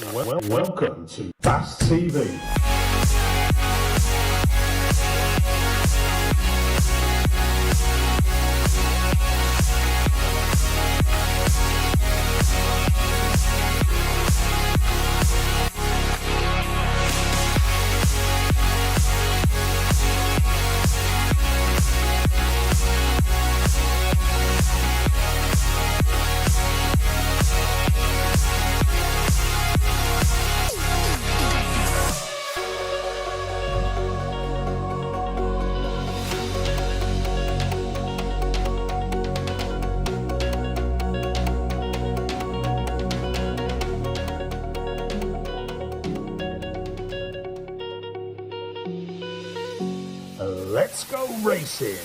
Welcome to BAStv. Let's go racing.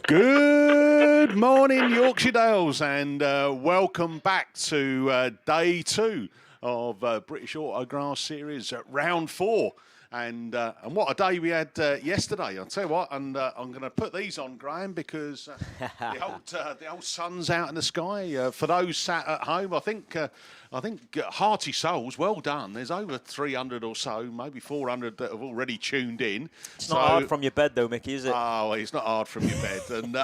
Good morning, Yorkshire Dales, and welcome back to day 2 of British Autograss Series, round 4. And what a day we had yesterday. I'll tell you what, and I'm going to put these on, Graham, because the old sun's out in the sky. For those sat at home, I think hearty souls, well done. There's over 300 or so, maybe 400 that have already tuned in. It's not hard from your bed, though, Mickey, is it? Oh, it's not hard from your bed.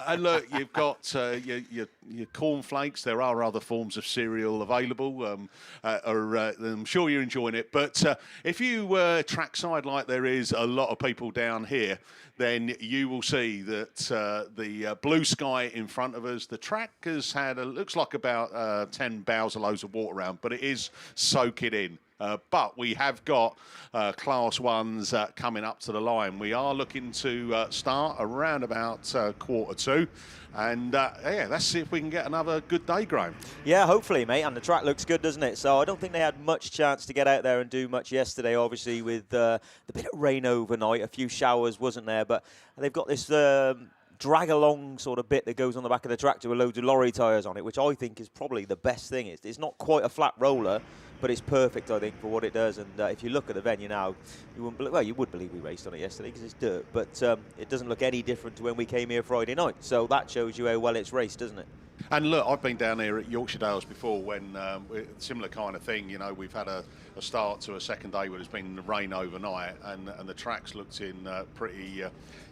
And look, you've got your cornflakes. There are other forms of cereal available. I'm sure you're enjoying it. But if you were trackside like there is a lot of people down here, then you will see that the blue sky in front of us, the track has had, looks like about 10 barrels of loads of water around, but it is soaking in. But we have got Class 1s coming up to the line. We are looking to start around about 1:45. And, yeah, let's see if we can get another good day, Graham. Yeah, hopefully, mate. And the track looks good, doesn't it? So I don't think they had much chance to get out there and do much yesterday, obviously, with the bit of rain overnight. A few showers wasn't there. But they've got this drag-along sort of bit that goes on the back of the tractor with loads of lorry tyres on it, which I think is probably the best thing. It's not quite a flat roller, but it's perfect, I think, for what it does. And if you look at the venue now, you wouldn't believe, well, you would believe we raced on it yesterday because it's dirt, but it doesn't look any different to when we came here Friday night. So that shows you how well it's raced, doesn't it? And look, I've been down here at Yorkshire Dales before when similar kind of thing. You know, we've had a start to a second day where there's been rain overnight, and the track's looked in pretty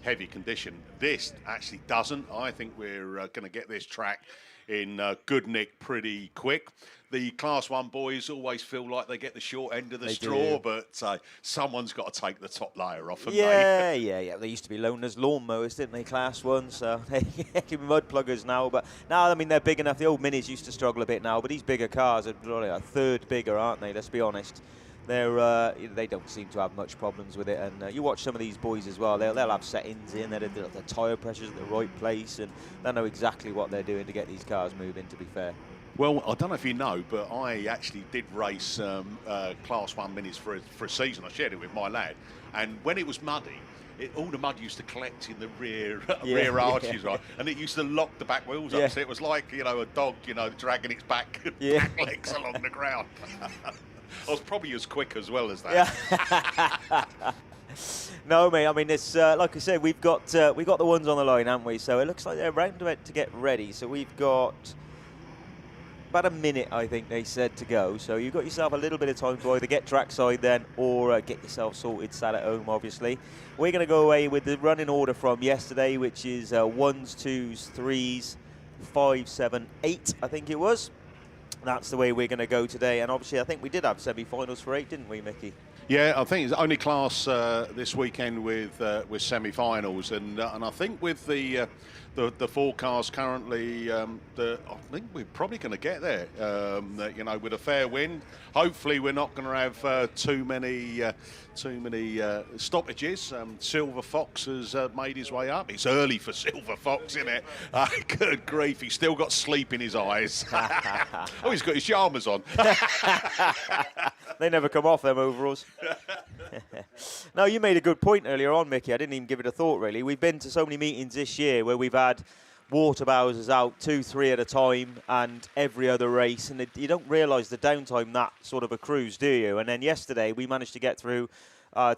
heavy condition. This actually doesn't. I think we're going to get this track in good nick pretty quick. The Class 1 boys always feel like they get the short end of the straw, but someone's got to take the top layer off. Yeah. They used to be known as lawnmowers, didn't they, Class 1? So they can be mud pluggers now. But now, I mean, they're big enough. The old Minis used to struggle a bit now, but these bigger cars are really a third bigger, aren't they? Let's be honest. They don't seem to have much problems with it. And you watch some of these boys as well. They'll have settings in. The tyre pressures at the right place, and they know exactly what they're doing to get these cars moving, to be fair. Well, I don't know if you know, but I actually did race Class 1 Minis for a season. I shared it with my lad. And when it was muddy, all the mud used to collect in the rear arches, right? And it used to lock the back wheels up. So it was like, a dog, dragging its back legs along the ground. I was probably as quick as well as that. Yeah. No, mate. I mean, it's like I said, we've got the ones on the line, haven't we? So it looks like they're around to get ready. So we've got about a minute, I think they said, to go. So you've got yourself a little bit of time to either get trackside then or get yourself sorted, sat at home, obviously. We're going to go away with the running order from yesterday, which is 1s, 2s, 3s, 5, 7, 8, I think it was. That's the way we're going to go today. And obviously, I think we did have semi-finals for 8, didn't we, Mickey? Yeah, I think it's only class this weekend with semi-finals, and I think with the forecast currently, I think we're probably going to get there. With a fair wind. Hopefully, we're not going to have too many stoppages. Silver Fox has made his way up. It's early for Silver Fox, isn't it? Good grief, he's still got sleep in his eyes. Oh, he's got his pyjamas on. They never come off, them overalls. No, you made a good point earlier on, Mickey. I didn't even give it a thought, really. We've been to so many meetings this year where we've had water bowsers out 2, 3 at a time and every other race, and you don't realise the downtime that sort of accrues, do you? And then yesterday we managed to get through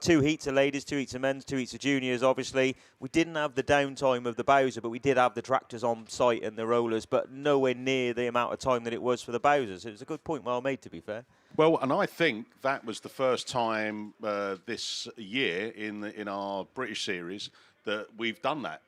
2 heats of ladies, 2 heats of men's, 2 heats of juniors, obviously. We didn't have the downtime of the Bowser, but we did have the tractors on site and the rollers, but nowhere near the amount of time that it was for the Bowsers. It was a good point well made, to be fair. Well, and I think that was the first time this year in our British series that we've done that.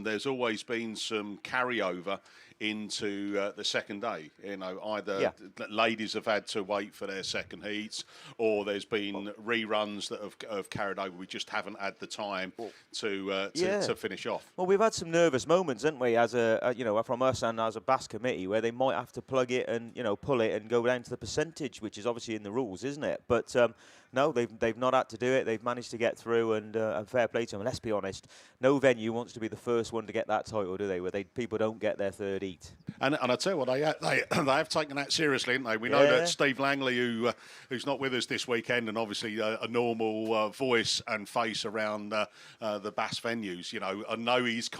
There's always been some carryover into the second day. You know, either ladies have had to wait for their second heats, or there's been reruns that have carried over. We just haven't had the time to finish off. Well, we've had some nervous moments, haven't we, as from us and as a BASt committee, where they might have to plug it and pull it and go down to the percentage, which is obviously in the rules, isn't it? But no, they've not had to do it. They've managed to get through, and fair play to them. Let's be honest, no venue wants to be the first one to get that title, do they? Where people don't get their third heat. And I tell you what, they have taken that seriously, haven't they? We know that Steve Langley, who's not with us this weekend, and obviously a normal voice and face around the BASt venues. I know he's it's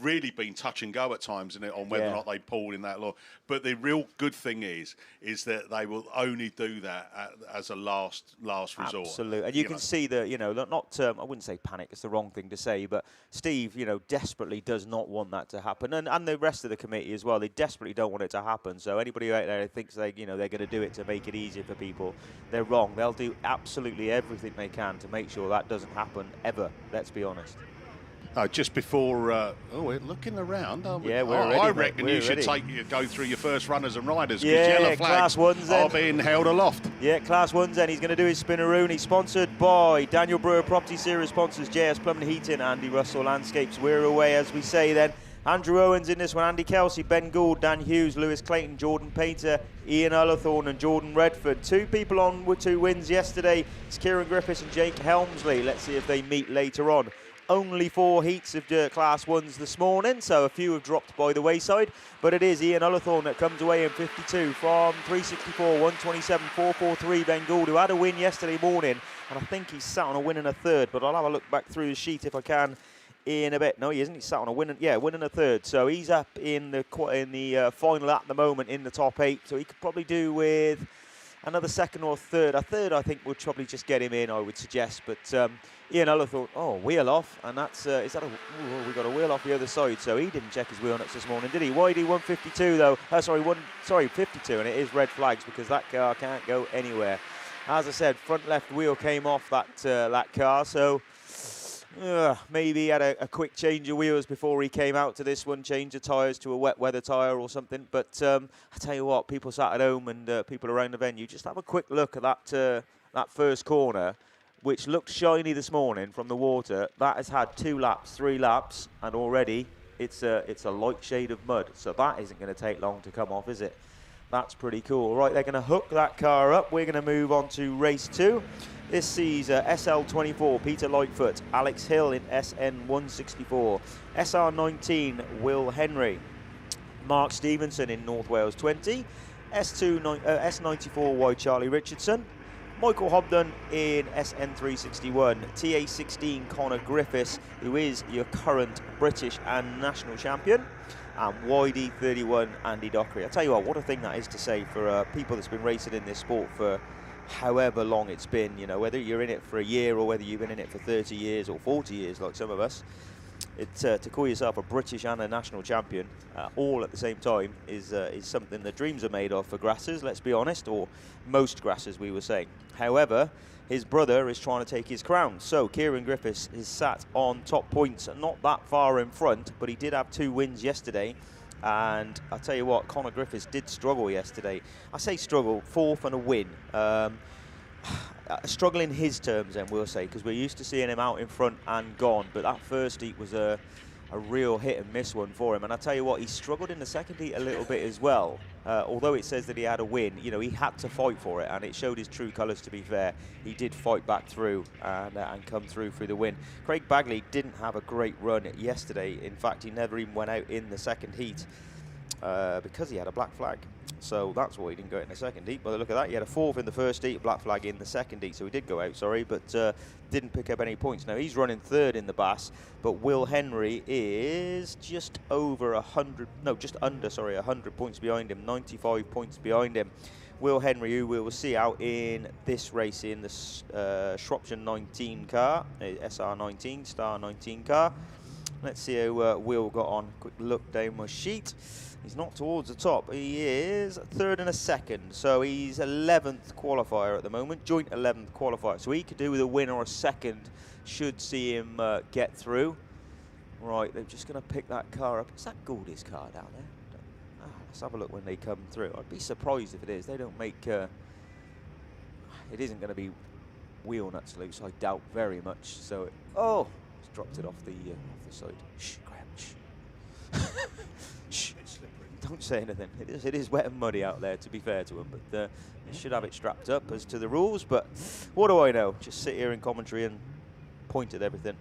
really been touch and go at times, isn't it, on whether or not they pull in that law. But the real good thing is that they will only do that as a last resort. Absolutely, and you can see that I wouldn't say panic; it's the wrong thing to say. But Steve, desperately does not want that to happen, and the rest of the committee as well. They desperately don't want it to happen. So anybody out there who thinks they're going to do it to make it easier for people, they're wrong. They'll do absolutely everything they can to make sure that doesn't happen ever. Let's be honest. Just before, we're looking around. Yeah, we're ready. I reckon you should ready. go through your first runners and riders, because Yeah, yellow flags Class 1s then. are being held aloft. Yeah, Class 1's then. He's going to do his spinneroo. He's sponsored by Daniel Brewer Property Series sponsors, JS Plumbing Heating, Andy Russell Landscapes. We're away, as we say then. Andrew Owens in this one, Andy Kelsey, Ben Gould, Dan Hughes, Lewis Clayton, Jordan Pater, Ian Ullathorne and Jordan Redford. 2 people on with 2 wins yesterday. It's Kieran Griffiths and Jake Helmsley. Let's see if they meet later on. Only 4 heats of Class 1s this morning, so a few have dropped by the wayside. But it is Ian Ullathorne that comes away in 52 from 364, 127, 443. Ben Gould, who had a win yesterday morning, and I think he's sat on a win and a third, but I'll have a look back through the sheet if I can in a bit. No, he isn't. He's sat on a win and a third. So he's up in the final at the moment in the top 8. So he could probably do with another second or third. A third, I think, would probably just get him in, I would suggest. But Ian Ullathorne, wheel off, and that's we got a wheel off the other side. So he didn't check his wheel nuts this morning, did he? YD 152 though. 52, and it is red flags because that car can't go anywhere. As I said, front left wheel came off that car, so. Maybe he had a quick change of wheels before he came out to this one, change the tyres to a wet weather tyre or something. But I tell you what, people sat at home and people around the venue, just have a quick look at that first corner, which looked shiny this morning from the water. That has had 2 laps, 3 laps, and already it's a light shade of mud. So that isn't going to take long to come off, is it? That's pretty cool. Right, they're going to hook that car up. We're going to move on to race 2. This sees SL24, Peter Lightfoot, Alex Hill in SN164, SR19, Will Henry, Mark Stevenson in North Wales 20, S94, Y Charlie Richardson, Michael Hobden in SN361, TA16, Connor Griffiths, who is your current British and national champion, and YD31, Andy Dockery. I tell you what a thing that is to say for people that's been racing in this sport for however long it's been, whether you're in it for a year or whether you've been in it for 30 years or 40 years like some of us. To call yourself a British and a national champion all at the same time is something that dreams are made of for grassers, let's be honest, or most grassers, we were saying. However, his brother is trying to take his crown. So Kieran Griffiths is sat on top points, not that far in front, but he did have 2 wins yesterday. And I'll tell you what, Connor Griffiths did struggle yesterday. I say struggle, 4th and a win. Struggle in his terms, then, we'll say, because we're used to seeing him out in front and gone. But that first heat was a real hit and miss one for him. And I'll tell you what, he struggled in the second heat a little bit as well. Although it says that he had a win, he had to fight for it, and it showed his true colours, to be fair. He did fight back through and come through the win. Craig Bagley didn't have a great run yesterday. In fact, he never even went out in the second heat because he had a black flag. So that's why he didn't go out in the second heat. But look at that, he had a 4th in the first heat, black flag in the second heat. So he did go out, but didn't pick up any points. Now he's running 3rd in the BASt, but Will Henry is just under 100 points behind him, 95 points behind him. Will Henry, who we will see out in this race in the Shropshire 19 car, SR19, Star 19 car. Let's see how Will got on. Quick look down my sheet. He's not towards the top. He is third and a second. So he's 11th qualifier at the moment, joint 11th qualifier. So he could do with a win or a second, should see him get through. Right, they're just going to pick that car up. Is that Goldie's car down there? Let's have a look when they come through. I'd be surprised if it is. They don't make... it isn't going to be wheel nuts loose, I doubt very much. So, it's dropped it off the side. Shh, Graham, shh. Shh. Don't say anything. It is wet and muddy out there, to be fair to him, but you should have it strapped up as to the rules. But what do I know? Just sit here in commentary and point at everything.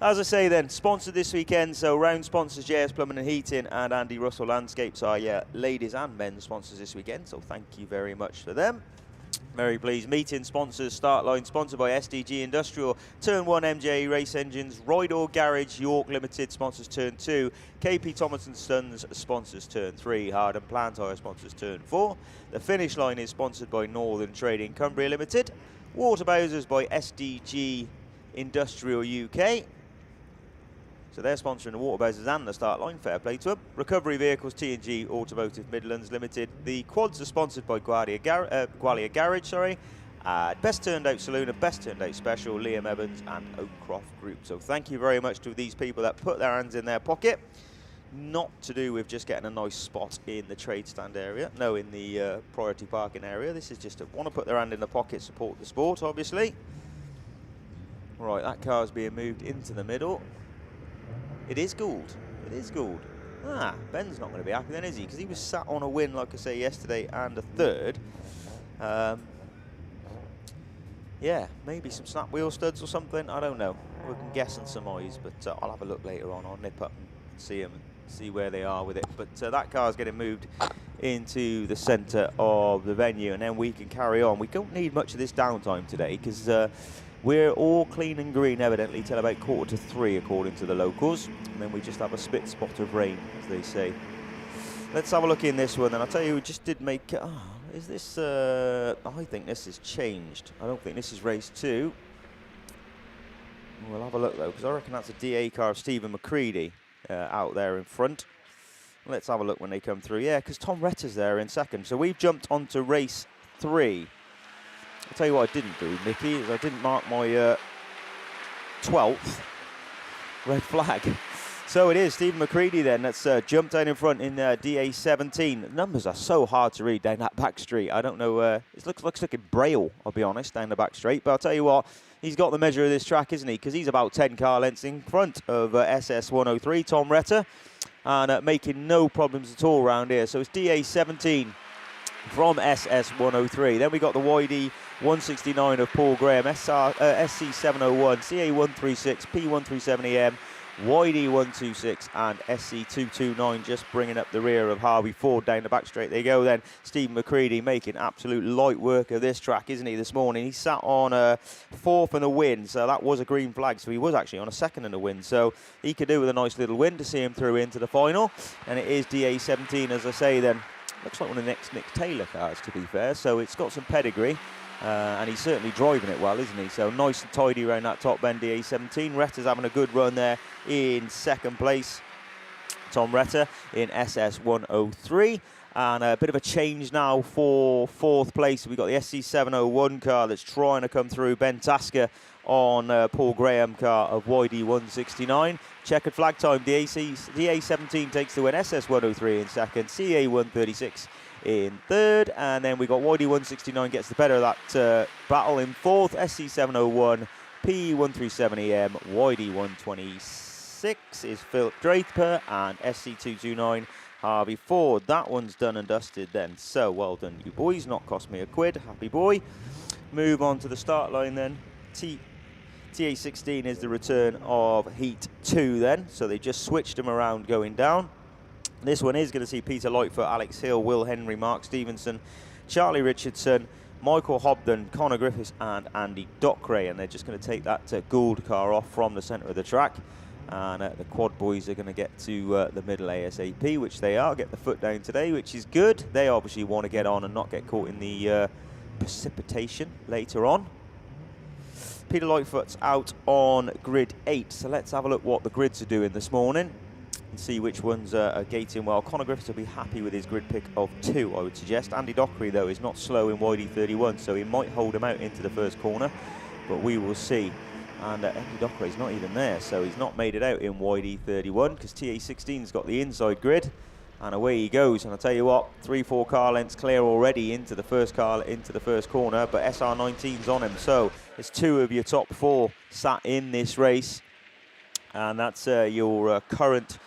As I say then, sponsored this weekend, so round sponsors JS Plumbing and Heating and Andy Russell Landscapes are ladies and men's sponsors this weekend, so thank you very much for them. Very pleased. Meeting sponsors, start line sponsored by SDG Industrial, Turn 1 MJ Race Engines, Rydor Garage, York Limited sponsors Turn 2, KP Thomas & Sons sponsors Turn 3, Hard and Plant Hire sponsors Turn 4. The finish line is sponsored by Northern Trading Cumbria Limited, Water Bowsers by SDG Industrial UK. So they're sponsoring the water bowsers and the start line, fair play to them. Recovery Vehicles, T&G Automotive Midlands Limited. The quads are sponsored by Gwalia Garage, Best Turned Out Saloon and Best Turned Out Special, Liam Evans and Oakcroft Group. So thank you very much to these people that put their hands in their pocket. Not to do with just getting a nice spot in the trade stand area, no, in the priority parking area. This is just to want to put their hand in the pocket, support the sport, obviously. Right, that car's being moved into the middle. It is Gould. It is Gould. Ben's not going to be happy then, is he? Because he was sat on a win, like I say, yesterday and a third. Yeah, maybe some snap wheel studs or something. I don't know. We can guess and surmise, but I'll have a look later on. I'll nip up and see him and see where they are with it. But that car's getting moved into the centre of the venue, and then we can carry on. We don't need much of this downtime today because we're all clean and green, evidently, till about 2:45, according to the locals. And then we just have a spit spot of rain, as they say. Let's have a look in this one. And I'll tell you, we just did make... is this... I think this has changed. I don't think this is race 2. We'll have a look, though, because I reckon that's a DA car of Stephen McCready out there in front. Let's have a look when they come through. Yeah, because Tom Retter's there in second. So we've jumped onto race 3. I'll tell you what I didn't do, Mickey, is I didn't mark my 12th red flag. So it is Stephen McCready then that's jumped down in front in DA17. The numbers are so hard to read down that back street. I don't know, it looks like in Braille, I'll be honest, down the back straight. But I'll tell you what, he's got the measure of this track, isn't he? Because he's about 10 car lengths in front of SS103, Tom Retter, and making no problems at all around here. So it's DA17 from SS103. Then we got the YD169 of Paul Graham, SC701, CA136, P137EM, YD126 and SC229 just bringing up the rear of Harvey Ford down the back straight. There you go then. Stephen McCready making absolute light work of this track, isn't he, this morning? He sat on a 4th and a win, so that was a green flag. So he was actually on a 2nd and a win. So he could do with a nice little win to see him through into the final. And it is DA17, as I say then. Looks like one of the next Nick Taylor cars, to be fair. So it's got some pedigree. And he's certainly driving it well, isn't he? So nice and tidy around that top bend, DA17. Retter's having a good run there in second place. Tom Retter in SS103. And a bit of a change now for 4th place. We've got the SC701 car that's trying to come through. Ben Tasker on Paul Graham car of YD169. Checkered flag time. DA17 takes the win. SS103 in second. CA136 in third, and then we got YD169 gets the better of that battle in 4th. SC701, P137EM, YD126 is Philip Draper, and SC229 Harvey Ford. That one's done and dusted then. So well done, you boys. Not cost me a quid. Happy boy. Move on to the start line then. TA16 is the return of Heat 2 then. So they just switched them around going down. This one is going to see Peter Lightfoot, Alex Hill, Will Henry, Mark Stevenson, Charlie Richardson, Michael Hobden, Connor Griffiths and Andy Dockeray. And they're just going to take that Gould car off from the centre of the track. And the quad boys are going to get to the middle ASAP, which they are. Get the foot down today, which is good. They obviously want to get on and not get caught in the precipitation later on. Peter Lightfoot's out on grid 8, so let's have a look what the grids are doing this morning and see which ones are gating well. Conor Griffiths will be happy with his grid pick of 2, I would suggest. Andy Dockery, though, is not slow in YD31, so he might hold him out into the first corner, but we will see. And Andy Dockery's not even there, so he's not made it out in YD31 because TA16's got the inside grid. And away he goes, and I'll tell you what, 3-4 car lengths clear already into the first car, into the first corner, but SR19's on him. So it's 2 of your top 4 sat in this race, and that's your current,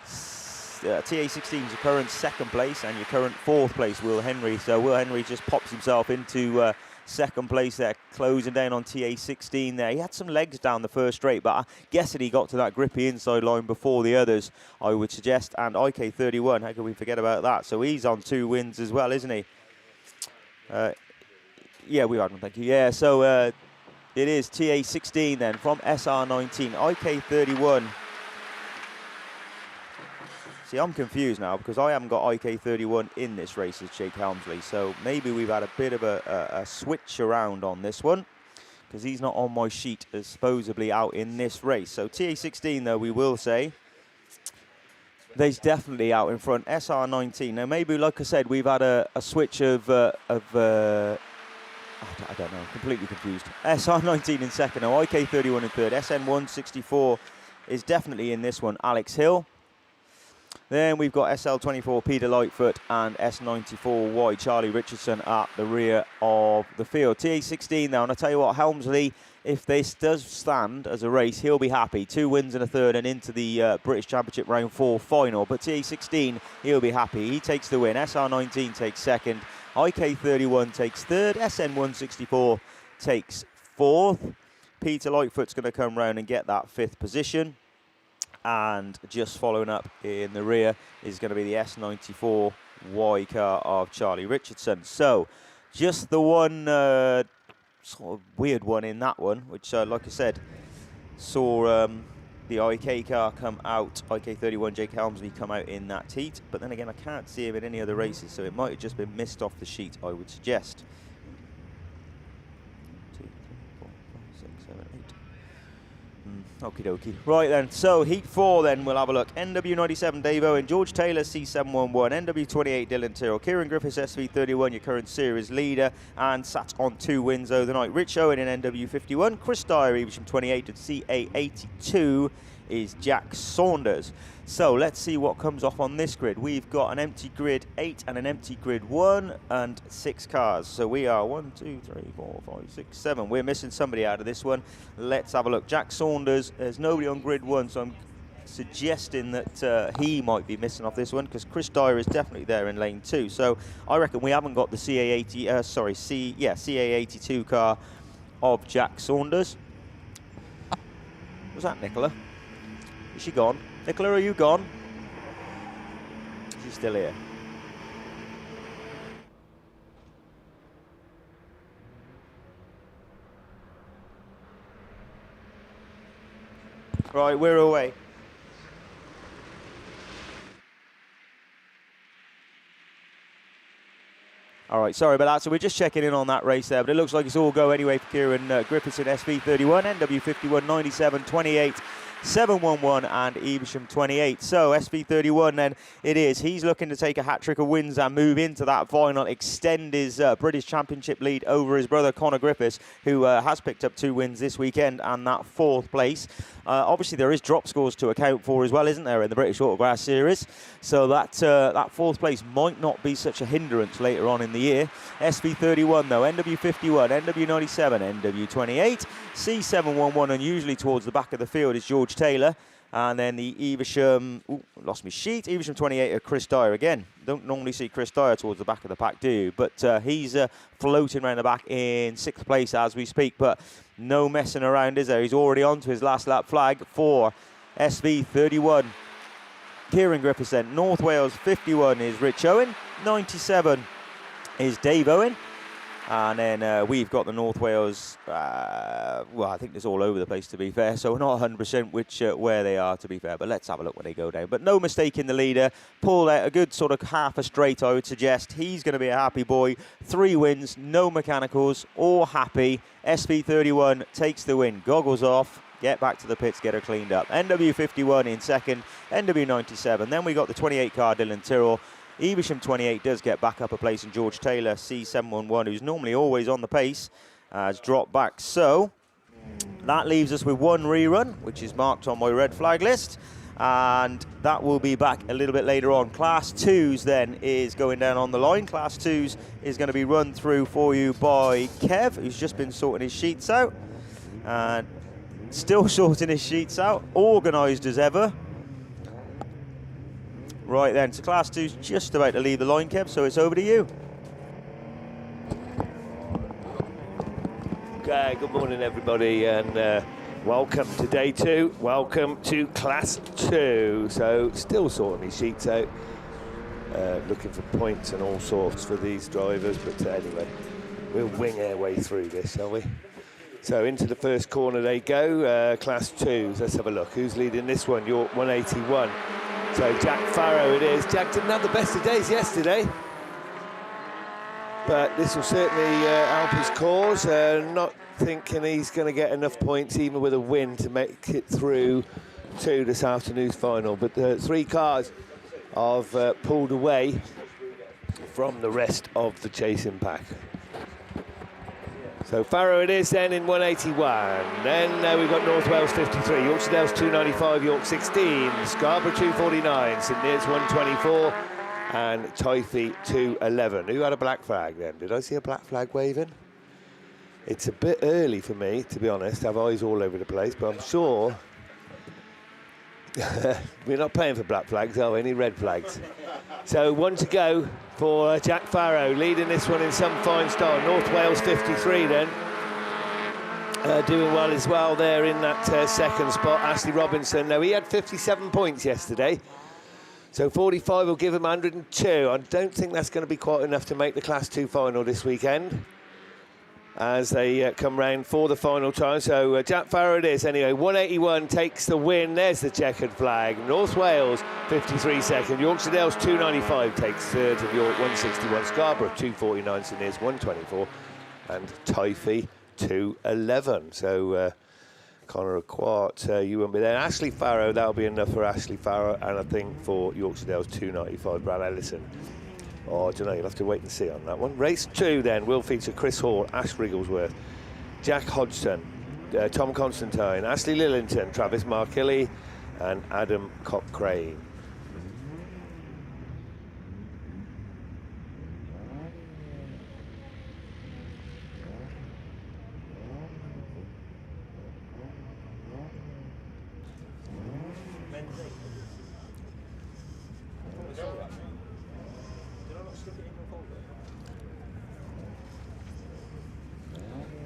TA16's your current 2nd place, and your current 4th place, Will Henry. So Will Henry just pops himself into 2nd place there, closing down on TA16 there. He had some legs down the first straight, but I guess that he got to that grippy inside line before the others, I would suggest. And IK31, how can we forget about that? So he's on 2 wins as well, isn't he? Yeah, we are, thank you. Yeah, so it is TA16 then from SR19, IK31. See, I'm confused now because I haven't got IK31 in this race as Jake Helmsley, so maybe we've had a bit of a switch around on this one because he's not on my sheet as supposedly out in this race. So TA16, though, we will say, they's definitely out in front. SR19, now maybe, like I said, we've had a switch of I don't know, completely confused. SR19 in 2nd, now IK31 in 3rd. SN164 is definitely in this one, Alex Hill. Then we've got SL24, Peter Lightfoot, and S94Y, Charlie Richardson, at the rear of the field. TA16 now, and I tell you what, Helmsley, if this does stand as a race, he'll be happy. 2 wins and a 3rd and into the British Championship Round 4 final. But TA16, he'll be happy. He takes the win. SR19 takes 2nd. IK31 takes 3rd. SN164 takes 4th. Peter Lightfoot's going to come round and get that 5th position. And just following up in the rear is going to be the S94Y car of Charlie Richardson. So just the one sort of weird one in that one, which, like I said, saw the IK car come out, IK31 Jake Helmsley come out in that heat. But then again, I can't see him in any other races, so it might have just been missed off the sheet, I would suggest. 2, 3, 4, 5, 6, 7, 8. Okie dokie. Right then, so heat 4 then, we'll have a look. NW97 Dave Owen, George Taylor C711, NW28 Dylan Tyrrell, Kieran Griffiths SV31, your current series leader, and sat on 2 wins overnight. Rich Owen in NW51, Chris Tyre, Evesham 28, and CA82 is Jack Saunders. So let's see what comes off on this grid. We've got an empty grid 8 and an empty grid 1 and 6 cars. So we are 1, 2, 3, 4, 5, 6, 7. We're missing somebody out of this one. Let's have a look. Jack Saunders, there's nobody on grid 1, so I'm suggesting that he might be missing off this one because Chris Dyer is definitely there in lane 2. So I reckon we haven't got the CA82 car of Jack Saunders. Was that Nicola? Is she gone? Nicola, are you gone? She's still here. Right, we're away. All right, sorry about that. So we're just checking in on that race there, but it looks like it's all go anyway for Kieran Griffiths in SV31, NW51, 97, 28, 711 and Evesham 28. So SV31 then it is. He's looking to take a hat-trick of wins and move into that final, extend his British Championship lead over his brother Conor Griffiths, who has picked up 2 wins this weekend and that 4th place. Obviously there is drop scores to account for as well, isn't there, in the British Autograss series? So that 4th place might not be such a hindrance later on in the year. SV31 though, NW51, NW97, NW28, C711, and usually towards the back of the field is George Taylor. And then the Evesham, lost my sheet, Evesham 28 of Chris Dyer again. Don't normally see Chris Dyer towards the back of the pack, do you? But he's floating around the back in 6th place as we speak. But no messing around, is there? He's already on to his last lap flag for SV31. Kieran Griffiths then. North Wales 51 is Rich Owen. 97 is Dave Owen. And then we've got the North Wales, well, I think it's all over the place, to be fair, so we're not 100% where they are, to be fair, but let's have a look when they go down. But no mistake in the leader, pulled out a good sort of half a straight, I would suggest. He's going to be a happy boy. 3 wins, no mechanicals, all happy. SV31 takes the win, goggles off, get back to the pits, get her cleaned up. NW51 in second, NW97. Then we got the 28 car, Dylan Tyrrell. Evesham 28 does get back up a place, and George Taylor, C711, who's normally always on the pace, has dropped back. So that leaves us with 1 rerun, which is marked on my red flag list, and that will be back a little bit later on. Class 2s then is going down on the line. Class 2s is going to be run through for you by Kev, who's just been sorting his sheets out, and still sorting his sheets out, organised as ever. Right then, so Class 2's just about to leave the line, Kev, so it's over to you. Okay, good morning everybody, and welcome to day 2. Welcome to Class 2. So still sorting these sheets out, looking for points and all sorts for these drivers, but anyway, we'll wing our way through this, shall we? So into the first corner they go, Class 2s. Let's have a look. Who's leading this one? York 181. So Jack Farrow it is. Jack didn't have the best of days yesterday, but this will certainly help his cause. Not thinking he's going to get enough points, even with a win, to make it through to this afternoon's final. But the 3 cars have pulled away from the rest of the chasing pack. So Farrow it is then in 181. Then we've got North Wales 53, Yorkshire Dales 295, York 16, Scarborough 249, St Neots 124, and Tyre 211. Who had a black flag then? Did I see a black flag waving? It's a bit early for me, to be honest. I have eyes all over the place, but I'm sure we're not paying for black flags, are we? Any red flags? So 1 to go for Jack Farrow, leading this one in some fine style. North Wales 53 then, doing well as well there in that second spot. Ashley Robinson, now he had 57 points yesterday, so 45 will give him 102. I don't think that's going to be quite enough to make the Class 2 final this weekend, as they come round for the final time. So Jack Farrow it is anyway. 181 takes the win. There's the checkered flag. North Wales 53 second. Yorkshire Dales 295 takes third, and York 161. Scarborough 249. St Neots 124, and Tyre 211. So Connor Quart, you won't be there. Ashley Farrow, that'll be enough for Ashley Farrow, and I think for Yorkshire Dales 295. Brad Ellison. Oh, I don't know, you'll have to wait and see on that one. Race 2 then will feature Chris Hall, Ash Wrigglesworth, Jack Hodgson, Tom Constantine, Ashley Lillington, Travis Markilly, and Adam Cochrane.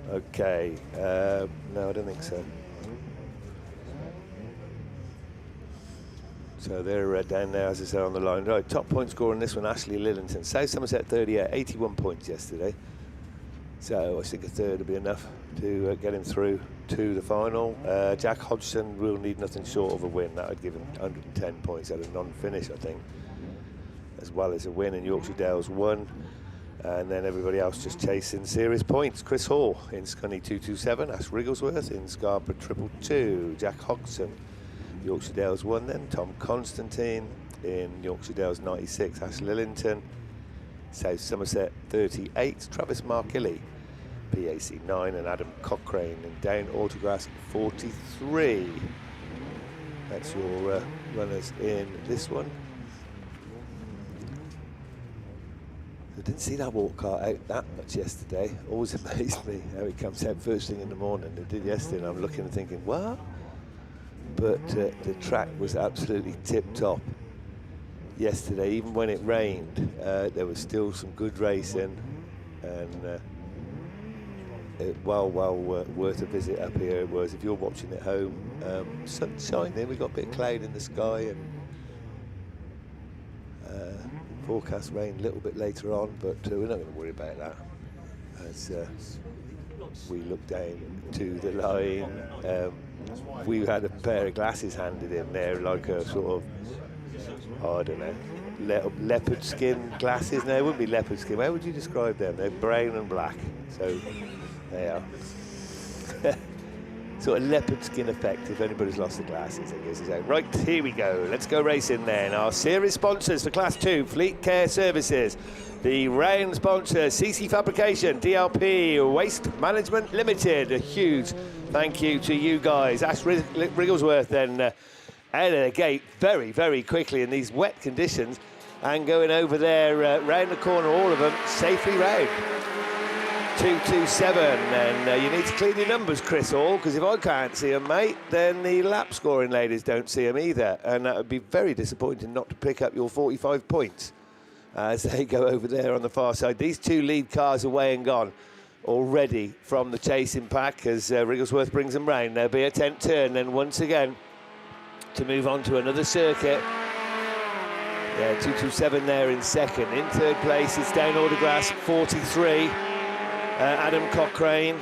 Okay, no, I don't think so. So they're down there, as I said, on the line. Right, top point scorer in this one, Ashley Lillington. South Somerset 38, 81 points yesterday. So I think a third will be enough to get him through to the final. Jack Hodgson will need nothing short of a win. That would give him 110 points at a non-finish, I think, as well as a win. In Yorkshire Dales 1. And then everybody else just chasing serious points. Chris Hall in Scunny 227, Ash Wrigglesworth in Scarborough 222, Jack Hodgson, Yorkshire Dales 1 then, Tom Constantine in Yorkshire Dales 96, Ash Lillington, South Somerset 38, Travis Markilly, PAC 9, and Adam Cochrane in Down Autograss 43. That's your runners in this one. I didn't see that walk car out that much yesterday. Always amazed me how it comes out first thing in the morning. It did yesterday, and I'm looking and thinking, what? But the track was absolutely tip-top yesterday. Even when it rained, there was still some good racing, and well worth a visit up here. It was, if you're watching at home, sun shining. We got a bit of cloud in the sky, and forecast rain a little bit later on, but we're not going to worry about that. as we look down to the line. We had a pair of glasses handed in there, like a sort of, I don't know, leopard skin glasses. No, it wouldn't be leopard skin. How would you describe them? They're brown and black, so they are. Sort of leopard skin effect, if anybody's lost the glasses, I guess. Right, here we go. Let's go racing then. Our series sponsors for Class 2, Fleet Care Services. The round sponsor, CC Fabrication, DLP, Waste Management Limited. A huge thank you to you guys. Ash Wrigglesworth then out of the gate very, very quickly in these wet conditions and going over there round the corner, all of them, safely round. 227, and you need to clean your numbers, Chris Hall, because if I can't see them, mate, then the lap scoring ladies don't see them either, and that would be very disappointing not to pick up your 45 points as they go over there on the far side. These two lead cars away and gone already from the chasing pack as Wrigglesworth brings them round. There'll be a 10th turn then once again to move on to another circuit. Yeah, 227 there in second. In third place, it's down Autograss, 43. Adam Cochrane,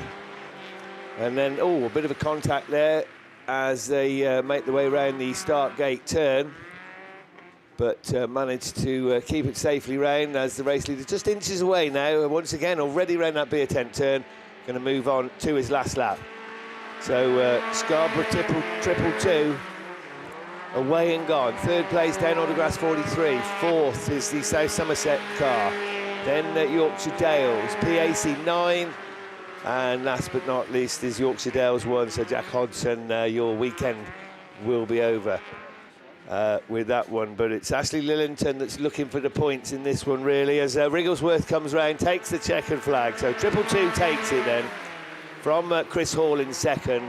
and then a bit of a contact there as they make their way around the start gate turn, but managed to keep it safely round as the race leader just inches away now, once again already around that beer tent turn, going to move on to his last lap. So Scarborough triple two away and gone. Third place down Autograss, 43. Fourth is the South Somerset car. Then Yorkshire Dales, PAC 9, and last but not least is Yorkshire Dales 1. So Jack Hodgson, your weekend will be over with that one. But it's Ashley Lillington that's looking for the points in this one, really, as Wrigglesworth comes round, takes the checkered flag. So 222 takes it then from Chris Hall in second.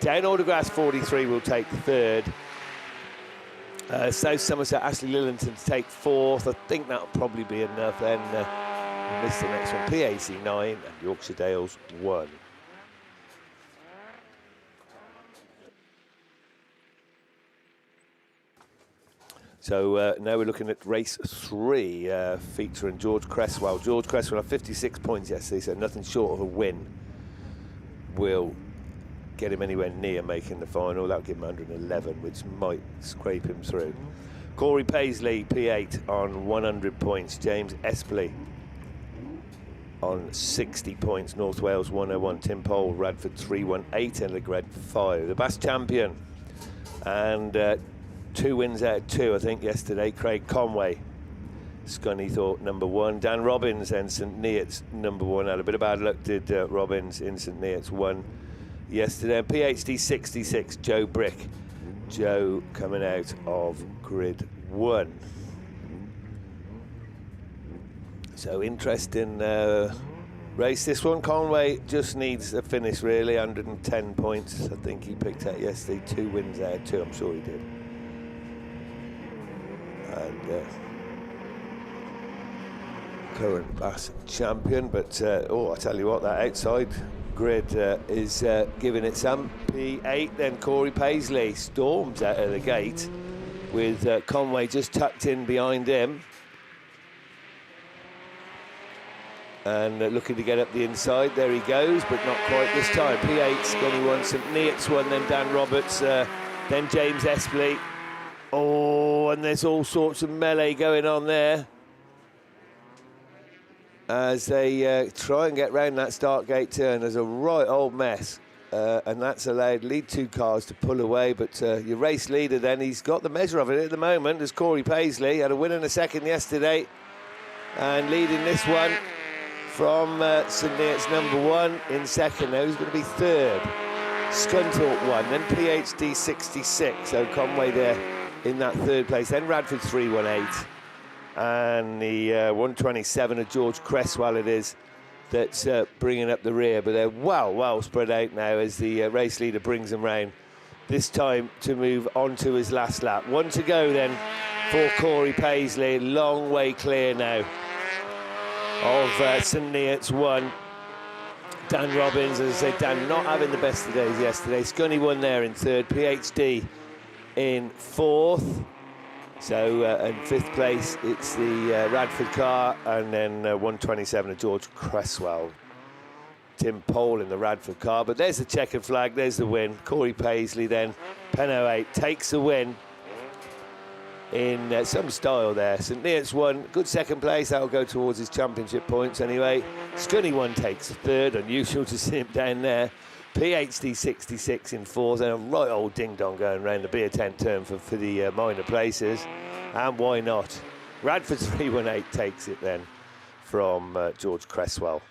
Down Autograss 43 will take third. South Somerset, Ashley Lillington to take fourth. I think that'll probably be enough. Then we'll miss the next one. PAC 9 and Yorkshire Dales 1. So now we're looking at race 3, featuring George Cresswell. George Cresswell had 56 points yesterday, so nothing short of a win will get him anywhere near making the final. That'll give him 111, which might scrape him through. Corey Paisley, P8 on 100 points. James Espley on 60 points. North Wales 101. Tim Pole, Radford 318, and Legred 5. The BASt champion, and 2 wins out of 2, I think, yesterday. Craig Conway, Scunny number 1. Dan Robbins and St Neots number 1. Had a bit of bad luck, did Robbins in St Neots 1. Yesterday. And PhD 66, Joe Brick. Joe coming out of grid 1. So interesting race this one. Conway just needs a finish, really. 110 points, I think he picked out yesterday. 2 wins out of 2, I'm sure he did. And current BASt champion, but I tell you what, that outside grid is giving it some. P8, then Corey Paisley storms out of the gate with Conway just tucked in behind him, and looking to get up the inside. There he goes, but not quite this time. P8's Scunny 1, St Neots 1, then Dan Roberts, then James Espley. And there's all sorts of melee going on there as they try and get round that start gate turn. There's a right old mess, and that's allowed lead 2 cars to pull away, but your race leader then, he's got the measure of it at the moment. There's Corey Paisley, had a win in a second yesterday, and leading this one from St Neots number 1 in second. Now he's going to be third. Scunthorpe 1, then PhD 66, so Conway there in that third place, then Radford 318. And the 127 of George Cresswell it is that's bringing up the rear, but they're well spread out now as the race leader brings them round, this time to move on to his last lap. 1 to go then for Corey Paisley. Long way clear now of St Neots 1. Dan Robbins, as I say, Dan not having the best of days yesterday. Scunny 1 there in third, PhD in fourth. So in 5th place, it's the Radford car, and then 127 of George Cresswell Tim Pole in the Radford car. But there's the checkered flag, there's the win. Corey Paisley then, Pen 08, takes the win in some style there. St Neots won, good second place, that'll go towards his championship points anyway. Scunny one takes third, unusual to see him down there. PhD 66 in fourth, and a right old ding-dong going round the beer tent turn for the minor places. And why not? Radford 318 takes it then from George Cresswell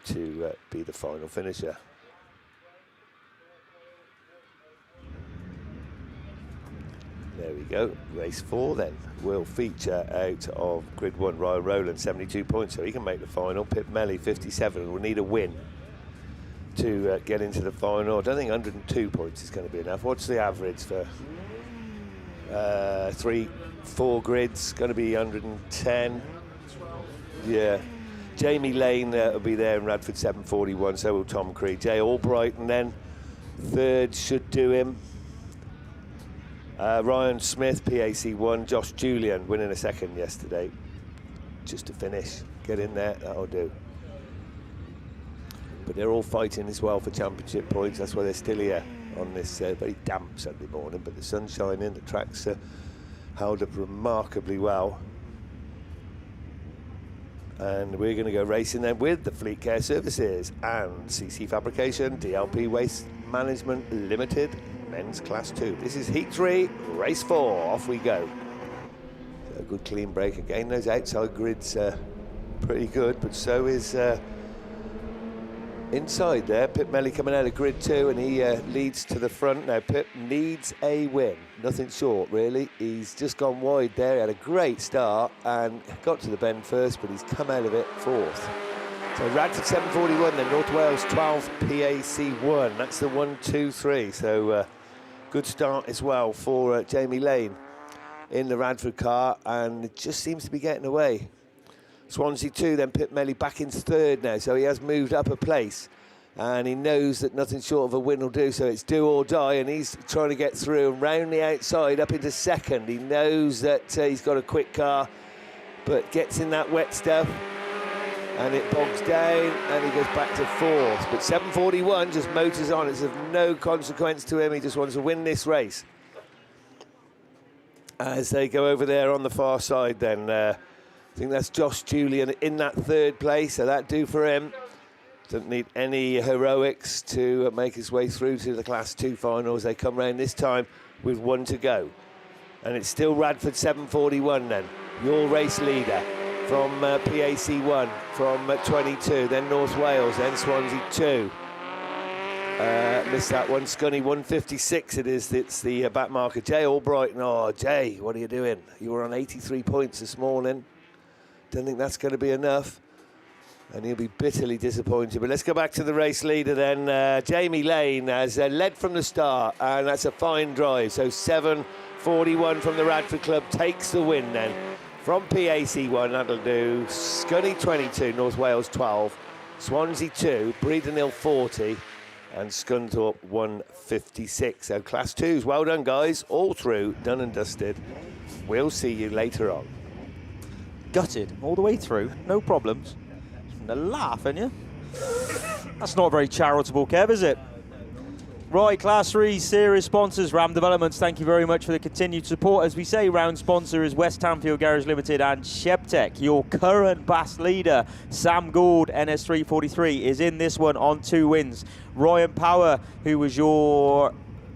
to be the final finisher. There we go. Race 4 then will feature out of grid 1 Ryan Rowland, 72 points, so he can make the final. Pip Melly, 57, will need a win to get into the final. I don't think 102 points is going to be enough. What's the average for 3-4 grids? Going to be 110. Yeah. Jamie Lane will be there in Radford 741, so will Tom Creed. Jay Albrighton then, third should do him. Ryan Smith, PAC 1. Josh Julian winning a second yesterday. Just to finish, get in there, that'll do. But they're all fighting as well for championship points. That's why they're still here on this very damp Sunday morning. But the sun's shining, the track's held up remarkably well. And we're going to go racing then with the Fleet Care Services and CC Fabrication, DLP Waste Management Limited, Men's Class 2. This is Heat 3, Race 4, off we go. So a good clean break again. Those outside grids pretty good, but so is inside there. Pip Melly coming out of grid 2, and he leads to the front. Now Pip needs a win, nothing short really. He's just gone wide there. He had a great start and got to the bend first, but he's come out of it fourth. So Radford 741, then North Wales 12, PAC 1. That's the 1, 2, 3. So good start as well for Jamie Lane in the Radford car, and it just seems to be getting away. Swansea 2, then Pip Melly back in third now, so he has moved up a place, and he knows that nothing short of a win will do, so it's do or die, and he's trying to get through and round the outside up into second. He knows that he's got a quick car, but gets in that wet stuff, and it bogs down, and he goes back to fourth. But 741 just motors on. It's of no consequence to him. He just wants to win this race. As they go over there on the far side then, I think that's Josh Julian in that third place, so that'll do for him. Doesn't need any heroics to make his way through to the Class 2 finals. They come round this time with 1 to go. And it's still Radford 741 then, your race leader from PAC 1, from 22, then North Wales, then Swansea 2. Missed that one. Scunny 156 it is. It's the back marker. Jay Albrighton. Oh, Jay, what are you doing? You were on 83 points this morning. Don't think that's going to be enough, and he'll be bitterly disappointed. But let's go back to the race leader then. Jamie Lane has led from the start, and that's a fine drive. So 741 from the Radford Club takes the win then. From PAC 1, that'll do. Scunny 22, North Wales 12, Swansea 2, Breeden Hill 40, and Scunthorpe 156. So Class 2s, well done guys, all through, done and dusted. We'll see you later on. Gutted all the way through, no problems. A laugh, ain't you? That's not very charitable, Kev, is it? Right, Class 3 series sponsors, Ram Developments, thank you very much for the continued support. As we say, round sponsor is West Tamfield Garage Limited and Shebtech. Your current BAST leader, Sam Gould, NS343, is in this one on 2 wins. Ryan Power, who was your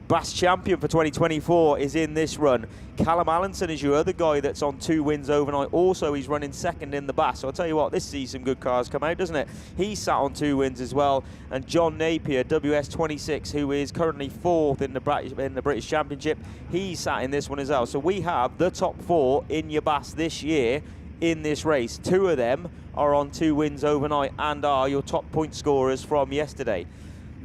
BAST champion for 2024, is in this run. Callum Allenson is your other guy that's on 2 wins overnight. Also, he's running second in the BAST. So I'll tell you what, this sees some good cars come out, doesn't it? He sat on 2 wins as well. And John Napier, WS26, who is currently 4th in the British Championship, he sat in this one as well. So we have the top 4 in your BAST this year in this race. 2 of them are on 2 wins overnight and are your top point scorers from yesterday.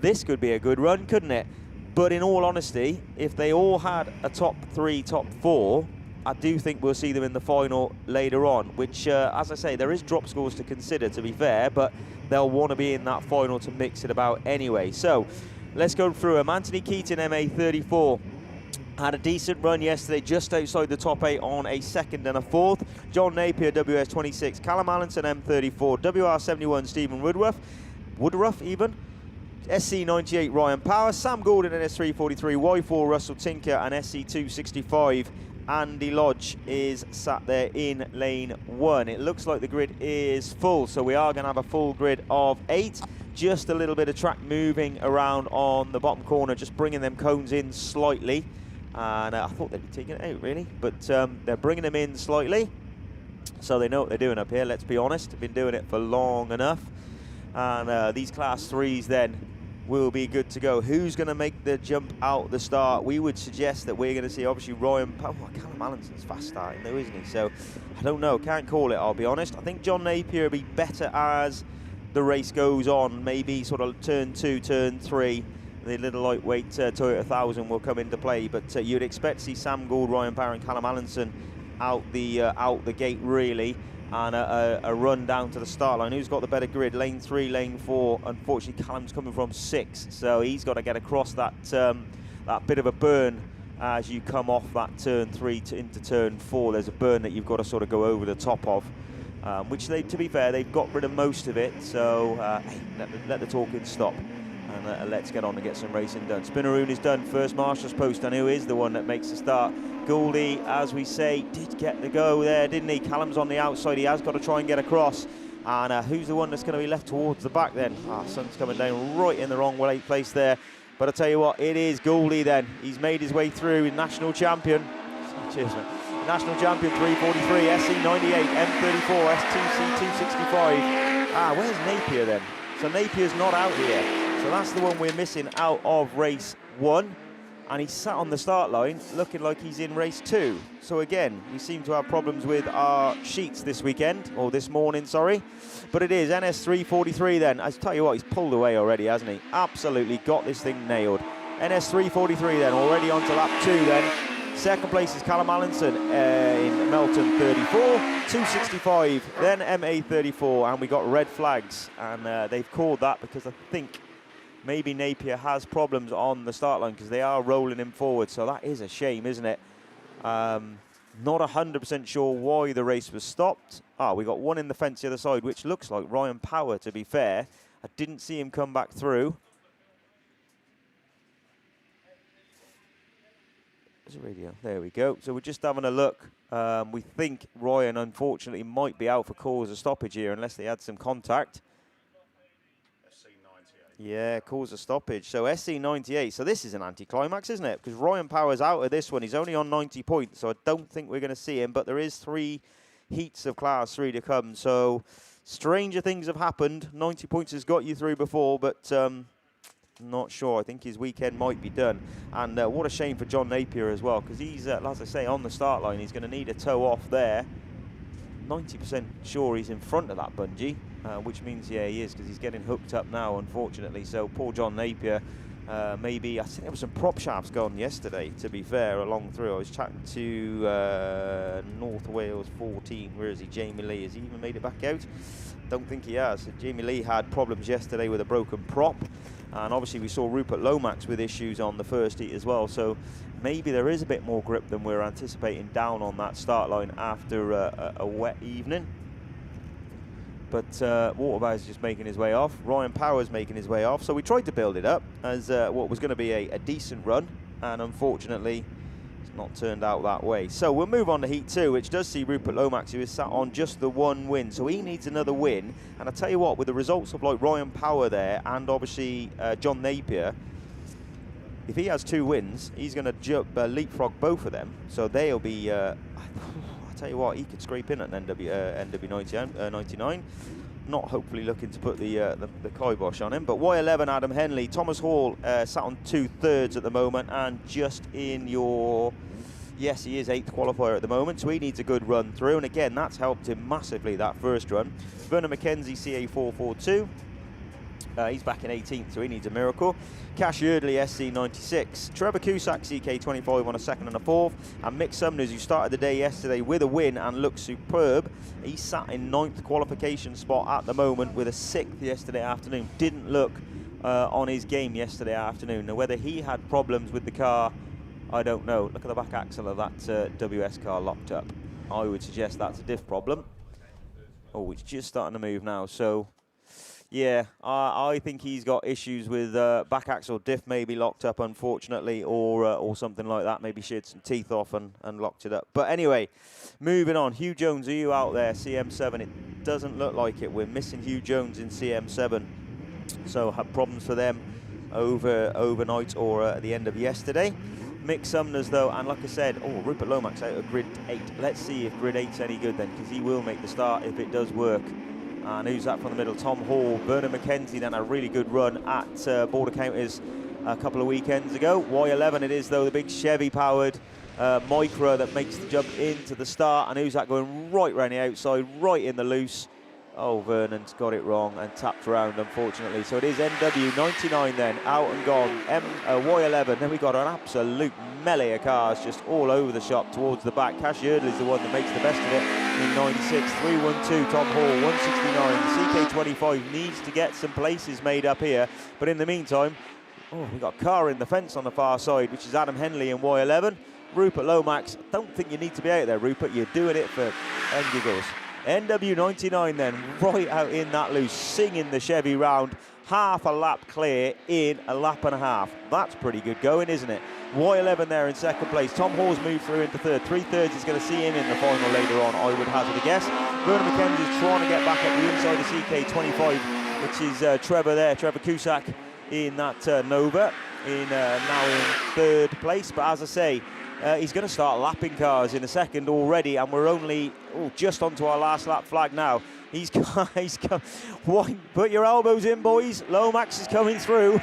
This could be a good run, couldn't it? But in all honesty, if they all had a top 3, top 4, I do think we'll see them in the final later on, which, as I say, there is drop scores to consider, to be fair, but they'll want to be in that final to mix it about anyway. So let's go through them. Anthony Keaton, MA34, had a decent run yesterday, just outside the top 8 on a 2nd and a 4th. John Napier, WS26, Callum Allenson, M34, WR71, Stephen Woodruff, Woodruff even. SC98 Ryan Power, Sam Gordon NS343, Y4 Russell Tinker, and SC265 Andy Lodge is sat there in lane 1. It looks like the grid is full, so we are going to have a full grid of 8. Just a little bit of track moving around on the bottom corner, just bringing them cones in slightly. And I thought they'd be taking it out, really, but they're bringing them in slightly, so they know what they're doing up here, let's be honest. They've been doing it for long enough. And these Class 3s then will be good to go. Who's going to make the jump out the start? We would suggest that we're going to see, obviously, Ryan... Oh, Callum Allinson's fast starting, though, isn't he? So, I don't know. Can't call it, I'll be honest. I think John Napier will be better as the race goes on. Maybe sort of turn 2, turn 3. The little lightweight Toyota 1000 will come into play. But you'd expect to see Sam Gould, Ryan Power, and Callum Allinson out the gate, really. And a run down to the start line. Who's got the better grid? Lane 3, lane 4. Unfortunately, Callum's coming from 6, so he's got to get across that that bit of a burn as you come off that turn 3 into turn 4. There's a burn that you've got to sort of go over the top of, which to be fair, they've got rid of most of it. So hey, let the talking stop. And let's get on and get some racing done. Spinneroon is done. First marshal's post, and who is the one that makes the start? Gouldy, as we say, did get the go there, didn't he? Callum's on the outside. He has got to try and get across. And who's the one that's going to be left towards the back then? Sun's coming down right in the wrong place there. But I tell you what, it is Gouldy then. He's made his way through. National champion. Cheers, man. National champion 343, SC98, M34, S2C265. Where's Napier then? So Napier's not out here. So that's the one we're missing out of race 1. And he's sat on the start line looking like he's in race 2. So again, we seem to have problems with our sheets this weekend, or this morning, sorry. But it is NS343 then. I tell you what, he's pulled away already, hasn't he? Absolutely got this thing nailed. NS343 then, already on to lap 2 then. Second place is Callum Allinson in Melton 34, 265, then MA34, and we got red flags. And they've called that because I think maybe Napier has problems on the start line because they are rolling him forward. So that is a shame, isn't it? Not 100% sure why the race was stopped. We got one in the fence the other side, which looks like Ryan Power, to be fair. I didn't see him come back through. There's a radio. There we go. So we're just having a look. We think Ryan, unfortunately, might be out for cause of stoppage here unless they had some contact. Yeah, cause a stoppage. So SC98. So this is an anticlimax, isn't it? Because Ryan Power's out of this one. He's only on 90 points, so I don't think we're going to see him. But there is 3 heats of Class 3 to come. So stranger things have happened. 90 points has got you through before, but not sure. I think his weekend might be done. And what a shame for John Napier as well, because he's, as I say, on the start line. He's going to need a toe off there. 90% sure he's in front of that bungee. Which means, yeah, he is, because he's getting hooked up now, unfortunately. So poor John Napier, maybe, I think there were some prop shafts gone yesterday, to be fair, along through. I was chatting to North Wales 14, where is he, Jamie Lee, has he even made it back out? Don't think he has. So Jamie Lee had problems yesterday with a broken prop, and obviously we saw Rupert Lomax with issues on the first heat as well, so maybe there is a bit more grip than we're anticipating down on that start line after a wet evening. But Waterbow is just making his way off. Ryan Power's making his way off. So we tried to build it up as what was going to be a decent run. And unfortunately, it's not turned out that way. So we'll move on to Heat 2, which does see Rupert Lomax, who is sat on just the 1 win. So he needs another win. And I tell you what, with the results of like Ryan Power there and obviously John Napier, if he has 2 wins, he's going to leapfrog both of them. So they'll be... tell you what, he could scrape in at an NW 99. Not hopefully looking to put the kibosh on him. But Y11 Adam Henley, Thomas Hall sat on 2/3 at the moment, and just in your... Yes, he is 8th qualifier at the moment, so he needs a good run through. And again, that's helped him massively, that first run. Vernon McKenzie, CA442. He's back in 18th, so he needs a miracle. Cash Yerdley, SC96. Trevor Cusack, CK25 on a 2nd and a 4th. And Mick Sumners, who started the day yesterday with a win and looked superb. He sat in 9th qualification spot at the moment with a 6th yesterday afternoon. Didn't look on his game yesterday afternoon. Now, whether he had problems with the car, I don't know. Look at the back axle of that WS car locked up. I would suggest that's a diff problem. Oh, it's just starting to move now, so... Yeah, I think he's got issues with back axle diff maybe locked up, unfortunately, or something like that. Maybe sheared some teeth off and locked it up. But anyway, moving on. Hugh Jones, are you out there? CM7, it doesn't look like it. We're missing Hugh Jones in CM7. So had problems for them overnight or at the end of yesterday. Mick Sumner's though, and like I said, Rupert Lomax out of grid 8. Let's see if grid 8's any good then, because he will make the start if it does work. And who's that from the middle? Tom Hall. Vernon McKenzie then a really good run at Border Counters a couple of weekends ago. Y11 it is though, the big Chevy-powered Micra that makes the jump into the start. And who's that going right round the outside, right in the loose? Oh, Vernon's got it wrong and tapped around, unfortunately. So it is NW99 then, out and gone. Y11, then we got an absolute melee of cars just all over the shop towards the back. Cash Yerdley's the one that makes the best of it in 96. 312, Tom Hall, 169. CK25 needs to get some places made up here. But in the meantime, we got a car in the fence on the far side, which is Adam Henley in Y11. Rupert Lomax, don't think you need to be out there, Rupert. You're doing it for giggles. NW99 then, right out in that loose, singing the Chevy round, half a lap clear in a lap and a half. That's pretty good going, isn't it? Y11 there in second place. Tom Hall's moved through into third. 3/3 is going to see him in the final later on, I would hazard a guess. Vernon McKenzie's trying to get back at the inside of CK25, which is Trevor Cusack in that Nova, now in third place. But as I say, he's going to start lapping cars in a second already, and we're only just onto our last lap flag now. He's put your elbows in, boys. Lomax is coming through.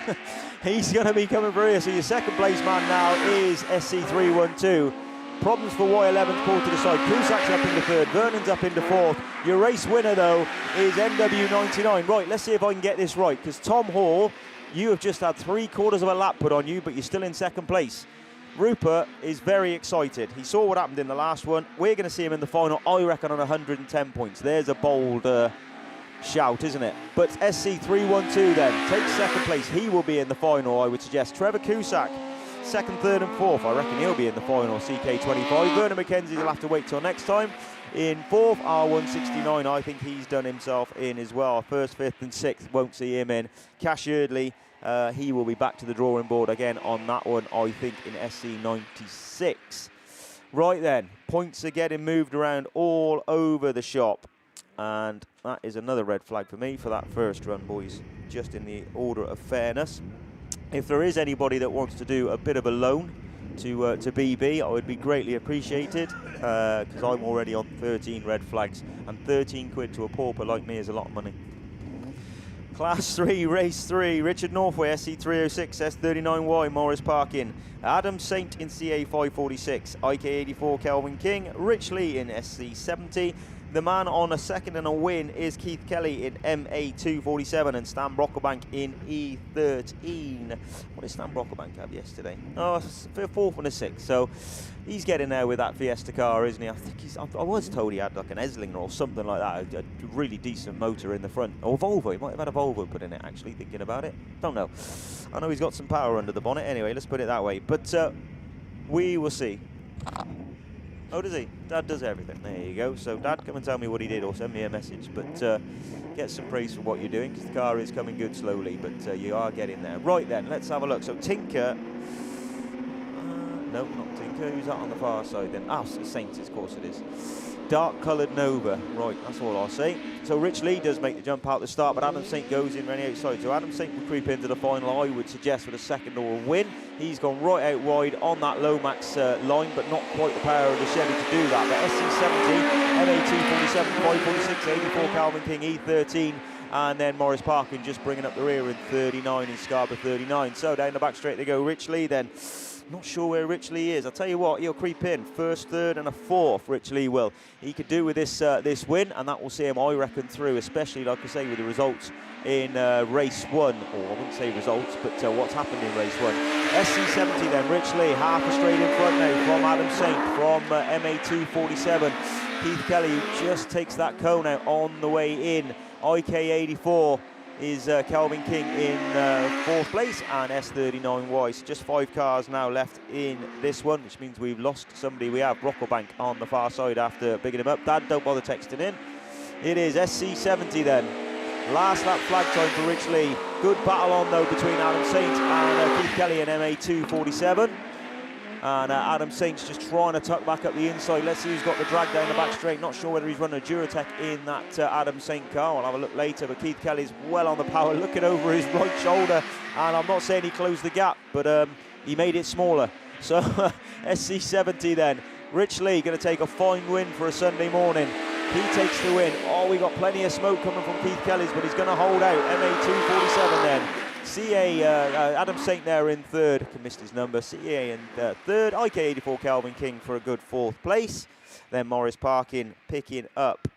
He's going to be coming through here. So your second place man now is SC312. Problems for Y11's pulled to the side. Cusack's up into third. Vernon's up into fourth. Your race winner, though, is NW99. Right, let's see if I can get this right, because Tom Hall, you have just had 3/4 of a lap put on you, but you're still in second place. Rupert is very excited. He saw what happened in the last one. We're going to see him in the final, I reckon, on 110 points. There's a bold shout, isn't it? But SC312 then takes second place. He will be in the final, I would suggest. Trevor Cusack, second, third and fourth. I reckon he'll be in the final, CK25. Vernon McKenzie will have to wait till next time. In fourth, R169, I think he's done himself in as well. First, fifth and sixth, won't see him in. Cash Yerdley, he will be back to the drawing board again on that one, I think, in SC96. Right then, points are getting moved around all over the shop. And that is another red flag for me for that first run, boys, just in the order of fairness. If there is anybody that wants to do a bit of a loan to BB, I would be greatly appreciated, because I'm already on 13 red flags, and 13 quid to a pauper like me is a lot of money. Class 3, Race 3, Richard Northway, SC306, S39Y, Morris Parkin. Adam Saint in CA546, IK84, Kelvin King. Rich Lee in SC70. The man on a second and a win is Keith Kelly in MA247 and Stan Brocklebank in E13. What did Stan Brocklebank have yesterday? Oh, a fourth and a sixth. So he's getting there with that Fiesta car, isn't he? I think I was told he had like an Eslinger or something like that, a really decent motor in the front. Or Volvo, he might have had a Volvo put in it, actually, thinking about it. Don't know. I know he's got some power under the bonnet. Anyway, let's put it that way. But we will see. Oh, does he? Dad does everything. There you go. So, Dad, come and tell me what he did or send me a message. But get some praise for what you're doing, because the car is coming good slowly, but you are getting there. Right then, let's have a look. So, Tinker. No, not Tinker. Who's that on the far side then? Ah, Saints, of course it is. Dark-coloured Nova. Right, that's all I'll say. So Rich Lee does make the jump out at the start, but Adam Saint goes in running outside. So Adam Saint will creep into the final, I would suggest, with a second or a win. He's gone right out wide on that Lomax line, but not quite the power of the Chevy to do that. But SC70, MA247, 546, 84 Calvin King, E13, and then Morris Parkin just bringing up the rear in 39 in Scarborough 39. So down the back straight they go. Rich Lee then. Not sure where Rich Lee is. I'll tell you what, he'll creep in. First, third and a fourth, Rich Lee will. He could do with this this win, and that will see him, I reckon, through, especially, like I say, with the results in race 1. Or I wouldn't say results, but what's happened in race 1. SC70 then, Rich Lee, half a straight in front now from Adam Saint, from MA247. Keith Kelly just takes that cone out on the way in. IK84 is Kelvin King in fourth place, and S39Y. So just 5 cars now left in this one, which means we've lost somebody. We have Brocklebank on the far side after bigging him up. Dad, don't bother texting in. It is SC70 then. Last lap flag time for Rich Lee. Good battle on though between Adam Saint and Keith Kelly in MA247. And Adam Saint's just trying to tuck back up the inside. Let's see who's got the drag down the back straight. Not sure whether he's running a Duratec in that Adam Saint car. We'll have a look later, but Keith Kelly's well on the power, looking over his right shoulder. And I'm not saying he closed the gap, but he made it smaller. So SC70 then. Rich Lee going to take a fine win for a Sunday morning. He takes the win. Oh, we got plenty of smoke coming from Keith Kelly's, but he's going to hold out. MA247 then. CA, Adam Saint there in third. Missed his number. CA in third. IK84 Calvin King for a good fourth place. Then Morris Parkin picking up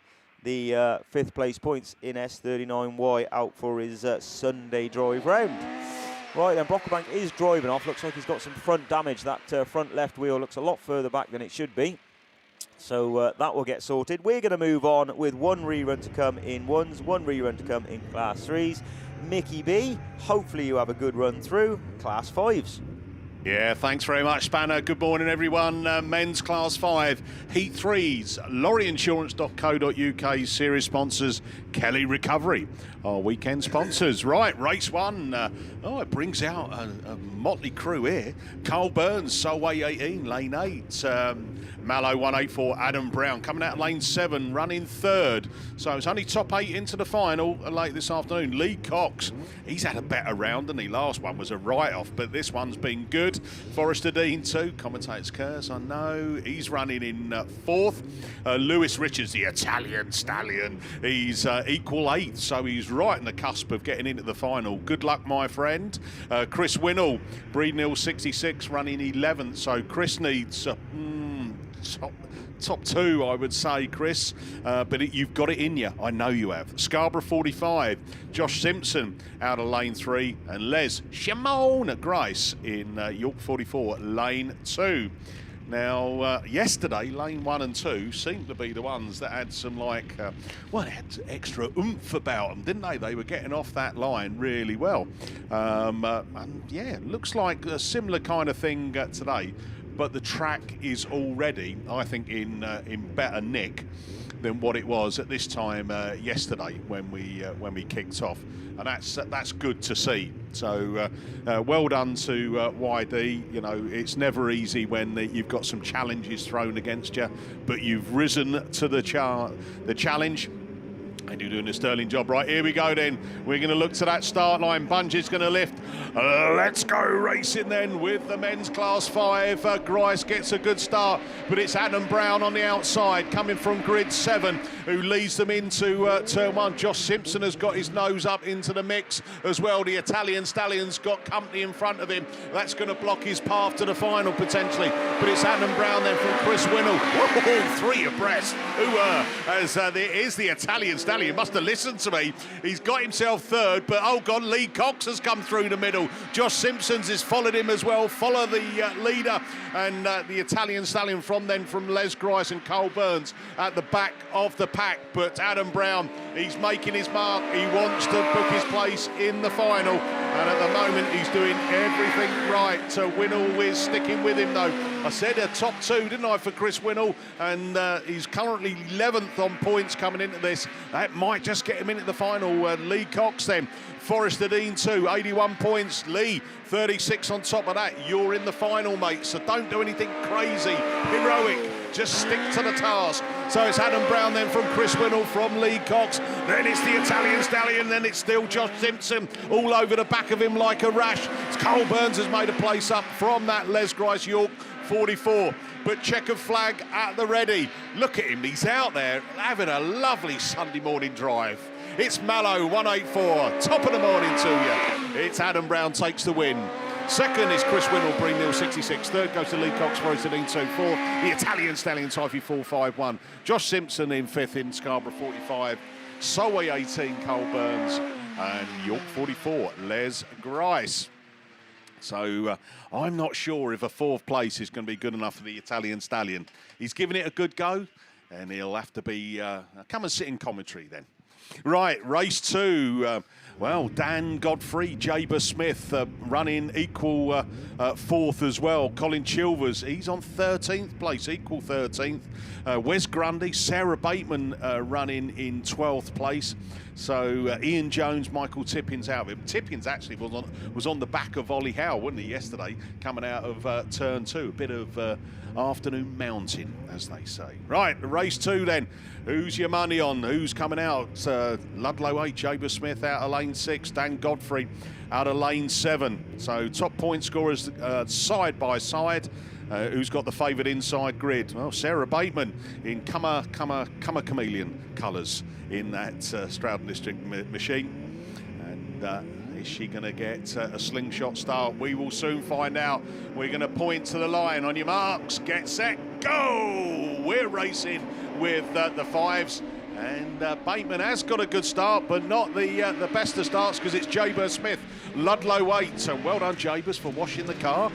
the fifth place points in S39Y out for his Sunday drive round. Right then, Brocklebank is driving off. Looks like he's got some front damage. That front left wheel looks a lot further back than it should be. So that will get sorted. We're going to move on with one rerun to come in ones, one rerun to come in Class 3s. Mickey B, hopefully you have a good run through Class 5s. Yeah, thanks very much, Spanner. Good morning, everyone. Men's Class 5, Heat 3s, lorryinsurance.co.uk, series sponsors, Kelly Recovery, our weekend sponsors. Right, race one. It brings out a motley crew here. Carl Burns, Solway 18, lane 8. Mallow 184, Adam Brown coming out of lane 7, running third. So it's only top 8 into the final late this afternoon. Lee Cox, he's had a better round than he last one was a write-off, but this one's been good. Forrester Dean too, commentator's curse, I know. He's running in fourth. Lewis Richards, the Italian stallion, he's equal 8th, so he's right on the cusp of getting into the final. Good luck, my friend. Chris Winnell, Breednill 66, running 11th, so Chris needs top 2, I would say, Chris, but you've got it in you. I know you have. Scarborough 45, Josh Simpson out of lane 3, and Les Shimon Grice in York 44, lane 2. Now, yesterday, lane 1 and 2 seemed to be the ones that had some, they had extra oomph about them, didn't they? They were getting off that line really well. And yeah, looks like a similar kind of thing today. But the track is already, I think, in better nick than what it was at this time yesterday when we kicked off, and that's good to see. So well done to YD. You know, it's never easy when you've got some challenges thrown against you, but you've risen to the challenge. And you're doing a sterling job. Right, here we go then. We're going to look to that start line. Bunge's going to lift. Let's go racing then with the men's Class 5. Grice gets a good start, but it's Adam Brown on the outside coming from grid 7 who leads them into turn 1. Josh Simpson has got his nose up into the mix as well. The Italian Stallion's got company in front of him. That's going to block his path to the final potentially. But it's Adam Brown then from Chris Winnell. Whoa, 3 abreast. As there is the Italian Stallion. Must have listened to me. He's got himself third, but oh God, Lee Cox has come through the middle. Josh Simpson's has followed him as well. Follow the leader and the Italian Stallion from Les Grice and Cole Burns at the back of the pack. But Adam Brown, he's making his mark. He wants to book his place in the final. And at the moment, he's doing everything right. Winnell is sticking with him though. I said a top 2, didn't I, for Chris Winnell? And he's currently 11th on points coming into this. That might just get him into the final. Lee Cox then. Forrester Dean too, 81 points. Lee, 36 on top of that. You're in the final, mate, so don't do anything crazy, heroic. Just stick to the task. So it's Adam Brown then from Chris Winnell, from Lee Cox. Then it's the Italian Stallion. Then it's still Josh Simpson all over the back of him like a rash. Cole Burns has made a place up from that Les Grice York 44. But checkered flag at the ready. Look at him, he's out there having a lovely Sunday morning drive. It's Mallow 184, top of the morning to you. It's Adam Brown takes the win. Second is Chris Winnell, Breednill 66. Third goes to Lee Cox, Forrester Dean 24. The Italian Stallion, Typhy 451. Josh Simpson in 5th in Scarborough 45. Solway 18, Cole Burns. And York 44, Les Grice. So I'm not sure if a 4th place is going to be good enough for the Italian Stallion. He's given it a good go, and he'll have to be... come and sit in commentary then. Right, race 2. Well, Dan Godfrey, Jaber Smith running equal 4th as well. Colin Chilvers, he's on 13th place, equal 13th. Wes Grundy, Sarah Bateman running in 12th place. So Ian Jones, Michael Tippins out of him. Tippins actually was on the back of Ollie Howe, wasn't he, yesterday, coming out of turn 2. A bit of afternoon mountain, as they say. Right, race 2 then. Who's your money on? Who's coming out? Ludlow 8, Jaber Smith out of lane 6, Dan Godfrey out of lane 7. So top point scorers side by side. Who's got the favoured inside grid? Well, Sarah Bateman in Cummer Chameleon colours in that Stroudon District machine. And is she going to get a slingshot start? We will soon find out. We're going to point to the line. On your marks, get set, go! We're racing with the 5s. And Bateman has got a good start, but not the best of starts, because it's Jaber Smith, Ludlow 8. So well done, Jabers, for washing the car.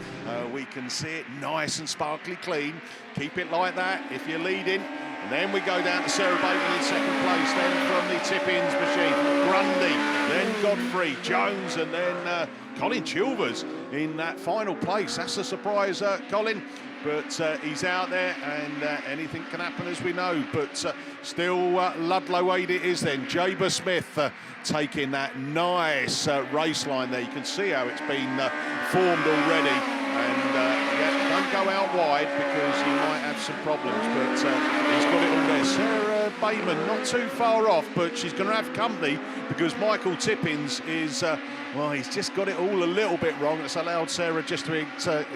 We can see it nice and sparkly clean. Keep it like that if you're leading. And then we go down to Sarah Bateman in 2nd place. Then from the Tippins machine, Grundy, then Godfrey, Jones, and then Colin Chilvers in that final place. That's a surprise, Colin. But he's out there, and anything can happen, as we know. But still, Ludlow 8 it is then. Jaber Smith taking that nice race line there. You can see how it's been formed already. And yeah, don't go out wide, because he might have some problems. But he's got it all there. Sarah Bateman not too far off, but she's going to have company, because Michael Tippins is, well, he's just got it all a little bit wrong. It's allowed Sarah just to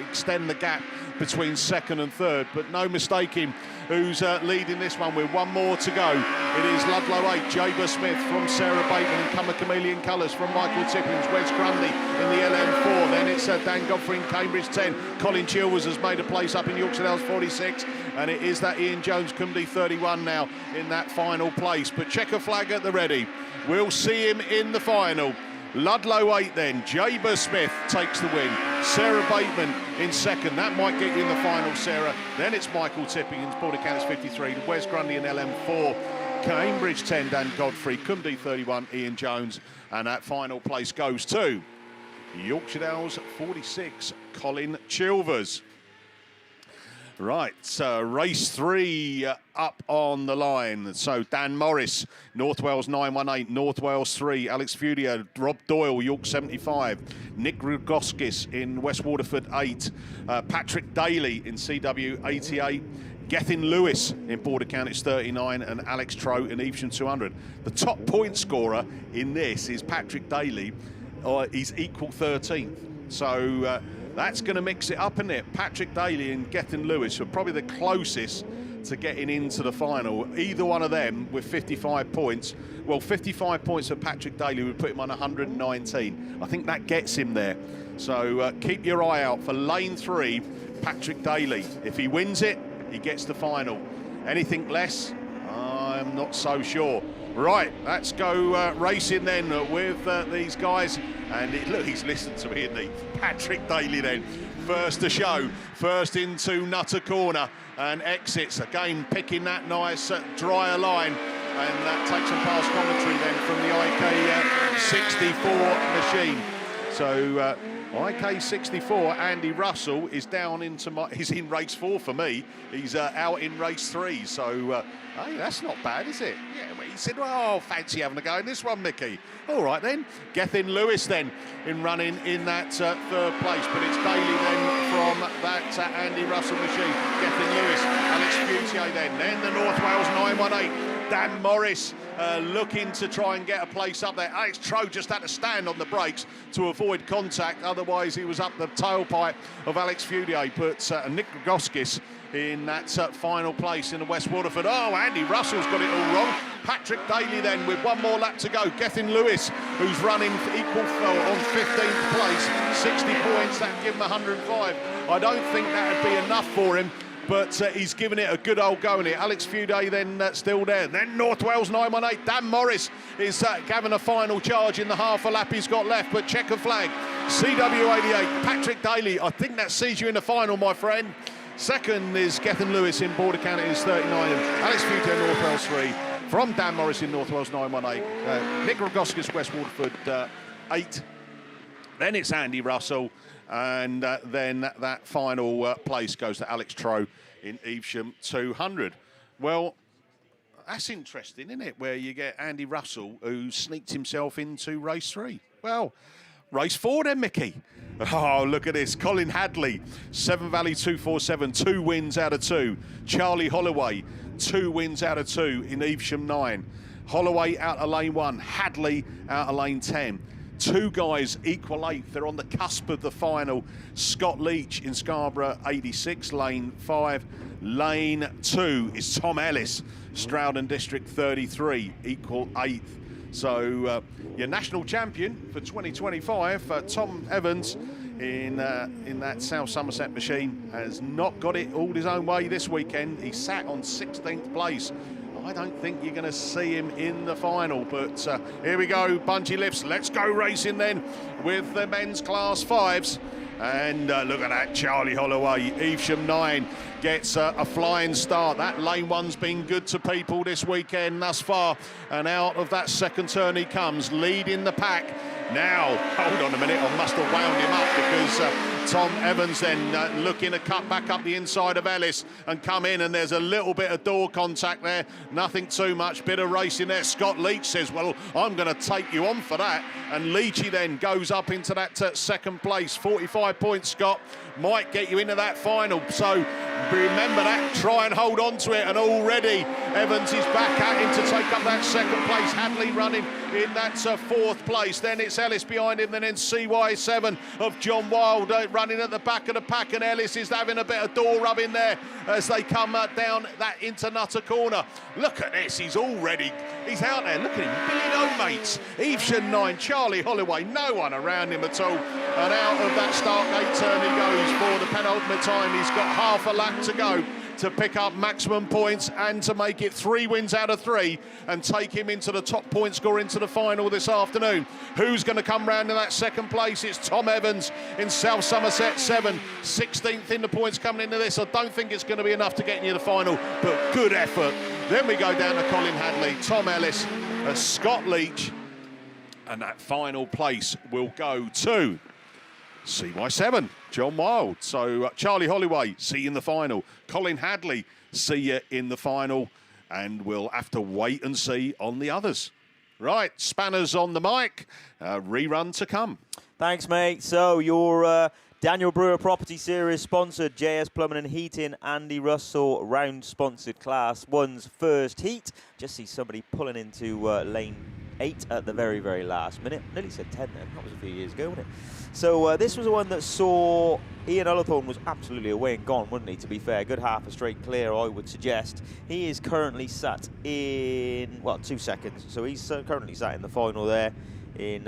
extend the gap between 2nd and 3rd, but no mistaking who's leading this one with one more to go. It is Ludlow 8, Jaber Smith from Sarah Bateman in Cummer Chameleon colours from Michael Tippins, Wes Grundy in the LM4, then it's Dan Godfrey in Cambridge 10, Colin Chilvers has made a place up in Yorkshire Dales 46, and it is that Ian Jones Cumdy 31 now in that final place. But checker flag at the ready, we'll see him in the final. Ludlow 8 then, Jaber Smith takes the win. Sarah Bateman in 2nd, that might get you in the final, Sarah. Then it's Michael Tippins, Border Counties 53, Wes Grundy in LM4, Cambridge 10, Dan Godfrey, Cumdy 31, Ian Jones, and that final place goes to Yorkshire Dales 46, Colin Chilvers. Right, race 3 up on the line. So Dan Morris, North Wales 918, North Wales 3, Alex Fudio, Rob Doyle, York 75, Nick Rugoskis in West Waterford 8, Patrick Daly in CW 88, Gethin Lewis in Border Counties 39, and Alex Trout in Evesham 200. The top point scorer in this is Patrick Daly. He's equal 13th. So that's going to mix it up, isn't it? Patrick Daly and Gethin Lewis are probably the closest to getting into the final. Either one of them with 55 points. Well, 55 points for Patrick Daly would put him on 119. I think that gets him there. So keep your eye out for lane 3, Patrick Daly. If he wins it, he gets the final. Anything less, I'm not so sure. Right, let's go racing then with these guys. And look, he's listened to me, isn't he? Patrick Daly then, first to show, first into Nutter Corner and exits. Again, picking that nice drier line. And that takes him past commentary then from the IK 64 machine. So IK 64, Andy Russell is down into he's in race 4 for me. He's out in race 3. So hey, that's not bad, is it? Yeah, well, he said, well, fancy having a go in this one, Mickey. All right then, Gethin Lewis then in running in that 3rd place, but it's Daly then from that Andy Russell machine. Gethin Lewis, Alex Futier then the North Wales 918. Dan Morris looking to try and get a place up there. Alex Trout just had to stand on the brakes to avoid contact, otherwise he was up the tailpipe of Alex Fudier. But Nick Goskis in that final place in the West Waterford. Oh, Andy Russell's got it all wrong. Patrick Daly then with one more lap to go. Gethin Lewis, who's running equal on 15th place, 60 points, that'd give him 105. I don't think that'd be enough for him, but he's given it a good old go in it. Alex Fuday then still there. Then North Wales 918. Dan Morris is having a final charge in the half a lap he's got left, but checker flag. CW88, Patrick Daly. I think that sees you in the final, my friend. 2nd is Gethin Lewis in Border Counties 39. Alex Fuday, North Wales 3. from Dan Morris in North Wales 918, Nick Rogoskis, West Waterford 8. Then it's Andy Russell, and then that final place goes to Alex Troe in Evesham 200. Well, that's interesting, isn't it? Where you get Andy Russell, who sneaked himself into race 3. Well, race 4 then, Mickey. Oh, look at this. Colin Hadley, Severn Valley 247, 2 wins out of 2. Charlie Holloway, 2 wins out of 2 in Evesham 9. Holloway out of lane 1, Hadley out of lane 10. 2 guys equal 8th. They're on the cusp of the final. Scott Leach in Scarborough 86, lane 5. Lane 2 is Tom Ellis, Stroudon District 33, equal 8th. So your national champion for 2025, Tom Evans in that South Somerset machine, has not got it all his own way this weekend. He sat on 16th place. I don't think you're going to see him in the final, but here we go, bungee lifts. Let's go racing then with the men's class 5s. And look at that, Charlie Holloway, Evesham 9 gets a flying start. That lane 1's been good to people this weekend thus far. And out of that second turn he comes, leading the pack. Now, hold on a minute, I must have wound him up because Tom Evans then looking to cut back up the inside of Ellis and come in, and there's a little bit of door contact there. Nothing too much, bit of racing there. Scott Leach says, well, I'm going to take you on for that. And Leachy then goes up into that second place. 45 points, Scott, might get you into that final. So remember that, try and hold on to it. And already Evans is back at him to take up that second place. Hadley running in that 4th place. Then it's Ellis behind him, and then CY7 of John Wild running at the back of the pack, and Ellis is having a bit of door rubbing there as they come down that into Nutter corner. Look at this, he's out there, look at him, billing home mates. Evesham 9, Charlie Holloway, no one around him at all, and out of that start gate turn he goes for the penultimate time. He's got half a lap to go to pick up maximum points and to make it 3 wins out of 3 and take him into the top point score into the final this afternoon. Who's going to come round in that second place? It's Tom Evans in South Somerset 7, 16th in the points coming into this. I don't think it's going to be enough to get you to the final, but good effort. Then we go down to Colin Hadley, Tom Ellis, Scott Leach, and that final place will go to CY7, John Wild. So Charlie Holloway, see you in the final. Colin Hadley, see you in the final. And we'll have to wait and see on the others. Right, Spanners on the mic. Rerun to come. Thanks, mate. So your Daniel Brewer Property Series sponsored, JS Plumbing and Heating, Andy Russell round sponsored Class 1's first heat. Just see somebody pulling into lane 8 at the very, very last minute. Nearly said 10 then. That was a few years ago, wasn't it? So this was the one that saw Ian Ullathorne was absolutely away and gone, wouldn't he, to be fair? Good half a straight clear, I would suggest. He is currently sat in, well, 2 seconds. So he's currently sat in the final there in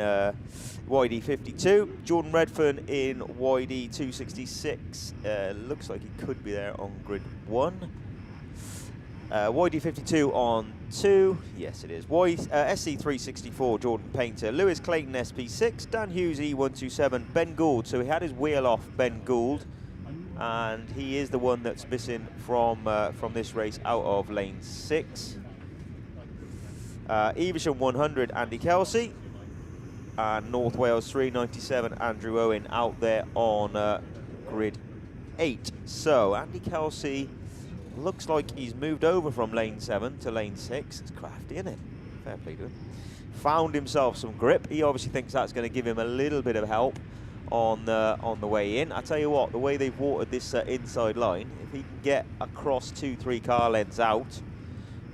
YD 52. Jordan Redfern in YD 266. Looks like he could be there on grid 1. YD 52 on 2, yes it is. SC 364, Jordan Painter. Lewis Clayton SP6, Dan Hughes E127, Ben Gould. So he had his wheel off, Ben Gould, and he is the one that's missing from this race out of lane 6. Evesham 100, Andy Kelsey, and North Wales 397, Andrew Owen out there on grid 8. So Andy Kelsey looks like he's moved over from lane 7 to lane 6. It's crafty, isn't it? Fair play to him. Found himself some grip. He obviously thinks that's going to give him a little bit of help on the way in. I tell you what, the way they've watered this inside line, if he can get across 2-3 car lengths out,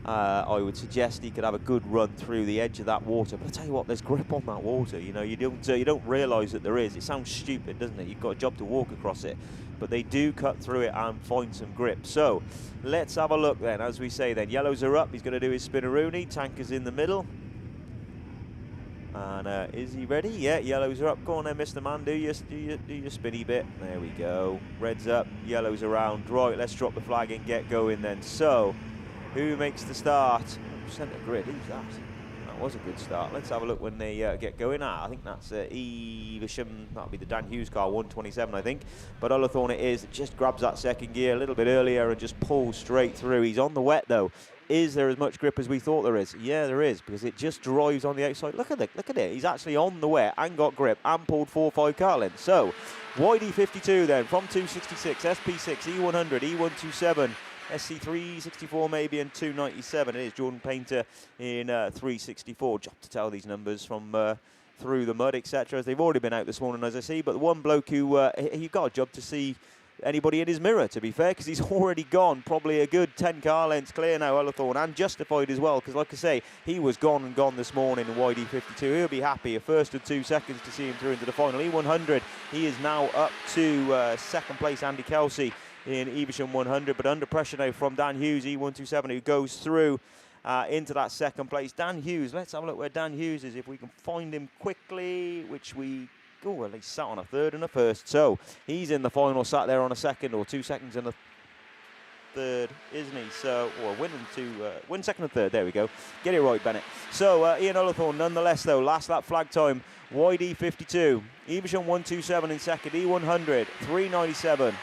I would suggest he could have a good run through the edge of that water. But I tell you what, there's grip on that water. You know, you don't realise that there is. It sounds stupid, doesn't it? You've got a job to walk across it. But they do cut through it and find some grip. So let's have a look then. As we say then, yellows are up. He's going to do his spinneroonie. Tanker's in the middle. And is he ready? Yeah, yellows are up. Go on then, Mr. Man. Do your spinny bit. There we go. Red's up. Yellows around. Right, let's drop the flag and get going then. So who makes the start? Centre grid. Who's that? That was a good start. Let's have a look when they get going. I think that's Evesham. That'll be the Dan Hughes car, 127, I think. But Ullathorne it is. It just grabs that second gear a little bit earlier and just pulls straight through. He's on the wet, though. is there as much grip as we thought there is? Yeah, there is, because it just drives on the outside. Look at it. He's actually on the wet and got grip and pulled 4-5 car lengths. So, YD52 then, from 266, SP6, E100, E127, SC364 maybe, and 297. It is Jordan Painter in 364. Job to tell these numbers from through the mud, etc., as they've already been out this morning, as I see. But the one bloke who he got a job to see anybody in his mirror, to be fair, because he's already gone probably a good 10 car lengths clear now, Ullathorne, and justified as well, because like I say, he was gone this morning in YD52. He'll be happy, a first and 2 seconds to see him through into the final. E100, he is now up to second place, Andy Kelsey in Evesham 100, but under pressure now from Dan Hughes, E127, who goes through into that second place. Dan Hughes, let's have a look where Dan Hughes is, if we can find him quickly, which we... Oh, well, he's sat on a third and a first. So he's in the final, sat there on a second, or 2 seconds in the third, isn't he? So, or win second and third. There we go. Get it right, Bennett. So Ian Ullathorne, nonetheless, though, last lap flag time, YD52, Evesham 127 in second, E100 397.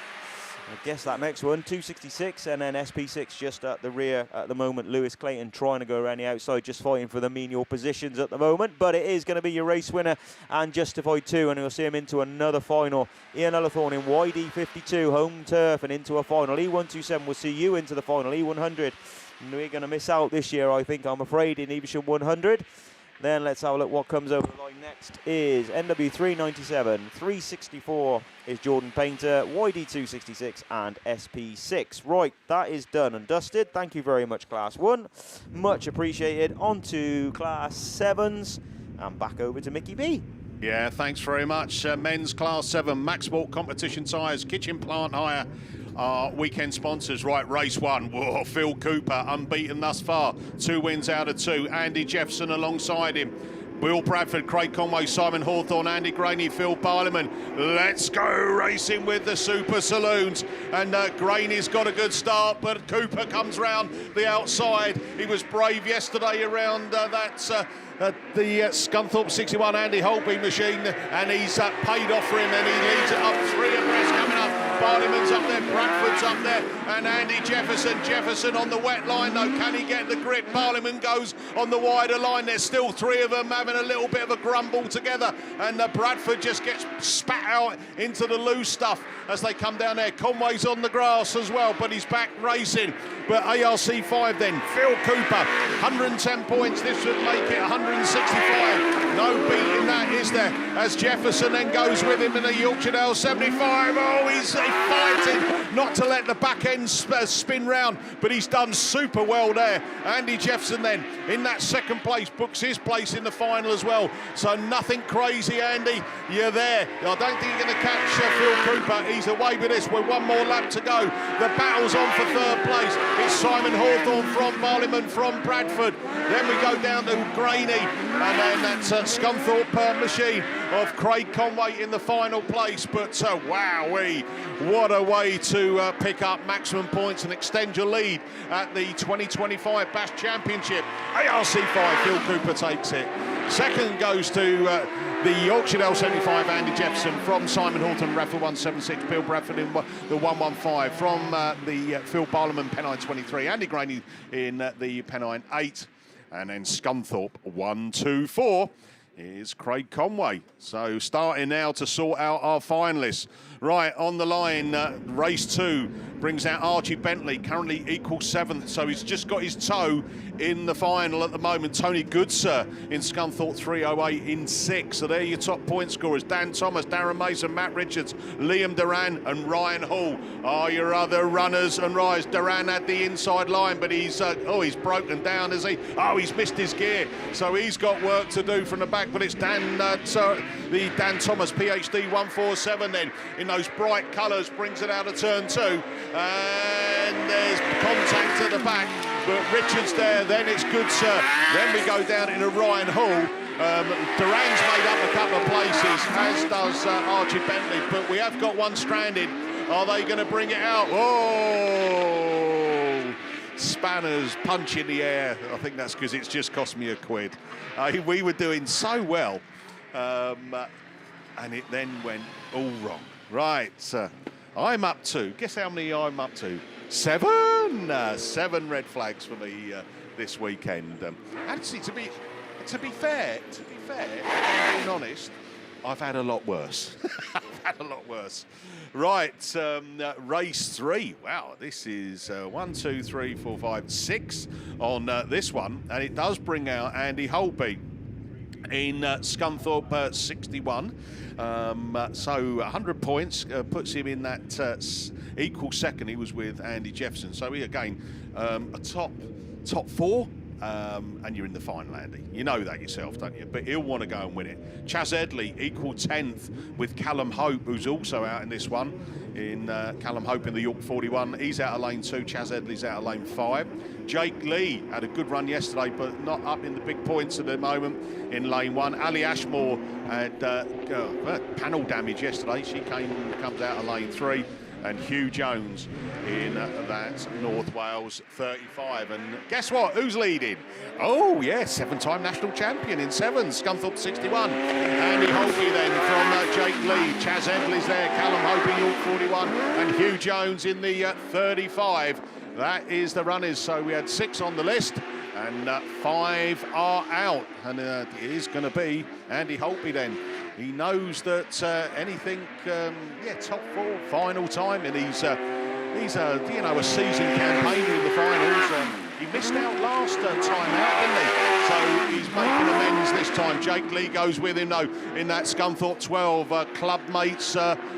I guess that next one, 266, and then SP6 just at the rear at the moment. Lewis Clayton trying to go around the outside, just fighting for the menial positions at the moment. But it is going to be your race winner and justified too, and we'll see him into another final. Ian Ullathorne in YD52, home turf, and into a final. E127 will see you into the final. E100, we're going to miss out this year, I think, I'm afraid, in Evesham 100. Then let's have a look what comes over the line next is NW 397, 364 is Jordan Painter, YD 266 and SP6. Right, that is done and dusted. Thank you very much, Class 1. Much appreciated. On to Class 7s and back over to Mickey B. Yeah, thanks very much. Men's Class 7, Maxport Competition Tyres, Kitchen Plant Hire, our weekend sponsors. Right, race 1. Whoa, Phil Cooper, unbeaten thus far. 2 wins out of 2. Andy Jefferson alongside him. Will Bradford, Craig Conway, Simon Hawthorne, Andy Graney, Phil Parliament. Let's go racing with the Super Saloons. And Graney's got a good start, but Cooper comes round the outside. He was brave yesterday around the Scunthorpe 61 Andy Holtby machine, and he's paid off for him, and he leads it up 3 abreast coming up. Parliament's up there, Bradford's up there, and Andy Jefferson on the wet line though. Can he get the grip? Parliament goes on the wider line. There's still 3 of them having a little bit of a grumble together, and Bradford just gets spat out into the loose stuff as they come down there. Conway's on the grass as well, but he's back racing. But ARC5 then, Phil Cooper, 110 points. This would make it 165. No beating that, is there? As Jefferson then goes with him in the Yorkshire Dales 75. Oh, he's fighting not to let the back end spin round, but he's done super well there. Andy Jefferson then in that second place, books his place in the final as well. So nothing crazy, Andy. You're there. I don't think you're going to catch Phil Cooper. He's away with this with 1 more lap to go. The battle's on for 3rd place. It's Simon Hawthorne from Parliament from Bradford. Then we go down to Graney, and then that's Scunthorpe machine of Craig Conway in the final place. But wowee, what a way to pick up maximum points and extend your lead at the 2025 BAST Championship. ARC5, Phil Cooper takes it. Second goes to the Yorkshire Dales 75, Andy Jefferson from Simon Hawthorne, Raffle 176, Bill Bradford in the 115, from the Phil Parliament Pennine 23, Andy Graney in the Pennine 8, and then Scunthorpe 124 is Craig Conway. So starting now to sort out our finalists. Right, on the line, race 2 brings out Archie Bentley, currently equal 7th, so he's just got his toe in the final at the moment. Tony Goodser in Scunthorpe 308 in 6th. So there are your top point scorers. Dan Thomas, Darren Mason, Matt Richards, Liam Duran and Ryan Hall are your other runners and riders. Duran had the inside line, but he's broken down, is he? Oh, he's missed his gear, so he's got work to do from the back, but it's the Dan Thomas PhD 147 then in those bright colours, brings it out of turn 2, and there's contact at the back, but Richards there, then it's Goodser, then we go down into Ryan Hall. Duran's made up a couple of places, as does Archie Bentley, but we have got one stranded. Are they going to bring it out? Oh, spanners, punch in the air. I think that's because it's just cost me £1. We were doing so well, and it then went all wrong. Right, I'm up to, guess how many I'm up to? 7 red flags for me this weekend. Actually, to be fair, being honest, I've had a lot worse. Right, race 3. Wow, this is 1, 2, 3, 4, 5, 6 on this one, and it does bring out Andy Holtby in Scunthorpe 61. So 100 points puts him in that equal second. He was with Andy Jefferson. So he again a top 4. And you're in the final, Andy. You know that yourself, don't you? But he'll want to go and win it. Chaz Edley, equal 10th with Callum Hope, who's also out in this one. Callum Hope in the York 41. He's out of lane 2. Chaz Edley's out of lane 5. Jake Lee had a good run yesterday, but not up in the big points at the moment in lane 1. Ali Ashmore had panel damage yesterday. She comes out of lane 3. And Hugh Jones in that North Wales 35. And guess what? Who's leading? Oh, yeah, 7-time national champion in 7, Scunthorpe 61. Andy Holtby then from Jake Lee. Chaz Edley's there, Callum Hope in York 41, and Hugh Jones in the 35. That is the runners. So we had 6 on the list, and 5 are out. And it is going to be Andy Holtby then. He knows that anything, top 4, final time, and he's a seasoned campaigner in the finals. He missed out last time out, didn't he? So he's making amends this time. Jake Lee goes with him, though, in that Scunthorpe 12. Club mates,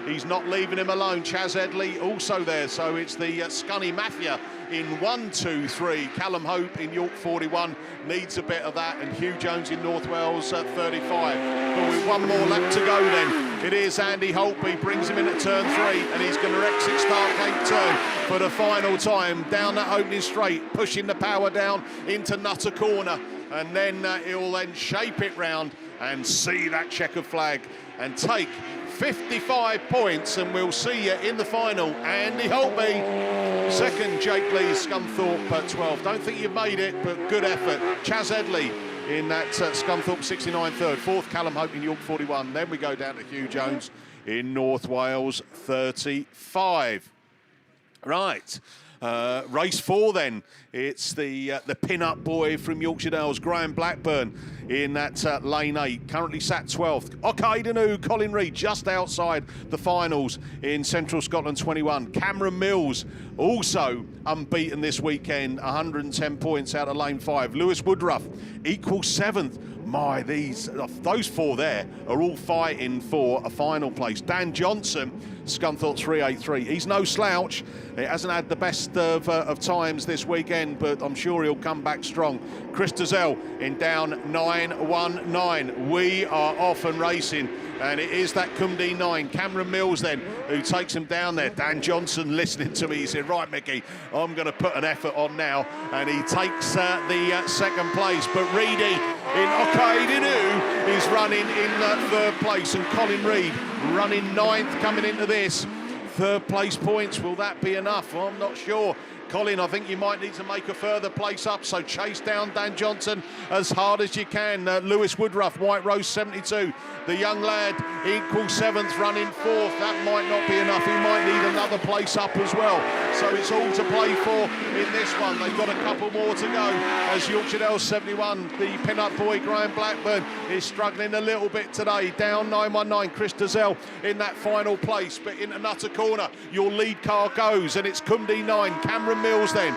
he's not leaving him alone. Chaz Edley also there, so it's the Scunny Mafia in 1, 2, 3. Callum Hope in York 41 needs a bit of that, and Hugh Jones in North Wales 35. But with one more lap to go then, it is Andy Holtby, brings him in at turn 3, and he's going to exit start gate turn for the final time, down that opening straight, pushing the power down into Nutter Corner, and then he'll then shape it round and see that checkered flag and take 55 points, and we'll see you in the final. Andy Holtby, second, Jake Lee, Scunthorpe 12. Don't think you've made it, but good effort. Chaz Edley in that Scunthorpe 69 third. 4th, Callum Hope in York 41. Then we go down to Hugh Jones in North Wales 35. Right. Race 4 then. It's the pin-up boy from Yorkshire Dales, Graham Blackburn, in that lane 8. Currently sat 12th. Okaidanu, Colin Reid, just outside the finals in Central Scotland 21. Cameron Mills, also unbeaten this weekend, 110 points out of lane 5. Lewis Woodruff, equal 7th. My, those 4 there are all fighting for a final place. Dan Johnson, Scunthorpe 383. He's no slouch. He hasn't had the best of times this weekend, but I'm sure he'll come back strong. Chris Dazell in down 919. We are off and racing, and it is that Cumdee 9. Cameron Mills then, who takes him down there. Dan Johnson listening to me. He said, right, Mickey, I'm going to put an effort on now. And he takes the second place. But Reedy in Okaidinu is running in 3rd place, and Colin Reid running 9th coming into this. 3rd place points, will that be enough? Well, I'm not sure. Colin, I think you might need to make a further place up, so chase down Dan Johnson as hard as you can. Lewis Woodruff, White Rose 72. The young lad, equal 7th, running 4th. That might not be enough. He might need another place up as well. So it's all to play for in this one. They've got a couple more to go as Yorkshire Dales 71. The pin-up boy, Graham Blackburn, is struggling a little bit today. Down 919, Chris Dazell in that final place. But into Nutter Corner, your lead car goes, and it's Cumdee 9. Cameron Mills then.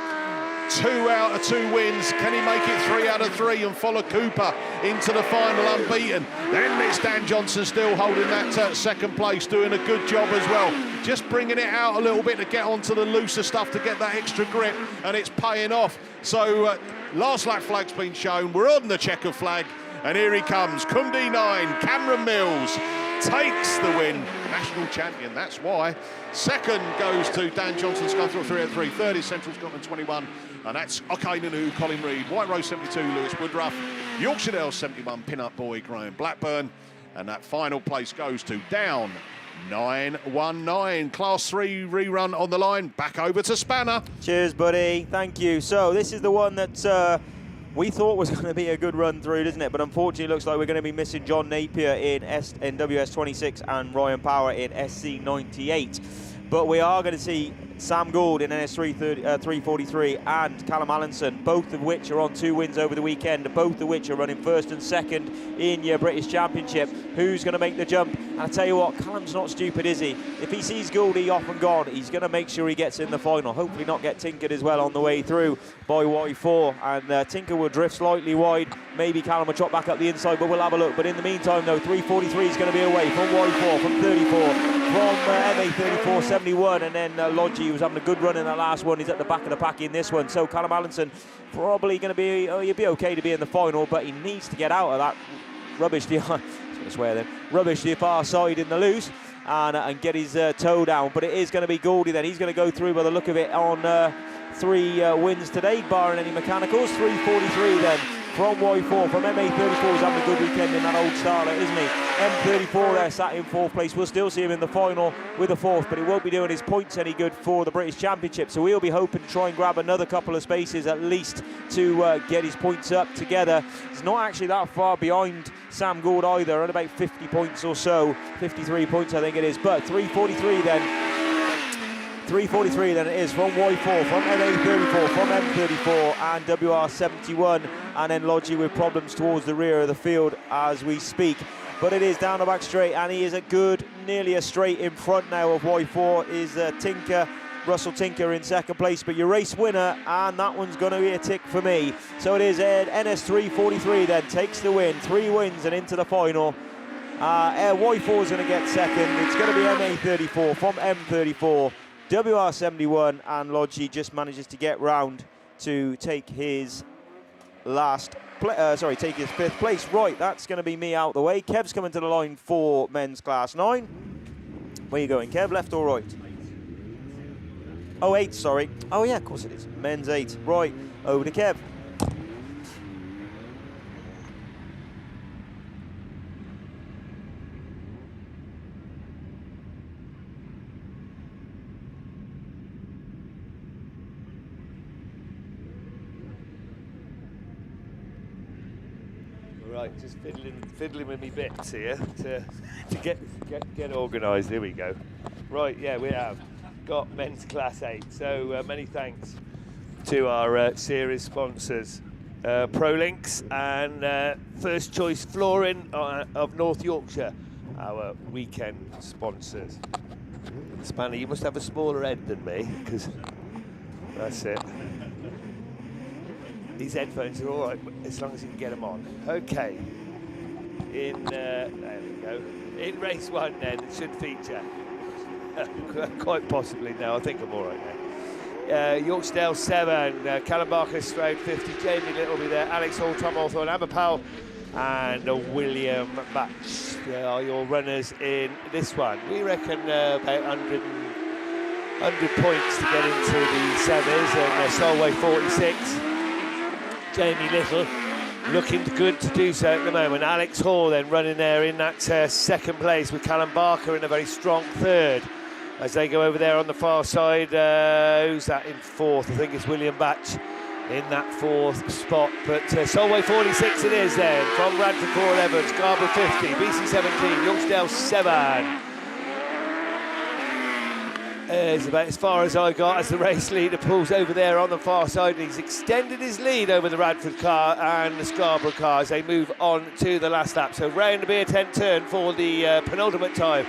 2 out of 2 wins. Can he make it 3 out of 3 and follow Cooper into the final unbeaten? Then it's Dan Johnson still holding that second place, doing a good job as well. Just bringing it out a little bit to get onto the looser stuff, to get that extra grip, and it's paying off. So last lap flag's been shown. We're on the checker flag, and here he comes. Cumdee 9, Cameron Mills takes the win. National champion, that's why. Second goes to Dan Johnson, Scunthorpe 303. Third is Central Scotland 21. And that's Okainanu, Colin Reid. White Rose 72, Lewis Woodruff. Yorkshire Dales 71, pin-up boy, Graham Blackburn. And that final place goes to down 919. Class 3 rerun on the line. Back over to Spanner. Cheers, buddy. Thank you. So this is the one that we thought was going to be a good run through, doesn't it? But unfortunately, it looks like we're going to be missing John Napier in WS26 and Ryan Power in SC98. But we are going to see Sam Gould in NS 343 and Callum Allinson, both of which are on 2 wins over the weekend, both of which are running first and second in your British Championship. Who's going to make the jump? And I tell you what, Callum's not stupid, is he? If he sees Gouldy off and gone, he's going to make sure he gets in the final. Hopefully not get tinkered as well on the way through by Y4. And Tinker will drift slightly wide. Maybe Callum will chop back up the inside, but we'll have a look. But in the meantime, though, 343 is going to be away from Y4, from 34. From MA34, 71, and then Lodgy, who was having a good run in that last one, is at the back of the pack in this one. So Callum Allinson probably going to be, he'll be okay to be in the final, but he needs to get out of that rubbish, rubbish the far side in the loose and get his toe down. But it is going to be Gouldy then. He's going to go through by the look of it on 3 wins today, barring any mechanicals. 343 then. From Y4, from MA34, he's having a good weekend in that old starter, isn't he? M34 there sat in 4th place. We'll still see him in the final with a 4th, but it won't be doing his points any good for the British Championship. So we'll be hoping to try and grab another couple of spaces at least to get his points up together. He's not actually that far behind Sam Gould either, at about 50 points or so. 53 points, I think it is. But 343 then. 343 then it is from Y4, from MA34, from M34 and WR71, and then Lodgy with problems towards the rear of the field as we speak. But it is down the back straight, and he is a good, nearly a straight in front now of Y4 is Tinker, Russell Tinker in 2nd place, but your race winner, and that one's going to be a tick for me. So it is NS 343 then, takes the win, 3 wins and into the final. Y4 is going to get 2nd, it's going to be MA34 from M34. WR71, and Lodgy just manages to get round to take his take his 5th place. Right, that's going to be me out the way. Kev's coming to the line for men's class 9. Where are you going, Kev? Left or right? Oh, 8, sorry. Oh, yeah, of course it is. Men's 8. Right, over to Kev. Right, just fiddling with me bits here to get organised. Here we go. Right, yeah, we have got men's class 8. So many thanks to our series sponsors, ProLinks and First Choice Flooring of North Yorkshire, our weekend sponsors. Spanner, you must have a smaller head than me, because that's it. These headphones are all right, as long as you can get them on. Okay. There we go. In race 1 then, it should feature. Quite possibly now, I think I'm all right now. Yorkshire 7, Callum Barker, Stroud 50, Jamie Little will be there, Alex Hall, Tom Hawthorne, Amber Powell, and William Batch are your runners in this one. We reckon about 100 points to get into the semis, and Solway 46. Jamie Little looking good to do so at the moment. Alex Hall then running there in that 2nd place with Callum Barker in a very strong 3rd. As they go over there on the far side, who's that in 4th? I think it's William Batch in that 4th spot. But Solway 46 it is then, from Radford 411, Scarborough 50, BC 17, Yorkshire 7. Is about as far as I got as the race leader pulls over there on the far side. He's extended his lead over the Radford car and the Scarborough car as they move on to the last lap. So round to be a 10 turn for the penultimate time.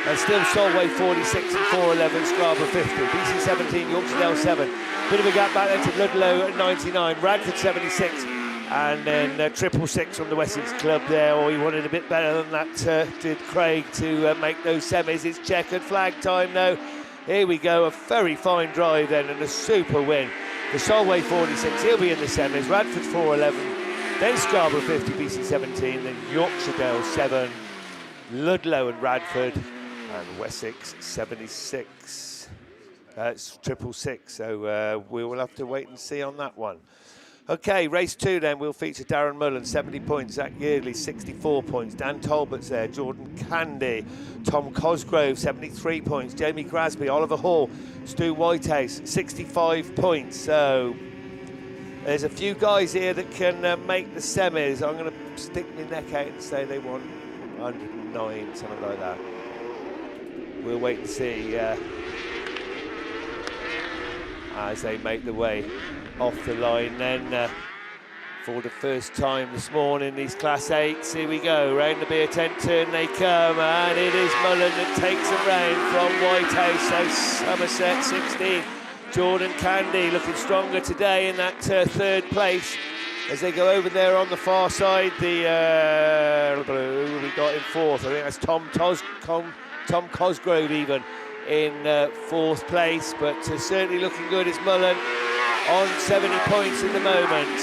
And still Solway 46 and 411, Scarborough 50, BC 17, Yorkshire 7. Bit of a gap back there to Ludlow at 99, Radford 76. And then 666 from the Wessex Club there, or he wanted a bit better than that, did Craig, to make those semis. It's checkered flag time though. Here we go, a very fine drive then and a super win. The Solway 46, he'll be in the semis, Radford 411, then Scarborough 50, BC 17, then Yorkshire 7, Ludlow and Radford, and Wessex 76. It's 666, so we will have to wait and see on that one. Okay, race 2 then, we'll feature Darren Mullen, 70 points, Zach Yeardley, 64 points, Dan Talbot's there, Jordan Candy, Tom Cosgrove, 73 points, Jamie Crasby, Oliver Hall, Stu Whitehouse, 65 points. So there's a few guys here that can make the semis. I'm going to stick my neck out and say they want 109, something like that. We'll wait and see. as they make the way off the line. Then for the first time this morning, these Class 8s, here we go, round the beer tent turn they come, and it is Mullen that takes them round from Whitehouse. So Somerset 16, Jordan Candy looking stronger today in that third place as they go over there on the far side. The who we got in fourth, I think that's Tom Cosgrove even in fourth place, but certainly looking good is Mullen on 70 points in the moment.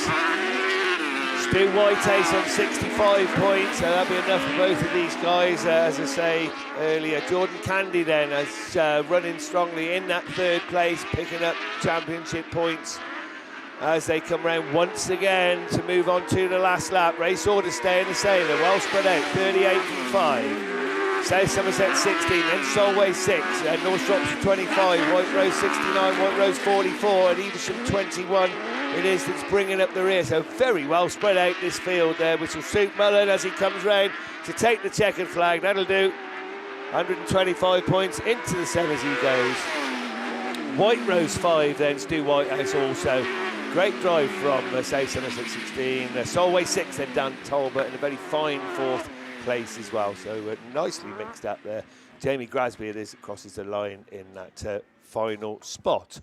Stu Whitehouse on 65 points, so that'll be enough for both of these guys, as I say earlier. Jordan Candy then is running strongly in that third place, picking up championship points as they come round once again to move on to the last lap. Race order staying the same, they're well spread out, 38 and 5. South Somerset 16, then Solway 6, North Shropshire 25, White Rose 69, White Rose 44, and Evesham 21 it is that's bringing up the rear. So very well spread out this field there, which will suit Mullen as he comes round to take the checkered flag. That'll do. 125 points into the semis he goes. White Rose 5 then, Stu Whitehouse also. Great drive from South Somerset 16. Solway 6 then, Dan Talbot in a very fine fourth place as well. So nicely mixed up there. Jamie Grasby it is that crosses the line in that final spot.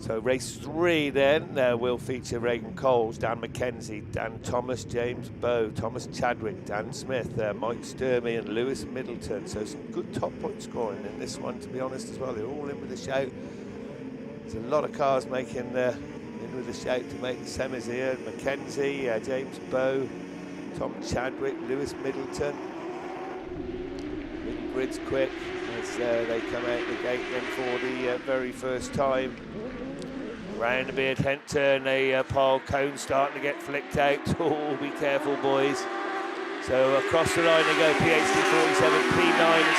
So race 3 then will feature Reagan Coles, Dan McKenzie, Dan Thomas, James Bow, Thomas Chadwick, Dan Smith, Mike Sturmey and Lewis Middleton. So some good top point scoring in this one, to be honest, as well. They're all in with a shout. There's a lot of cars making in with a shout to make the semis here. McKenzie, James Bow, Tom Chadwick, Lewis Middleton. Middle grid's quick as they come out the gate then for the very first time. Round the beard tent turn, a pile cone starting to get flicked out. Oh, be careful, boys. So across the line they go, PhD 47, P9 and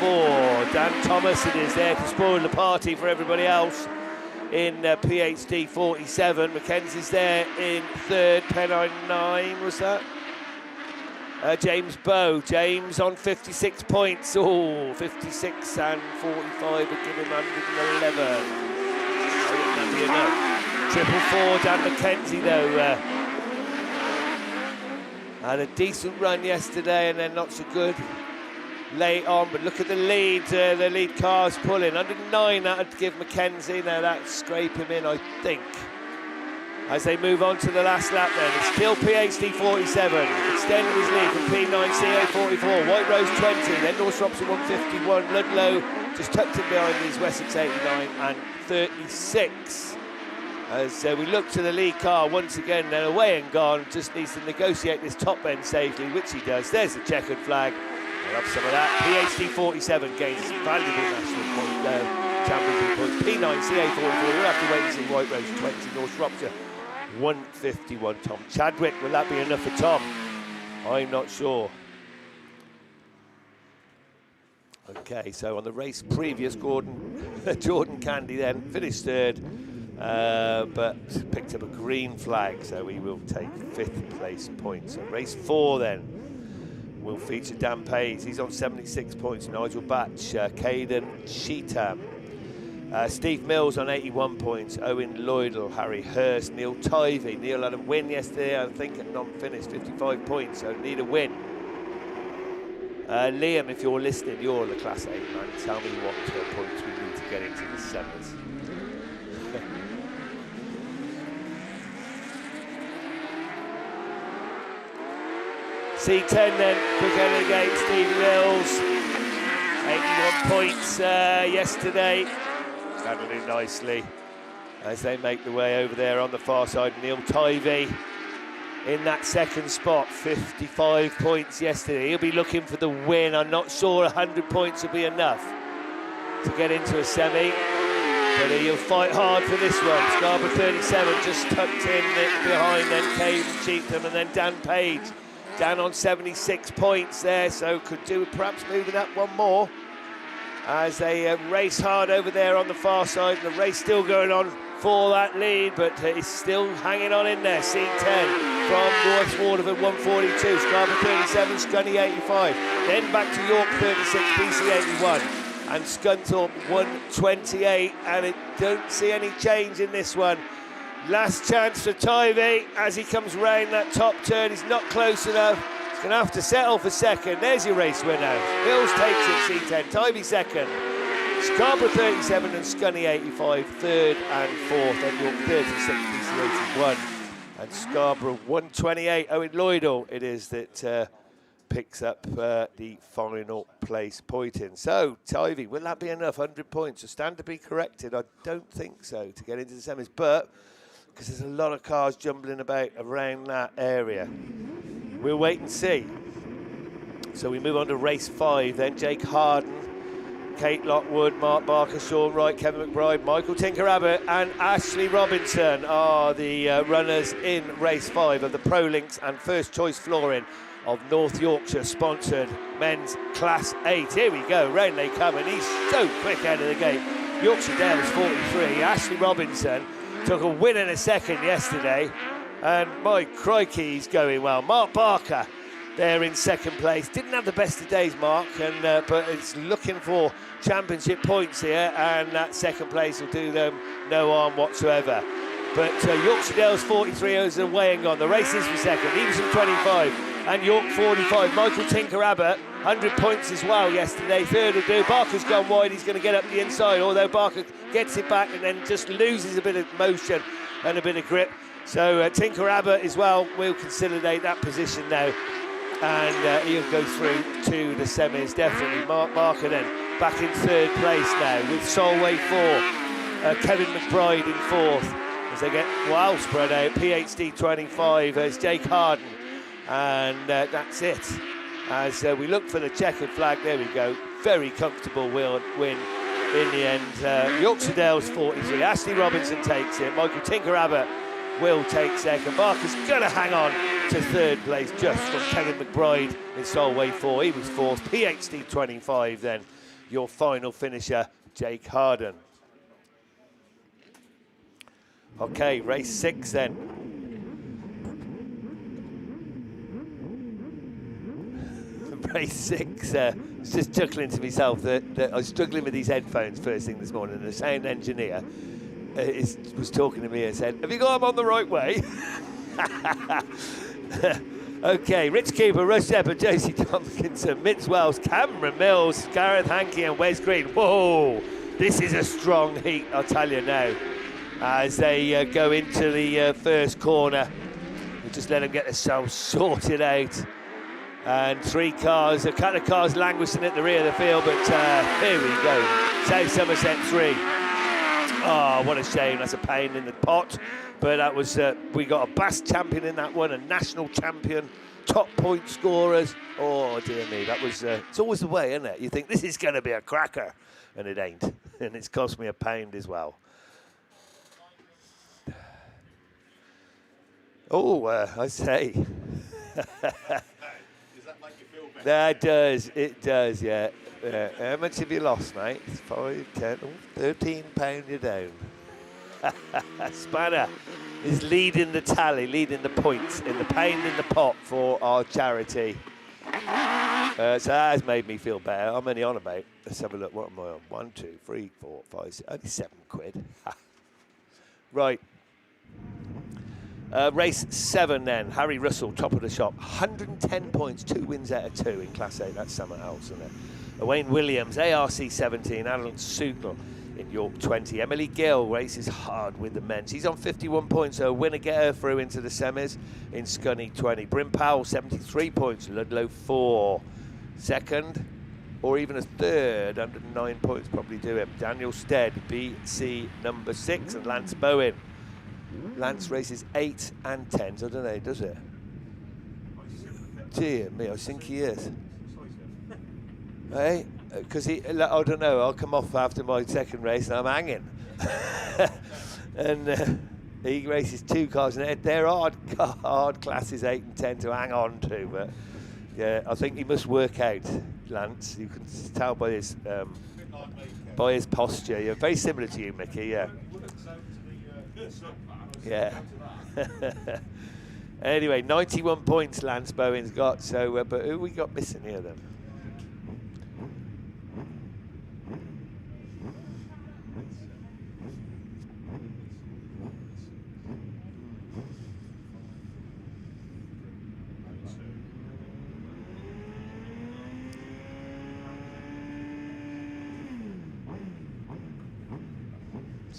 C44. Dan Thomas it is there to spoil the party for everybody else in PhD 47. Mackenzie's there in third, Pennine 9 was that? James Bow, James on 56 points. Oh, 56 and 45 would give him 111. That'd be enough. 444, Dan McKenzie though. Had a decent run yesterday and then not so good late on, but look at the lead car's pulling. 109 that would give McKenzie, now that'd scrape him in I think. As they move on to the last lap then, it's still PhD 47, extending his lead from P9, CA 44, White Rose 20, then North Shropshire 151, Ludlow just tucked in behind these Wessex 89 and 36. As we look to the lead car once again, then away and gone, just needs to negotiate this top end safely, which he does. There's the checkered flag. I love some of that. PhD 47 gains valuable national point, championship points. P9, CA 44, we'll have to wait and see. White Rose 20, North Shropshire 151. Tom Chadwick, will that be enough for Tom? I'm not sure. Okay, so on the race previous, Jordan Candy then finished third, but picked up a green flag, so he will take 5th place points. So race 4 then will feature Dan Page, he's on 76 points, Nigel Batch, Caden Cheatham, Steve Mills on 81 points, Owen Lloydell, Harry Hurst, Neil Tivey. Neil had a win yesterday, I think, at non-finish, 55 points, so need a win. Liam, if you're listening, you're the Class 8 man. Tell me what points we need to get into the semis. C10 then, quick out of the gate, Steve Mills. 81 points yesterday. That'll do nicely as they make the way over there on the far side. Neil Tivey in that second spot, 55 points yesterday. He'll be looking for the win. I'm not sure 100 points will be enough to get into a semi, but he'll fight hard for this one. Scarborough 37 just tucked in behind, then Cave and Cheatham, and then Dan Page. Dan on 76 points there, so could do perhaps moving up one more as they race hard over there on the far side. The race still going on for that lead, but it's still hanging on in there. C10 from North Waterford 142, Scarborough 37, Scunny 85, then back to York 36, BC 81, and Scunthorpe 128, and it don't see any change in this one. Last chance for Tyre as he comes round that top turn. He's not close enough. He's going to have to settle for second. There's your race winner. Hills takes it, C10. Tyre second. Scarborough 37 and Scunny 85, third and fourth. And York 36, BC 81. And Scarborough 128. Owen Lloydall it is that picks up the final place pointing. So, Tyre, will that be enough? 100 points. A stand to be corrected? I don't think so to get into the semis, but because there's a lot of cars jumbling about around that area. We'll wait and see. So we move on to race 5 then. Jake Harden, Kate Lockwood, Mark Barker, Sean Wright, Kevin McBride, Michael Tinker-Abbott and Ashley Robinson are the runners in race 5 of the Pro Links and First Choice Flooring of North Yorkshire sponsored men's Class 8. Here we go, round they come, and he's so quick out of the gate. Yorkshire Dales 43, Ashley Robinson took a win in a second yesterday, and my crikey, he's going well. Mark Barker there in second place. Didn't have the best of days, Mark, and but it's looking for championship points here, and that second place will do them no harm whatsoever. But Yorkshire Dales 43 is weighing on. The race is for second. He was from 25, and York 45. Michael Tinker-Abbott, 100 points as well yesterday. Third will do. Barker's gone wide. He's going to get up the inside, although Barker gets it back and then just loses a bit of motion and a bit of grip. So Tinker-Abbott as well will consolidate that position now, and he'll go through to the semis definitely. Mark Barker then back in third place now with Solway 4, Kevin McBride in fourth as they get well spread out. PhD 25 as Jake Harden, and that's it. As we look for the checkered flag, there we go. Very comfortable win in the end. Yorkshire Dales 43. Ashley Robinson takes it. Michael Tinker-Abbott will take second. Barker's going to hang on to third place just from Kevin McBride in Solway 4. He was fourth. PhD 25 then. Your final finisher, Jake Harden. Okay, race 6 then. Race 6, I was just chuckling to myself that I was struggling with these headphones first thing this morning, and the sound engineer was talking to me and said, have you got them on the right way? Okay, Rich Cooper, Russ Shepard, Josie Tompkinson, Mitch Wells, Cameron Mills, Gareth Hankey and Wes Green. Whoa, this is a strong heat, I'll tell you now. As they go into the first corner, we'll just let them get themselves sorted out. And three cars, a couple of cars languishing at the rear of the field, but here we go. South Somerset 3. Oh, what a shame, that's a pain in the pot. But that was, we got a BASt champion in that one, a national champion, top point scorers. Oh, dear me, that was, it's always the way, isn't it? You think this is going to be a cracker, and it ain't. And it's cost me £1 as well. Oh, I say. Does that make you feel better? That does, it does, yeah. How much have you lost, mate? 5, 10, £13 you're down. Spanner is leading the tally, leading the points in the pound in the pot for our charity. So that has made me feel better. I'm only on about, let's have a look, what am I on? 1, 2, 3, 4, 5, 6, only £7. Right. Race 7 then, Harry Russell, top of the shop, 110 points, 2 wins out of 2 in Class 8, that's something else, isn't it? Wayne Williams, ARC 17, Alan Sukal in York 20. Emily Gill races hard with the men. She's on 51 points, so a winner get her through into the semis in Scunny 20. Bryn Powell, 73 points, Ludlow 4. Second, or even a third, 109 points probably do him. Daniel Stead, BC number 6, and Lance Bowen. Lance races 8 and 10s, I don't know, does it? Dear me, I think he is. Hey, because I don't know, I'll come off after my second race and I'm hanging. And he races 2 cars, and they're hard classes 8 and 10 to hang on to. But yeah, I think he must work out, Lance. You can tell by his posture. You're very similar to you, Mickey. Yeah. Yeah. Anyway, 91 points Lance Bowen's got. So, but who we got missing here then?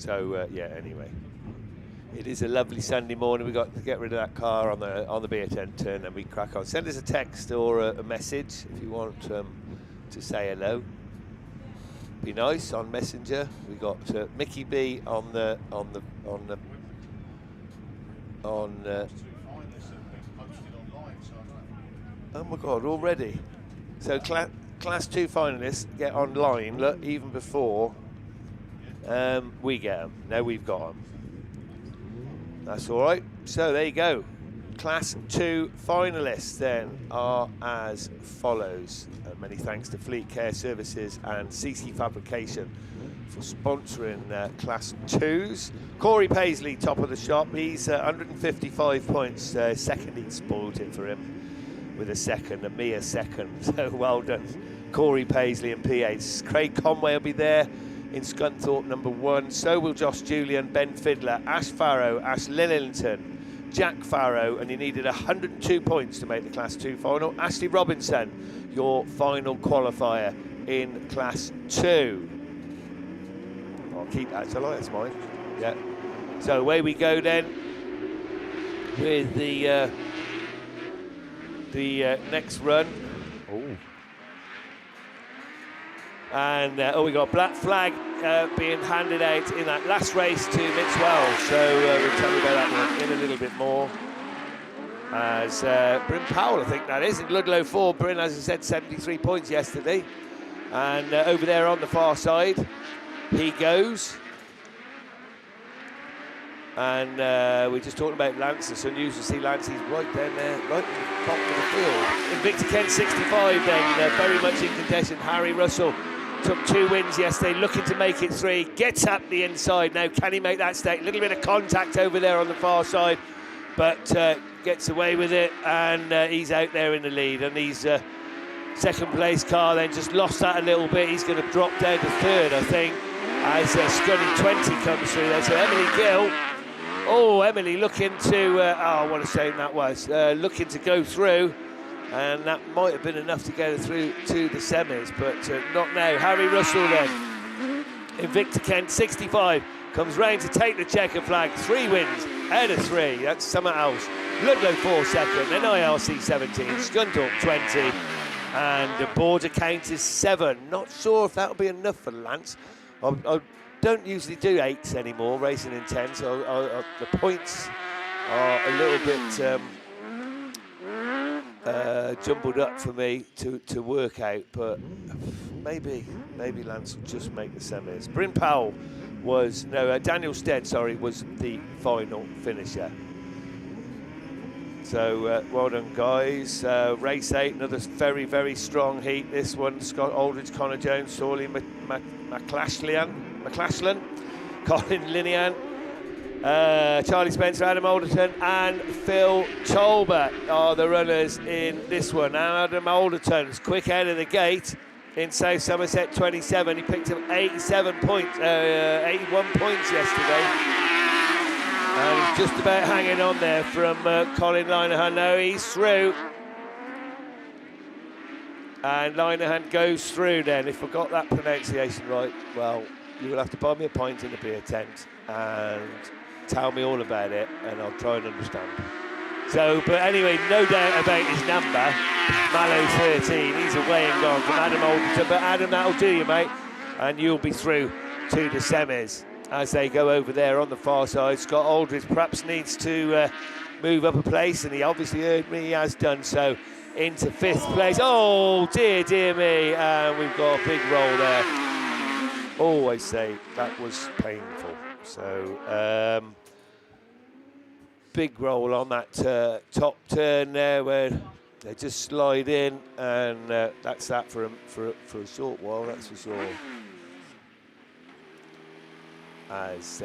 So yeah, anyway, it is a lovely Sunday morning. We've got to get rid of that car on the beer tent turn and we crack on. Send us a text or a message if you want to say hello. Be nice on Messenger. We got Mickey B on oh my God, already. So Class 2 finalists get online, look, even before we get them. Now we've got them. That's all right. So there you go. Class 2 finalists then are as follows. Many thanks to Fleet Care Services and CC Fabrication for sponsoring Class 2s. Corey Paisley, top of the shop. He's 155 points. Second, he spoiled it for him with a second, and me a second. So well done, Corey Paisley and P8. Craig Conway will be there in Scunthorpe, number 1. So will Josh Julian, Ben Fiddler, Ash Farrow, Ash Lillington, Jack Farrow, and he needed 102 points to make the Class 2 final. Ashley Robinson, your final qualifier in Class 2. I'll keep that, shall I? That's mine. Yeah. So away we go then with the next run. Oh. And we got black flag being handed out in that last race to Mixwell. So we'll tell you about that one in a little bit more. As Bryn Powell, I think that is, in Ludlow 4. Bryn, as I said, 73 points yesterday. And over there on the far side, he goes. And we're just talking about Lance. It's unusual to see Lance. He's right down there, right in the top of the field. Invicta Kent 65 then, very much in contention. Harry Russell took 2 wins yesterday, looking to make it 3. Gets up the inside now. Can he make that stake? A little bit of contact over there on the far side, but gets away with it, and he's out there in the lead. And he's second place car then just lost that a little bit. He's going to drop down to 3rd, I think, as Scunny 20 comes through there. So Emily Gill. Oh, Emily looking to, what a shame that was, looking to go through, and that might have been enough to get her through to the semis, but not now. Harry Russell then, Invicta Kent 65, comes round to take the checker flag. 3 wins out of 3, that's something else. Ludlow 4 second, then IRC 17, Scunthorpe 20, and the border count is 7. Not sure if that'll be enough for Lance. I don't usually do 8s anymore, racing in 10s, so the points are a little bit jumbled up for me to work out, but maybe Lance will just make the semis. Bryn Powell was, Daniel Stead, sorry, was the final finisher. So well done, guys. Race 8, another very, very strong heat. This one, Scott Aldridge, Connor Jones, Sorley McClashlan, Colin Linian, Charlie Spencer, Adam Alderton, and Phil Tolbert are the runners in this one. Now Adam Alderton's quick out of the gate in South Somerset 27. He picked up 81 points yesterday. And he's just about hanging on there from Colin Linehan. No, he's through. And Linehan goes through then. If I got that pronunciation right, well, you will have to buy me a pint in the beer tent and tell me all about it, and I'll try and understand. So, but anyway, no doubt about his number. Mallow 13, he's away and gone from Adam Alderton. But Adam, that'll do you, mate. And you'll be through to the semis as they go over there on the far side. Scott Aldridge perhaps needs to move up a place, and he obviously heard me, he has done so, into 5th place. Oh, dear me, and we've got a big roll there. Always say that was painful. So, big roll on that top turn there where they just slide in, and that's that for a short while, that's for sure. As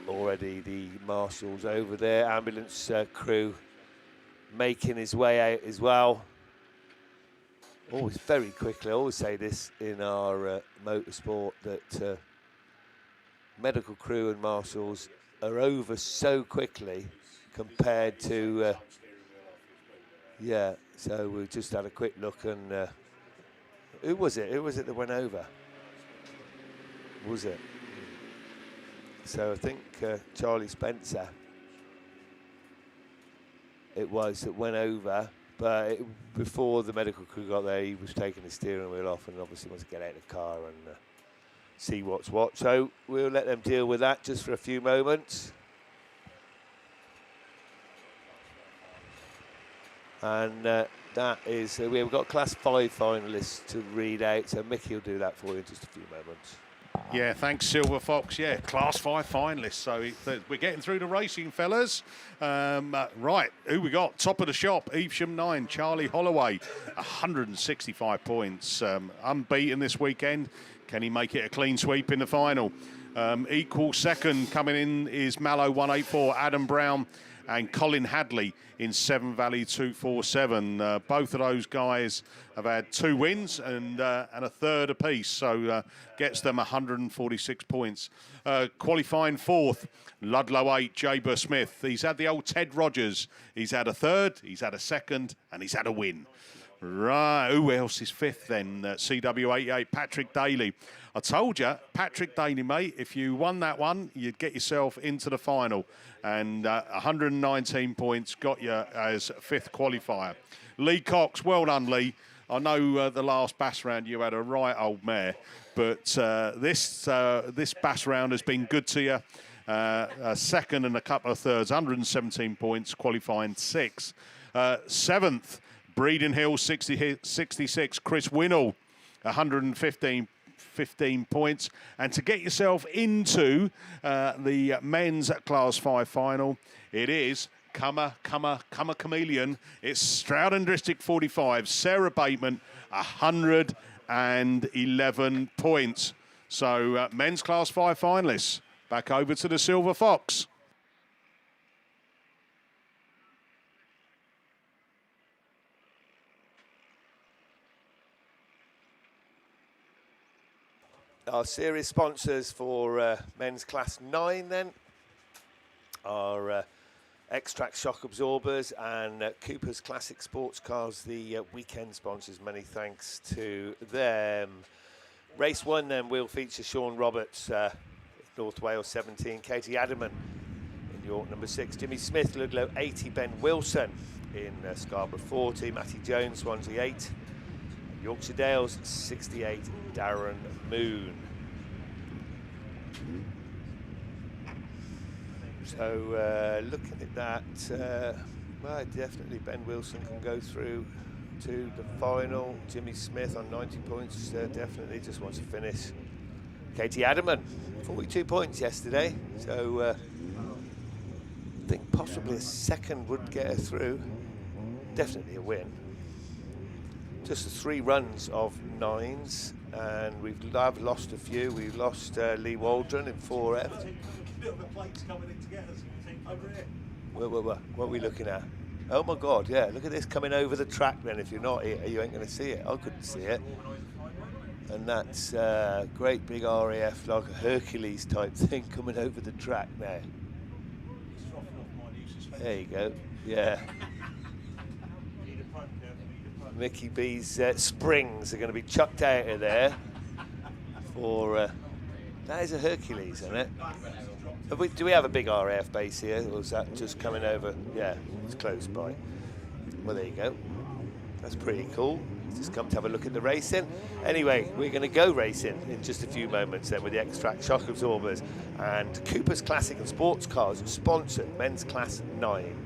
already the marshals over there, ambulance crew making his way out as well. Always very quickly, I always say this in our motorsport, that medical crew and marshals are over so quickly compared to, so we just had a quick look, and who was it that went over? Was it? So I think Charlie Spencer, it was that went over, but before the medical crew got there, he was taking the steering wheel off and obviously wants to get out of the car and see what's what. So we'll let them deal with that just for a few moments. And that is, we've got Class 5 finalists to read out, so Mickey will do that for you in just a few moments. Yeah, thanks, Silver Fox. Yeah, Class 5 finalists. So we're getting through the racing, fellas. Right, who we got? Top of the shop, Evesham 9, Charlie Holloway, 165 points. Unbeaten this weekend. Can he make it a clean sweep in the final? Equal second coming in is Mallow 184, Adam Brown and Colin Hadley in Severn Valley 247. Both of those guys have had 2 wins and a third apiece, so gets them 146 points. Qualifying fourth, Ludlow 8, Jaber Smith. He's had the old Ted Rogers. He's had a third, he's had a second, and he's had a win. Right, who else is fifth then? CW88, Patrick Daly. I told you, Patrick Daly, mate, if you won that one, you'd get yourself into the final. And 119 points got you as fifth qualifier. Lee Cox, well done, Lee. I know the last Bass round you had a right old mare, but this Bass round has been good to you. A second and a couple of thirds, 117 points, qualifying sixth. Seventh, Breeden Hill 66, Chris Winnell, 115 points. And to get yourself into the men's Class 5 final, it is Come Chameleon. It's Stroud District 45, Sarah Bateman, 111 points. So men's Class 5 finalists, back over to the Silver Fox. Our series sponsors for men's Class 9 then are Extract Shock Absorbers and Cooper's Classic Sports Cars, the weekend sponsors. Many thanks to them. Race 1 then will feature Sean Roberts, North Wales 17, Katie Adderman in York number 6, Jimmy Smith, Ludlow 80, Ben Wilson in Scarborough 40, Matty Jones, Swansea 8, Yorkshire Dales 68, Darren Moon. So looking at that, well, definitely Ben Wilson can go through to the final. Jimmy Smith on 90 points, definitely just wants to finish. Katie Adderman, 42 points yesterday, so I think possibly a second would get her through. Definitely a win. Just the 3 runs of 9s, and I've lost a few. We've lost Lee Waldron in 4F. What are we looking at? Oh my God, yeah, look at this coming over the track then. If you're not here, you ain't going to see it. I couldn't see it. And that's a great big RAF, like a Hercules type thing coming over the track now. There you go, yeah. Mickey B's springs are going to be chucked out of there for, that is a Hercules, isn't it? Do we have a big RAF base here, or is that just coming over? Yeah, it's close by. Well, there you go. That's pretty cool. Just come to have a look at the racing. Anyway, we're going to go racing in just a few moments then with the Extract Shock Absorbers and Cooper's Classic and Sports Cars sponsored men's Class 9.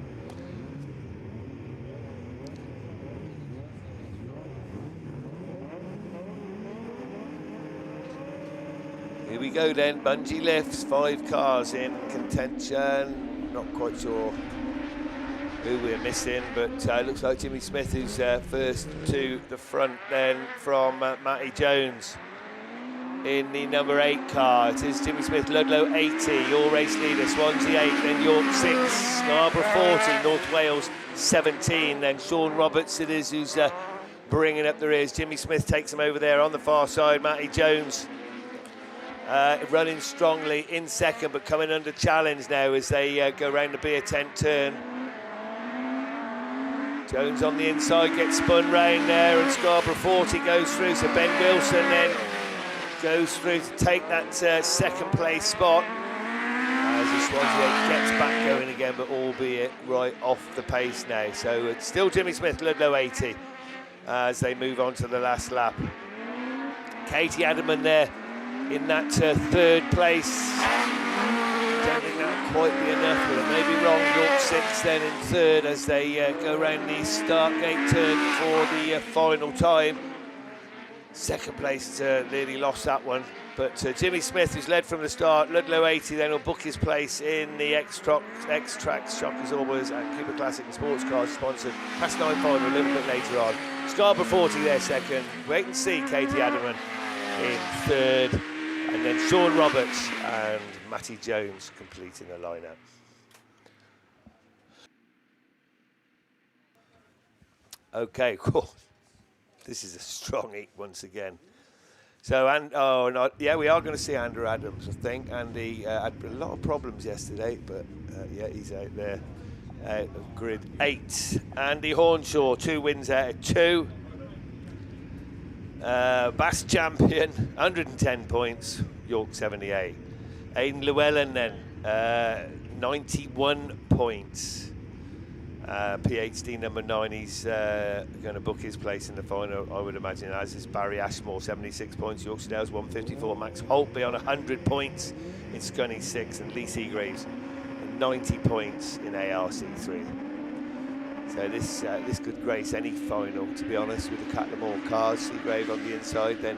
Here we go then, bungee lifts, 5 cars in contention. Not quite sure who we're missing, but looks like Jimmy Smith who's first to the front then from Matty Jones in the number 8 car. It is Jimmy Smith, Ludlow 80, your race leader, Swansea 8, then York 6, Scarborough 40, North Wales 17, then Sean Roberts it is who's bringing up the rears. Jimmy Smith takes him over there on the far side, Matty Jones running strongly in second, but coming under challenge now as they go round the beer tent turn. Jones on the inside gets spun round there, and Scarborough 40 goes through, so Ben Wilson then goes through to take that second place spot. Bonzier gets back going again, but albeit right off the pace now. So it's still Jimmy Smith, Ludlow 80, as they move on to the last lap. Katie Adaman there in that third place. Don't think that'll quite be enough, but I may be wrong. York 6 then in third as they go around the start gate turn for the final time. Second place nearly lost that one, but Jimmy Smith, who's led from the start, Ludlow 80 then will book his place in the X-Trax Shock Absorbers and Cooper Classic and Sports Cars sponsored past 9 final a little bit later on. Scarborough 40 there second. Wait and see Katie Adaman in third, and then Sean Roberts and Matty Jones completing the lineup. Okay, cool. This is a strong heat once again. So, yeah, we are going to see Andrew Adams, I think. Andy had a lot of problems yesterday, but yeah, he's out there out of grid 8. Andy Hornshaw, 2 wins out of 2. Bass champion, 110 points, York 78. Aidan Llewellyn then, 91 points. PhD number 9, he's going to book his place in the final, I would imagine, as is Barry Ashmore, 76 points, Yorkshire Dales 154, Max Holtby on 100 points in Scunny 6, and Lee Seagraves 90 points in ARC3. So this could grace any final, to be honest, with the Catlamore cars. Seagrave on the inside, then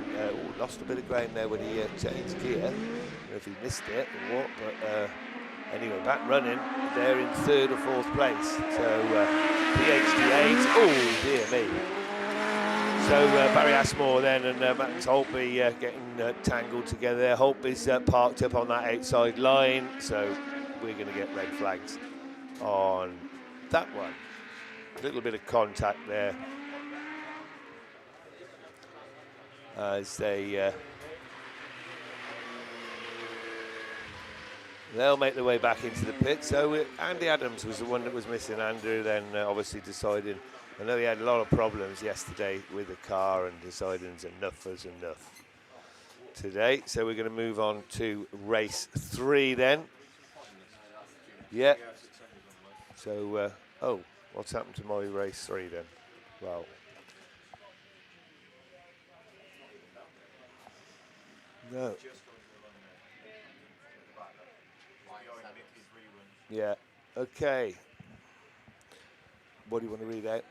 lost a bit of ground there when he changed gear. I don't know if he missed it or what, but anyway, back running, they're in 3rd or 4th place. So PhD 8, oh dear me. So Barry Ashmore then and Max Holtby getting tangled together there. Holtby's parked up on that outside line, so we're going to get red flags on that one. A little bit of contact there as they they'll make their way back into the pit. So Andy Adams was the one that was missing. Andrew then obviously decided, I know he had a lot of problems yesterday with the car, and deciding enough was enough today. So we're going to move on to race 3 then. Yeah. So, oh, what's happened to my race 3 then? Well, no. Yeah, okay. What do you want to read out?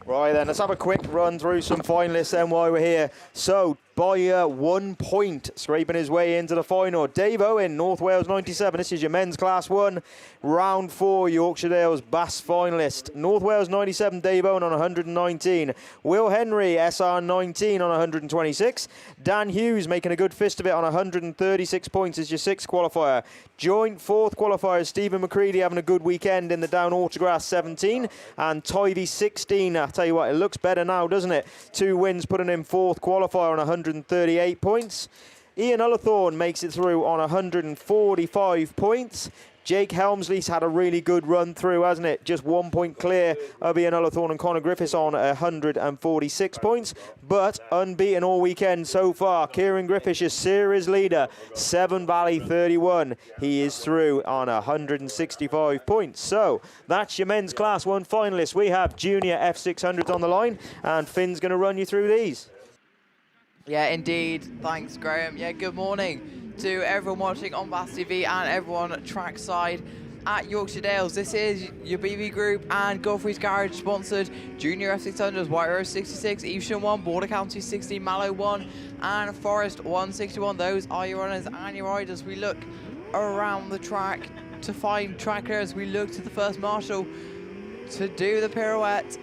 Right then, let's have a quick run through some finalists then while we're here. So, by 1 point, scraping his way into the final, Dave Owen, North Wales 97. This is your men's class 1, round 4, Yorkshire Dales Bass finalist. North Wales 97, Dave Owen on 119. Will Henry, SR 19 on 126. Dan Hughes making a good fist of it on 136 points as your 6th qualifier. Joint 4th qualifier, Stephen McCready having a good weekend in the Down Autograss 17. And Tivy 16. I tell you what, it looks better now, doesn't it? 2 wins, putting in 4th qualifier on 138 points. Ian Ullathorne makes it through on 145 points. Jake Helmsley's had a really good run through, hasn't it? Just 1 point clear of Ian Ullathorne and Connor Griffiths on 146 points. But unbeaten all weekend so far. Kieran Griffiths, your series leader, Severn Valley 31. He is through on 165 points. So that's your men's class 1 finalists. We have junior F600s on the line, and Finn's going to run you through these. Yeah, indeed. Thanks, Graham. Yeah, good morning to everyone watching on BAStv and everyone trackside at Yorkshire Dales. This is your BB Group and Godfrey's Garage sponsored Junior F600s, White Rose 66, Evesham 1, Border County 16, Mallow 1 and Forest 161. Those are your runners and your riders. We look around the track to find trackers. We look to the first marshal to do the pirouette.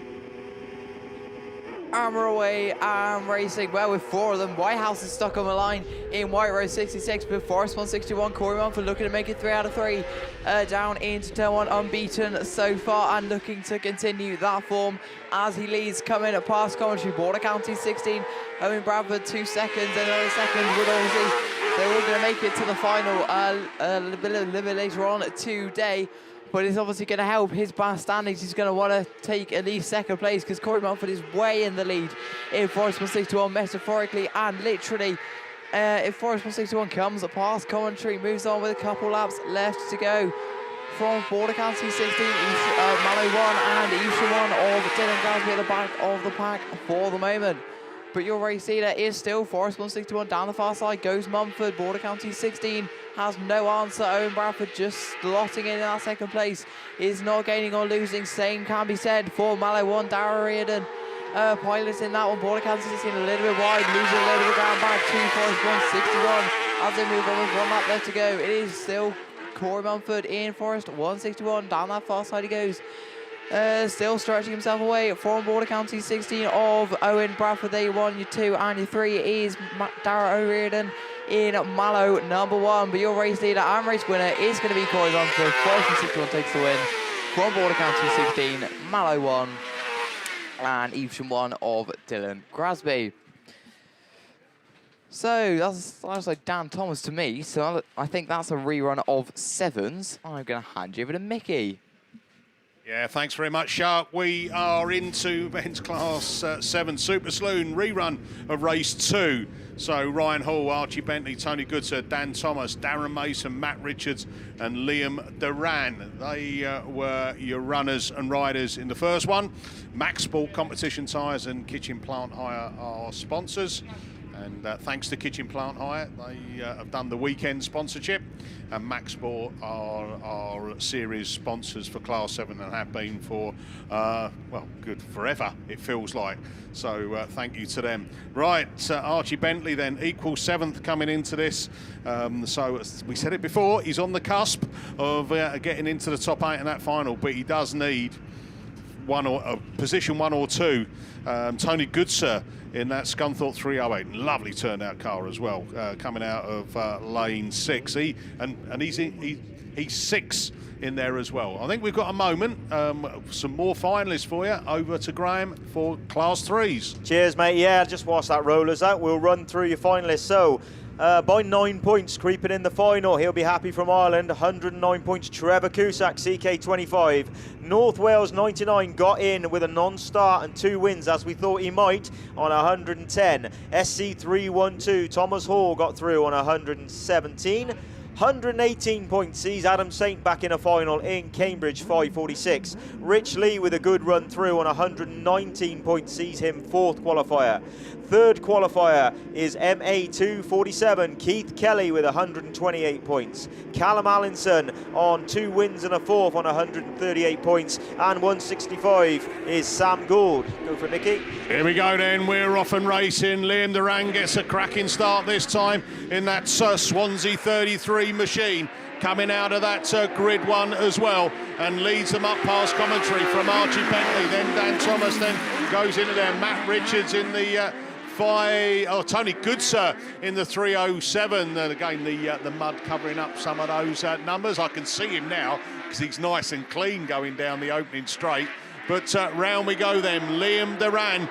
And we're away and racing well with 4 of them. White House is stuck on the line in White Rose 66, but Forest 161. Corey Mumford looking to make it 3 out of 3 down into turn 1, unbeaten so far and looking to continue that form as he leads coming past commentary. Border County 16, Owen Bradford 2 seconds, and another second would obviously, they're all going to make it to the final a little bit later on today. But it's obviously going to help his Bass standings. He's going to want to take at least 2nd place because Corey Mumford is way in the lead in Forest 161, metaphorically and literally. if Forest 161 comes past commentary, moves on with a couple laps left to go from Border County 16, Mallow 1 and Isha 1 of Dylan Grasby at the back of the pack for the moment. But your race leader is still Forest 161 down the far side, goes Mumford. Border County 16 has no answer. Owen Bradford just slotting in that second place, is not gaining or losing. Same can be said for Mallow 1, Dara Reardon. Pilots in that one. Border County 16 a little bit wide, losing a little bit of ground back to Forest 161 as they move on with 1 lap left to go. It is still Corey Mumford in Forest 161, down that far side he goes. Still stretching himself away from Border County 16 of Owen Bradford. There you 1, you 2 and you 3 is Dara O'Riordan in Mallow number 1. But your race leader and race winner is going to be Corey Mumford. Forest 161 takes the win from Border County 16, Mallow 1 and Evesham 1 of Dylan Grasby. So that sounds like Dan Thomas to me. So I think that's a rerun of 7s. I'm going to hand you over to Mickey. Yeah, thanks very much, Shark. We are into men's class 7 Super Saloon rerun of race 2. So Ryan Hall, Archie Bentley, Tony Goodser, Dan Thomas, Darren Mason, Matt Richards and Liam Duran. They were your runners and riders in the first one. Max Sport Competition Tyres and Kitchen Plant Hire are sponsors. And thanks to Kitchen Plant Hire, they have done the weekend sponsorship. And Max Sport are series sponsors for Class 7 and have been for, well, good forever, it feels like. So thank you to them. Right, Archie Bentley then, equal 7th coming into this. So as we said it before, he's on the cusp of getting into the top 8 in that final, but he does need position 1 or 2. Tony Goodser in that Scunthorpe 308, lovely turned out car as well, coming out of lane 6. He's 6 in there as well. I think we've got a moment, some more finalists for you. Over to Graham for Class 3s. Cheers, mate. Yeah, just whilst that roller's out, we'll run through your finalists. So, by 9 points, creeping in the final, he'll be happy from Ireland. 109 points, Trevor Cusack, CK25. North Wales 99 got in with a non-start and 2 wins, as we thought he might, on 110. SC312, Thomas Hall got through on 117. 118 points sees Adam Saint back in a final in Cambridge 546. Rich Lee with a good run through on 119 points sees him 4th qualifier. 3rd qualifier is MA247, Keith Kelly with 128 points. Callum Allinson on 2 wins and a 4th on 138 points. And 165 is Sam Gould. Go for it, Mickey. Here we go then, we're off and racing. Liam Duran gets a cracking start this time in that Swansea 33 machine. Coming out of that grid 1 as well and leads them up past commentary from Archie Bentley. Then Dan Thomas then goes into there. Matt Richards in the Tony Goodser in the 307. And again, the mud covering up some of those numbers. I can see him now because he's nice and clean going down the opening straight. But round we go then. Liam Duran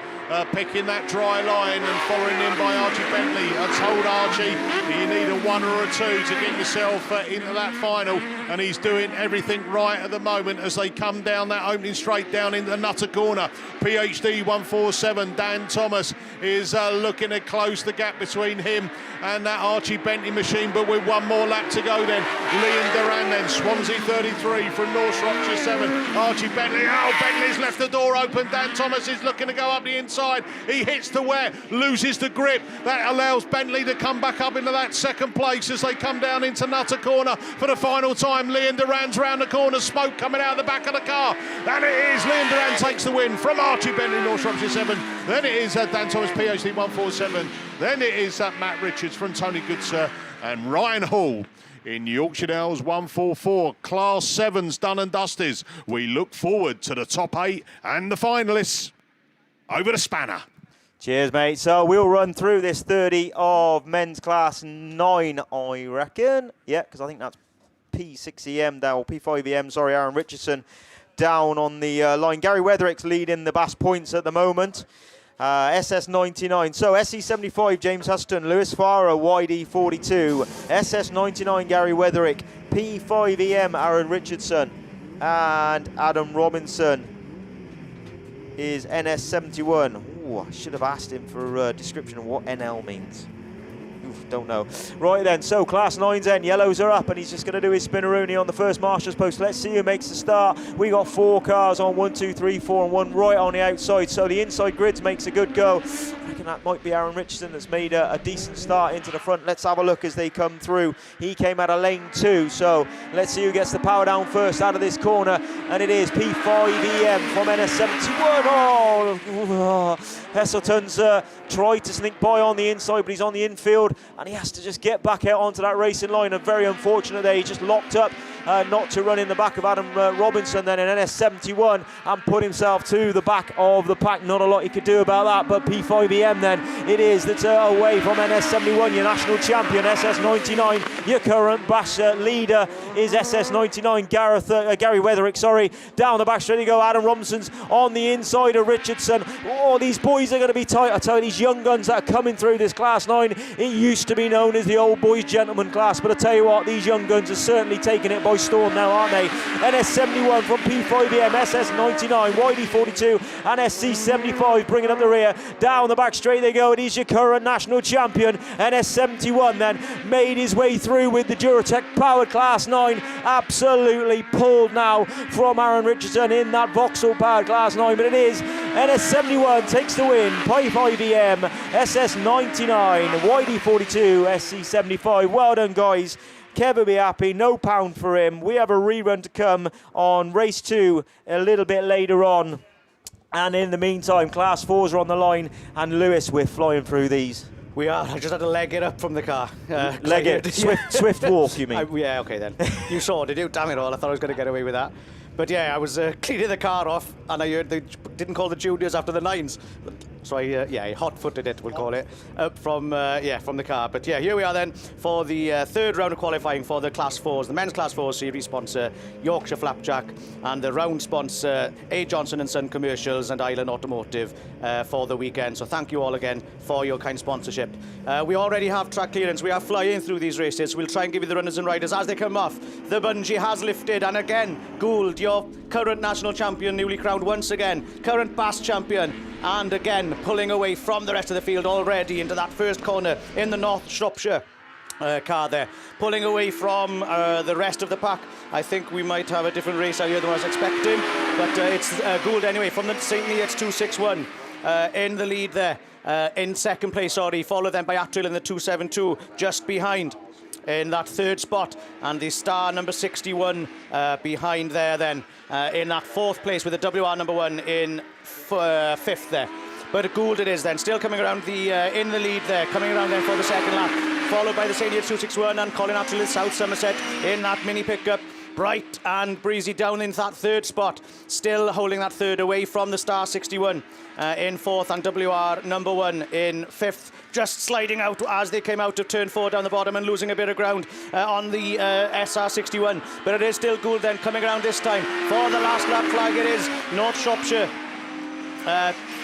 picking that dry line and following in by Archie Bentley. I told Archie you need a 1 or a 2 to get yourself into that final, and he's doing everything right at the moment as they come down that opening straight down into the Nutter Corner. PhD 147, Dan Thomas is looking to close the gap between him and that Archie Bentley machine, but with 1 more lap to go then. Liam Duran then, Swansea 33 from North Shropshire 7. Archie Bentley, Bentley's left the door open. Dan Thomas is looking to go up the inside. He hits the wet, loses the grip. That allows Bentley to come back up into that 2nd place as they come down into Nutter Corner for the final time. Liam Duran's round the corner, smoke coming out of the back of the car. And it is Liam Duran takes the win from Archie Bentley, North Shropshire 7. Then it is Dan Thomas, PhD 147. Then it is Matt Richards from Tony Goodser and Ryan Hall in Yorkshire Dales 144. Class 7s done and dusted. We look forward to the top 8 and the finalists. Over to Spanner. Cheers, mate. So we'll run through this 30 of men's class 9, I reckon. Yeah, because I think that's P6EM down, or P5EM, sorry, Aaron Richardson down on the line. Gary Weatherick's leading the BASt points at the moment. SS99. So SE75, James Huston, Lewis Farah, YD42. SS99, Gary Weatherick. P5EM, Aaron Richardson. And Adam Robinson is NS71. Ooh, I should have asked him for a description of what NL means. don't know. Right then, so Class 9's then, yellows are up, and he's just going to do his spinneroonie on the first marshal's post. Let's see who makes the start. We got 4 cars on 1, 2, 3, 4, and 1 right on the outside. So the inside grids makes a good go. I reckon that might be Aaron Richardson that's made a decent start into the front. Let's have a look as they come through. He came out of lane 2, so let's see who gets the power down first out of this corner, and it is P5EM from NS71. Oh, Heselton's tried to sneak by on the inside, but he's on the infield, and he has to just get back out onto that racing line. And very unfortunate there, he just locked up not to run in the back of Adam Robinson then in NS71 and put himself to the back of the pack. Not a lot he could do about that, but P5EM then it is that's away from NS71, your national champion. SS99, your current BASH leader is SS99, Gary Weatherick, sorry. Down the back straight you go, Adam Robinson's on the inside of Richardson. Oh, these boys are going to be tight. I tell you, these young guns that are coming through this Class 9, it used to be known as the old boys gentleman class, but I tell you what, these young guns are certainly taking it by storm now, aren't they? NS71 from P5EM, SS99, YD42 and SC75 bringing up the rear. Down the back straight they go, it is your current national champion. NS71 then made his way through with the Duratec powered Class 9, absolutely pulled now from Aaron Richardson in that Vauxhall powered Class 9, but it is NS71 takes the win. P5EM, SS99, YD42, SC75. Well done, guys. Kev will be happy, no pound for him. We have a rerun to come on race 2 a little bit later on. And in the meantime, Class 4s are on the line, and Lewis, we're flying through these. We are. I just had to leg it up from the car. Leg it? Swift walk, you mean? Yeah, okay then. You saw, did you? Damn it all, I thought I was going to get away with that. But yeah, I was cleaning the car off, and I heard they didn't call the juniors after the 9s. So I hot-footed it, we'll call it, up from the car. But yeah, here we are then for the third round of qualifying for the Class 4s. The men's Class 4 series sponsor, Yorkshire Flapjack, and the round sponsor, A. Johnson & Son Commercials and Island Automotive for the weekend. So thank you all again for your kind sponsorship. We already have track clearance. We are flying through these races. We'll try and give you the runners and riders as they come off. The bungee has lifted, and again, Gould, your current national champion, newly crowned once again, current BASH champion, and again pulling away from the rest of the field already into that first corner in the North Shropshire car there, pulling away from the rest of the pack. I think we might have a different race out here than I was expecting, but it's Gould anyway from the St. Neots 261 in the lead there, in second place, sorry, followed then by Attrill in the 272 just behind in that third spot, and the Star number 61 behind there then in that fourth place, with the WR number 1 in fifth there. But Gould it is then, still coming around the in the lead there, coming around then for the second lap, followed by the St. Neots 261 and Colin Attrill in South Somerset in that mini pickup. Bright and Breezy down in that third spot, still holding that third away from the Star 61 in fourth, and WR number 1 in fifth, just sliding out as they came out of turn 4 down the bottom and losing a bit of ground on the SR 61. But it is still Gould then coming around this time for the last lap flag. It is North Shropshire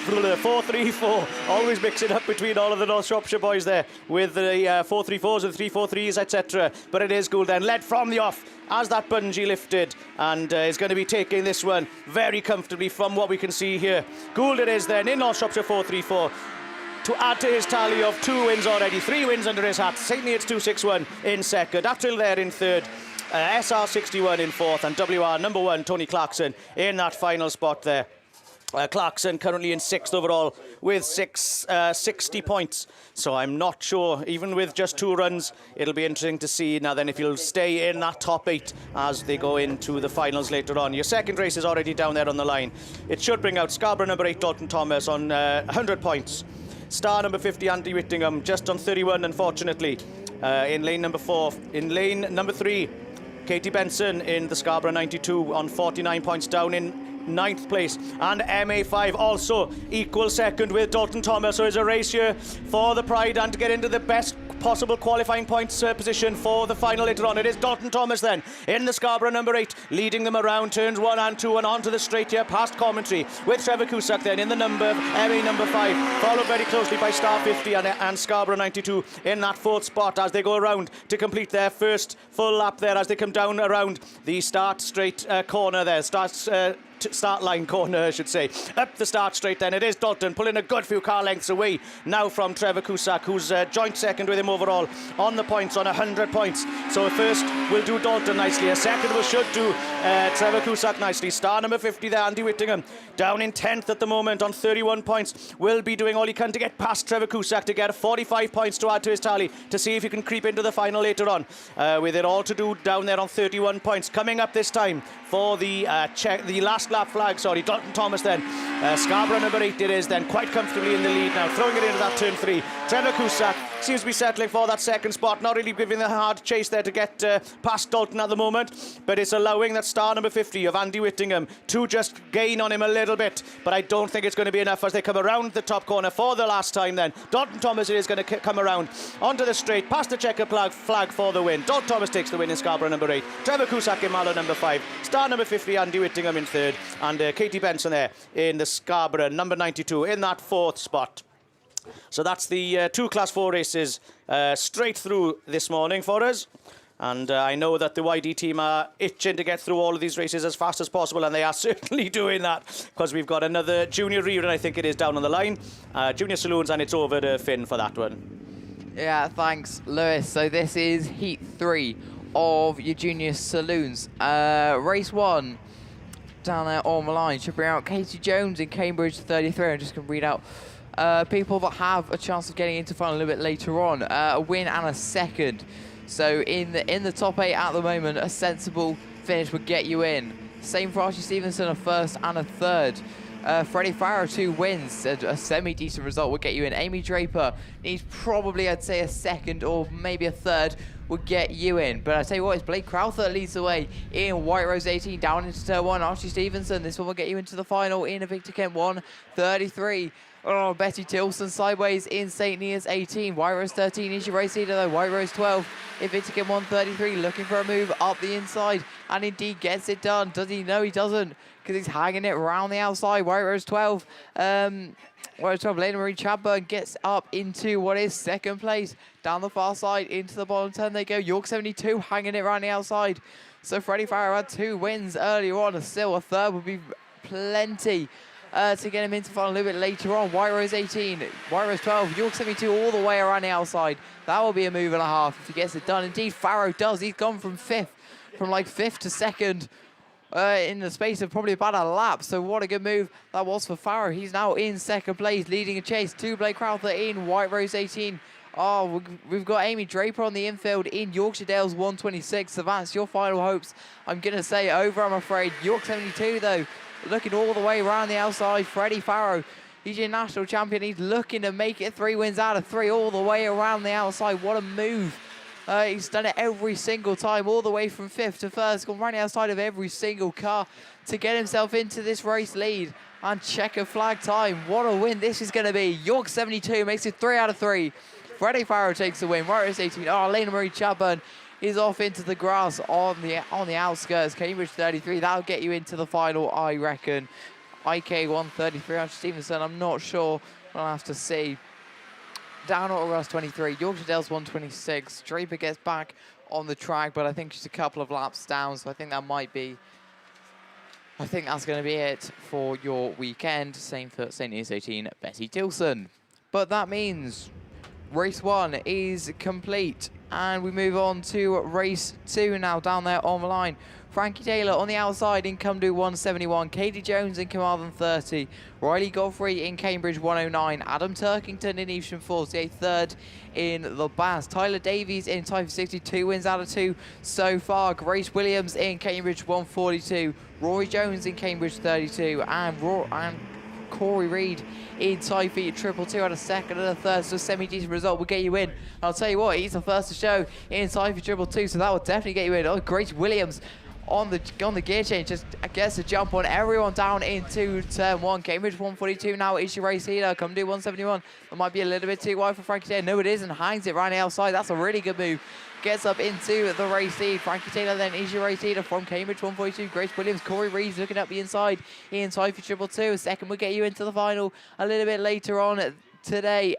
434, always mix it up between all of the North Shropshire boys there with the 434s and 343s, etc. But it is Gould then, led from the off as that bungee lifted, and is going to be taking this one very comfortably from what we can see here. Gould it is then in North Shropshire 434 to add to his tally of 2 wins already, 3 wins under his hat. St. Neots 261 in second, Attrill there in third, SR 61 in fourth, and WR number 1 Tony Clarkson in that final spot there. Clarkson currently in 6th overall with 60 points. So I'm not sure, even with just 2 runs, it'll be interesting to see now then if he'll stay in that top 8 as they go into the finals later on. Your second race is already down there on the line. It should bring out Scarborough number 8 Dalton Thomas on 100 points. Star number 50 Andy Whittingham just on 31, unfortunately, in lane number 4. In lane number 3, Katie Benson in the Scarborough 92 on 49 points, down in 9th place, and MA5 also equal second with Dalton Thomas. So it's a race here for the Pride and to get into the best possible qualifying points position for the final later on. It is Dalton Thomas then in the Scarborough number 8, leading them around turns 1 and 2 and onto the straight here past commentary, with Trevor Cusack then in the number MA number 5, followed very closely by Star 50 and Scarborough 92 in that 4th spot as they go around to complete their first full lap there as they come down around the start straight corner there. Starts start line corner, I should say. Up the start straight then, it is Dalton pulling a good few car lengths away now from Trevor Cusack, who's joint second with him overall on the points, on 100 points. So first we'll do Dalton nicely, a second we should do Trevor Cusack nicely. Star number 50 there, Andy Whittingham, down in 10th at the moment on 31 points. Will be doing all he can to get past Trevor Cusack to get 45 points to add to his tally to see if he can creep into the final later on. With it all to do down there on 31 points. Coming up this time for the last lap flag, Dalton Thomas then. Scarborough number 8 it is then, quite comfortably in the lead now, throwing it into that turn 3. Trevor Cusack seems to be settling for that second spot, not really giving the hard chase there to get past Dalton at the moment, but it's allowing that star number 50 of Andy Whittingham to just gain on him a little bit, but I don't think it's going to be enough as they come around the top corner for the last time then. Dalton Thomas is going to come around onto the straight, past the checker flag for the win. Dalton Thomas takes the win in Scarborough number 8, Trevor Cusack in Mallow number 5, star number 50 Andy Whittingham in 3rd, and Katie Benson there in the Scarborough number 92 in that 4th spot. So that's the 2 Class 4 races straight through this morning for us. And I know that the YD team are itching to get through all of these races as fast as possible, and they are certainly doing that, because we've got another junior rerun, I think it is, down on the line. Junior Saloons, and it's over to Finn for that one. Yeah, thanks, Lewis. So this is Heat 3 of your Junior Saloons. Race 1, down there on the line, shipping out Katie Jones in Cambridge 33. I'm just going to read out people that have a chance of getting into final a little bit later on. A win and a second. So in the top 8 at the moment, a sensible finish would get you in. Same for Archie Stevenson, a 1st and a 3rd. Freddie Farrow, 2 wins, a semi-decent result would get you in. Amy Draper needs probably, I'd say, a 2nd or maybe a 3rd would get you in. But I tell you what, it's Blake Crowther leads the way in White Rose 18 down into turn 1. Archie Stevenson, this one will get you into the final in a Victor Kent 1:33. Oh, Betty Tilson sideways in St. Neots 18. White Rose 13 is your race leader though. White Rose 12 in Victor Kent 1:33, looking for a move up the inside, and indeed gets it done. Does he? No, he doesn't, because he's hanging it around the outside. White Rose 12. White Rose 12, Lena Marie Chadburn gets up into what is 2nd place. Down the far side, into the bottom 10 they go. York 72 hanging it around the outside. So Freddie Farrow had 2 wins earlier on, and still a 3rd would be plenty to get him into the final a little bit later on. White Rose 18, White Rose 12, York 72 all the way around the outside. That will be a move and a half if he gets it done. Indeed, Farrow does. He's gone from 5th to 2nd in the space of probably about a lap. So what a good move that was for Farrow. He's now in 2nd place, leading a chase to Blake Crowther in White Rose 18. Oh, we've got Amy Draper on the infield in Yorkshire Dales 1:26. So that's your final hopes, I'm going to say, over, I'm afraid. York 72, though, looking all the way around the outside. Freddie Farrow, he's your national champion. He's looking to make it 3 wins out of 3 all the way around the outside. What a move. He's done it every single time, all the way from 5th to 1st, gone right outside of every single car to get himself into this race lead. And checker flag time. What a win this is going to be. York 72 makes it 3 out of 3. Freddie Farrow takes the win. White Rose 18. Oh, Lena Marie Chadburn is off into the grass on the outskirts. Cambridge 33. That'll get you into the final, I reckon. IK 1:33. Archie Stevenson, I'm not sure. We'll have to see. Down Autograss 23. Yorkshire Dales 1:26. Draper gets back on the track, but I think she's a couple of laps down, so I think that might be. I think that's going to be it for your weekend. Same for St. Neots 18, Betty Tilson. But that means race 1 is complete. And we move on to race 2 now, down there on the line. Frankie Taylor on the outside in Cumdu 171. Katie Jones in Carmarthen 30. Riley Godfrey in Cambridge 109. Adam Turkington in Evesham 48. 3rd in the BAStv. Tyler Davies in Tyre 62 wins out of 2 so far. Grace Williams in Cambridge 142. Rory Jones in Cambridge 32. And Corey Reid in Tyre 222 out of 2nd and a 3rd, so a semi-decent result will get you in. I'll tell you what, he's the first to show in Tyre 222, so that will definitely get you in. Oh, Grace Williams on the gear change, just gets a jump on everyone down into turn 1. Cambridge 142 now is your race leader. Come do 171. That might be a little bit too wide for Frankie Taylor. No, it isn't. Hangs it right the outside. That's a really good move. Gets up into the race lead. Frankie Taylor then is your race leader from Cambridge 142. Grace Williams, Corey Reeves looking up the inside in Tyre 222. A second will get you into the final a little bit later on. today.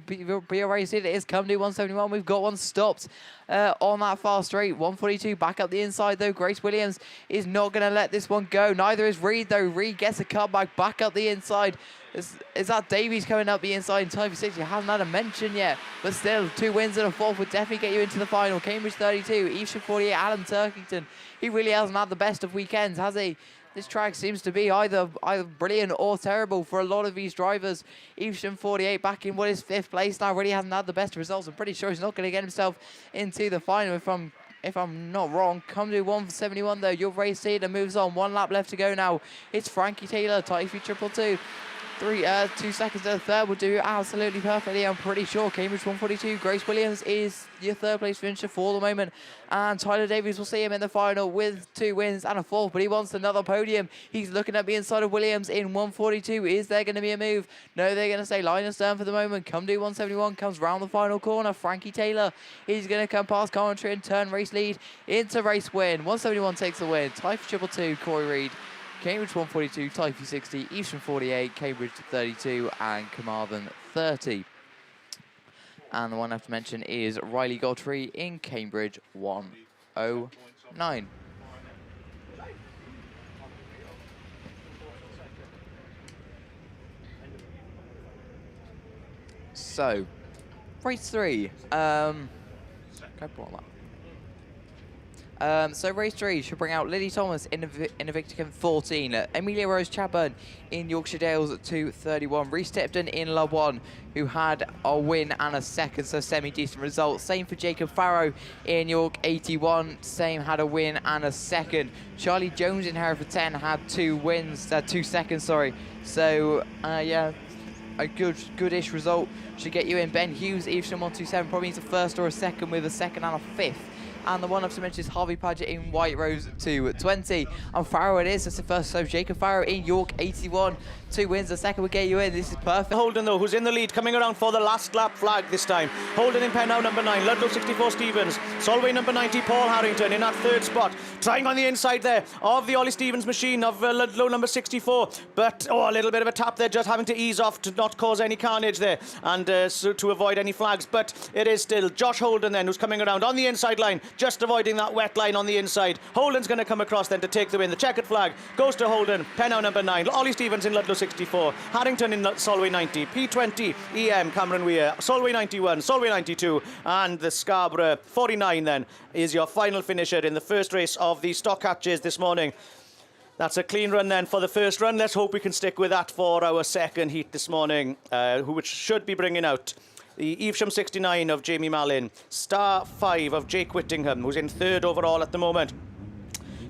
Be racing. It is Come Do 171. We've got one stopped on that far straight. 142 back up the inside though. Grace Williams is not going to let this one go. Neither is Reed though. Reed gets a comeback back up the inside. Is that Davies coming up the inside in Tyre 60? Hasn't had a mention yet, but still 2 wins and a 4th would definitely get you into the final. Cambridge 32, Evesham 48, Adam Turkington. He really hasn't had the best of weekends, has he? This track seems to be either brilliant or terrible for a lot of these drivers. Evesham 48 back in what is 5th place now, really hasn't had the best results. I'm pretty sure he's not going to get himself into the final if I'm not wrong. Come to 171 though. Your race leader moves on. 1 lap left to go now. It's Frankie Taylor, Tyre 222. 2 seconds to the third will do absolutely perfectly. I'm pretty sure Cambridge 142. Grace Williams is your 3rd place finisher for the moment. And Tyler Davies will see him in the final with 2 wins and a 4th, but he wants another podium. He's looking at the inside of Williams in 142. Is there going to be a move? No, they're going to say line and stern for the moment. Come do 171 comes round the final corner. Frankie Taylor is going to come past commentary and turn race lead into race win. 171 takes the win. Tyre 222, Corey Reed. Cambridge 142, Tyre 60, Evesham 48, Cambridge 32, and Carmarthen 30. And the one I have to mention is Riley Godfrey in Cambridge 109. So, race 3. Go brought that. So race 3 should bring out Lily Thomas in Invicticum 14, Amelia Rose Chapman in Yorkshire Dales 231, Reece Tipton in La 1, who had a win and a 2nd, so semi-decent result. Same for Jacob Farrow in York 81, same had a win and a 2nd. Charlie Jones in Hereford 10 had 2 wins, 2 seconds, sorry. So yeah, a goodish result should get you in. Ben Hughes, Evesham 127, probably needs a 1st or a 2nd with a 2nd and a 5th. And the one I have to mention is Harvey Paget in White Rose 220. And Farrow it is, that's the 1st. So Jacob Farrow in York 81. 2 wins, the 2nd would get you in. This is perfect. Holden, though, who's in the lead, coming around for the last lap flag this time. Holden in pen now, number 9. Ludlow 64, Stevens. Solway, number 90, Paul Harrington in that 3rd spot. Trying on the inside there of the Ollie Stevens machine of Ludlow, number 64. But, a little bit of a tap there, just having to ease off to not cause any carnage there and so to avoid any flags. But it is still Josh Holden then, who's coming around on the inside line, just avoiding that wet line on the inside. Holden's going to come across then to take the win. The checkered flag goes to Holden. Pen now, number 9. Ollie Stevens in Ludlow 64. Harrington in Solway 90, P20, EM, Cameron Weir, Solway 91, Solway 92, and the Scarborough 49 then is your final finisher in the first race of the stock catches this morning. That's a clean run then for the first run. Let's hope we can stick with that for our 2nd heat this morning, which should be bringing out the Evesham 69 of Jamie Mallin, Star 5 of Jake Whittingham, who's in 3rd overall at the moment.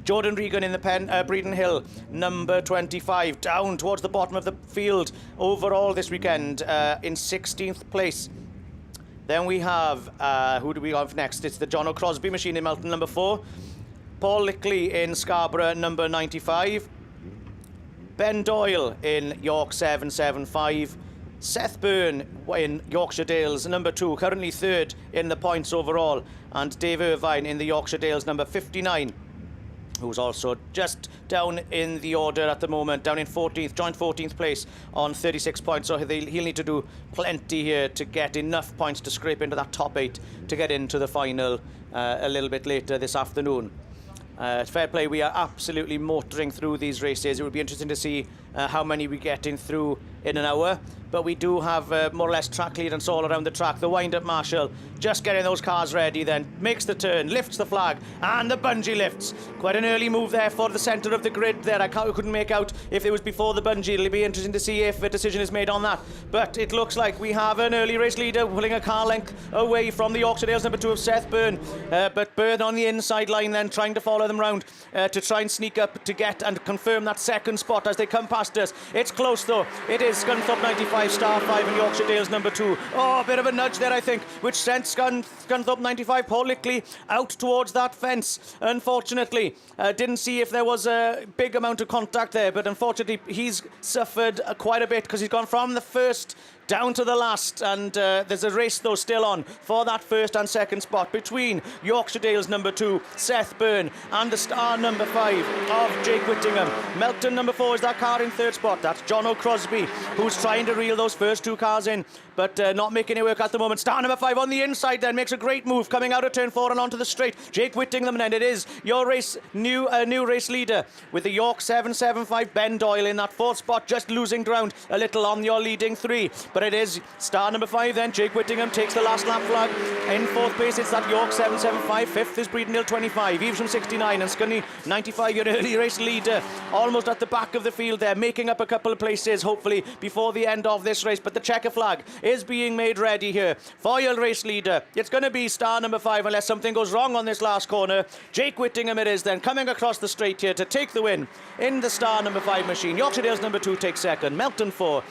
Jordan Regan in the pen, Breeden Hill, number 25, down towards the bottom of the field overall this weekend, in 16th place. Then we have, who do we have next? It's the John O'Crosby machine in Melton, number 4. Paul Lickley in Scarborough, number 95. Ben Doyle in York 775. Seth Byrne in Yorkshire Dales, number 2, currently 3rd in the points overall. And Dave Irvine in the Yorkshire Dales, number 59. Who's also just down in the order at the moment, down in 14th, joint 14th place on 36 points. So he'll need to do plenty here to get enough points to scrape into that top 8 to get into the final a little bit later this afternoon. Fair play, we are absolutely motoring through these races. It would be interesting to see how many we get in through in an hour. But we do have more or less track clearance all around the track. The wind-up marshal just getting those cars ready then. Makes the turn, lifts the flag, and the bungee lifts. Quite an early move there for the centre of the grid there. I couldn't make out if it was before the bungee. It'll be interesting to see if a decision is made on that. But it looks like we have an early race leader pulling a car length away from the Yorkshire Dales number 2 of Seth Byrne. But Byrne on the inside line then, trying to follow them round to try and sneak up to get and confirm that 2nd spot as they come past us. It's close though. It is Scunthorpe 95, Star 5 and Yorkshire Dales number 2. A bit of a nudge there, I think, which sent Scunthorpe 95, Paul Lickley, out towards that fence. Unfortunately, didn't see if there was a big amount of contact there, but unfortunately he's suffered quite a bit because he's gone from the first down to the last, and there's a race though still on for that first and second spot between Yorkshire Dales number 2, Seth Byrne, and the star number 5 of Jake Whittingham. Melton number 4 is that car in third spot. That's John O'Crosby, who's trying to reel those first 2 cars in, but not making it work at the moment. Star number 5 on the inside then makes a great move, coming out of turn 4 and onto the straight. Jake Whittingham, and it is your new race leader with the York 775 Ben Doyle in that 4th spot, just losing ground a little on your leading 3. But it is star number 5 then. Jake Whittingham takes the last lap flag. In 4th place, it's that York 775. 5th is Breedenhill 25, Evesham 69, and Scunny 95, your early race leader, almost at the back of the field there, making up a couple of places, hopefully, before the end of this race. But the checker flag is being made ready here for your race leader. It's going to be star number 5, unless something goes wrong on this last corner. Jake Whittingham it is then, coming across the straight here to take the win in the star number 5 machine. Yorkshire Dales number 2 takes second, Melton 4,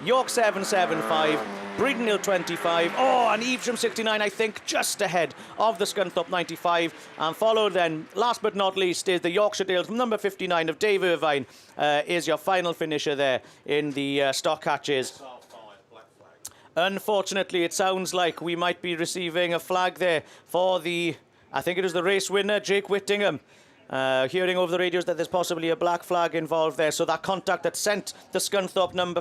York 775, Breedenhill 25, and Evesham 69, I think, just ahead of the Scunthorpe 95. And followed then, last but not least, is the Yorkshire Dales number 59 of Dave Irvine, is your final finisher there in the stock hatches. Unfortunately, it sounds like we might be receiving a flag there for the, I think it is the race winner, Jake Whittingham. Hearing over the radios that there's possibly a black flag involved there, so that contact that sent the Scunthorpe number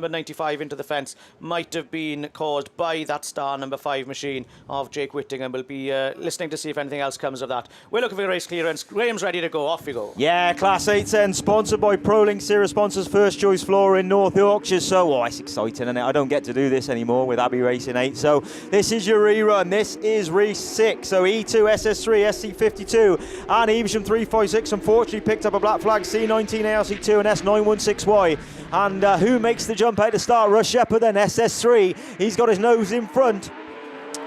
95 into the fence might have been caused by that star number 5 machine of Jake Whittingham. We'll be listening to see if anything else comes of that. We're looking for race clearance. Graham's ready to go. Off you go. Yeah, Class 8 then, sponsored by ProLink Series sponsors First Choice Floor in North Yorkshire. So, it's exciting, isn't it? I don't get to do this anymore with Abbey Racing 8. So, this is your rerun. This is race 6. So, E2, SS3, SC52. And Evesham 356 unfortunately picked up a black flag, C19, ARC2 and S916Y. And who makes the jump out to start? Russ Shepherd then, SS3. He's got his nose in front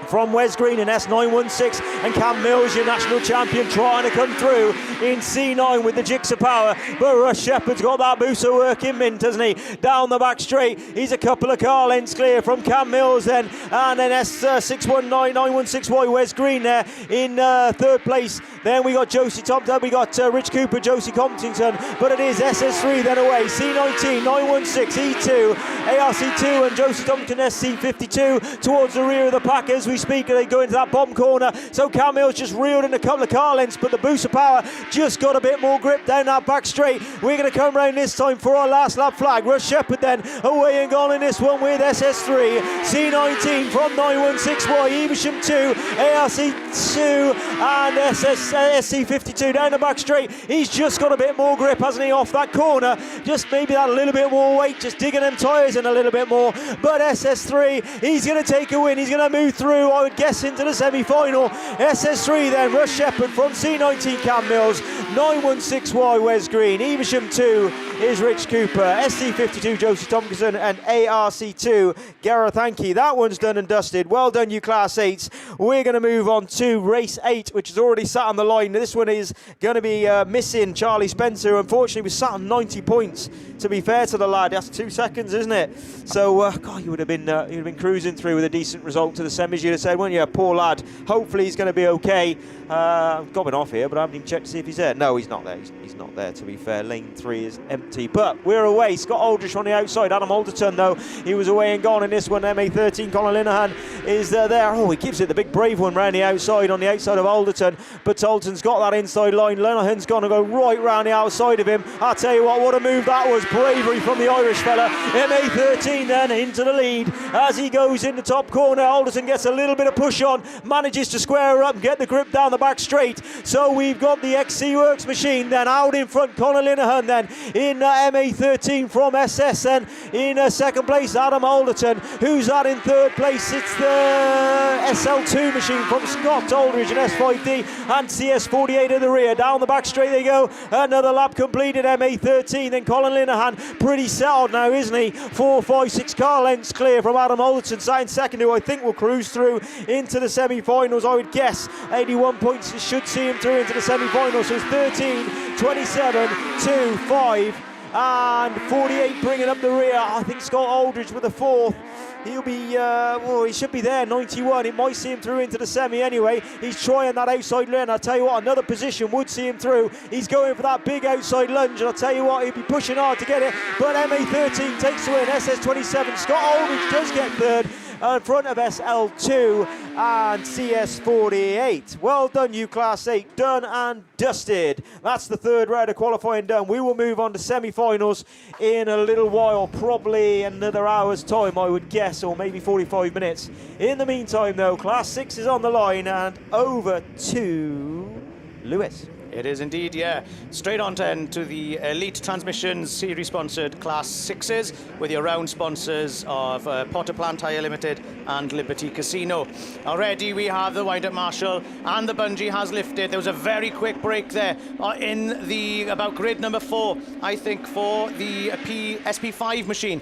from Wes Green in S916, and Cam Mills, your national champion, trying to come through in C9 with the jigsaw power, but Russ Shepherd's got that booster working mint, hasn't he? Down the back straight, he's a couple of car lengths clear from Cam Mills then, and then S619916Y Wes Green there in 3rd place. Then we got Josie Thompson, we got Rich Cooper, Josie Comptington, but it is SS3 then away, C19, 916, E2, ARC2 and Josie Thompson SC52 towards the rear of the pack as we speak. They go into that bomb corner, so Cam Mills just reeled in a couple of car lengths, but the booster power just got a bit more grip down that back straight. We're going to come round this time for our last lap flag. Russ Shepherd then away and gone in this one with SS3, C19 from 916Y, Evesham 2, ARC2 and SC52 down the back straight. He's just got a bit more grip, hasn't he, off that corner, just maybe that a little bit more weight, just digging them tyres in a little bit more. But SS3, he's going to take a win, he's going to move through, I would guess, into the semi-final. SS3 then, Russ Shepherd from C19 Cam Mills, 916Y Wes Green, Evesham 2 is Rich Cooper, SC52 Josie Tompkinson and ARC2 Gareth Hankey. That one's done and dusted. Well done, you Class 8s. We're going to move on to race 8, which is already sat on the line. This one is going to be missing Charlie Spencer, who unfortunately was sat on 90 points. To be fair to the lad, that's 2 seconds, isn't it? So, God, you would have been cruising through with a decent result to the semis. You'd have said, wouldn't you? Poor lad. Hopefully he's going to be okay. I've got him off here, but I haven't even checked to see if he's there. No, he's not there. He's not there, to be fair. Lane 3 is empty. But we're away. Scott Aldrich on the outside. Adam Alderton, though, he was away and gone in this one. MA13, Colin Linehan is there. Oh, he gives it the big brave one round the outside, on the outside of Alderton. But Alderton's got that inside line. Linehan's going to go right round the outside of him. I'll tell you what a move that was. Bravery from the Irish fella. MA13 then into the lead as he goes in the top corner. Alderton gets a little bit of push on, manages to square her up and get the grip down the back straight. So we've got the XC Works machine then out in front. Conor Linehan then in MA13 from SS, and in 2nd place Adam Alderton. Who's that in 3rd place? It's the SL2 machine from Scott Aldridge and S5D, and CS48 in the rear. Down the back straight they go. Another lap completed. MA13 then Colin Linehan pretty settled now, isn't he? 4, 5, 6 car lengths clear from Adam Alderton, sat in 2nd, who I think will cruise through into the semi-finals. I would guess 81 points should see him through into the semi-finals. So it's 13, 27, 2, 5 and 48 bringing up the rear. I think Scott Aldridge with the 4th. He'll be, he should be there, 91. It might see him through into the semi anyway. He's trying that outside lane. I'll tell you what, another position would see him through. He's going for that big outside lunge, and I'll tell you what, he'll be pushing hard to get it. But MA13 takes the win. SS27, Scott Aldridge does get third. In front of SL2 and CS48. Well done, you Class 8. Done and dusted. That's the third round of qualifying done. We will move on to semi-finals in a little while, probably another hour's time, I would guess, or maybe 45 minutes. In the meantime, though, Class 6 is on the line, and over to Lewis. It is indeed, yeah. Straight on to the Elite Transmissions Series-sponsored Class 6s with your round sponsors of Potterplant Tyre Limited and Liberty Casino. Already we have the wind-up marshal and the bungee has lifted. There was a very quick break there in the about grid number 4, I think, for the SP5 machine.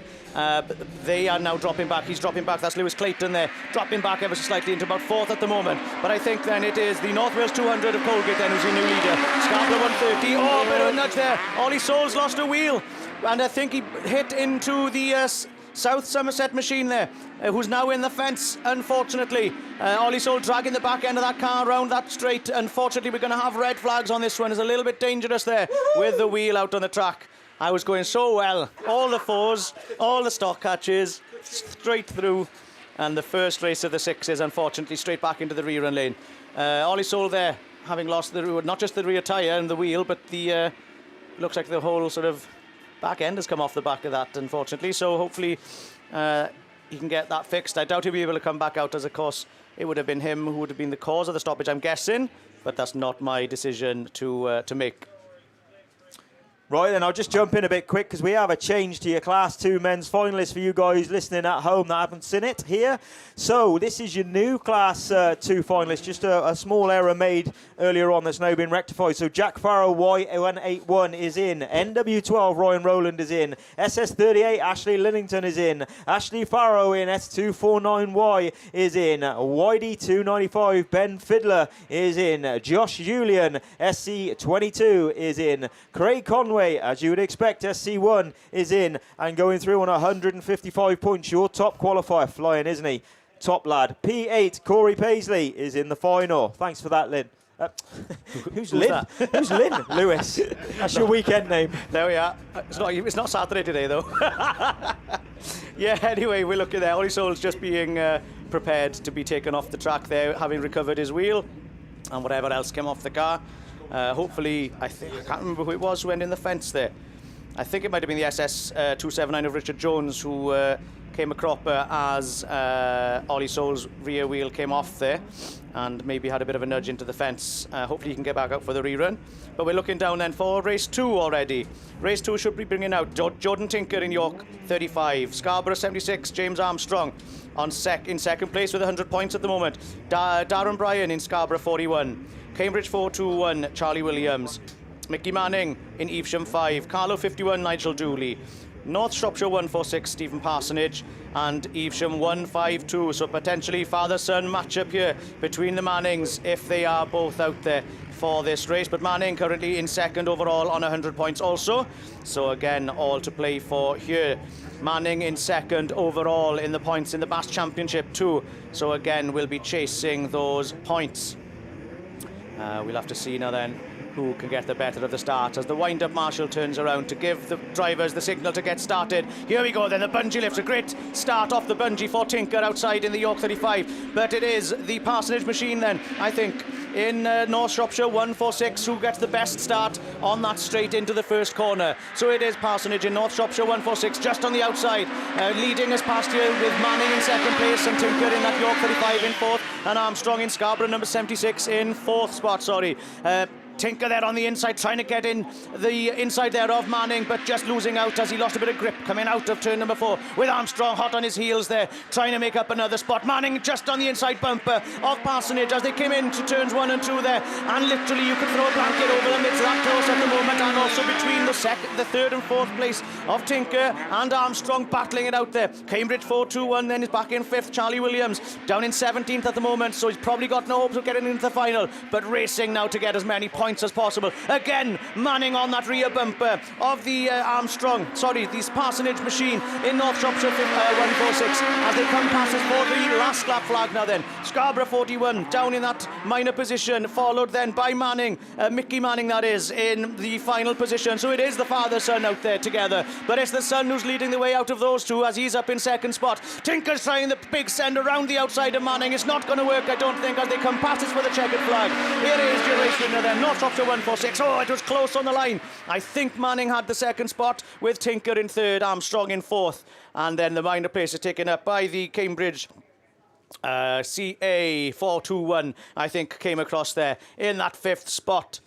They are now dropping back. He's dropping back. That's Lewis Clayton there, dropping back ever so slightly into about 4th at the moment. But I think then it is the North Wales 200 of Colgate then who's your new leader. Scarborough 130. Oh, a bit of a nudge there. Ollie Souls lost a wheel. And I think he hit into the South Somerset machine there, who's now in the fence, unfortunately. Ollie Soul dragging the back end of that car around that straight. Unfortunately, we're going to have red flags on this one. It's a little bit dangerous there with the wheel out on the track. I was going so well. All the 4s, all the stock catches, straight through. And the first race of the 6s, unfortunately, straight back into the rear-run lane. Ollie Soul there, having lost not just the rear tyre and the wheel, but the looks like the whole sort of back end has come off the back of that, unfortunately. So hopefully he can get that fixed. I doubt he'll be able to come back out, as of course it would have been him who would have been the cause of the stoppage, I'm guessing. But that's not my decision to make. Right, then I'll just jump in a bit quick because we have a change to your Class 2 men's finalists for you guys listening at home that haven't seen it here. So this is your new Class 2 finalist, just a small error made earlier on that's now been rectified. So Jack Farrow, Y181 is in. NW12, Ryan Rowland is in. SS38, Ashley Linnington is in. Ashley Farrow in. S249Y is in. YD295, Ben Fiddler is in. Josh Julian, SC22 is in. Craig Conway, as you would expect, SC1 is in and going through on 155 points. Your top qualifier, flying, isn't he? Top lad. P8, Corey Paisley is in the final. Thanks for that, Lynn. Who's Lynn? That? Who's Lynn? Lewis. That's your weekend name. There we are. It's not Saturday today, though. Yeah, anyway, we're looking there. Ollie Soul's just being prepared to be taken off the track there, having recovered his wheel and whatever else came off the car. Hopefully, I can't remember who it was who went in the fence there. I think it might have been the SS279 of Richard Jones who came a cropper as Ollie Soul's rear wheel came off there and maybe had a bit of a nudge into the fence. Hopefully he can get back out for the rerun. But we're looking down then for race 2 already. Race 2 should be bringing out Jordan Tinker in York 35, Scarborough 76, James Armstrong in second place with 100 points at the moment. Darren Bryan in Scarborough 41. Cambridge 421, Charlie Williams. Mickey Manning in Evesham 5. Carlo 51, Nigel Dooley. North Shropshire 146, Stephen Parsonage. And Evesham 152. So potentially father-son matchup here between the Mannings if they are both out there for this race. But Manning currently in second overall on 100 points also. So again, all to play for here. Manning in second overall in the points in the BASt Championship too. So again, we'll be chasing those points. We'll have to see now then who can get the better of the start as the wind-up marshal turns around to give the drivers the signal to get started. Here we go then, the bungee lifts, a great start off the bungee for Tinker outside in the York 35, but it is the Parsonage machine then, I think, in North Shropshire 146 who gets the best start on that straight into the first corner. So it is Parsonage in North Shropshire 146 just on the outside, leading us past here with Manning in second place and Tinker in that York 35 in fourth, and Armstrong in Scarborough number 76 in fourth spot, Tinker there on the inside, trying to get in the inside there of Manning, but just losing out as he lost a bit of grip coming out of turn number 4 with Armstrong hot on his heels there, trying to make up another spot. Manning just on the inside bumper of Parsonage as they came into turns 1 and 2 there, and literally you could throw a blanket over them. It's that close at the moment. and also between the third and fourth place of Tinker and Armstrong battling it out there. Cambridge 4-2-1 then is back in 5th. Charlie Williams down in 17th at the moment, so he's probably got no hopes of getting into the final, but racing now to get as many points as possible. Again, Manning on that rear bumper of the this Parsonage machine in North Shropshire 146 as they come past us for the last lap flag now then. Scarborough 41 down in that minor position, followed then by Manning, Mickey Manning that is, in the final position. So it is the father-son out there together, but it's the son who's leading the way out of those two as he's up in second spot. Tinker's trying the big send around the outside of Manning. It's not going to work, I don't think, as they come past us for the checkered flag. Here is your race winner then, North Shropshire 146. Oh, it was close on the line. I think Manning had the second spot with Tinker in third, Armstrong in fourth, and then the minor place is taken up by the Cambridge CA 421, I think, came across there in that fifth spot.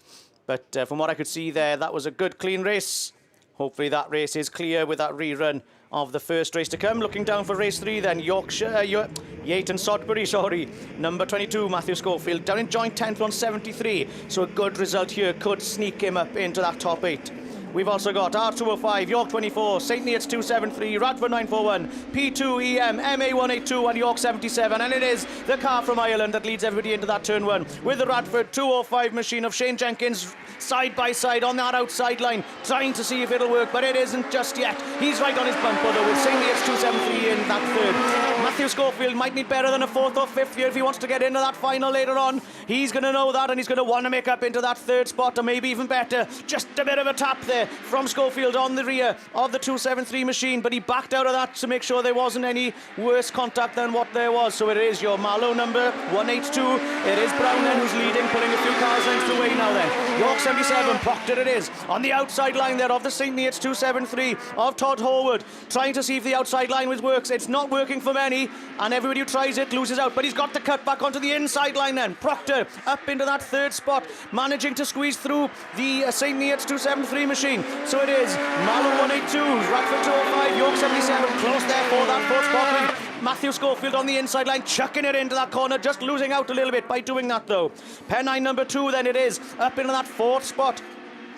But from what I could see there, that was a good clean race. Hopefully that race is clear with that rerun of the first race to come. Looking down for race 3 then, Yate and Sodbury, number 22 Matthew Schofield down in joint 10th on 73, so a good result here could sneak him up into that top 8. We've also got R205, York 24, St Neots 273, Radford 941, P2 EM, MA 182 and York 77, and it is the car from Ireland that leads everybody into that turn 1 with the Radford 205 machine of Shane Jenkins side by side on that outside line, trying to see if it'll work, but it isn't just yet. He's right on his bumper though with St Neots 273 in that third. Matthew Schofield might need better than a 4th or 5th here if he wants to get into that final later on. He's going to know that, and he's going to want to make up into that third spot, or maybe even better. Just a bit of a tap there from Schofield on the rear of the 273 machine, but he backed out of that to make sure there wasn't any worse contact than what there was. So it is your Marlow number 182. It is Brown then who's leading, pulling a few cars lengths away now then. York 77, Proctor it is on the outside line there of the St Neots 273 of Todd Horwood, trying to see if the outside line works. It's not working for many, and everybody who tries it loses out, but he's got the cut back onto the inside line then. Proctor up into that third spot, managing to squeeze through the St Neots 273 machine. So it is Marlow 182, Radford 205, York 77, close there for that fourth spot. Matthew Schofield on the inside line, chucking it into that corner, just losing out a little bit by doing that though. Pennine number 2 then it is, up into that fourth spot.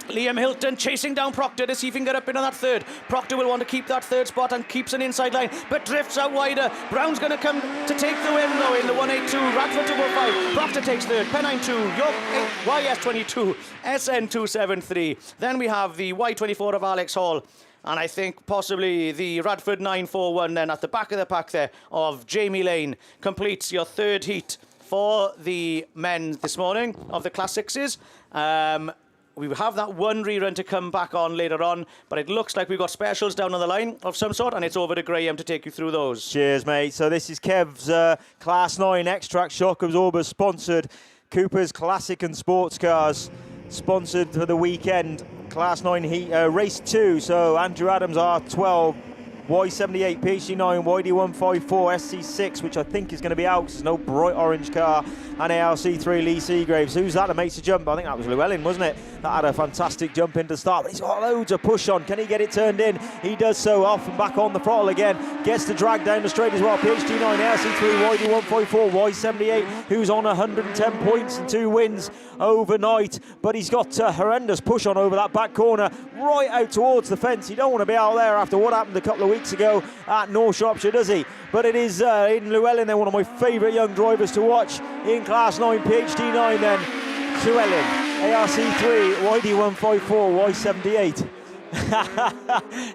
Liam Hilton chasing down Proctor to see if he can get up into that third. Proctor will want to keep that third spot and keeps an inside line, but drifts out wider. Brown's going to come to take the win though in the 182. Radford 205. Proctor takes third. Pennine 2. York YS22. SN 273. Then we have the Y24 of Alex Hall. And I think possibly the Radford 941 then at the back of the pack there of Jamie Lane completes your third heat for the men this morning of the Class 6s. We have that one rerun to come back on later on, but it looks like we've got specials down on the line of some sort, and it's over to Graham to take you through those. Cheers, mate. So this is Kev's Class 9 Extract Shock Absorber sponsored Cooper's Classic and Sports Cars, sponsored for the weekend. Class 9 heat, race 2. So Andrew Adams R12, Y78, PhD9, YD154, SC6, which I think is going to be out. There's no bright orange car. And ARC3, Lee Seagraves. Who's that that makes a jump? I think that was Llewellyn, wasn't it? That had a fantastic jump in to start. But he's got loads of push on. Can he get it turned in? He does so. Off and back on the throttle again. Gets the drag down the straight as well. PhD9, ARC3, YD144, Y78, who's on 110 points and 2 wins overnight. But he's got a horrendous push on over that back corner, right out towards the fence. You don't want to be out there after what happened a couple of weeks ago at North Shropshire, does he? But it is Aidan Llewellyn, then one of my favourite young drivers to watch in Class 9, PhD9 then. Llewellyn, ARC3, YD154, Y78.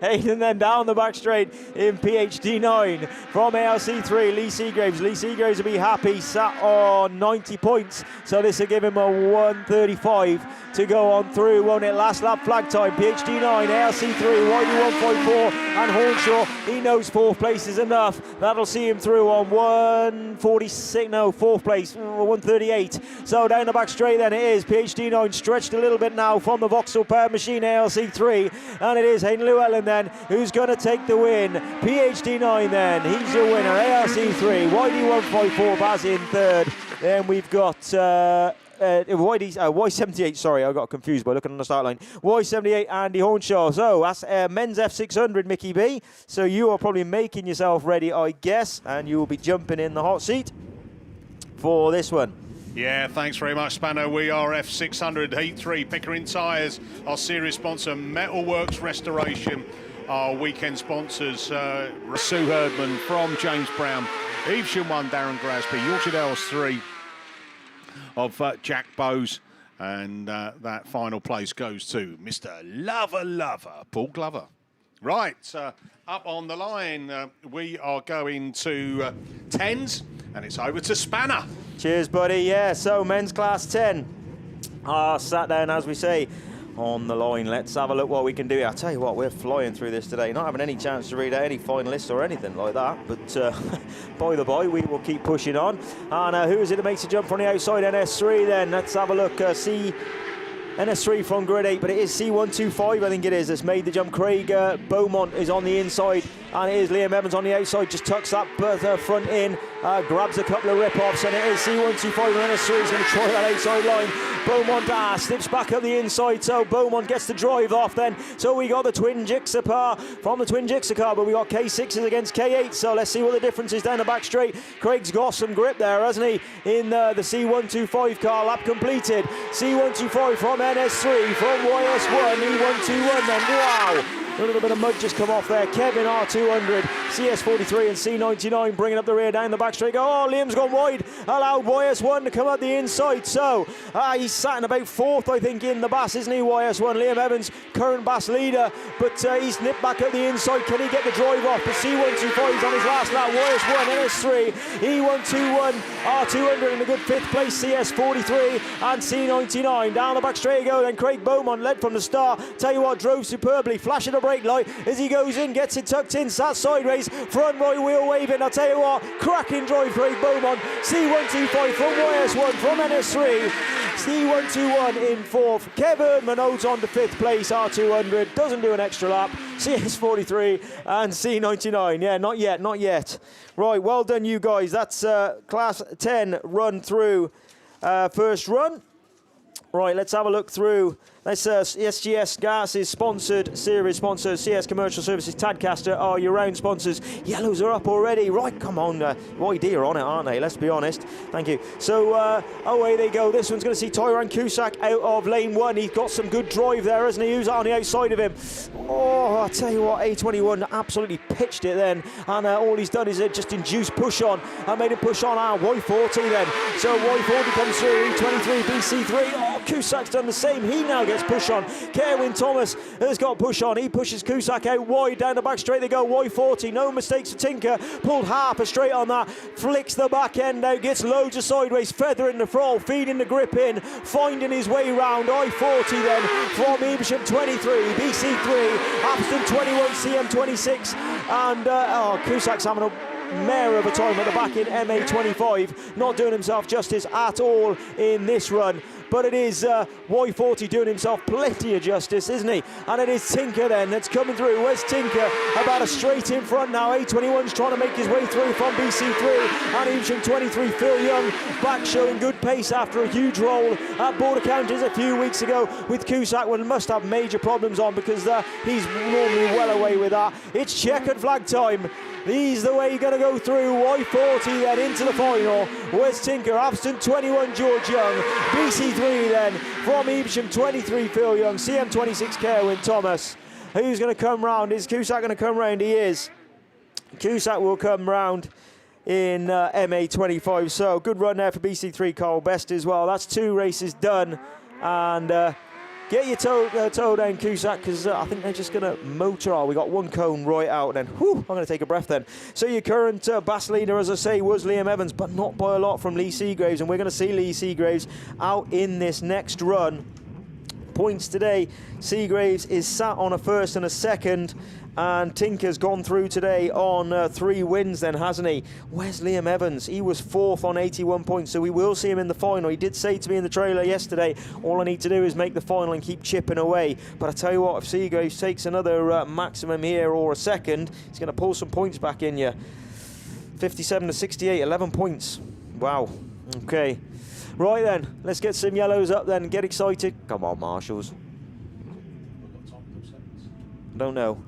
Aidan then down the back straight in PhD9 from ARC3, Lee Seagraves. Lee Seagraves will be happy, sat on 90 points, so this will give him a 135 to go on through, won't it? Last lap flag time, PhD9, ARC3, YD154 and Hornshaw. He knows 4th place is enough. That'll see him through on 146, no, 4th place, 138. So down the back straight then it is PhD9, stretched a little bit now from the Vauxhall Power Machine ARC3. And it is Aidan Llewellyn then who's going to take the win. PhD9 then, he's your winner. ARC3, YD154, Baz in third. Then we've got Y78, sorry, I got confused by looking on the start line. Y78, Andy Hornshaw. So that's men's F600, Mickey B. So you are probably making yourself ready, I guess, and you will be jumping in the hot seat for this one. Yeah, thanks very much, Spano. We are F600 Heat 3, Pickering Tyres, our series sponsor, Metalworks Restoration, our weekend sponsors, Sue Herdman from James Brown, Evesham 1, Darren Grasby, Yorkshire Dales 3 of Jack Bowes, and that final place goes to Mr. Lover, Paul Glover. Right, up on the line, we are going to 10s, and it's over to Spanner. Cheers, buddy. Yeah, so men's class 10 are sat down, as we say, on the line. Let's have a look what we can do. I'll tell you what, we're flying through this today, not having any chance to read out any finalists or anything like that, but by the by, we will keep pushing on. And who is it that makes a jump from the outside? NS3 then. Let's have a look. NS3 from grid 8, but it is C125, I think it is, that's made the jump. Craig Beaumont is on the inside, and it is Liam Evans on the outside, just tucks that front in, grabs a couple of rip-offs, and it is C125, and NS3 is going to try that outside line. Beaumont slips back up the inside, so Beaumont gets the drive off then. So we got the twin Gixxer car from the twin Gixxer car, but we got K6s against K8, so let's see what the difference is down the back straight. Craig's got some grip there, hasn't he, in the C125 car. Lap completed. C125 from NS3, from YS1, E121 then. Wow! A little bit of mud just come off there. Kevin R200, CS43 and C99 bringing up the rear down the back straight. Oh, Liam's gone wide. Allowed YS1 to come out the inside. So he's sat in about 4th, I think, in the BAS, isn't he, YS1? Liam Evans, current BAS leader, but he's nipped back at the inside. Can he get the drive off? But C125 is on his last lap. YS1, NS3, E121, R200 in a good 5th place. CS43 and C99. Down the back straight go. Then Craig Beaumont led from the start. Tell you what, drove superbly. Flashing a brake light as he goes in, gets it tucked in, sat sideways, front right wheel waving. I'll tell you what, cracking drive, Craig Beaumont. C125 from YS1, from NS3. C121 in 4th. Kevin Minogue's on to 5th place. R200 doesn't do an extra lap. CS43 and C99. Yeah, not yet. Right, well done, you guys. That's class 10 run through first run. Right, let's have a look through. That's SGS Gas is sponsored, series sponsors, CS Commercial Services, Tadcaster are your round sponsors. Yellows are up already. Right, come on. YD are on it, aren't they? Let's be honest. Thank you. So, away they go. This one's going to see Tyre Cusack out of lane 1. He's got some good drive there, hasn't he? Who's on the outside of him? Oh, I tell you what, A21 absolutely pitched it then. And all he's done is just induce push on. And made him push on. Y40 then. So Y40 comes through. E23, BC3. Oh, Cusack's done the same. He now gets push on. Kerwin Thomas has got push on. He pushes Cusack out wide. Down the back straight they go. Y40. No mistakes for Tinker. Pulled half a straight on that. Flicks the back end out. Gets loads of sideways. Feathering the throttle. Feeding the grip in. Finding his way round. I40 then from Evesham 23. BC3. Aston 21. CM 26. And Cusack's having a mare of a time at the back in MA25. Not doing himself justice at all in this run. But it is Y40 doing himself plenty of justice, isn't he? And it is Tinker then that's coming through. Where's Tinker? About a straight in front now. A21's trying to make his way through from BC3. And Evesham 23, Phil Young, back showing good pace after a huge roll at Border Counties a few weeks ago with Cusack. Well, must have major problems on because he's normally well away with that. It's checkered flag time. He's the way you're going to go through. Y40 then into the final. Where's Tinker? Aston 21, George Young. BC3 then from Evesham 23, Phil Young. CM 26, Kerwin Thomas. Who's going to come round? Is Cusack going to come round? He is. Cusack will come round in MA25. So good run there for BC3, Carl Best as well. That's 2 races done. And get your toe down, Cusack, because I think they're just going to motor on. We got 1 cone right out, and then, whew, I'm going to take a breath then. So your current BAS leader, as I say, was Liam Evans, but not by a lot from Lee Seagraves, and we're going to see Lee Seagraves out in this next run. Points today, Seagraves is sat on a 1st and a 2nd, and Tinker's gone through today on 3 wins then, hasn't he? Where's Liam Evans? He was 4th on 81 points, so we will see him in the final. He did say to me in the trailer yesterday, all I need to do is make the final and keep chipping away. But I tell you what, if Seagraves takes another maximum here or a 2nd, he's going to pull some points back in you. 57 to 68, 11 points. Wow. Okay. Right then, let's get some yellows up then. Get excited. Come on, Marshals. Don't know.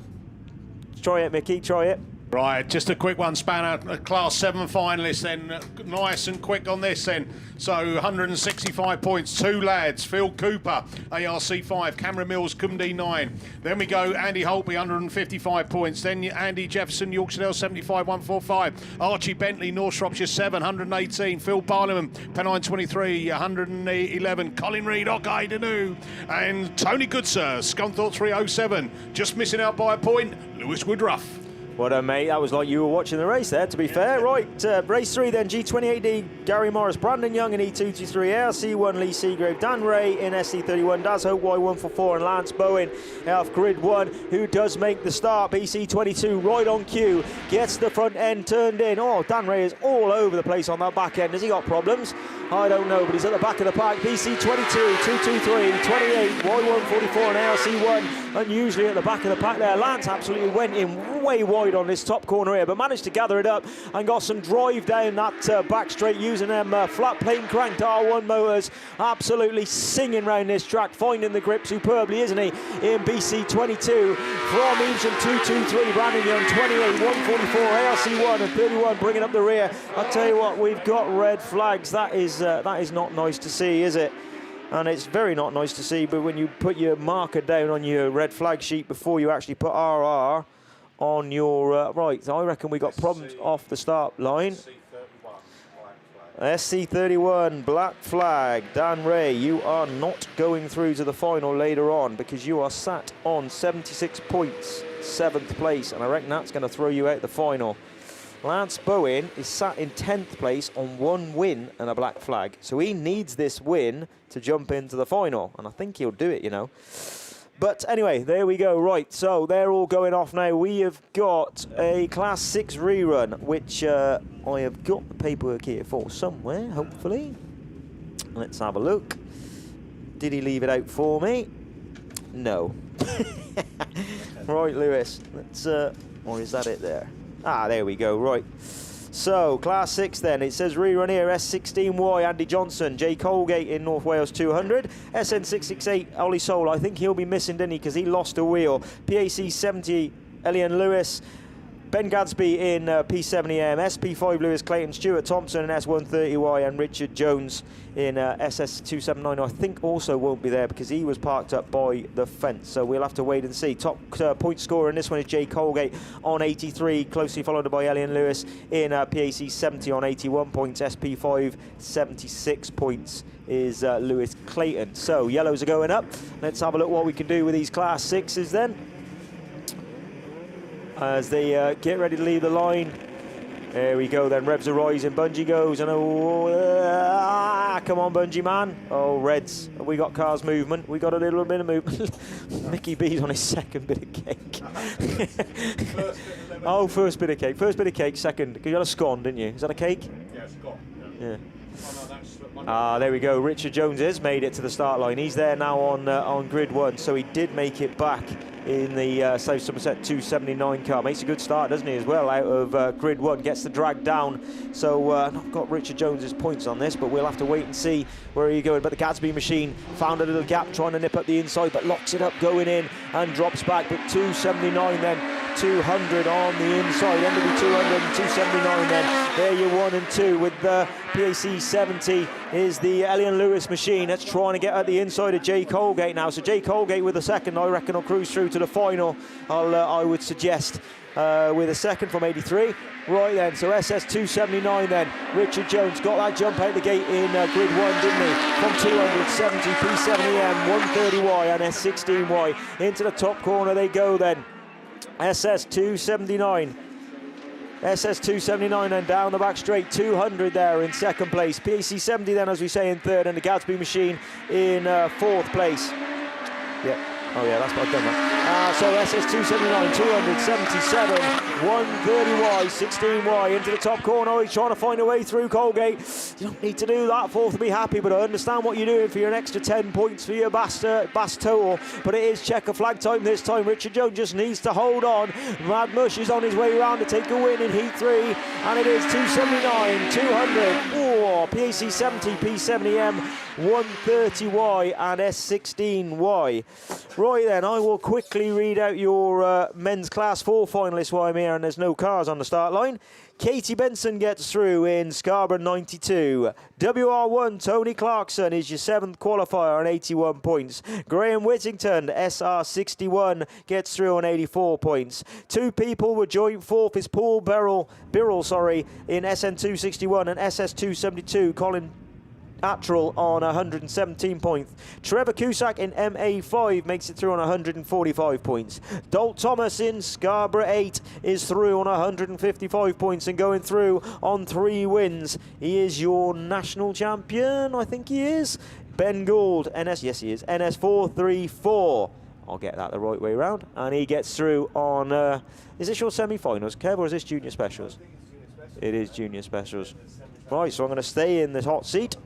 Try it, Mickey, try it. Right, just a quick one, Spanner. A Class 7 finalist then. Nice and quick on this then. So 165 points, 2 lads. Phil Cooper, ARC 5. Cameron Mills, Cumdy 9. Then we go Andy Holtby, 155 points. Then Andy Jefferson, Yorkshire Dale 75, 145. Archie Bentley, North Shropshire 7, 118. Phil Parliament, Pennine 23, 111. Colin Reid, Okai Danu. And Tony Goodsir, Scunthorpe 307. Just missing out by a point, Lewis Woodruff. Well done, mate. That was like you were watching the race there, to be fair. Right, race 3 then, G28D, Gary Morris, Brandon Young in E223, ARC1, Lee Seagrave, Dan Ray in SC31, Daz Hope Y144, and Lance Bowen off grid 1, who does make the start. BC22 right on cue, gets the front end turned in. Oh, Dan Ray is all over the place on that back end. Has he got problems? I don't know, but he's at the back of the pack. BC22, 223, 28, Y144 and ARC1 unusually at the back of the pack there. Lance absolutely went in way wide on this top corner here, but managed to gather it up and got some drive down that back straight using them flat plane cranked R1 motors. Absolutely singing round this track, finding the grip superbly, isn't he? In BC22 from Evesham 223, Brandon Young 28, 144, ARC1 and 31 bringing up the rear. I'll tell you what, we've got red flags. That is not nice to see, is it? And it's very not nice to see, but when you put your marker down on your red flag sheet before you actually put RR on your right, so I reckon we got problems off the start line. SC31, black flag. Dan Ray, you are not going through to the final later on because you are sat on 76 points, 7th place, and I reckon that's going to throw you out the final. Lance Bowen is sat in 10th place on 1 win and a black flag. So he needs this win to jump into the final. And I think he'll do it, you know. But anyway, there we go. Right, so they're all going off now. We have got a Class 6 rerun, which I have got the paperwork here for somewhere, hopefully. Let's have a look. Did he leave it out for me? No. Right, Lewis. Let's, or is that it there? Ah, there we go, right. So, Class 6 then, it says rerun here, S16Y, Andy Johnson, Jay Colgate in North Wales 200, SN668, Ollie Soul, I think he'll be missing, didn't he, because he lost a wheel. PAC 70, Elian Lewis, Ben Gadsby in P70M, SP5 Lewis Clayton, Stuart Thompson in S130Y, and Richard Jones in SS279, I think also won't be there because he was parked up by the fence, so we'll have to wait and see. Top point scorer in this one is Jay Colgate on 83, closely followed by Elian Lewis in PAC 70 on 81 points, SP5 76 points is Lewis Clayton. So yellows are going up. Let's have a look what we can do with these Class 6s then, as they get ready to leave the line. There we go then, revs are rising, Bungie goes, and come on Bungie man. Oh, reds, we got cars movement, we got a little bit of movement. Mickey B's on his second bit of cake. Oh, first bit of cake, second, because you had a scone, didn't you? Is that a cake? Yeah, scone. Yeah. There we go, Richard Jones has made it to the start line. He's there now on grid 1, so he did make it back in the South Somerset 279 car. Makes a good start, doesn't he, as well, out of grid 1. Gets the drag down. So not got Richard Jones's points on this, but we'll have to wait and see where he's going. But the Gadsby machine found a little gap, trying to nip up the inside, but locks it up going in and drops back. But 279 then, 200 on the inside. NW 200 and 279 then. There you're 1 and 2 with the PAC 70 is the Elian Lewis machine. That's trying to get at the inside of Jay Colgate now. So Jay Colgate with the second, I reckon, will cruise through to the final. I would suggest with a second from 83. Right then, so SS279 then. Richard Jones got that jump out the gate in grid 1, didn't he? From 270, P70M, 130Y and S16Y. Into the top corner they go then. SS279. SS279 and down the back straight, 200 there in second place. PAC 70 then, as we say, in third, and the Gadsby machine in 4th place. Yeah. Oh yeah, that's what I've done that. So SS279, 277, 130Y, 16Y into the top corner. Oh, he's trying to find a way through Colgate. You don't need to do that, 4th, to be happy, but I understand what you're doing for your extra 10 points for your Bass total. But it is checker flag time this time. Richard Jones just needs to hold on. Mad Mush is on his way around to take a win in Heat 3, and it is 279, 200. Oh, PAC 70, P70M 130Y and S16Y. Right then, I will quickly read out your men's Class 4 finalists while I'm here and there's no cars on the start line. Katie Benson gets through in Scarborough 92. WR1 Tony Clarkson is your 7th qualifier on 81 points. Graham Whittington, SR61, gets through on 84 points. 2 people were joint 4th is Paul Birrell, in SN261 and SS272. Colin Attrell on 117 points. Trevor Cusack in MA5 makes it through on 145 points. Dolt Thomas in Scarborough 8 is through on 155 points and going through on 3 wins. He is your national champion, I think he is. Ben Gould, yes he is, NS434. I'll get that the right way around. And he gets through on, is this your semi-finals, Kev, or is this junior specials? It is junior specials. Right, so I'm going to stay in the hot seat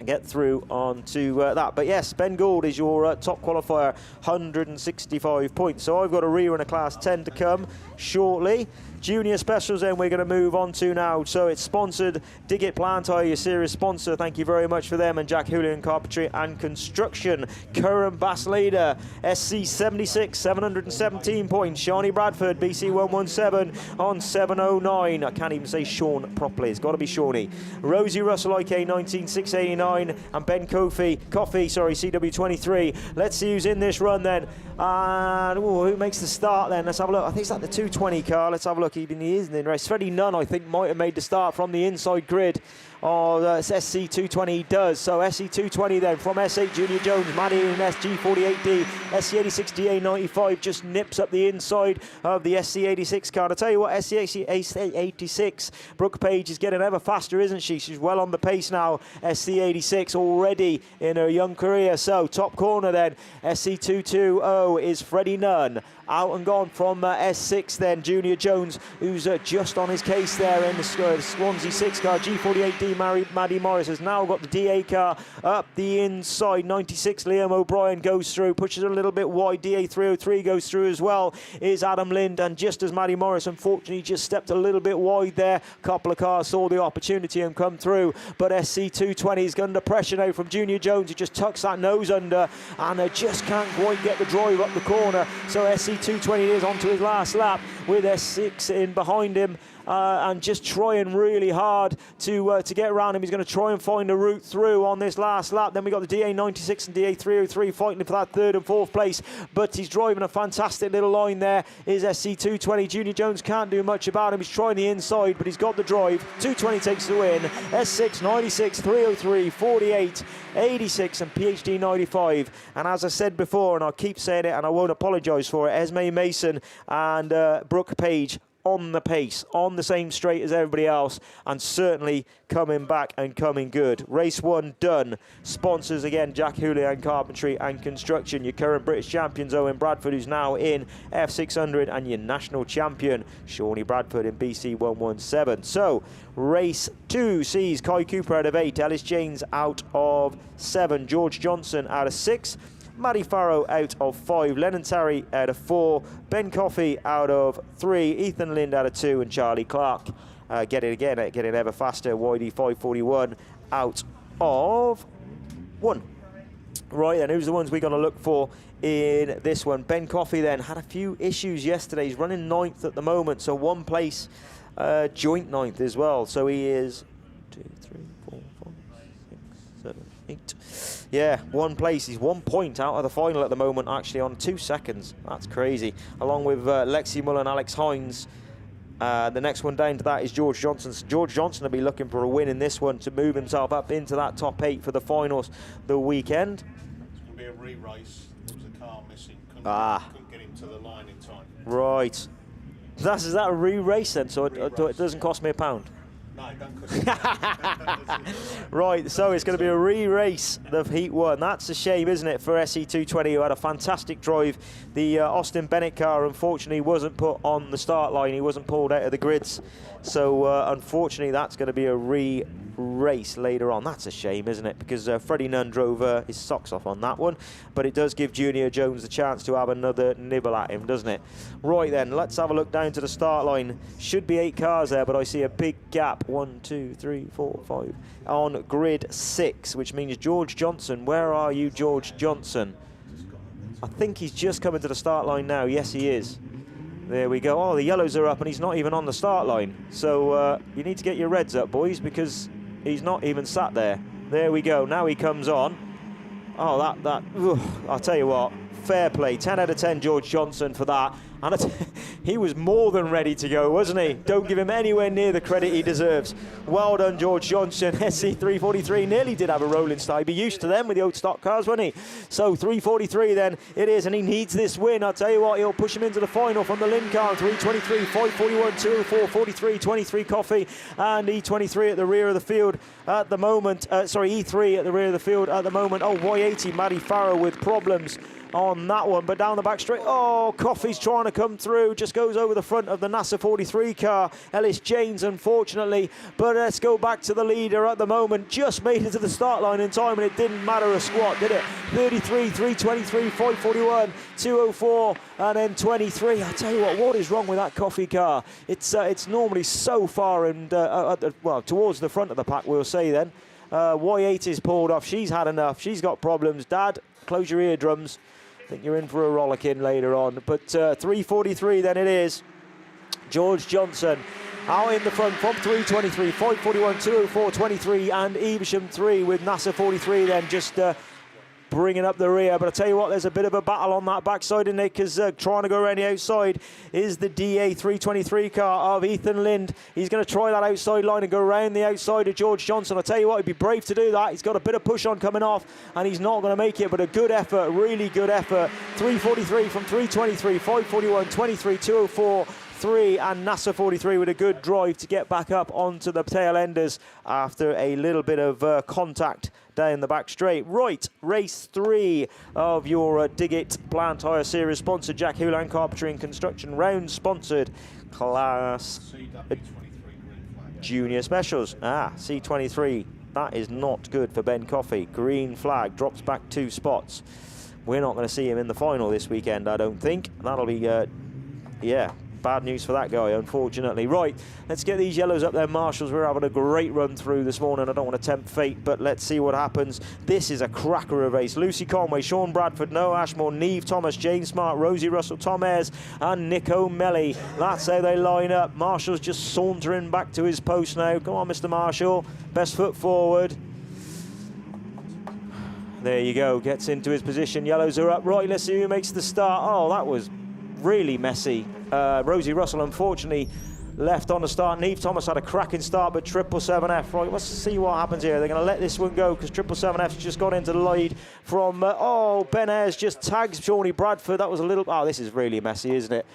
and get through onto that. But yes, Ben Gould is your top qualifier, 165 points. So I've got a rerun of Class 10 to come shortly. Junior specials then we're going to move on to now. So it's sponsored Digit Plant Hire, your serious sponsor. Thank you very much for them. And Jack Julian Carpentry and Construction. Curran Bass Leader, SC76, 717 points. Shawnee Bradford, BC117 on 709. I can't even say Sean properly. It's got to be Shawnee. Rosie Russell, IK 19689. And Ben CW23. Let's see who's in this run then. And who makes the start then? Let's have a look. I think it's like the 220 car. Let's have a look. Even he is in the race. Freddie Nunn, I think, might have made the start from the inside grid. Oh, SC220 does. So SC220 then from S8 Junior Jones, Maddie in SG48D, SC86 DA95 just nips up the inside of the SC86 car. I tell you what, SC86, Brooke Page is getting ever faster, isn't she? She's well on the pace now. SC86 already in her young career. So top corner then, SC220 is Freddie Nunn. Out and gone from S6 then, Junior Jones, who's just on his case there in the Swansea 6 car. G48D Maddie Morris has now got the DA car up the inside. 96 Liam O'Brien goes through, pushes a little bit wide. DA 303 goes through as well, is Adam Lind, and just as Maddie Morris unfortunately just stepped a little bit wide there, a couple of cars saw the opportunity and come through, but SC220 is under pressure now from Junior Jones, who just tucks that nose under and just can't quite get the drive up the corner. So SC220 is onto his last lap with S6 in behind him. And just trying really hard to get around him. He's going to try and find a route through on this last lap. Then we got the DA96 and DA303 fighting for that 3rd and 4th place, but he's driving a fantastic little line there. Is SC220. Junior Jones can't do much about him. He's trying the inside, but he's got the drive. 220 takes the win. S6, 96, 303, 48, 86 and PhD 95. And as I said before, and I'll keep saying it and I won't apologise for it, Esme Mason and Brooke Page on the pace, on the same straight as everybody else, and certainly coming back and coming good. Race 1 done. Sponsors again, Jack Julian Carpentry and Construction. Your current British champions, Owen Bradford, who's now in F600, and your national champion, Shawnee Bradford in BC117. So, race 2 sees Kai Cooper out of 8, Ellis James out of 7, George Johnson out of 6, Maddie Farrow out of 5, Lennon Terry out of 4, Ben Coffey out of 3, Ethan Lind out of 2, and Charlie Clark getting ever faster, YD 541 out of 1. Right then, who's the ones we're going to look for in this one? Ben Coffey then had a few issues yesterday. He's running 9th at the moment, so 1 place, joint 9th as well. So he is 2, 3, 4, 5, 6, 7, 8. Yeah, 1 place. He's 1 point out of the final at the moment, actually, on 2 seconds. That's crazy. Along with Lexi Muller and Alex Hines. The next one down to that is George Johnson. George Johnson will be looking for a win in this one to move himself up into that top 8 for the finals the weekend. It's going to be a re-race. There was a car missing. Couldn't get him to the line in time. Right. Is that a re-race then? So it doesn't cost me £1? No, don't cost me. Right, so it's going to be a re-race of Heat 1. That's a shame, isn't it, for SC220, who had a fantastic drive. The Austin Bennett car, unfortunately, wasn't put on the start line. He wasn't pulled out of the grids. So, unfortunately, that's going to be a re-race later on. That's a shame, isn't it? Because Freddie Nunn drove his socks off on that one. But it does give Junior Jones the chance to have another nibble at him, doesn't it? Right then, let's have a look down to the start line. Should be 8 cars there, but I see a big gap up 1, 2, 3, 4, 5 on grid 6, which means George Johnson. Where are you, George Johnson? I think he's just coming to the start line now. Yes, he is. There we go. Oh, the yellows are up and he's not even on the start line. So you need to get your reds up, boys, because he's not even sat there. There we go. Now he comes on. Oh, I'll tell you what. Fair play. 10 out of 10, George Johnson, for that. And he was more than ready to go, wasn't he? Don't give him anywhere near the credit he deserves. Well done, George Johnson. SC343 nearly did have a rolling start. He'd be used to them with the old stock cars, wouldn't he? So 343 then it is, and he needs this win. I'll tell you what, he'll push him into the final from the Lynn car. 323, 541, 204, 43, 23 Coffee, and E23 at the rear of the field at the moment. E3 at the rear of the field at the moment. Oh, Y80, Maddie Farrow with problems on that one, but down the back straight. Oh, Coffey's trying to come through, just goes over the front of the NASA 43 car. Ellis James, unfortunately, but let's go back to the leader at the moment. Just made it to the start line in time, and it didn't matter a squat, did it? 33, 323, 541, 204, and then 23. I tell you what is wrong with that Coffee car? It's normally so far and towards the front of the pack, we'll say then. Y8 is pulled off. She's had enough. She's got problems. Dad, close your eardrums. I think you're in for a rollicking later on. But 343 then it is. George Johnson out in the front from 323, 541, 204, 23, and Evesham 3 with NASA 43 then just bringing up the rear. But I tell you what, there's a bit of a battle on that backside, isn't it? Because trying to go around the outside is the DA 323 car of Ethan Lind. He's going to try that outside line and go around the outside of George Johnson. I tell you what, he'd be brave to do that. He's got a bit of push on coming off, and he's not going to make it, but a good effort, really good effort. 343 from 323, 541, 23, 204, 3, and NASA 43 with a good drive to get back up onto the tail enders after a little bit of contact down the back straight. Right, race 3 of your Dig It Plant Tyre Series, sponsored Jack Houlan Carpentry and Construction, round sponsored class junior specials. C23, that is not good for Ben Coffey. Green flag, drops back 2 spots. We're not going to see him in the final this weekend, I don't think. That'll be, bad news for that guy, unfortunately. Right, let's get these yellows up there, Marshals. We're having a great run through this morning. I don't want to tempt fate, but let's see what happens. This is a cracker of a race. Lucy Conway, Sean Bradford, Noah Ashmore, Neve Thomas, Jane Smart, Rosie Russell, Tom Ayres, and Nick O'Malley. That's how they line up. Marshall's just sauntering back to his post now. Come on, Mr. Marshall. Best foot forward. There you go. Gets into his position. Yellows are up. Right, let's see who makes the start. Oh, that was really messy. Rosie Russell, unfortunately, left on the start. Neve Thomas had a cracking start, but 777F. Right, let's see what happens here. They're going to let this one go because 777F's just got into the lead from... Ben Ayres just tags Shawnee Bradford. That was a little... Oh, this is really messy, isn't it?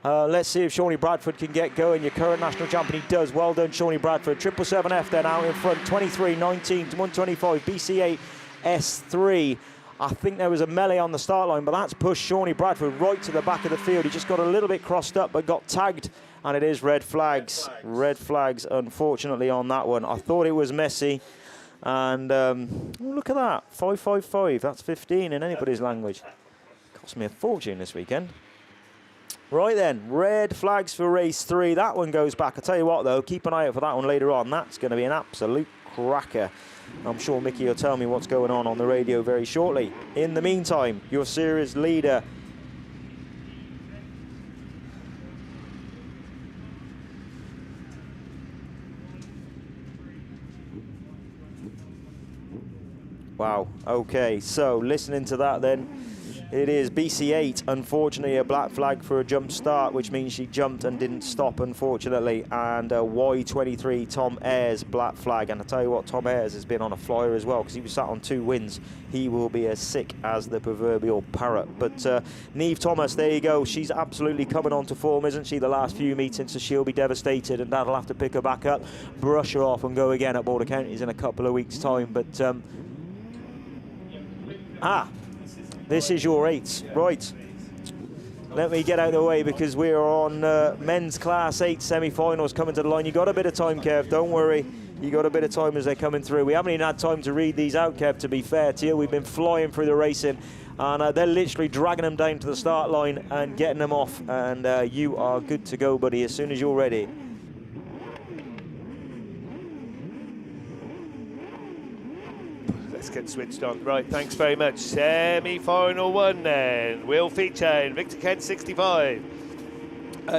Let's see if Shawnee Bradford can get going. Your current national champion, he does. Well done, Shawnee Bradford. 777F then out in front. 23, 19 to 125. BC8, S3. I think there was a melee on the start line, but that's pushed Shawnee Bradford right to the back of the field. He just got a little bit crossed up, but got tagged, and it is red flags. Red flags, unfortunately, on that one. I thought it was messy, and look at that, 555. That's 15 in anybody's language. Cost me a fortune this weekend. Right then, red flags for race 3. That one goes back. I tell you what, though, keep an eye out for that one later on. That's going to be an absolute cracker. I'm sure Mickey will tell me what's going on the radio very shortly. In the meantime, your series leader. Wow, okay, so listening to that then, it is BC8, unfortunately, a black flag for a jump start, which means she jumped and didn't stop, unfortunately. And Y23, Tom Ayres, black flag. And I tell you what, Tom Ayres has been on a flyer as well because he was sat on 2 wins. He will be as sick as the proverbial parrot. But Neve Thomas, there you go. She's absolutely coming on to form, isn't she, the last few meetings? So she'll be devastated, and Dad'll have to pick her back up, brush her off, and go again at Border Counties in a couple of weeks' time. But, this is your 8s, right. Let me get out of the way because we're on men's class 8 semi-finals coming to the line. You got a bit of time, Kev, don't worry. You got a bit of time as they're coming through. We haven't even had time to read these out, Kev, to be fair to you. We've been flying through the racing, and they're literally dragging them down to the start line and getting them off, and you are good to go, buddy, as soon as you're ready. get switched on. Right, thanks very much. Semi-final one then. Will feature Victor Kent 65.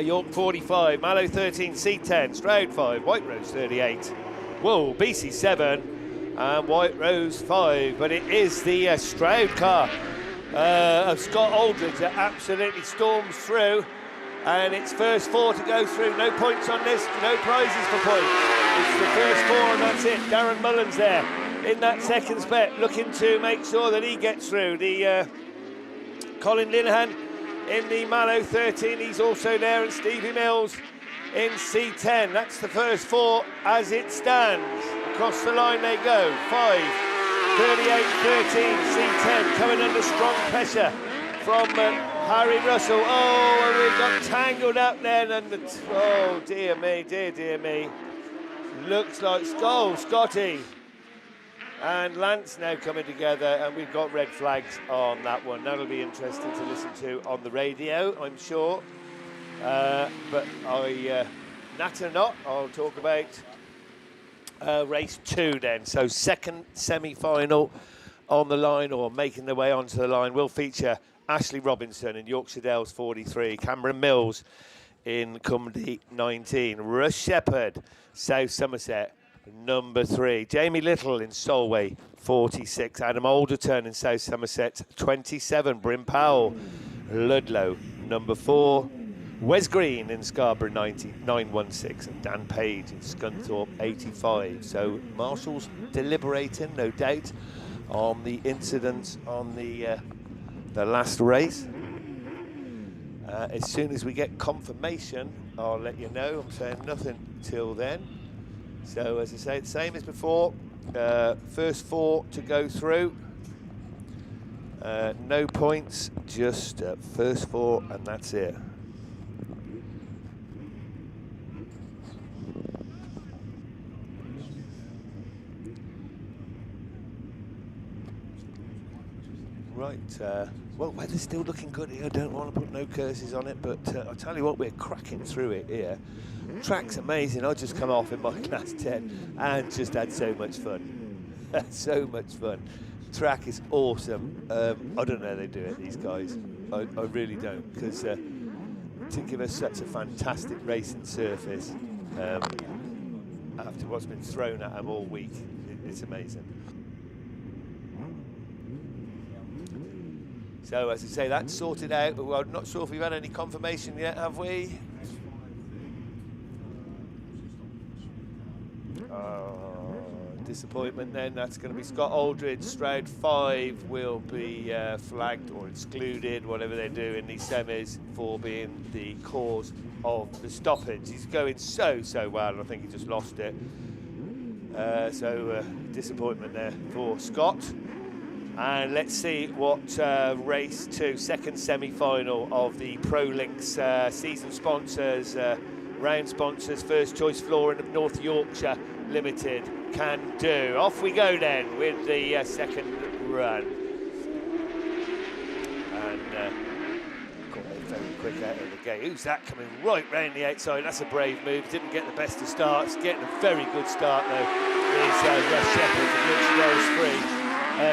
York 45, Mallow 13, C10, Stroud 5, White Rose 38. Whoa, BC 7 and White Rose 5. But it is the Stroud car of Scott Aldridge that absolutely storms through. And it's first 4 to go through. No points on this, no prizes for points. It's the first 4 and that's it. Darren Mullins there in that second spec, looking to make sure that he gets through. The Colin Linehan in the Mallow 13, he's also there, and Stevie Mills in C10. That's the first 4 as it stands. Across the line they go. 5, 38, 13, C10 coming under strong pressure from Harry Russell. Oh, and we got tangled up then, and oh dear me, dear me. Looks like Scotty and Lance now coming together, and we've got red flags on that one. That'll be interesting to listen to on the radio, I'm sure. But that or not, I'll talk about race 2 then. So second semi-final on the line, or making their way onto the line, will feature Ashley Robinson in Yorkshire Dales 43, Cameron Mills in Cumdy 19, Russ Shepherd, South Somerset, number 3. Jamie Little in Solway, 46. Adam Alderton in South Somerset, 27. Bryn Powell, Ludlow, number 4. Wes Green in Scarborough, 916. And Dan Page in Scunthorpe, 85. So Marshall's deliberating, no doubt, on the incidents on the last race. As soon as we get confirmation, I'll let you know. I'm saying nothing till then. So as I say, the same as before, first 4 to go through. No points, just first 4, and that's it. Right, well, weather's still looking good here. I don't want to put no curses on it, but I'll tell you what, we're cracking through it here. Track's amazing. I just come off in my class 10 and just had so much fun. So much fun. Track is awesome. I don't know how they do it, these guys. I really don't, because to give us such a fantastic racing surface after what's been thrown at them all week, it's amazing. So as I say, that's sorted out. Well, I'm not sure if we've had any confirmation yet, have we? Disappointment then. That's going to be Scott Aldridge. Stroud 5 will be flagged or excluded, whatever they do in these semis, for being the cause of the stoppage. He's going so well, and I think he just lost it. So disappointment there for Scott. And let's see what race 2, second semi-final of the ProLinks season sponsors, round sponsors, First Choice Flooring of North Yorkshire Limited can do. Off we go then with the second run. And got there very quick out of the gate. Who's that coming right round the outside? That's a brave move. Didn't get the best of starts. Getting a very good start though is Russ Shepherd from Yorkshire Dales 3.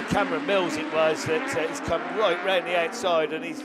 Cameron Mills it was that he's come right round the outside, and he's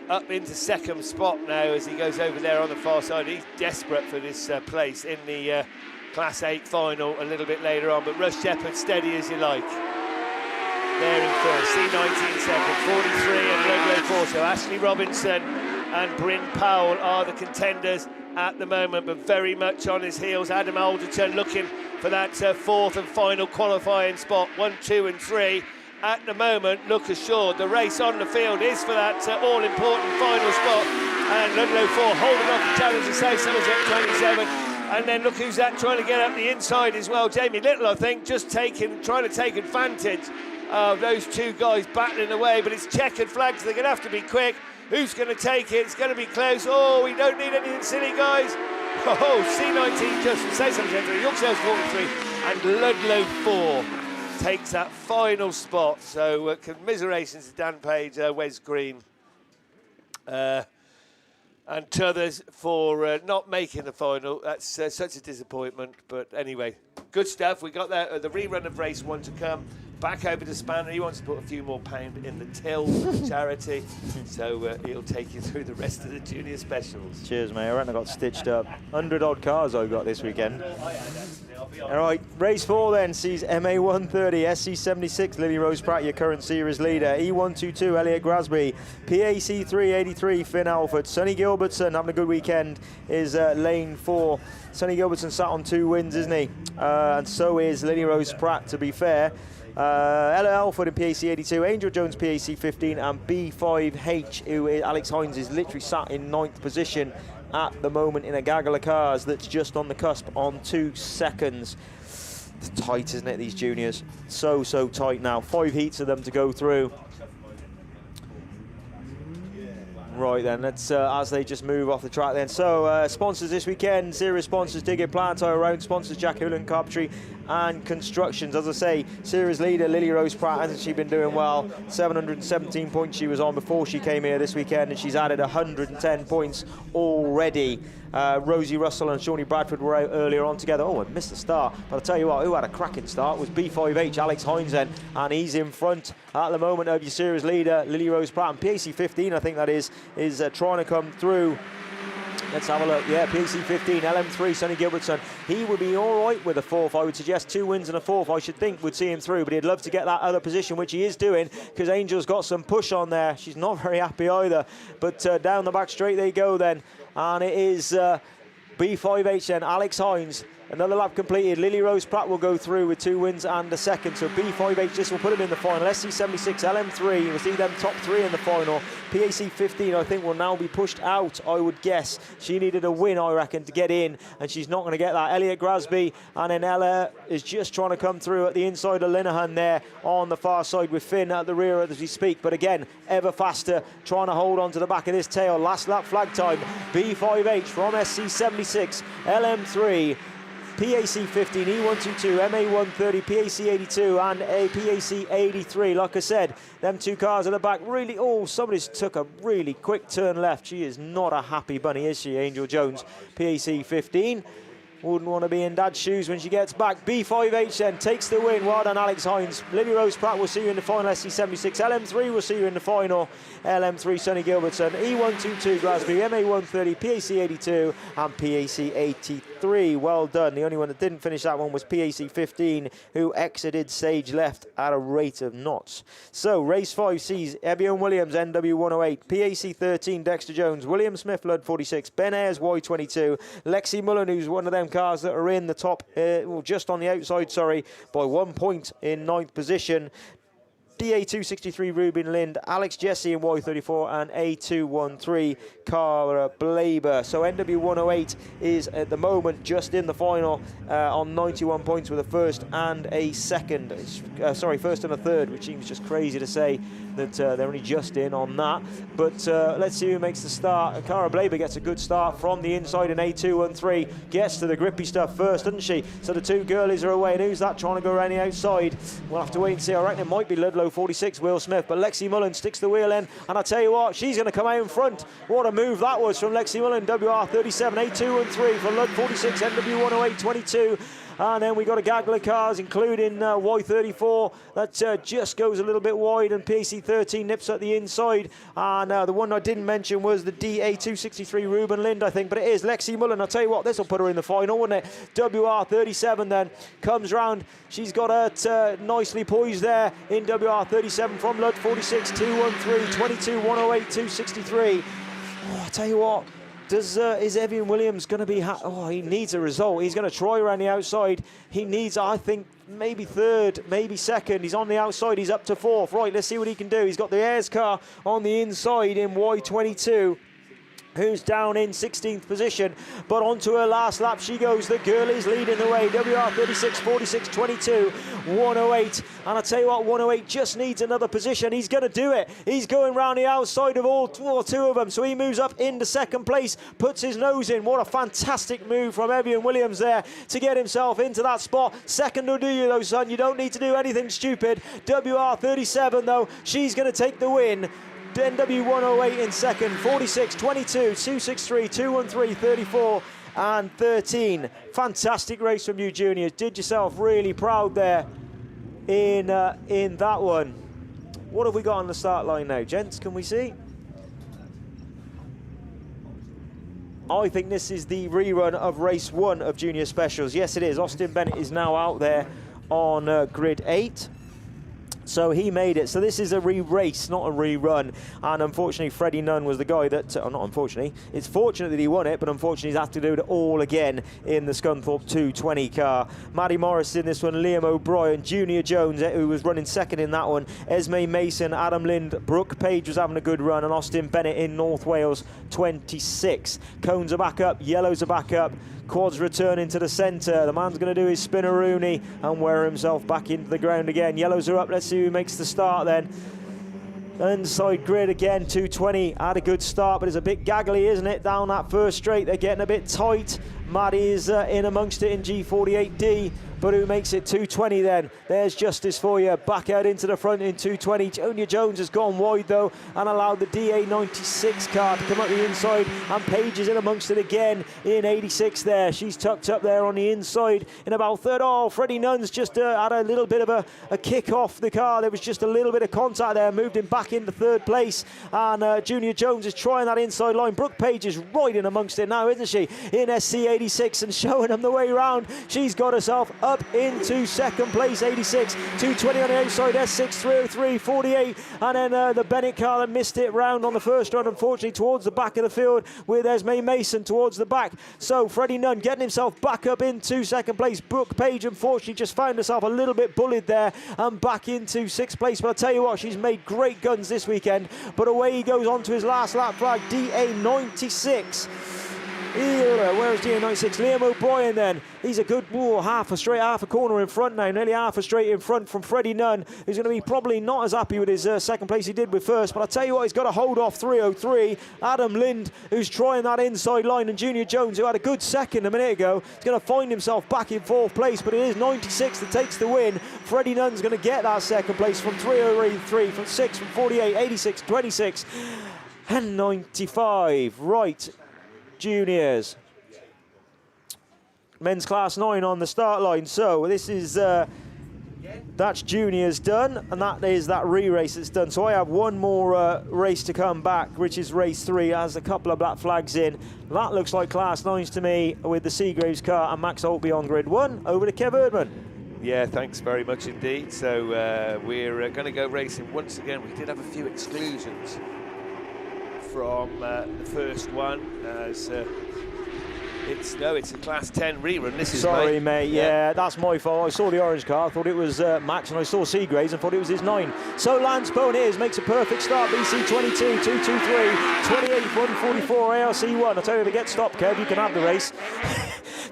up into second spot now as he goes over there on the far side. He's desperate for this place in the Class 8 final a little bit later on, but Russ Shepherd steady as you like. There in first, C19 second, 43 and Ludlow 4. So Ashley Robinson and Bryn Powell are the contenders at the moment, but very much on his heels. Adam Alderton looking for that 4th and final qualifying spot. 1, 2 and 3 at the moment look assured. The race on the field is for that all-important final spot, and Ludlow 4 holding off the challenge of South Somerset 27. And then look who's that trying to get up the inside as well. Jamie Little, I think, just trying to take advantage of those two guys battling away, but it's checkered flags. They're going to have to be quick. Who's going to take it? It's going to be close. Oh, we don't need anything silly, guys. Oh, C19 just from South Somerset, Yorkshire 43, and Ludlow 4 takes that final spot. So commiserations to Dan Page, Wes Green, and to others for not making the final. That's such a disappointment. But anyway, Good stuff. We got the rerun of race 1 to come. Back over to Spanner. He wants to put a few more pound in the till charity. So he'll take you through the rest of the junior specials. Cheers, mate. I reckon I got stitched up. 100 odd cars I got this weekend. All right, race 4 then sees MA130, SC76, Lily Rose Pratt, your current series leader. E122, Elliot Grasby. PAC383, Finn Alford. Sonny Gilbertson having a good weekend is lane 4. Sonny Gilbertson sat on 2 wins, isn't he? And so is Lily Rose Pratt, to be fair. Ella Alford in PAC 82, Angel Jones PAC 15, and B5H, who is, Alex Hines is literally sat in 9th position at the moment in a gaggle of cars that's just on the cusp on 2 seconds. It's tight, isn't it, these juniors? So tight now. 5 heats of them to go through. Right then, let's as they just move off the track then. So sponsors this weekend, series sponsors, Dig It, Plant, Tyre Round, sponsors Jack Hoolan, Carpentry and Constructions. As I say, series leader Lily Rose Pratt, hasn't she been doing well? 717 points she was on before she came here this weekend, and she's added 110 points already. Rosie Russell and Shawnee Bradford were out earlier on together. Oh, I missed the start. But I'll tell you what, who had a cracking start was B5H, Alex Hines then, and he's in front at the moment of your series leader, Lily Rose Pratt. And PAC 15, I think that is trying to come through. Let's have a look. Yeah, PAC 15, LM3, Sonny Gilbertson. He would be all right with a 4th. I would suggest 2 wins and a 4th, I should think, would see him through. But he'd love to get that other position, which he is doing, because Angel's got some push on there. She's not very happy either. But down the back straight they go then. And it is B5H then, Alex Hines. Another lap completed. Lily Rose Pratt will go through with 2 wins and a 2nd. So B5H just will put him in the final. SC76, LM3, we'll see them top 3 in the final. PAC 15, I think, will now be pushed out, I would guess. She needed a win, I reckon, to get in, and she's not going to get that. Elliot Grasby, and then Ella is just trying to come through at the inside of Linehan there on the far side with Finn at the rear as we speak. But again, ever faster, trying to hold on to the back of this tail. Last lap flag time. B5H from SC76, LM3, PAC 15, E122, MA130, PAC 82 and a PAC 83. Like I said, them 2 cars at the back really, somebody's took a really quick turn left. She is not a happy bunny, is she, Angel Jones? PAC 15. Wouldn't want to be in Dad's shoes when she gets back. B5H then takes the win. Well done, Alex Hines. Lily Rose Pratt will see you in the final. SC76. LM3 will see you in the final. LM3 Sonny Gilbertson. E122 Grasby. MA130. PAC 82 and PAC 83. Well done. The only one that didn't finish that one was PAC 15, who exited stage left at a rate of knots. So race 5 sees Evian Williams NW108. PAC 13 Dexter Jones. William Smith Ludd 46. Ben Ayres Y22. Lexi Mullen, who's one of them cars that are in the top, just on the outside, sorry, by 1 point in 9th position. DA263 Ruben Lind, Alex Jesse in Y34 and A213 Cara Blaber. So NW108 is at the moment just in the final on 91 points with a 1st and a 2nd. First and a 3rd, which seems just crazy to say that they're only just in on that. But let's see who makes the start. Cara Blaber gets a good start from the inside, and A213 gets to the grippy stuff first, doesn't she? So the 2 girlies are away, and who's that trying to go around the outside? We'll have to wait and see. I reckon it might be Ludlow 46, Will Smith, but Lexi Mullen sticks the wheel in, and I tell you what, she's going to come out in front. What a move that was from Lexi Mullen. WR37, A213 for Lud 46, NW108 22. And then we got a gaggle of cars, including Y34, that just goes a little bit wide, and PAC 13 nips at the inside. And the one I didn't mention was the DA263 Ruben Lind, I think, but it is Lexi Mullen. I'll tell you what, this will put her in the final, wouldn't it? WR37 then comes round. She's got it nicely poised there in WR37 from Lud 46, 213, 22, 108, 263. Oh, I'll tell you what. Is Evian Williams going to be... he needs a result. He's going to try around the outside. He needs, I think, maybe 3rd, maybe 2nd. He's on the outside. He's up to 4th. Right, let's see what he can do. He's got the Ayres car on the inside in Y22. Who's down in 16th position, but onto her last lap she goes. The girl is leading the way. WR36, 46, 22, 108. And I tell you what, 108 just needs another position. He's going to do it. He's going round the outside of all 2 of them, so he moves up into 2nd place, puts his nose in. What a fantastic move from Evian Williams there to get himself into that spot. 2nd will do you though, son. You don't need to do anything stupid. WR37 though, she's going to take the win. NW108 in 2nd, 46, 22, 263, 213, 34, and 13. Fantastic race from you juniors. Did yourself really proud there in that one. What have we got on the start line now, gents? Can we see? I think this is the rerun of race 1 of Junior Specials. Yes, it is. Austin Bennett is now out there on grid 8. So he made it. So this is a re-race, not a rerun. And unfortunately, Freddie Nunn was the guy that, not unfortunately, it's fortunate that he won it, but unfortunately he's had to do it all again in the Scunthorpe 220 car. Matty Morris in this one, Liam O'Brien, Junior Jones, who was running second in that one, Esme Mason, Adam Lind, Brooke Page was having a good run, and Austin Bennett in North Wales 26. Cones are back up, yellows are back up. Quads returning to the centre. The man's going to do his spinneroonie and wear himself back into the ground again. Yellows are up. Let's see who makes the start then. Inside grid again, 220. Had a good start, but it's a bit gaggly, isn't it? Down that first straight, they're getting a bit tight. Maddie is in amongst it in G48D. But who makes it 220 then? There's Justice for you. Back out into the front in 220. Junior Jones has gone wide though and allowed the DA96 car to come up the inside. And Paige is in amongst it again in 86 there. She's tucked up there on the inside in about third. Oh, Freddie Nunn's just had a little bit of a kick off the car. There was just a little bit of contact there. Moved him back into third place. And Junior Jones is trying that inside line. Brooke Page is right in amongst it now, isn't she? In SC86 and showing them the way round. She's got herself up into second place, 86, 220 on the outside, S6, 303, 48, and then the Bennett car that missed it round on the first run, unfortunately, towards the back of the field with Esme Mason towards the back. So Freddie Nunn getting himself back up into second place. Brooke Page, unfortunately, just found herself a little bit bullied there and back into sixth place. But I'll tell you what, she's made great guns this weekend. But away he goes on to his last lap flag, DA96. Where is DA96? Liam O'Brien then. He's a good half a corner in front now, nearly half a straight in front from Freddie Nunn, who's going to be probably not as happy with his second place he did with first. But I'll tell you what, he's got to hold off 303. Adam Lind, who's trying that inside line, and Junior Jones, who had a good second a minute ago, is going to find himself back in fourth place. But it is 96 that takes the win. Freddie Nunn's going to get that second place from 303, from 6, from 48, 86, 26, and 95. Right. Juniors. Men's class 9 on the start line. So this is that's juniors done, and that is that re-race that's done. So I have one more race to come back, which is race 3. Has a couple of black flags in. That looks like class 9s to me, with the Seagraves car and Max Holtby on grid 1. Over to Kev Erdman. Yeah, thanks very much indeed. So we're going to go racing once again. We did have a few exclusions from the first one, as it's a class 10 rerun. This is sorry, mate. Yeah, that's my fault. I saw the orange car, I thought it was Max, and I saw Seagraves and thought it was his 9. So Lance Bowen makes a perfect start. BC 22, 223, 28, 144, ARC 1. I tell you, if it gets stopped, Kev, you can have the race.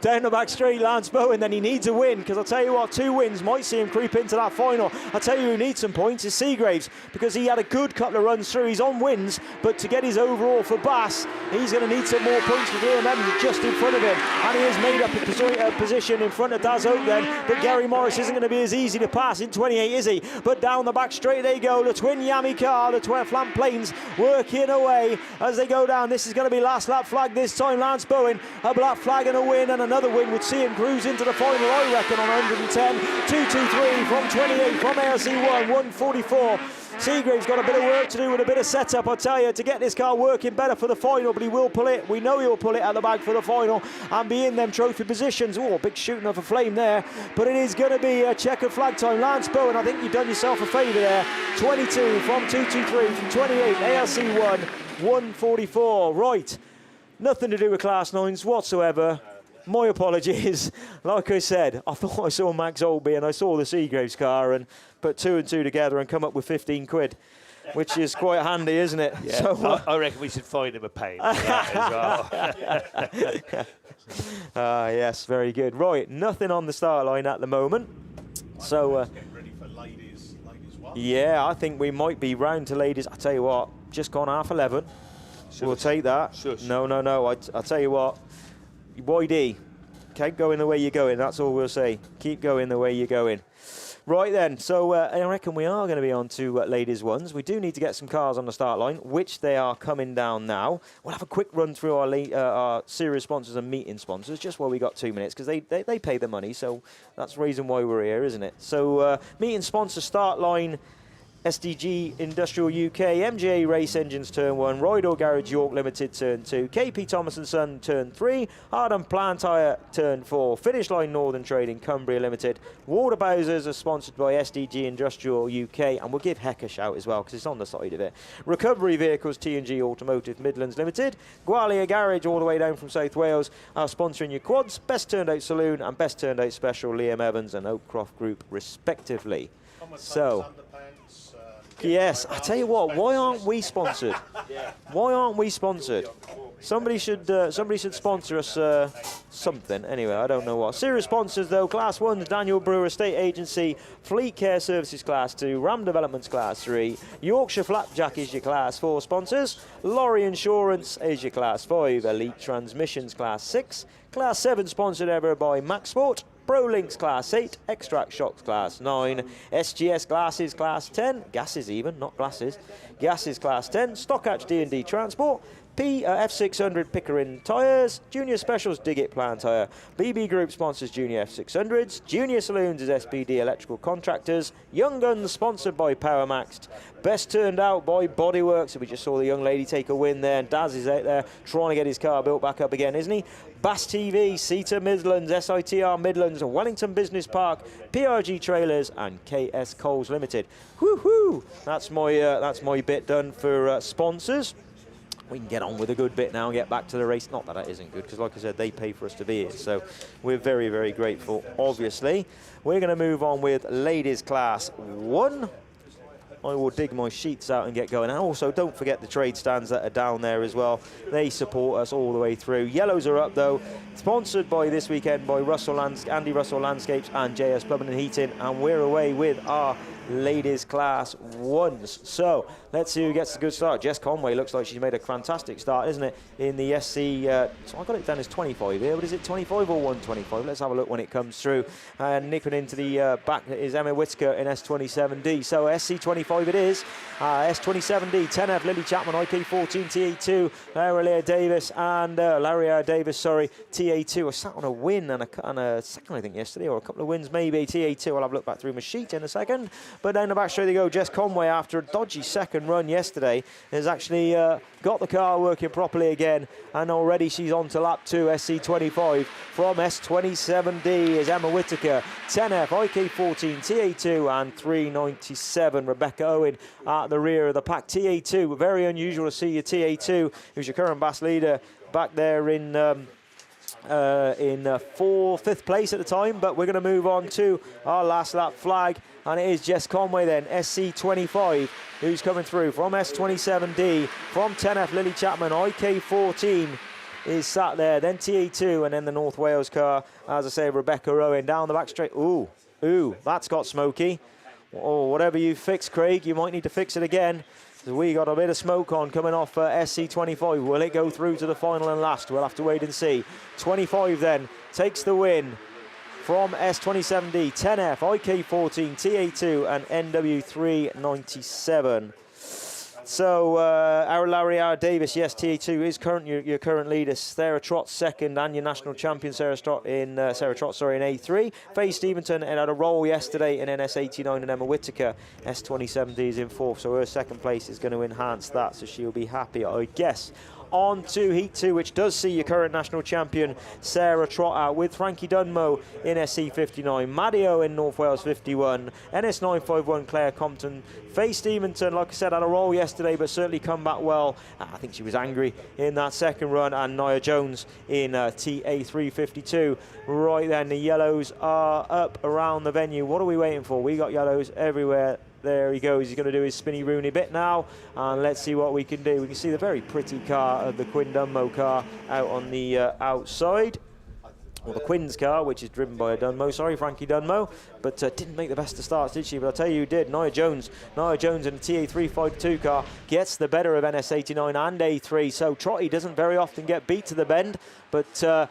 Down the back straight, Lance Bowen, then he needs a win, because I'll tell you what, 2 wins might see him creep into that final. I'll tell you who needs some points is Seagraves, because he had a good couple of runs through. He's on wins, but to get his overall for Bass, he's going to need some more points, because Liam Evans is just in front of him, and he has made up a position in front of Daz Oak then, but Gary Morris isn't going to be as easy to pass in 28, is he? But down the back straight they go, the twin Yami car, the twin Flam Plains working away as they go down. This is going to be last lap flag this time. Lance Bowen, a black flag and a win, and another win would see him cruise into the final, I reckon, on 110. 223 from 28 from ARC1, 144. Seagraves got a bit of work to do with a bit of setup, I tell you, to get this car working better for the final, but he will pull it. We know he'll pull it at the bag for the final and be in them trophy positions. Oh, big shooting of a flame there, but it is going to be a checkered flag time. Lance Bowen, I think you've done yourself a favour there. 22 from 223 from 28, ARC1, 144. Right, nothing to do with class 9s whatsoever. My apologies. Like I said, I thought I saw Max Holtby and I saw the Seagraves car and put 2 and 2 together and come up with 15 quid, which is quite handy, isn't it? Yeah, so, I reckon we should find him a pain for that as well. Yes, very good. Right, nothing on the start line at the moment. So, getting ready for ladies one. Yeah, I think we might be round to ladies. I tell you what, just gone 11:30. We'll take that. Shush. No. I'll tell you what. YD, keep going the way you're going, that's all we'll say. Keep going the way you're going. Right then, so I reckon we are going to be on to ladies' ones. We do need to get some cars on the start line, which they are coming down now. We'll have a quick run through our series sponsors and meeting sponsors, just while we got 2 minutes, because they pay the money, so that's the reason why we're here, isn't it? So meeting sponsor start line, SDG Industrial UK, MGA Race Engines Turn 1, Roydor Garage York Limited Turn 2, KP Thomas & Son Turn 3, Hardham Plant Tyre Turn 4, Finish Line Northern Trading Cumbria Limited. Water Bowsers are sponsored by SDG Industrial UK, and we'll give Heck a shout as well because it's on the side of it. Recovery Vehicles T&G Automotive Midlands Limited, Gwalia Garage all the way down from South Wales are sponsoring your quads, Best Turned Out Saloon and Best Turned Out Special, Liam Evans and Oakcroft Group respectively. So, yes, I tell you what, why aren't we sponsored? Why aren't we sponsored? Somebody should sponsor us something. Anyway, I don't know what. Serious sponsors though: Class 1, Daniel Brewer Estate Agency, Fleet Care Services Class 2, Ram Developments Class 3, Yorkshire Flapjack is your Class 4 sponsors, Lorry Insurance is your Class 5, Elite Transmissions Class 6, Class 7 sponsored ever by Maxport, ProLinks Class 8, Extract Shocks Class 9, SGS Glasses Class 10, gases even, not glasses, gases Class 10, Stockhatch D&D Transport, F600 Pickering Tyres, Junior Specials Digit Plant Tyre, BB Group sponsors Junior F600s, Junior Saloons is SPD Electrical Contractors, Young Guns sponsored by PowerMaxed, Best Turned Out by Bodyworks. We just saw the young lady take a win there, and Daz is out there trying to get his car built back up again, isn't he? BAStv, SITR Midlands, SITR Midlands, Wellington Business Park, PRG Trailers and KS Coles Limited. Woohoo! That's my bit done for sponsors. We can get on with a good bit now and get back to the race. Not that it isn't good, because like I said, they pay for us to be here. So we're very, very grateful, obviously. We're going to move on with ladies class 1. I will dig my sheets out and get going. And also, don't forget the trade stands that are down there as well. They support us all the way through. Yellows are up, though. Sponsored by this weekend by Andy Russell Landscapes and JS Plumbing and Heating. And we're away with our ladies class 1s. So let's see who gets a good start. Jess Conway looks like she's made a fantastic start, isn't it, in the SC. So I got it down as 25 here. What is it, 25 or 125? Let's have a look when it comes through. And nipping into the back is Emma Whitaker in S27D. So SC25 it is. S27D, 10F Lily Chapman, IP14 TA2, Larry Davis and TA2. I sat on a win and a second, I think, yesterday, or a couple of wins maybe. TA2. I'll have a look back through my sheet in a second. But down the back straight they go. Jess Conway, after a dodgy second run yesterday, has actually got the car working properly again, and already she's on to lap 2. SC25 from S27D is Emma Whitaker, 10F IK14 TA2 and 397 Rebecca Owen at the rear of the pack. TA2, very unusual to see your TA2, who's your current BAS leader, back there in 5th place at the time. But we're going to move on to our last lap flag, and it is Jess Conway then, SC25, who's coming through from S27D, from 10F Lily Chapman, IK14 is sat there, then TA2, and then the North Wales car, as I say, Rebecca Owen down the back straight. Ooh, that's got smoky. Oh, whatever you fix, Craig, you might need to fix it again. So we got a bit of smoke on coming off SC25. Will it go through to the final and last? We'll have to wait and see. 25 then takes the win from S27D, 10F, IK14, TA2 and NW397. So our Larry Davis, yes, TA2 is your current leader. Sarah Trott second, and your national champion Sarah Trott in A3. Faye Stevenson had a roll yesterday in NS89, and Emma Whitaker, S27D, is in 4th. So her second place is going to enhance that, so she'll be happy, I guess. On to Heat 2, which does see your current national champion Sarah Trott out, with Frankie Dunmo in SC59, Maddie in North Wales 51, NS951 Claire Compton, Faye Stevenson, like I said, had a roll yesterday but certainly come back well. I think she was angry in that second run, and Nia Jones in TA352. Right then, the yellows are up around the venue. What are we waiting for? We got yellows everywhere. There he goes. He's going to do his spinny Rooney bit now, and let's see what we can do. We can see the very pretty car of the Quinn Dunmo car out on the outside. Or the Quinn's car, which is driven by a Dunmo. Sorry, Frankie Dunmo. But didn't make the best of starts, did she? But I'll tell you who did. Nia Jones in a TA352 car gets the better of NS89 and A3. So Trotty doesn't very often get beat to the bend, but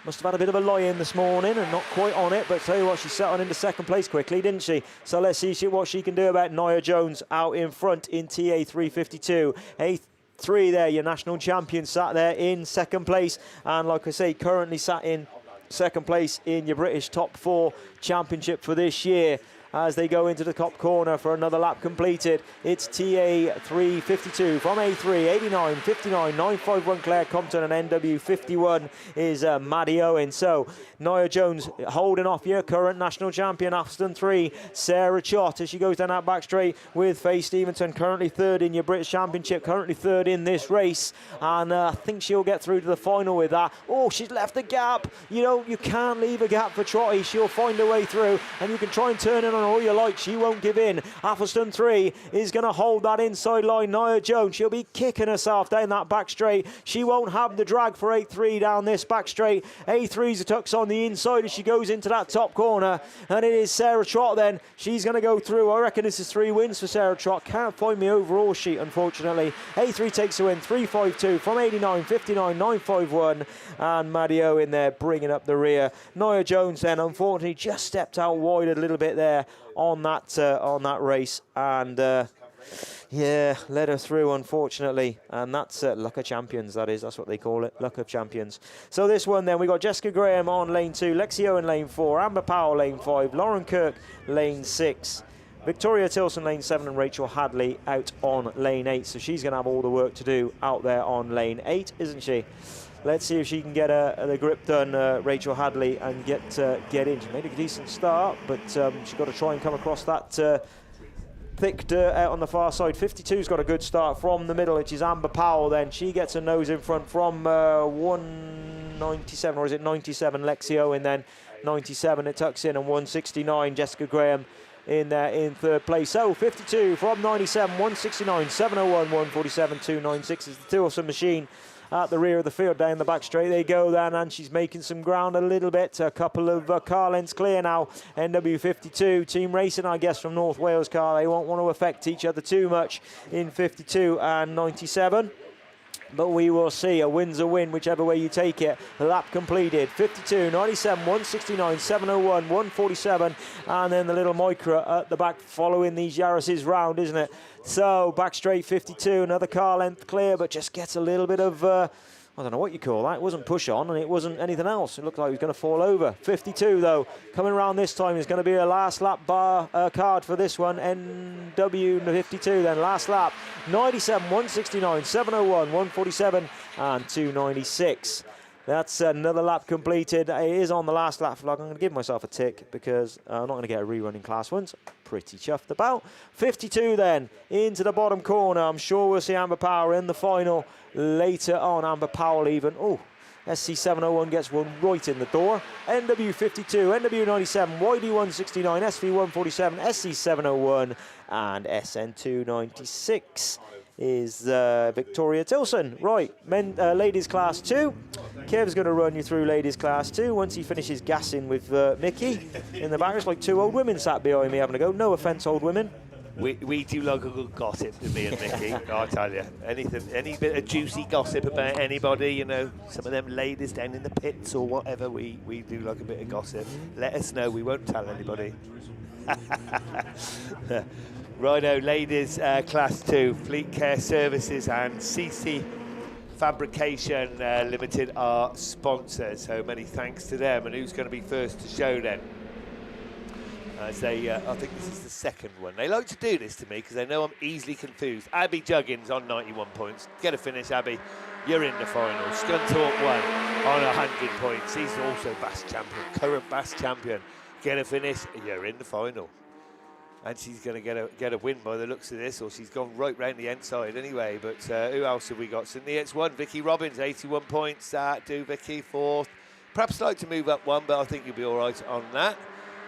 Must have had a bit of a lie-in this morning and not quite on it, but tell you what, she settled into second place quickly, didn't she? So let's see what she can do about Nia Jones out in front in TA 352. A3 there, your national champion, sat there in second place, and like I say, currently sat in second place in your British top 4 championship for this year. As they go into the top corner for another lap completed, it's TA 352 from A3, 89, 59, 951 Claire Compton, and NW 51 is Maddie Owen. So Nia Jones holding off your current national champion, Aston 3, Sarah Chott, as she goes down that back straight with Faye Stevenson, currently third in your British Championship, currently third in this race, and I think she'll get through to the final with that. Oh, she's left a gap. You know, you can't leave a gap for Trotty. She'll find her way through, and you can try and turn it on all you like. She won't give in. Athelston 3 is going to hold that inside line. Nia Jones, she'll be kicking herself down that back straight. She won't have the drag for A3 down this back straight. A3's tucks on the inside as she goes into that top corner, and it is Sarah Trott then. She's going to go through. I reckon this is 3 wins for Sarah Trott. Can't find me overall sheet, unfortunately. A3 takes a win, 352 from 89, 59, 951, and Maddie Owen there bringing up the rear. Nia Jones then, unfortunately, just stepped out wide a little bit there on that race, and yeah, led her through, unfortunately, and that's luck of champions, that's what they call it, luck of champions. So this one then, we got Jessica Graham on lane 2, Lexi Owen lane 4, Amber Powell lane 5, Lauren Kirk lane 6, Victoria Tilson lane 7, and Rachel Hadley out on lane 8, so she's going to have all the work to do out there on lane 8, isn't she? Let's see if she can get the grip done, Rachel Hadley, and get in. She made a decent start, but she's got to try and come across that thick dirt out on the far side. 52's got a good start from the middle, which is Amber Powell then. She gets a nose in front from 197, or is it 97, Lexi Owen then. 97 it tucks in, and 169 Jessica Graham in there in third place. So 52 from 97, 169, 701, 147, 296 is the Tilson machine at the rear of the field. Down the back straight they go then, and she's making some ground a little bit. A couple of car lengths clear now. NW52 Team Racing, I guess, from North Wales car. They won't want to affect each other too much in 52 and 97. But we will see. A win's a win, whichever way you take it. Lap completed. 52, 97, 169, 701, 147. And then the little Micra at the back following these Yaris's round, isn't it? So, back straight 52, another car length clear, but just gets a little bit of, I don't know what you call that. It wasn't push on, and it wasn't anything else. It looked like he was going to fall over. 52, though, coming around this time is going to be a last lap card for this one. NW52, then last lap. 97, 169, 701, 147, and 296. That's another lap completed. It is on the last lap flag. I'm going to give myself a tick because I'm not going to get a rerun in Class 1s. Pretty chuffed about. 52 then, into the bottom corner. I'm sure we'll see Amber Powell in the final later on. Amber Powell even. Oh, SC701 gets one right in the door. NW52, NW97, YD169, SV147, SC701, and SN296 is Victoria Tilson. Right, ladies class 2. Kev's going to run you through ladies class 2 once he finishes gassing with Mickey in the back. It's like 2 old women sat behind me having a go. No offence, old women. We do like a good gossip to me and Mickey. I tell you, any bit of juicy gossip about anybody, you know, some of them ladies down in the pits or whatever, we do like a bit of gossip. Let us know, we won't tell anybody. Righto, ladies, class 2, Fleet Care Services and CC Fabrication Limited are sponsors, so many thanks to them. And who's going to be first to show then? As they, I think this is the second one. They like to do this to me because they know I'm easily confused. Abby Juggins on 91 points. Get a finish, Abby. You're in the final. Scunthorpe 1 on 100 points. He's also BASt champion, current BASt champion. Get a finish, you're in the final. And she's going to get a win by the looks of this, or she's gone right round the inside anyway. But who else have we got? St Neots 1, Vicky Robbins, 81 points. Do Vicky, 4th. Perhaps like to move up 1, but I think you'll be all right on that.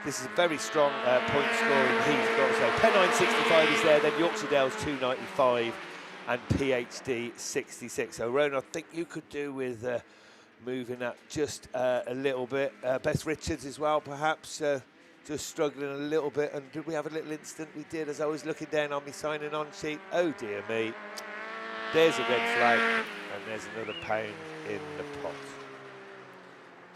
This is a very strong point scoring heat, got to say. Pennine 65 is there, then Yorkshire Dales 295 and PhD 66. So, Ron, I think you could do with moving that just a little bit. Bess Richards as well, perhaps. Just struggling a little bit. And did we have a little instant? We did, as I was looking down on my signing on sheet. Oh dear me. There's a red flag, and there's another pound in the pot.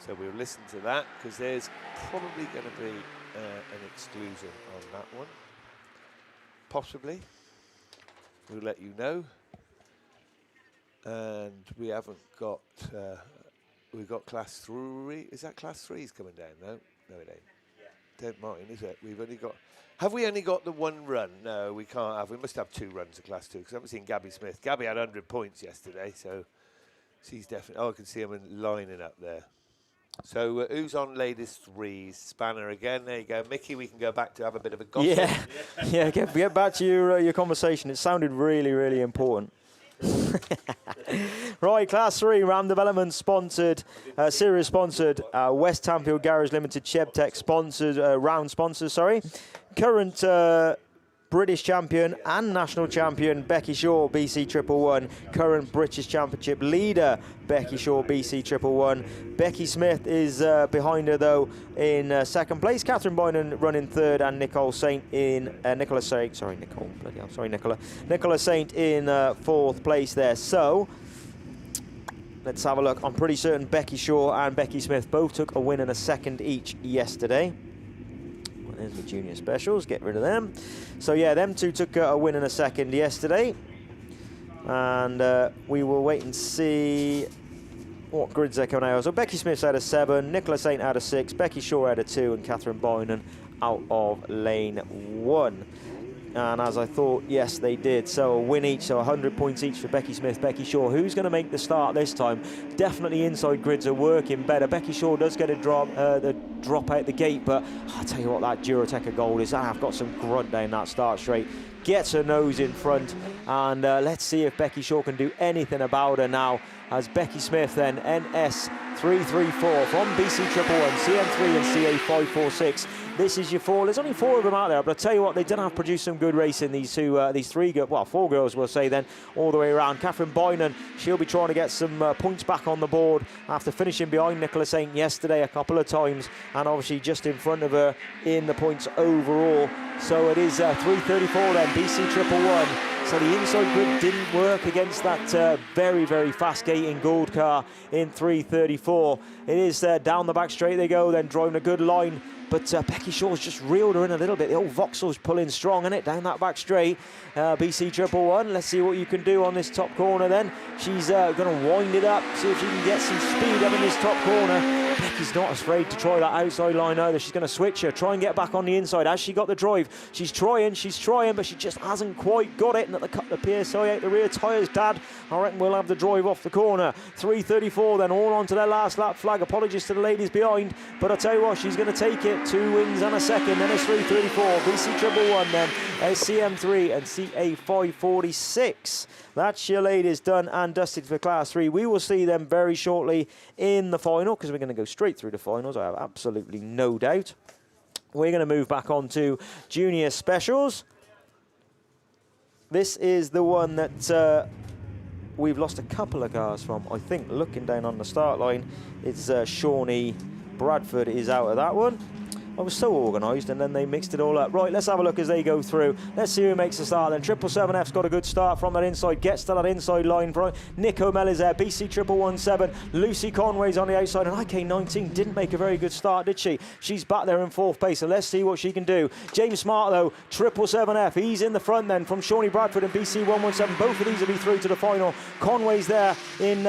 So we'll listen to that because there's probably going to be an exclusion on that one. Possibly. We'll let you know. And we haven't got, we've got class 3. Is that class 3's coming down? No, no it ain't. Yeah. Don't mind, is it? We've only got, have we only got the one run? No, we can't have. We must have 2 runs of class 2 because I haven't seen Gabby Smith. Gabby had 100 points yesterday, so she's definitely, oh, I can see them lining up there. So who's on ladies 3s? Spanner again. There you go, Mickey. We can go back to have a bit of a gossip. Yeah. Get back to your conversation. It sounded really, really important. Right, Class 3, Ram Development sponsored, Series sponsored, West Tamfield Garage Limited, Chebtech sponsored, round sponsors, sorry. Current British champion and national champion Becky Shaw, BC 111. Current British Championship leader Becky Shaw, BC 111. Becky Smith is behind her though in second place. Catherine Boynan running third, and Nicola Saint in Nicola Saint in fourth place there. So let's have a look. I'm pretty certain Becky Shaw and Becky Smith both took a win and a second each yesterday. There's the junior specials, get rid of them. So yeah, them two took a win and a second yesterday. And we will wait and see what grids they're coming out. So Becky Smith's out of 7, Nicola Saint out of 6, Becky Shaw out of 2, and Catherine Boynan out of lane 1. And as I thought, yes, they did. So a win each, so 100 points each for Becky Smith, Becky Shaw. Who's going to make the start this time? Definitely inside grids are working better. Becky Shaw does get a drop out the gate, but I'll tell you what, that Duroteca Gold is. I've got some grunt down that start straight. Gets her nose in front, and let's see if Becky Shaw can do anything about her now. As Becky Smith then, NS334 from BC 111, CM3 and CA546. This is your 4. There's only 4 of them out there, but I tell you what, they did have produced some good racing. These 4 girls, we'll say then, all the way around. Catherine Boynan, she'll be trying to get some points back on the board after finishing behind Nicola Saint yesterday a couple of times, and obviously just in front of her in the points overall. So it is 334 then, BC 111. So the inside grid didn't work against that very, very fast gating Gold car in 334. It is down the back straight they go, then driving a good line. But Becky Shaw's just reeled her in a little bit. The old Vauxhall's pulling strong, isn't it, down that back straight. BC 111, let's see what you can do on this top corner then. She's going to wind it up, see if she can get some speed up in this top corner. Becky's not afraid to try that outside line either. She's going to switch her, try and get back on the inside. Has she got the drive? She's trying, but she just hasn't quite got it. And at the cut the PSI out the rear tyres, Dad, I reckon we'll have the drive off the corner. 334 then, all on to their last lap flag. Apologies to the ladies behind, but I tell you what, she's going to take it. 2 wins and a second. Then it's 334, BC 111 then, SCM3 and CA546. That's your ladies done and dusted for Class 3. We will see them very shortly in the final, because we're going to go straight through the finals, I have absolutely no doubt. We're going to move back on to Junior Specials. This is the one that we've lost a couple of cars from. I think looking down on the start line, it's Shawnee Bradford is out of that one. I was so organised, and then they mixed it all up. Right, let's have a look as they go through. Let's see who makes the start then. 777F's got a good start from that inside. Gets to that inside line. Nick O'Malley's there. BC 117. Lucy Conway's on the outside. And IK19 didn't make a very good start, did she? She's back there in 4th place, so let's see what she can do. James Smart, though, 777F. He's in the front then from Shawnee Bradford and BC 117. Both of these will be through to the final. Conway's there in...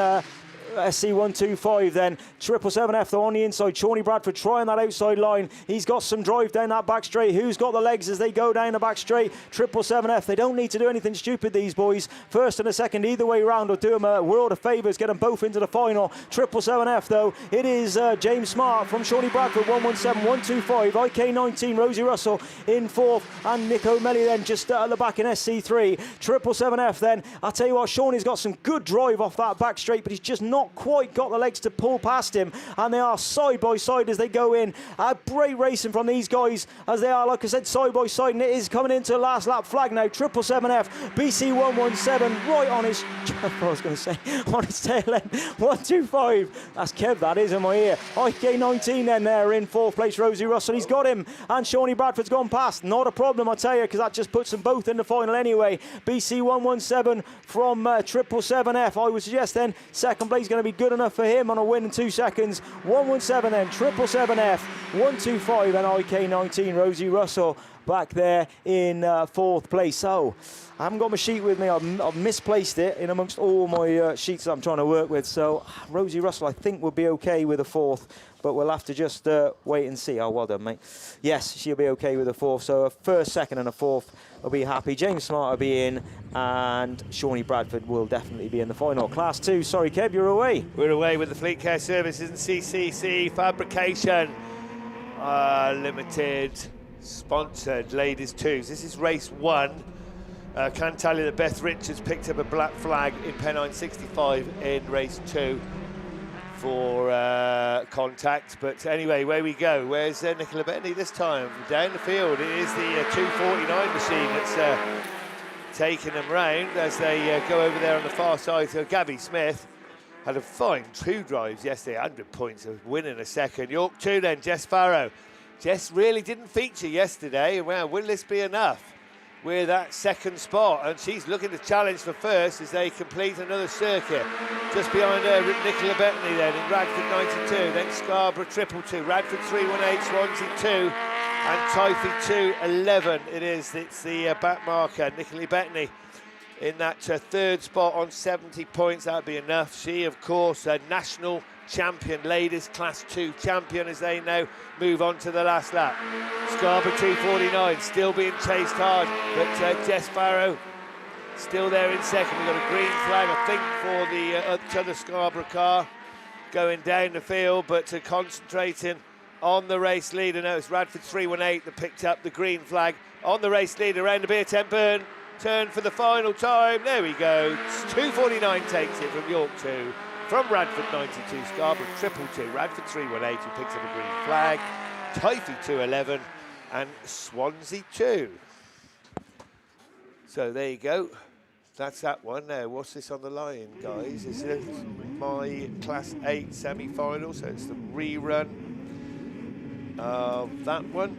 SC125 then. 777F though on the inside. Shawnee Bradford trying that outside line. He's got some drive down that back straight. Who's got the legs as they go down the back straight? 777F. They don't need to do anything stupid, these boys. First and a second either way round will do them a world of favours. Get them both into the final. 777F though. It is James Smart from Shawnee Bradford. 117, 125. IK19 Rosie Russell in 4th. And Nick O'Malley then just at the back in SC3. 777F then. I'll tell you what, Shawnee's got some good drive off that back straight, but he's just not quite got the legs to pull past him, and they are side by side as they go in. Great racing from these guys as they are, like I said, side by side, and it is coming into the last lap flag now. 777F, BC 117 right on his, I was going to say, on his tail end. 125, that's Kev, that is in my ear. IK19 then there in 4th place. Rosie Russell, he's got him, and Shawnee Bradford's gone past. Not a problem, I tell you, because that just puts them both in the final anyway. BC 117 from 777F. I would suggest then second place going going to be good enough for him on a win in 2 seconds. 117 then, 777F, 125 and IK19, Rosie Russell back there in 4th place. So I haven't got my sheet with me. I've misplaced it in amongst all my sheets that I'm trying to work with. So Rosie Russell, I think, would be okay with a 4th, but we'll have to just wait and see. Oh, well done, mate. Yes, she'll be okay with a 4th. So a 1st, 2nd and a 4th will be happy. James Smart will be in, and Shawnee Bradford will definitely be in the final. Class 2, sorry, Kev, you're away. We're away with the Fleet Care Services and CCC Fabrication Limited sponsored Ladies 2s. This is race 1. Can tell you that Beth Richards picked up a black flag in Pennine 65 in race 2 for contact. But anyway, where we go. Where's Nicola Bettany this time? Down the field. It is the 249 machine that's taking them round as they go over there on the far side. So Gabby Smith had a fine 2 drives yesterday, 100 points, of winning a second. York 2 then, Jess Farrow. Jess really didn't feature yesterday. Well, will this be enough with that 2nd spot? And she's looking to challenge for 1st as they complete another circuit. Just behind her, Nicola Bettany then in Radford 92, then Scarborough 222, Radford 318, Swansea 2, and Tyfy 211. It's the back marker, Nicola Bettany in that 3rd spot on 70 points. That would be enough. She, of course, a national champion, ladies Class 2 champion, as they now move on to the last lap. Scarborough 249 still being chased hard, but Jess Farrow still there in 2nd. We've got a green flag, I think, for the other Scarborough car going down the field, but concentrating on the race leader. Now it's Radford 318 that picked up the green flag on the race leader around the beer tent burn. Turn for the final time. There we go. 249 takes it from York 2. From Radford 92, Scarborough 222, Radford 318 who picks up a green flag, Tyfy 211 and Swansea 2. So there you go. That's that one. Now, what's this on the line, guys? It's my Class 8 semi-final, so it's the rerun of that one.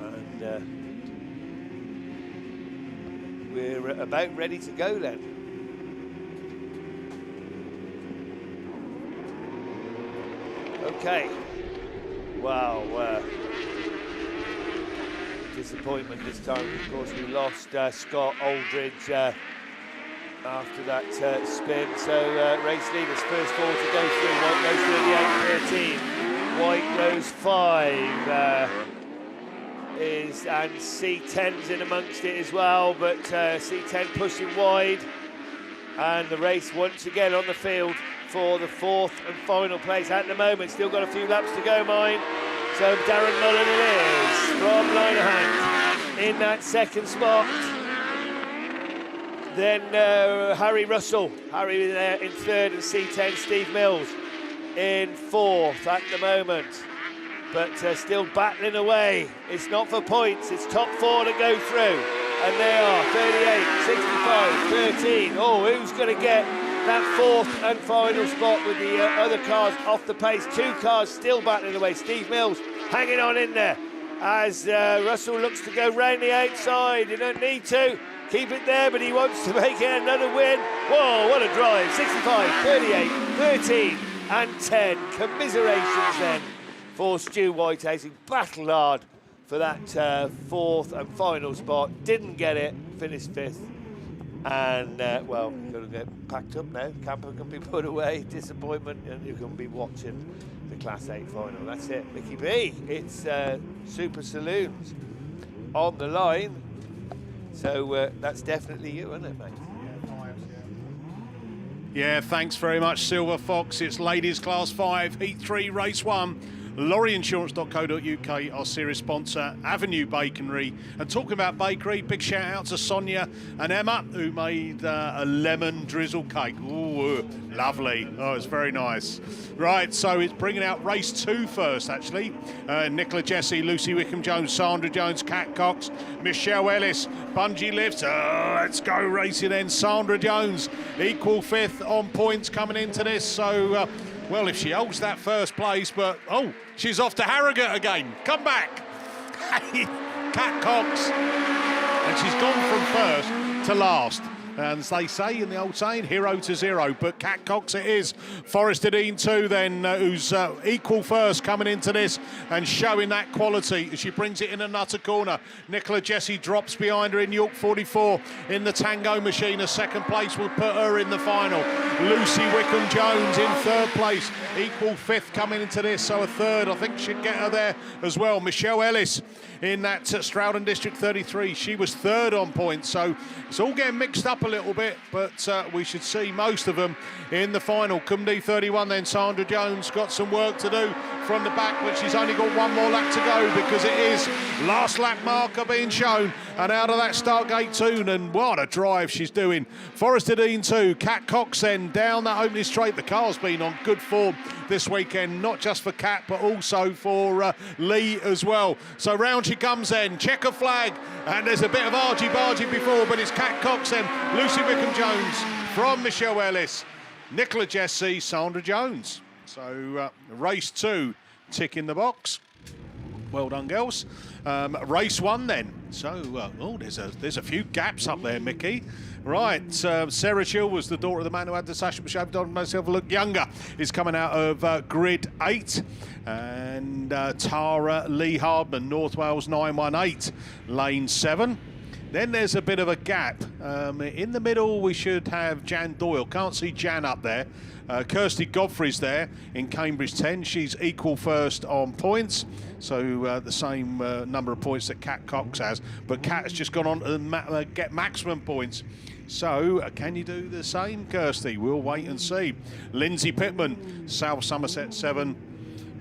And we're about ready to go then. Okay, wow, disappointment this time. Of course, we lost Scott Aldridge after that spin. So race leaders, first 4 to go through. White Rose 38, 13. White Rose 5 and C10's in amongst it as well, but C10 pushing wide. And the race once again on the field for the 4th and final place at the moment. Still got a few laps to go, mine. So Darren Mullen it is from Linehan in that 2nd spot. Then Harry Russell, Harry there in 3rd, and C10 Steve Mills in 4th at the moment. But still battling away. It's not for points, it's top 4 to go through. And they are 38, 65, 13. Oh, who's going to get that 4th and final spot with the other cars off the pace? 2 cars still battling away. Steve Mills hanging on in there as Russell looks to go round the outside. You don't need to keep it there, but he wants to make it another win. Whoa, what a drive. 65, 38, 13 and 10. Commiserations then for Stu Whitehouse, who battled hard for that 4th and final spot. Didn't get it, finished 5th. And, well, got to get packed up now. Camper can be put away. Disappointment, and you can be watching the Class 8 final. That's it, Mickey B. It's Super Saloons on the line. So that's definitely you, isn't it, mate? Yeah, thanks very much, Silver Fox. It's Ladies Class 5, Heat 3, Race 1. Lorryinsurance.co.uk, our series sponsor, Avenue Bakery. And talking about bakery, big shout out to Sonia and Emma, who made a lemon drizzle cake. Ooh, lovely. Oh, it's very nice. Right, so it's bringing out race 2 first, actually. Nicola Jesse, Lucy Wickham-Jones, Sandra Jones, Kat Cox, Michelle Ellis, Bungee Lifts. Let's go racing then. Sandra Jones, equal 5th on points coming into this. So, well, if she holds that 1st place, but, oh, she's off to Harrogate again. Come back. Kat Cox. And she's gone from 1st to last. And as they say in the old saying, hero to zero. But Cat Cox it is. Forrester Dean too then, who's equal first coming into this and showing that quality as she brings it in a nutter corner. Nicola Jessie drops behind her in York 44 in the Tango Machine. A second place will put her in the final. Lucy Wickham-Jones in third place. Equal fifth coming into this, so a third I think should get her there as well. Michelle Ellis in that Stroudon District 33. She was third on points, so it's all getting mixed up a little bit, but we should see most of them in the final. Cumdy 31 then, Sandra Jones got some work to do from the back, but she's only got one more lap to go because it is last lap marker being shown, and out of that start gate tune, and what a drive she's doing. Forrester Dean 2, Cat Cox then down that opening straight. The car's been on good form this weekend, not just for Cat but also for Lee as well. So round she comes then, checker flag, and there's a bit of argy-bargy before, but it's Cat Cox then, Lucy Wickham-Jones from Michelle Ellis, Nicola Jessie, Sandra Jones. So race 2 tick in the box. Well done, girls. Race 1 then. So, there's a few gaps up there, Mickey. Right, Sarah Chill was the daughter of the man who had the Sasha Bashav done myself look younger, is coming out of grid 8. And Tara Lee Hardman, North Wales 918, lane 7. Then there's a bit of a gap. In the middle, we should have Jan Doyle. Can't see Jan up there. Kirsty Godfrey's there in Cambridge 10. She's equal first on points. So the same number of points that Cat Cox has. But Cat has just gone on to get maximum points. So can you do the same, Kirsty? We'll wait and see. Lindsay Pittman, South Somerset 7.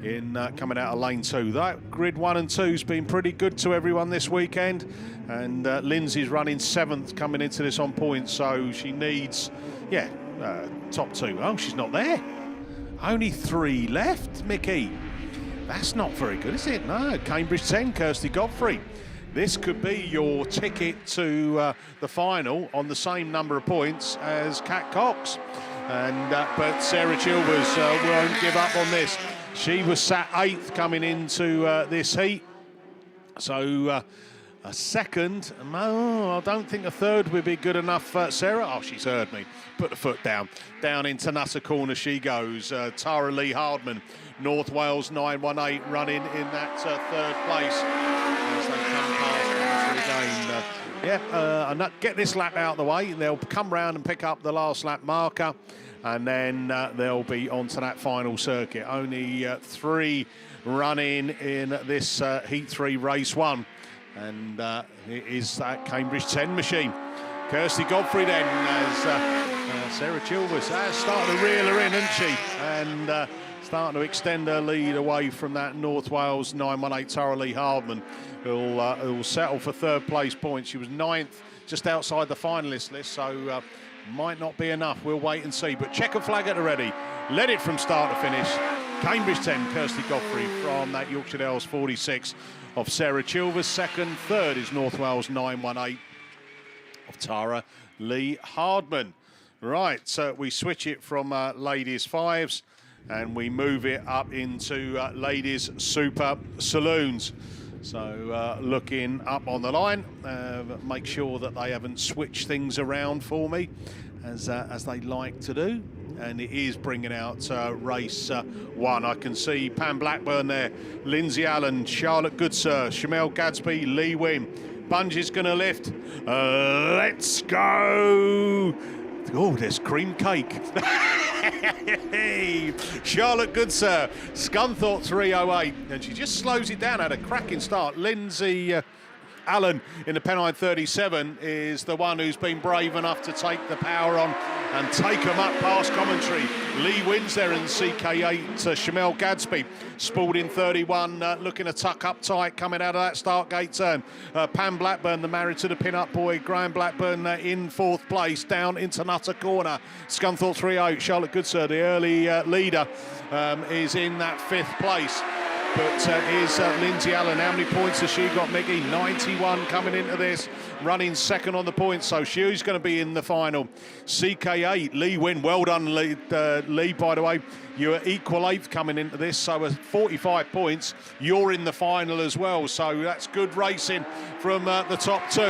In coming out of lane 2. That grid 1 and 2's been pretty good to everyone this weekend, and Lindsay's running 7th coming into this on points, so she needs top 2. Oh, she's not there. Only 3 left, Mickey. That's not very good, is it? No. Cambridge 10, Kirsty Godfrey. This could be your ticket to the final on the same number of points as Cat Cox, and but Sarah Chilvers won't give up on this. She was sat 8th coming into this heat. So a second, I don't think a third would be good enough, Sarah. Oh, she's heard me. Put the foot down. Down into Nutter Corner she goes. Tara Lee Hardman, North Wales 918, running in that third place. As they come past again. Get this lap out of the way. They'll come round and pick up the last lap marker. And then they'll be onto that final circuit. Only 3 running in this Heat 3 Race 1. And it is that Cambridge 10 machine. Kirsty Godfrey then, as Sarah Chilvers has started to reel her in, hasn't she? And starting to extend her lead away from that North Wales 918 Tara Lee Hardman, who'll settle for third place points. She was 9th, just outside the finalist list, so might not be enough. We'll wait and see. But checker flag at the ready. Led it from start to finish. Cambridge 10, Kirsty Godfrey from that Yorkshire Dales 46 of Sarah Chilvers. Second, third is North Wales 918 of Tara Lee Hardman. Right, so we switch it from ladies 5s and we move it up into ladies super saloons. So looking up on the line, make sure that they haven't switched things around for me as they like to do. And it is bringing out race 1. I can see Pam Blackburn there, Lindsay Allen, Charlotte Goodsir, Shamel Gadsby, Lee Wynn. Bunge's going to lift. Let's go. Oh, there's cream cake. Charlotte Goodsir, Scunthorpe 308. And she just slows it down, had a cracking start. Lindsay Allen in the Pennine 37 is the one who's been brave enough to take the power on and take them up past commentary. Lee wins there in CK8. Shamel Gadsby, Spalding 31, looking to tuck up tight coming out of that start gate turn. Pam Blackburn, the married to the pin-up boy, Graham Blackburn in 4th place, down into Nutter Corner. Scunthorpe 308, Charlotte Goodsir, the early leader, is in that 5th place. But here's Lindsay Allen. How many points has she got, Mickey? 91 coming into this, running second on the points, so she's going to be in the final. CK8, Lee Wynn. Well done, Lee, by the way. You're equal 8th coming into this, so at 45 points, you're in the final as well. So that's good racing from the top 2.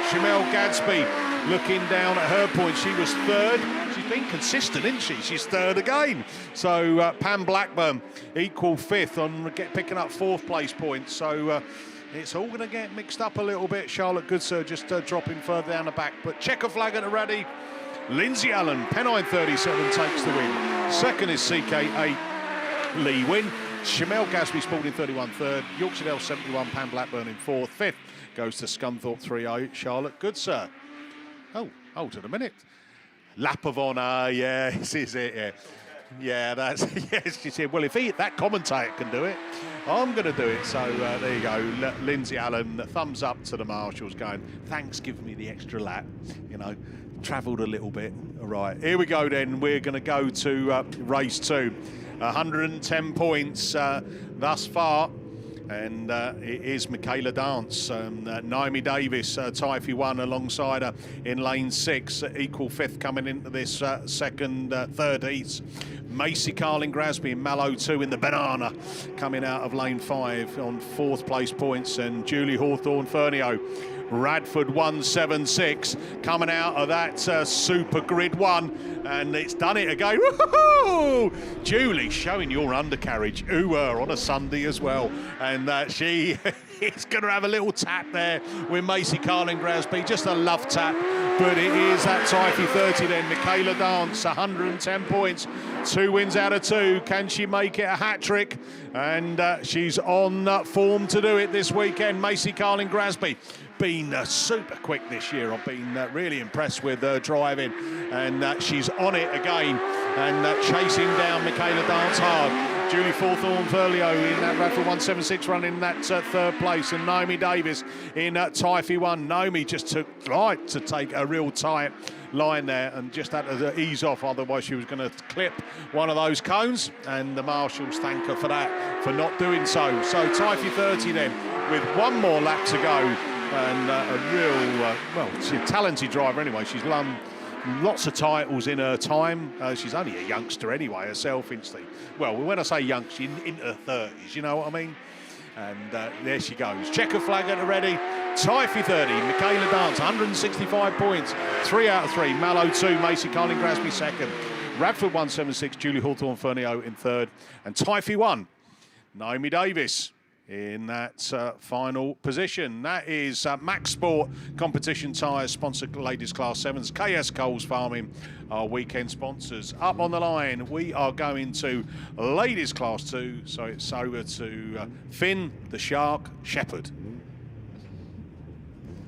Shamel Gadsby looking down at her points. She was third. She's been consistent, isn't she? She's third again. So Pam Blackburn, equal fifth on picking up fourth place points. So it's all going to get mixed up a little bit. Charlotte Goodsir just dropping further down the back. But checker flag at the ready. Lindsay Allen, Pennine 37 takes the win. Second is CK8 Lee Wynn. Shamel Gasby Spalding 31 third. Yorkshire Dale 71, Pam Blackburn in fourth. Fifth goes to Scunthorpe 3-0, Charlotte Goodsir. Oh, hold on a minute. Lap of honour, yeah, this is it, yeah. Yeah, that's, yes, she said, well, if that commentator can do it, I'm going to do it. So there you go, Lindsay Allen, thumbs up to the marshals going, thanks, give me the extra lap, you know, travelled a little bit. All right, here we go then, we're going to go to race 2. 110 points thus far. And it is Michaela Dance, Naomi Davis, Typhy 1 alongside her in lane 6, equal fifth coming into this third heats. Macy Carling Grasby in Mallow 2 in the Banana coming out of lane 5 on fourth place points, and Julie Hawthorne Fernio. Radford 176 coming out of that Super Grid 1, and it's done it again. Woo-hoo-hoo! Julie showing your undercarriage, on a Sunday as well, and she is going to have a little tap there with Macy Carling Grasby, just a love tap, but it is that Typhy 30 then. Michaela Dance, 110 points, 2 wins out of 2. Can she make it a hat-trick? And she's on form to do it this weekend. Macy Carling Grasby been super quick this year. I've been really impressed with her driving, and she's on it again and chasing down Michaela Dance hard. Julie Hawthorne Furlio in that Radford 176 run in that third place, and Naomi Davis in Typhy 1. Naomi just took right to take a real tight line there and just had to ease off, otherwise she was going to clip one of those cones, and the marshals thank her for that, for not doing so. So Typhy 30 then with one more lap to go, and a real, well, she's a talented driver anyway. She's won lots of titles in her time. She's only a youngster anyway herself, isn't she? Well, when I say young, she's into her 30s, you know what I mean? And there she goes. Checker flag at the ready. Typhy 30, Michaela Dance, 165 points. 3 out of 3. Mallow 2, Macy Carling Grasby second. Radford 176, Julie Hawthorne Fernio in third. And Typhy 1, Naomi Davis in that final position. That is Max Sport Competition Tyres, sponsored Ladies Class 7s. KS Coles Farming, our weekend sponsors. Up on the line, we are going to Ladies Class 2, so it's over to Finn, the Shark, Shepherd.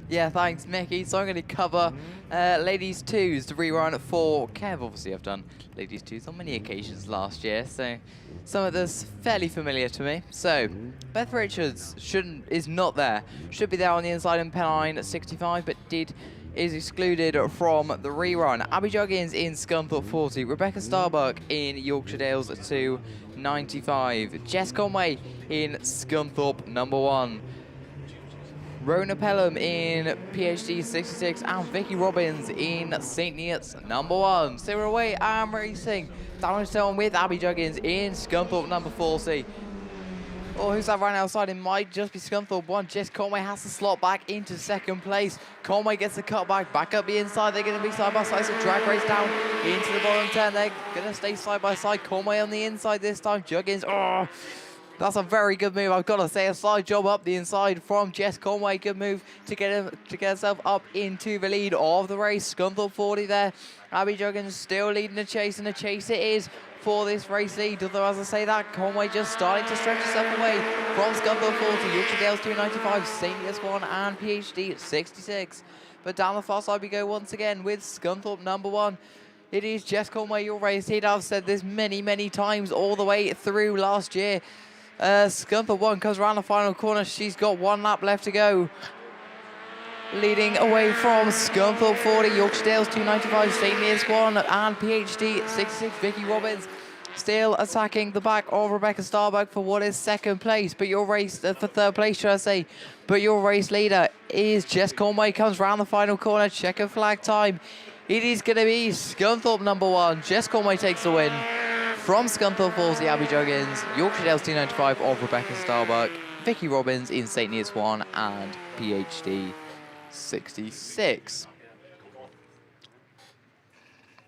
Yeah, thanks, Mickey. So I'm going to cover Ladies 2s, the rerun for Kev. Obviously, I've done Ladies 2s on many occasions last year, so some of this fairly familiar to me. So, Beth Richards is not there. Should be there on the inside in Pennine at 65, but is excluded from the rerun. Abby Joggins in Scunthorpe 40. Rebecca Starbuck in Yorkshire Dales at 295. Jess Conway in Scunthorpe number 1. Rona Pelham in PhD 66, and Vicky Robbins in St. Neots number 1. So we're away and racing. Damage on with Abby Joggins in Scunthorpe number 40. Oh, who's that right outside? It might just be Scunthorpe 1. Jess Conway has to slot back into second place. Conway gets the cut back up the inside. They're going to be side by side, so drag race down into the bottom 10. They're going to stay side by side. Conway on the inside this time. Joggins, that's a very good move. I've got to say, a side job up the inside from Jess Conway. Good move to get herself up into the lead of the race. Scunthorpe 40 there. Abby Joggins still leading the chase, and the chase it is for this race lead. Although, as I say that, Conway just starting to stretch herself away from Scunthorpe 40, Yorkshire Dales 295, St. Neots 1, and PhD at 66. But down the far side we go once again with Scunthorpe number 1. It is Jess Conway, your race lead. I've said this many, many times all the way through last year. Scunthorpe 1 comes around the final corner. She's got 1 lap left to go. Leading away from Scunthorpe 40, Yorkshire Dales 295, St. Neots 1, and PhD 66, Vicky Robbins. Still attacking the back of Rebecca Starbuck for what is second place, but your race, for third place, should I say. But your race leader is Jess Conway, comes round the final corner, checker flag time. It is going to be Scunthorpe number 1. Jess Conway takes the win. From Scunthorpe 40, Abby Joggins, Yorkshire Dales 295 of Rebecca Starbuck, Vicky Robbins in St. Neots 1, and PhD 66.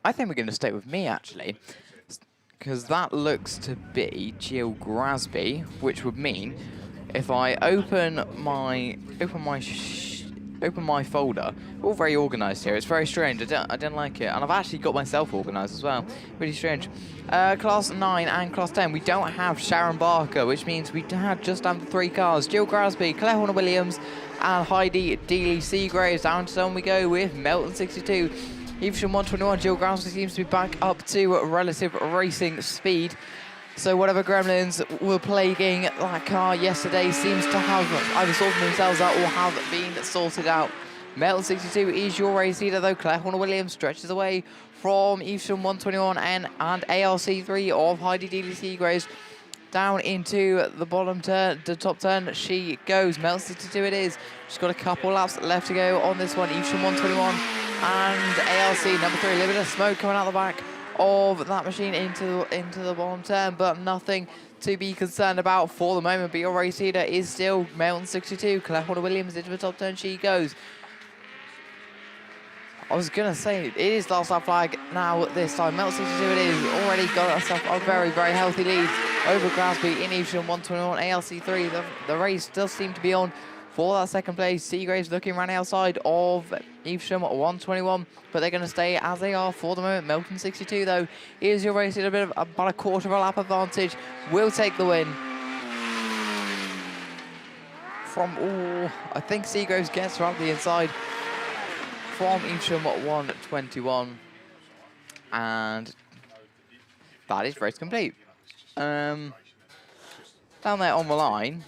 I think we're going to stay with me, actually, because that looks to be Jill Grasby, which would mean if I open my folder, all very organised here. It's very strange. I don't like it, and I've actually got myself organised as well. Really strange. Class 9 and Class 10, we don't have Sharon Barker, which means we just have the 3 cars: Jill Grasby, Claire Horner-Williams, and Heidi Dealey-Seagraves. Down to them we go with Melton 62. Evesham 121, Jill Grasby seems to be back up to relative racing speed. So whatever gremlins were plaguing that car yesterday seems to have either sorted themselves out or have been sorted out. Melton 62 is your race leader, though. Claire Horner-Williams stretches away from Evesham 121 and ARC3 of Heidi Dealey-Seagraves. Down into the bottom turn, the top turn she goes. Melton 62 it is. She's got a couple laps left to go on this one. Evesham 121 and ARC number 3. A little bit of smoke coming out the back of that machine into the bottom turn, but nothing to be concerned about for the moment. But your race leader is still Melton 62. Claire Horner-Williams into the top turn she goes. I was going to say, it is last lap flag now this time. Melton 62 it is. Already got herself a very, very healthy lead over Grasby in Evesham 121. ALC3, the race does seem to be on for that second place. Seagraves looking around the outside of Evesham 121, but they're going to stay as they are for the moment. Melton 62, though, is your race in a bit of about a quarter of a lap advantage. Will take the win. I think Seagraves gets her up the inside from Evesham 121, and that is race complete. Down there on the line,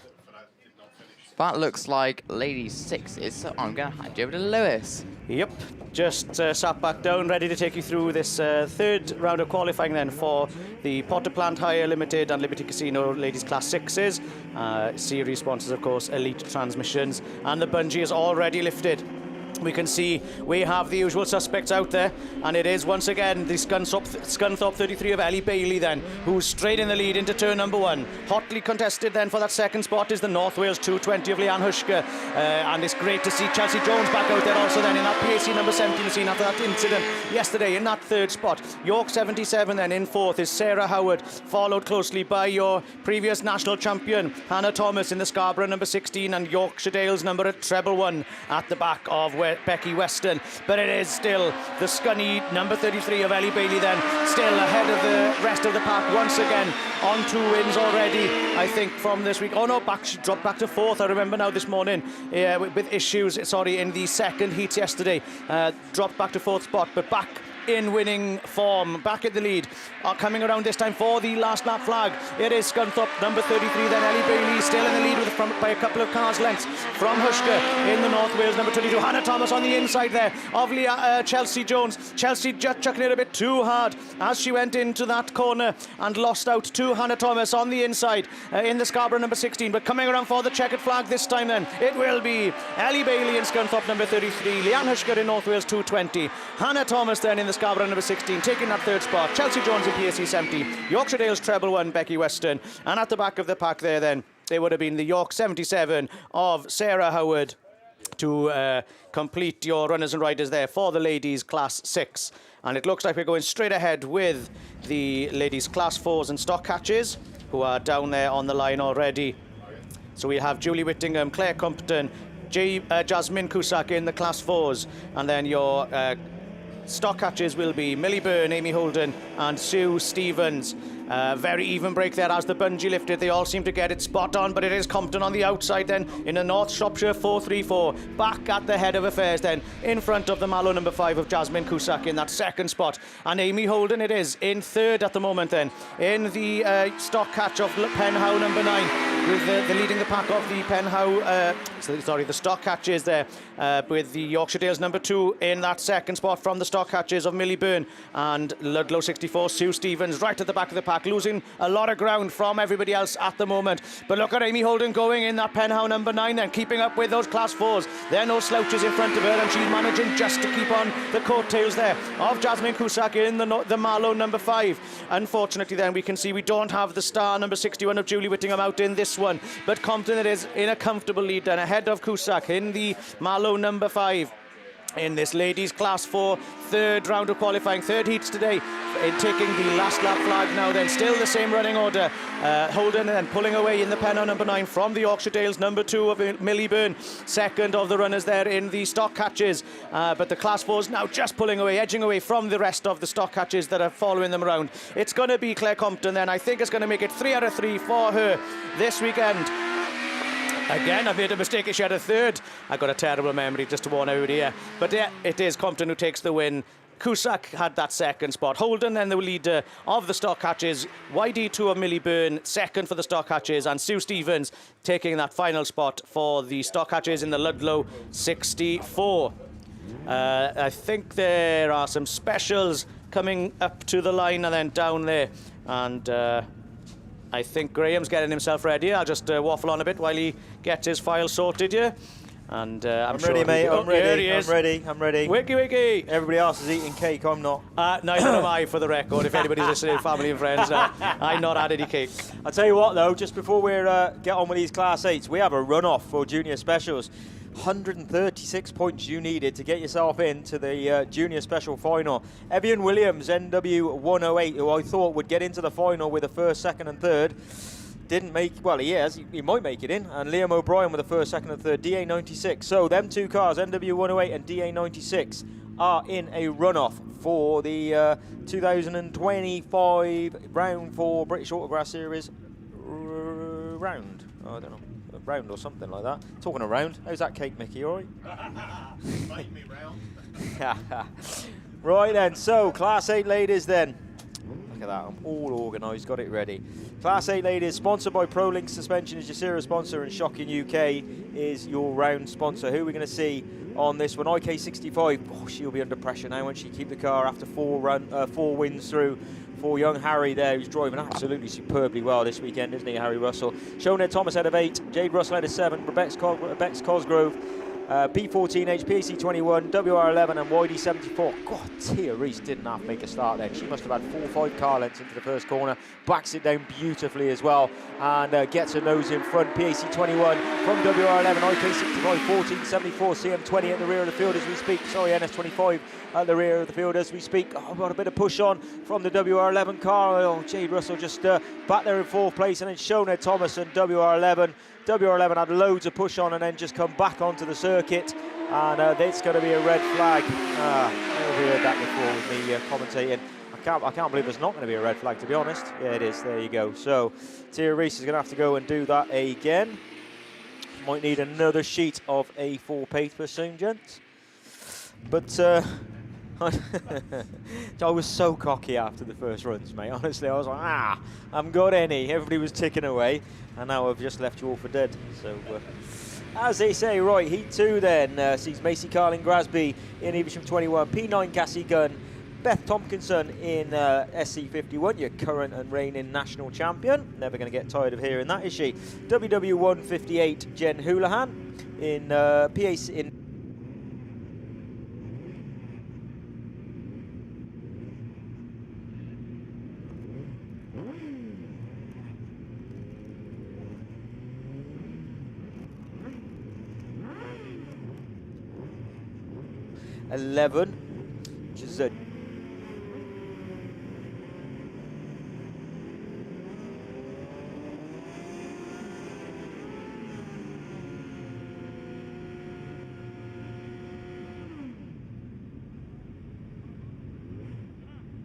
that looks like ladies sixes, so I'm going to hand you over to Lewis. Yep, just sat back down, ready to take you through this third round of qualifying then for the Potter Plant Hire Limited and Liberty Casino Ladies Class 6s. Series sponsors, of course, Elite Transmissions, and the bungee is already lifted. We can see we have the usual suspects out there, and it is once again the Scunthorpe 33 of Ellie Bailey then, who's straight in the lead into turn number 1. Hotly contested then for that second spot is the North Wales 220 of Leanne Hushka, and it's great to see Chelsea Jones back out there also then in that PAC number 17 machine after that incident yesterday in that third spot. York 77 then in fourth is Sarah Howard, followed closely by your previous national champion Hannah Thomas in the Scarborough number 16 and Yorkshire Dales number at treble 1 at the back of Becky Weston, but it is still the scunny number 33 of Ellie Bailey then, still ahead of the rest of the pack once again, on 2 wins already, I think, from this week. Oh no, she dropped back to 4th, I remember now this morning, with issues, in the second heat yesterday, dropped back to 4th spot, but back in winning form, back at the lead, coming around this time for the last lap flag. It is Scunthorpe number 33, then Ellie Bailey still in the lead by a couple of cars lengths from Hushka in the North Wales number 22. Hannah Thomas on the inside there of Chelsea Jones. Chelsea just chucking it a bit too hard as she went into that corner and lost out to Hannah Thomas on the inside in the Scarborough number 16, but coming around for the checkered flag this time then, it will be Ellie Bailey in Scunthorpe number 33, Leanne Hushka in North Wales 220, Hannah Thomas then in the Scarborough number 16 taking that third spot, Chelsea Jones in PSC 70, Yorkshire Dales treble 1 Becky Weston, and at the back of the pack there then it would have been the York 77 of Sarah Howard to complete your runners and riders there for the ladies class 6. And it looks like we're going straight ahead with the ladies class 4s and stock catches, who are down there on the line already. So we have Julie Whittingham, Claire Compton, Jasmine Cusack in the class 4s, and then your stock catches will be Millie Byrne, Amy Holden and Sue Stevens. Very even break there as the bungee lifted. They all seem to get it spot on, but it is Compton on the outside then in the North Shropshire 434. Back at the head of affairs then, in front of the Mallow number 5 of Jasmine Cusack in that second spot. And Amy Holden it is in third at the moment then, in the stock catch of Penhow number 9, with the leading the pack of the Penhow, the stock catches there, with the Yorkshire Dales number 2 in that second spot from the stock catches of Millie Byrne and Ludlow 64, Sue Stevens right at the back of the pack, losing a lot of ground from everybody else at the moment. But look at Amy Holden going in that Penhow number 9 and keeping up with those class 4s. There are no slouches in front of her, and she's managing just to keep on the coattails there of Jasmine Cusack in the Marlow number 5. Unfortunately then we can see we don't have the star number 61 of Julie Whittingham out in this one, but Compton it is in a comfortable lead then ahead of Cusack in the Marlow number 5. in this ladies class 4 third round of qualifying, third heats today, in taking the last lap flag now. Then still the same running order, Holden and pulling away in the pen on number 9 from the Yorkshire Dales, number 2 of Millie Byrne, second of the runners there in the stock catches, but the class 4s now just pulling away, edging away from the rest of the stock catches that are following them around. It's going to be Claire Compton then. I think it's going to make it 3 out of 3 for her this weekend. Again, I've made a mistake. She had a third. I got a terrible memory, just to warn everybody here. But yeah, it is Compton who takes the win. Cusack had that second spot. Holden, then the leader of the stock hatches. YD2 of Millie Byrne, second for the stock hatches. And Sue Stevens taking that final spot for the stock hatches in the Ludlow 64. I think there are some specials coming up to the line and then down there. And I think Graham's getting himself ready. I'll just waffle on a bit while he gets his file sorted here. And I'm sure ready, mate. I'm ready. Here he is. I'm ready. Wiki, wiki. Everybody else is eating cake. I'm not. Neither am I, for the record. If anybody's listening, family and friends, I've not had any cake. I'll tell you what, though, just before we get on with these Class 8s, we have a run-off for Junior Specials. 136 points you needed to get yourself into the Junior Special final. Evian Williams, NW 108, who I thought would get into the final with the first, second and third, didn't make, well, he is, he might make it in, and Liam O'Brien with the first, second and third, DA 96. So them two cars, NW 108 and DA 96, are in a runoff for the 2025 round 4 British Autograss Series round. Oh, I don't know, round or something like that. Talking around, how's that cake, Mickey, all right? Make me round. Right then, so Class 8 ladies then. Look at that, I'm all organised, got it ready. Class 8 ladies, sponsored by ProLink Suspension is your series sponsor, and Shocking UK is your round sponsor. Who are we going to see on this one? IK65, oh, she'll be under pressure now, won't she? Keep the car after 4 wins through for young Harry there, who's driving absolutely superbly well this weekend, isn't he, Harry Russell? Shoned Thomas out of 8, Jade Russell out of 7, Bex Cosgrove, P14H, PAC21, WR11 and YD74. God, Tia Reese didn't have to make a start then. She must have had 4 or 5 car lengths into the first corner. Backs it down beautifully as well and gets her nose in front. PAC21 from WR11, IK65, 1474, CM20 at the rear of the field as we speak. Sorry, NS25 at the rear of the field as we speak. Oh, got a bit of push on from the WR11 car. Oh, Jade Russell just back there in 4th place, and then Shoned Thomas and WR11. WR11 had loads of push on and then just come back onto the circuit, and it's going to be a red flag. We heard that before with me commentating. I can't believe there's not going to be a red flag, to be honest. Yeah, it is. There you go. So Tia Reese is going to have to go and do that again. Might need another sheet of A4 paper soon, gents. But I was so cocky after the first runs, mate. Honestly, I was like, I haven't got any. Everybody was ticking away, and now I've just left you all for dead. So, as they say, right, Heat 2 then sees Macy Carlin Grasby in Evesham 21, P9 Cassie Gunn, Beth Tompkinson in SC51, your current and reigning national champion. Never going to get tired of hearing that, is she? WW158 Jen Houlihan in PAC in 11, which is a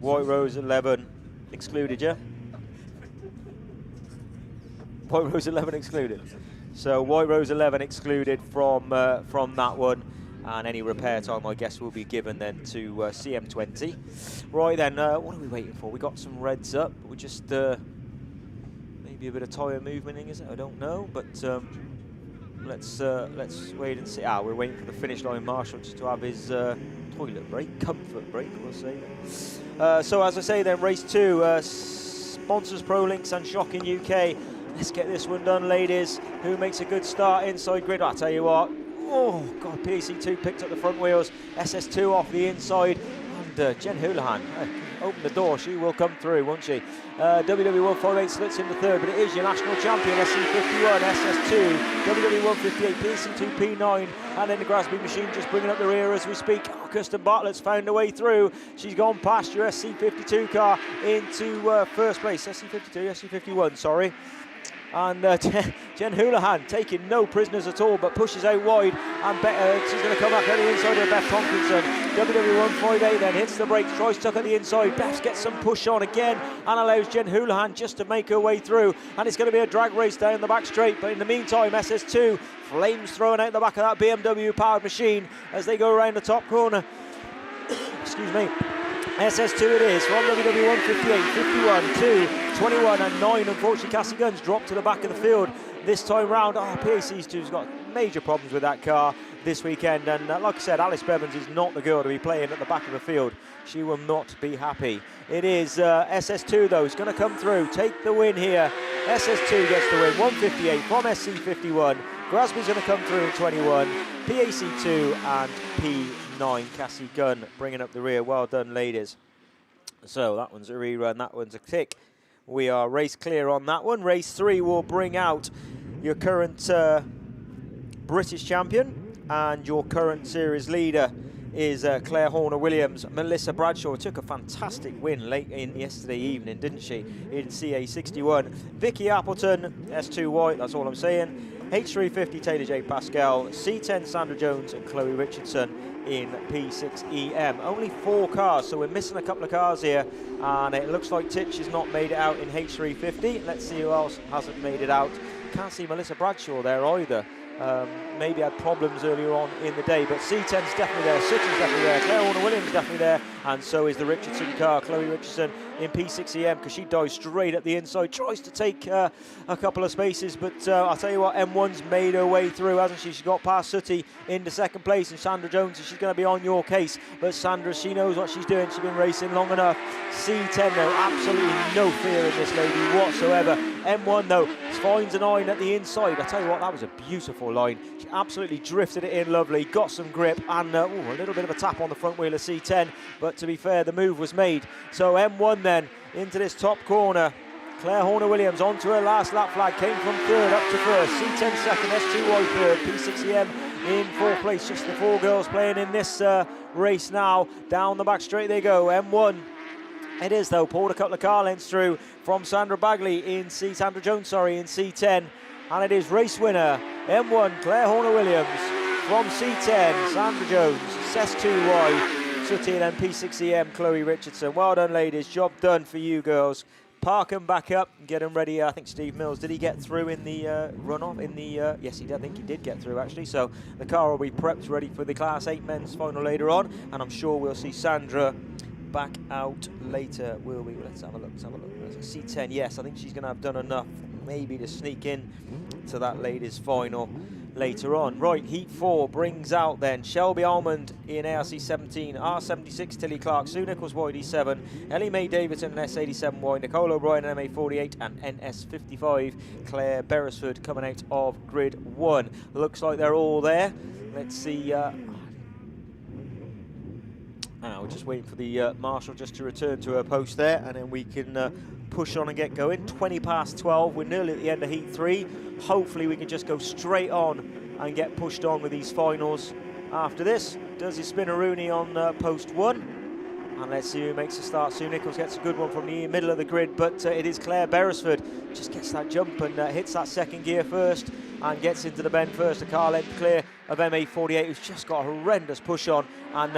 White Rose 11 excluded, yeah? White Rose 11 excluded. So White Rose 11 excluded from that one. And any repair time, I guess, will be given then to CM20. Right then, what are we waiting for? We got some reds up. We just maybe a bit of tyre movement, is it? I don't know, but let's wait and see. We're waiting for the finish line marshal just to have his toilet break, comfort break, we'll say. So as I say, then race 2, sponsors ProLinks and Shocking UK. Let's get this one done, ladies. Who makes a good start inside grid? I'll tell you what. Oh, God, PAC2 picked up the front wheels. SS2 off the inside. And Jen Houlihan, open the door. She will come through, won't she? WW158 splits into third, but it is your national champion, SC51, SS2, WW158, PC2, P9, and then the Grasby machine just bringing up the rear as we speak. Oh, Kirsten Bartlett's found a way through. She's gone past your SC52 car into first place. SC52, SC51, sorry. And Jen Houlihan taking no prisoners at all, but pushes out wide, and she's going to come back on the inside of Beth Tomkinson. WW158 then hits the brakes, tries to tuck at the inside. Beth gets some push on again and allows Jen Houlihan just to make her way through, and it's going to be a drag race down the back straight. But in the meantime, SS2 flames thrown out the back of that BMW powered machine as they go around the top corner. Excuse me. SS2 it is from WW158, 51, 2, 21 and 9. Unfortunately, Cassie Gunn's dropped to the back of the field this time round. PAC2's got major problems with that car this weekend, and like I said, Alice Bevans is not the girl to be playing at the back of the field. She will not be happy. It is SS2 though, is going to come through, take the win here. SS2 gets the win, 158 from SC51. Grasby's going to come through in 21, PAC2 and P9. Cassie Gunn bringing up the rear. Well done, ladies. So that one's a rerun, that one's a tick. We are race clear on that one. Race 3 will bring out your current British champion, and your current series leader is Claire Horner-Williams. Melissa Bradshaw took a fantastic win late in yesterday evening, didn't she, in CA61. Vicky Appleton, S2 White, that's all I'm saying. H350 Taylor J. Pascal, C10 Sandra Jones and Chloe Richardson in P6EM. Only 4 cars, so we're missing a couple of cars here, and it looks like Titch has not made it out in H350. Let's see who else hasn't made it out. Can't see Melissa Bradshaw there either. Maybe had problems earlier on in the day, but C10's definitely there, Sitchin's definitely there, Claire Horner-Williams definitely there, and so is the Richardson car, Chloe Richardson in P6EM, because she dives straight at the inside, tries to take a couple of spaces, but I'll tell you what, M1's made her way through, hasn't she? She got past Sooty into second place, and Sandra Jones, she's going to be on your case, but Sandra, she knows what she's doing, she's been racing long enough. C10 though, absolutely no fear in this lady whatsoever. M1 though, finds an 9 at the inside. I tell you what, that was a beautiful line. She absolutely drifted it in lovely, got some grip, and a little bit of a tap on the front wheel of C10, but to be fair, the move was made. So M1 then into this top corner. Claire Horner-Williams onto her last lap flag, came from third up to first. C10 second, S2Y third, P6EM in fourth place. Just the 4 girls playing in this race now. Down the back straight they go. M1 it is though, pulled a couple of car lengths through from Sandra Jones, in C10, and it is race winner M1 Claire Horner-Williams from C10 Sandra Jones, S2Y Sooty, and then P6EM Chloe Richardson. Well done, ladies, job done for you girls. Park them back up and get them ready. I think Steve Mills, did he get through in the runoff? Yes, he did. I think he did get through actually. So the car will be prepped ready for the Class 8 men's final later on, and I'm sure we'll see Sandra back out later, will we? Let's have a look. C10, yes, I think she's going to have done enough maybe to sneak in to that ladies final later on. Right, Heat 4 brings out then Shelby Almond in ARC 17, R76 Tilly Clark, Sue Nichols YD7, Ellie Mae Davidson S87Y, Nicole O'Brien MA48 and NS55 Claire Beresford coming out of grid 1. Looks like they're all there. Let's see. We're just waiting for the marshal just to return to her post there, and then we can push on and get going. 20 past 12, we're nearly at the end of Heat 3. Hopefully we can just go straight on and get pushed on with these finals after this. Does his spinneroonie on post 1, and let's see who makes a start. Sue Nichols gets a good one from the middle of the grid, but it is Claire Beresford, just gets that jump and hits that second gear first and gets into the bend first. A car length clear of MA48, who's just got a horrendous push on, and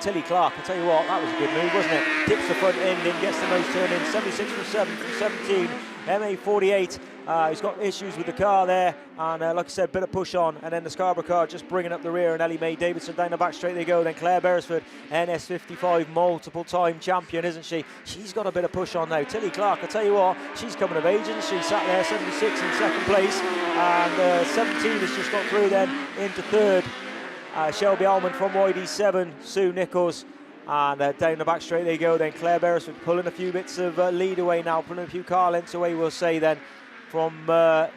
Tilly Clark, I tell you what, that was a good move, wasn't it? Dips the front end in, gets the nose turn in, 76 from 7 from 17. MA48, he's got issues with the car there, and like I said, bit of push on, and then the Scarborough car just bringing up the rear, and Ellie Mae Davidson down the back straight they go. Then Claire Beresford, NS55 multiple time champion, isn't she? She's got a bit of push on now. Tilly Clark, I tell you what, she's coming of age, isn't she? Sat there 76 in second place, and 17 has just got through then into third. Shelby Almond from YD7, Sue Nichols, and down the back straight they go. Then Claire Beresford pulling a few bits of lead away now, pulling a few car lengths away, we'll say then, from the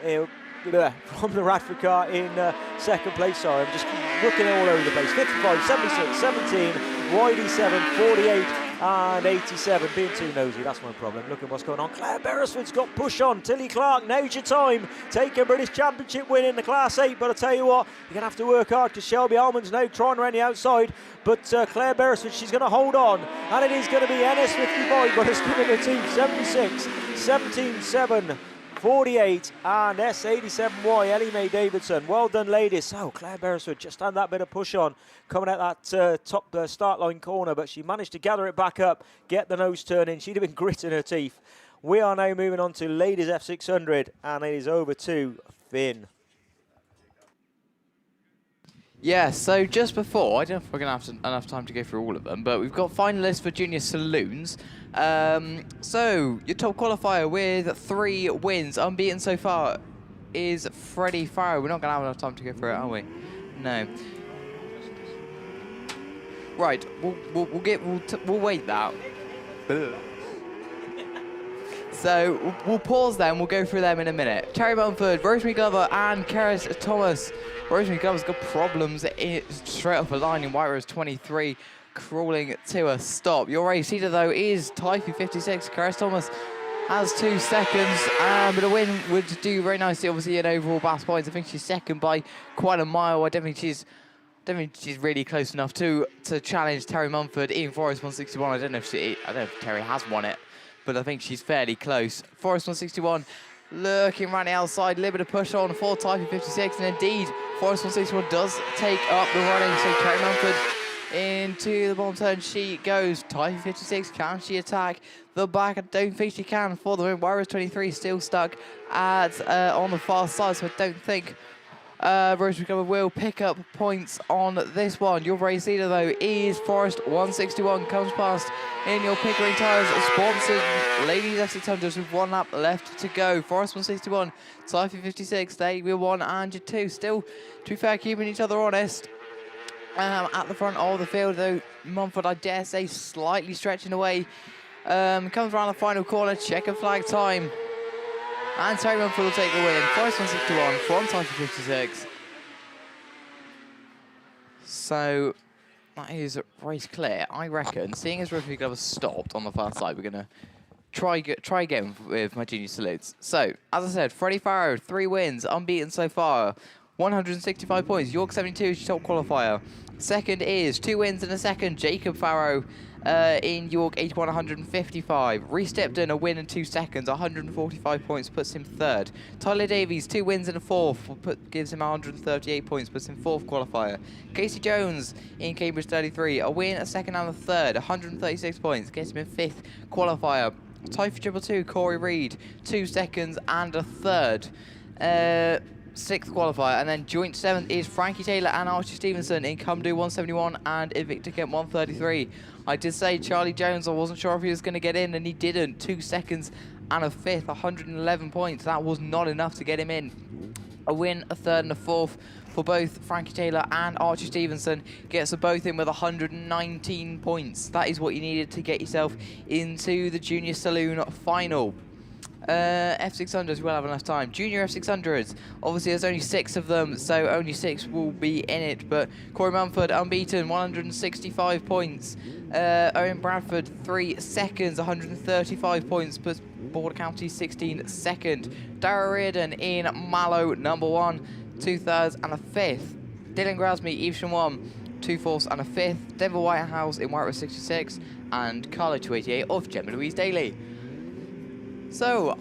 Radford car in second place. Sorry, I'm just looking all over the place. 55, 76, 17, YD7, 48, and 87. Being too nosy, that's my problem. Look at what's going on. Claire Beresford's got push on. Tilly Clark, now's your time. Take a British Championship win in the Class 8, but I tell you what, you're going to have to work hard because Shelby Almond's now trying around the outside, but Claire Beresford, she's going to hold on, and it is going to be NS55, but it's giving the team 76, 17-7. 48 and S87Y, Ellie Mae Davidson. Well done, ladies. So Claire Beresford just had that bit of push on coming at that top start line corner, but she managed to gather it back up, get the nose turn in. She'd have been gritting her teeth. We are now moving on to ladies F600, and it is over to Finn. Yeah, so just before, I don't know if we're going to have enough time to go through all of them, but we've got finalists for Junior Saloons. So, your top qualifier with 3 wins, unbeaten so far, is Freddie Farrow. We're not going to have enough time to go through it, are we? No. Right, we'll wait that. So, we'll pause them, we'll go through them in a minute. Terry Mumford, Rosemary Glover, and Keris Thomas. Rosemary Glover's got problems straight off the line in White Rose 23, crawling to a stop. Your race leader, though, is Typhoon 56. Keris Thomas has 2 seconds, but a win would do very nicely, obviously, in overall BAStv points. I think she's second by quite a mile. I don't think she's really close enough to challenge Terry Mumford in Forest 161. I don't know if Terry has won it, but I think she's fairly close. Forest 161 looking around the outside, a little bit of push on for Typhoon 56, and indeed, Forest 161 does take up the running, so Terry Mumford into the bottom turn she goes. Typhoon 56, can she attack the back? I don't think she can for the win. Warriors 23 still stuck at on the far side, so I don't think Rosemary Glover will pick up points on this one. Your race leader, though, is Forest 161. Comes past in your Pickering Tyres sponsored ladies F600s with 1 lap left to go. Forest 161, Typhoon 56, they will 1 and 2. Still, to be fair, keeping each other honest. At the front of the field, though, Mumford, I dare say, slightly stretching away. Comes around the final corner, checker flag time. And Terry Mumford will take the win. Forest 161 from Typhoon 56. So, that is race clear. I reckon, seeing as Rosemary Glover stopped on the far side, we're going to try again with my junior salutes. So, as I said, Freddie Farrow, 3 wins, unbeaten so far. 165 points. York 72 is your top qualifier. Second is 2 wins and a second. Jacob Farrow in York 81, 155. Reece Dipton, a win and 2 seconds, 145 points, puts him third. Tyler Davies, 2 wins and a fourth, gives him 138 points, puts him 4th qualifier. Casey Jones in Cambridge 33, a win, a second and a third, 136 points, gets him in 5th qualifier. Typhoon 222, Corey Reed, 2 seconds and a third. 6th qualifier, and then joint 7th is Frankie Taylor and Archie Stevenson in Cumdu 171 and Invicta Kent 133. I did say Charlie Jones, I wasn't sure if he was going to get in, and he didn't. 2 seconds and a 5th, 111 points. That was not enough to get him in. A win, a 3rd and a 4th for both Frankie Taylor and Archie Stevenson. Gets them both in with 119 points. That is what you needed to get yourself into the Junior Saloon final. F600s, we'll have enough time. Junior F600s, obviously there's only 6 of them, so only 6 will be in it, but Corey Mumford, unbeaten, 165 points. Owen Bradford, 3 seconds, 135 points, puts Border County 16 second. Dara Reardon in Mallow, number 1, 2 thirds and a 5th. Dylan Grasmy, Evesham 1, 2 fourths and a 5th. Denver Whitehouse in White Rose 66, and Carlo 288 of Gemma Louise Daly. So,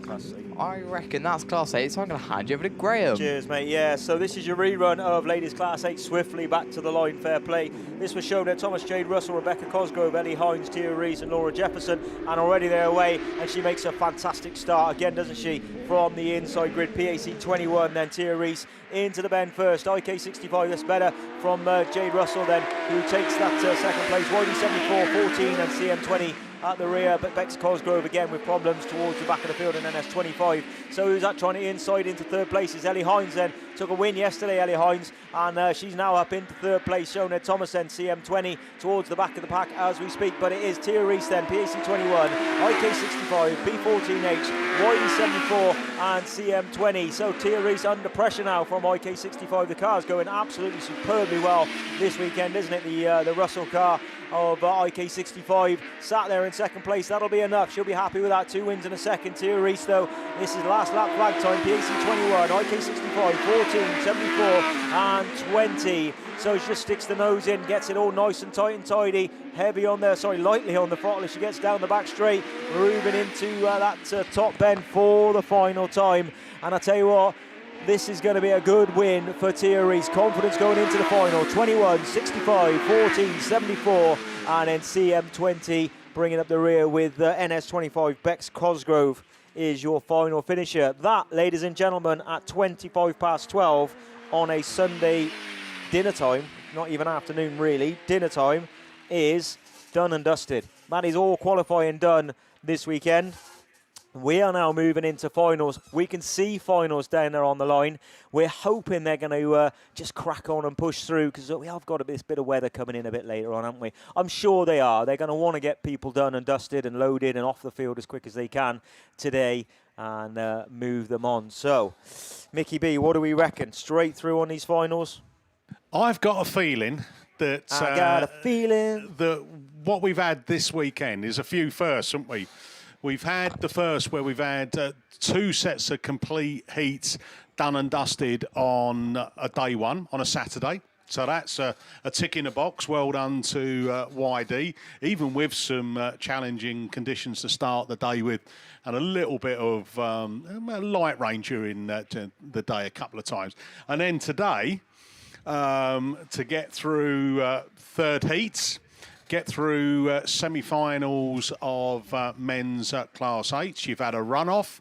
I reckon that's Class 8, so I'm going to hand you over to Graham. Cheers, mate. Yeah, so this is your rerun of Ladies Class 8, swiftly back to the line, fair play. This was shown at Thomas Jade Russell, Rebecca Cosgrove, Ellie Hines, Tia Rees and Laura Jefferson, and already they're away, and she makes a fantastic start again, doesn't she, from the inside grid. PAC 21, then Tia Rees into the bend first. IK 65, that's better from Jade Russell then, who takes that second place. YD 74, 14 and CM 20 at the rear, but Bex Cosgrove again with problems towards the back of the field in NS25. So who's that trying to inside into third place is Ellie Hines then. Took a win yesterday, Ellie Hines, and she's now up into third place. Shona Thomason, CM20, towards the back of the pack as we speak, but it is Tia Reese then, PAC21, IK65, B14H, YD74 and CM20. So Tia Reese under pressure now from IK65. The car's going absolutely superbly well this weekend, isn't it? The Russell car of IK65 sat there in second place. That'll be enough. She'll be happy with that. 2 wins in a second. Tia Reese though, this is last lap flag time. PAC21, IK65, 14, 74 and 20. So she just sticks the nose in, gets it all nice and tight and tidy. Heavy on there, lightly on the throttle as she gets down the back straight, moving into that top bend for the final time. And I tell you what, this is going to be a good win for Tia Reese. Confidence going into the final. 21, 65, 14, 74, and then CM20 bringing up the rear with NS25. Bex Cosgrove is your final finisher. That, ladies and gentlemen, at 12:25 on a Sunday dinner time, not even afternoon really, dinner time, is done and dusted. That is all qualifying done this weekend. We are now moving into finals. We can see finals down there on the line. We're hoping they're going to just crack on and push through, because we have got this bit of weather coming in a bit later on, haven't we? I'm sure they are. They're going to want to get people done and dusted and loaded and off the field as quick as they can today and move them on. So, Mickey B, what do we reckon? Straight through on these finals? I've got a feeling that I got a feeling that what we've had this weekend is a few firsts, haven't we? We've had the first where we've had 2 sets of complete heats done and dusted on a day one, on a Saturday. So that's a tick in the box. Well done to YD, even with some challenging conditions to start the day with, and a little bit of light rain during the day a couple of times. And then today, to get through third heats, get through semi-finals of men's Class 8s. You've had a runoff.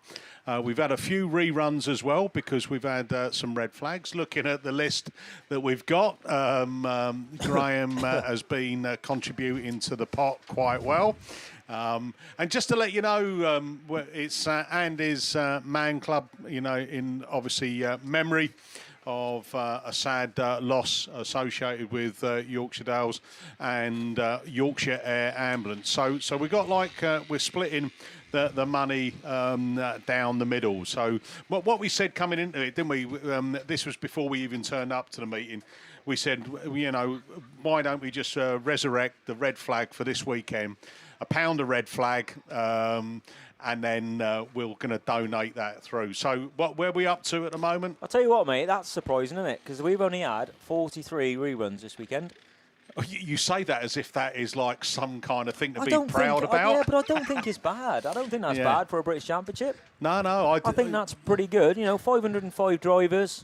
We've had a few reruns as well, because we've had some red flags. Looking at the list that we've got, Graham has been contributing to the pot quite well. And just to let you know, it's Andy's Man Club, in obviously memory of a sad loss associated with Yorkshire Dales and Yorkshire Air Ambulance. So we got we're splitting the money down the middle. So what we said coming into it, didn't we? This was before we even turned up to the meeting. We said, why don't we just resurrect the red flag for this weekend? £1 a red flag. And then we're going to donate that through. So where are we up to at the moment? I'll tell you what, mate, that's surprising, isn't it? Because we've only had 43 reruns this weekend. You say that as if that is like some kind of thing to be proud about. Yeah, but I don't think it's bad. I don't think that's bad for a British Championship. No, I think that's pretty good. 505 drivers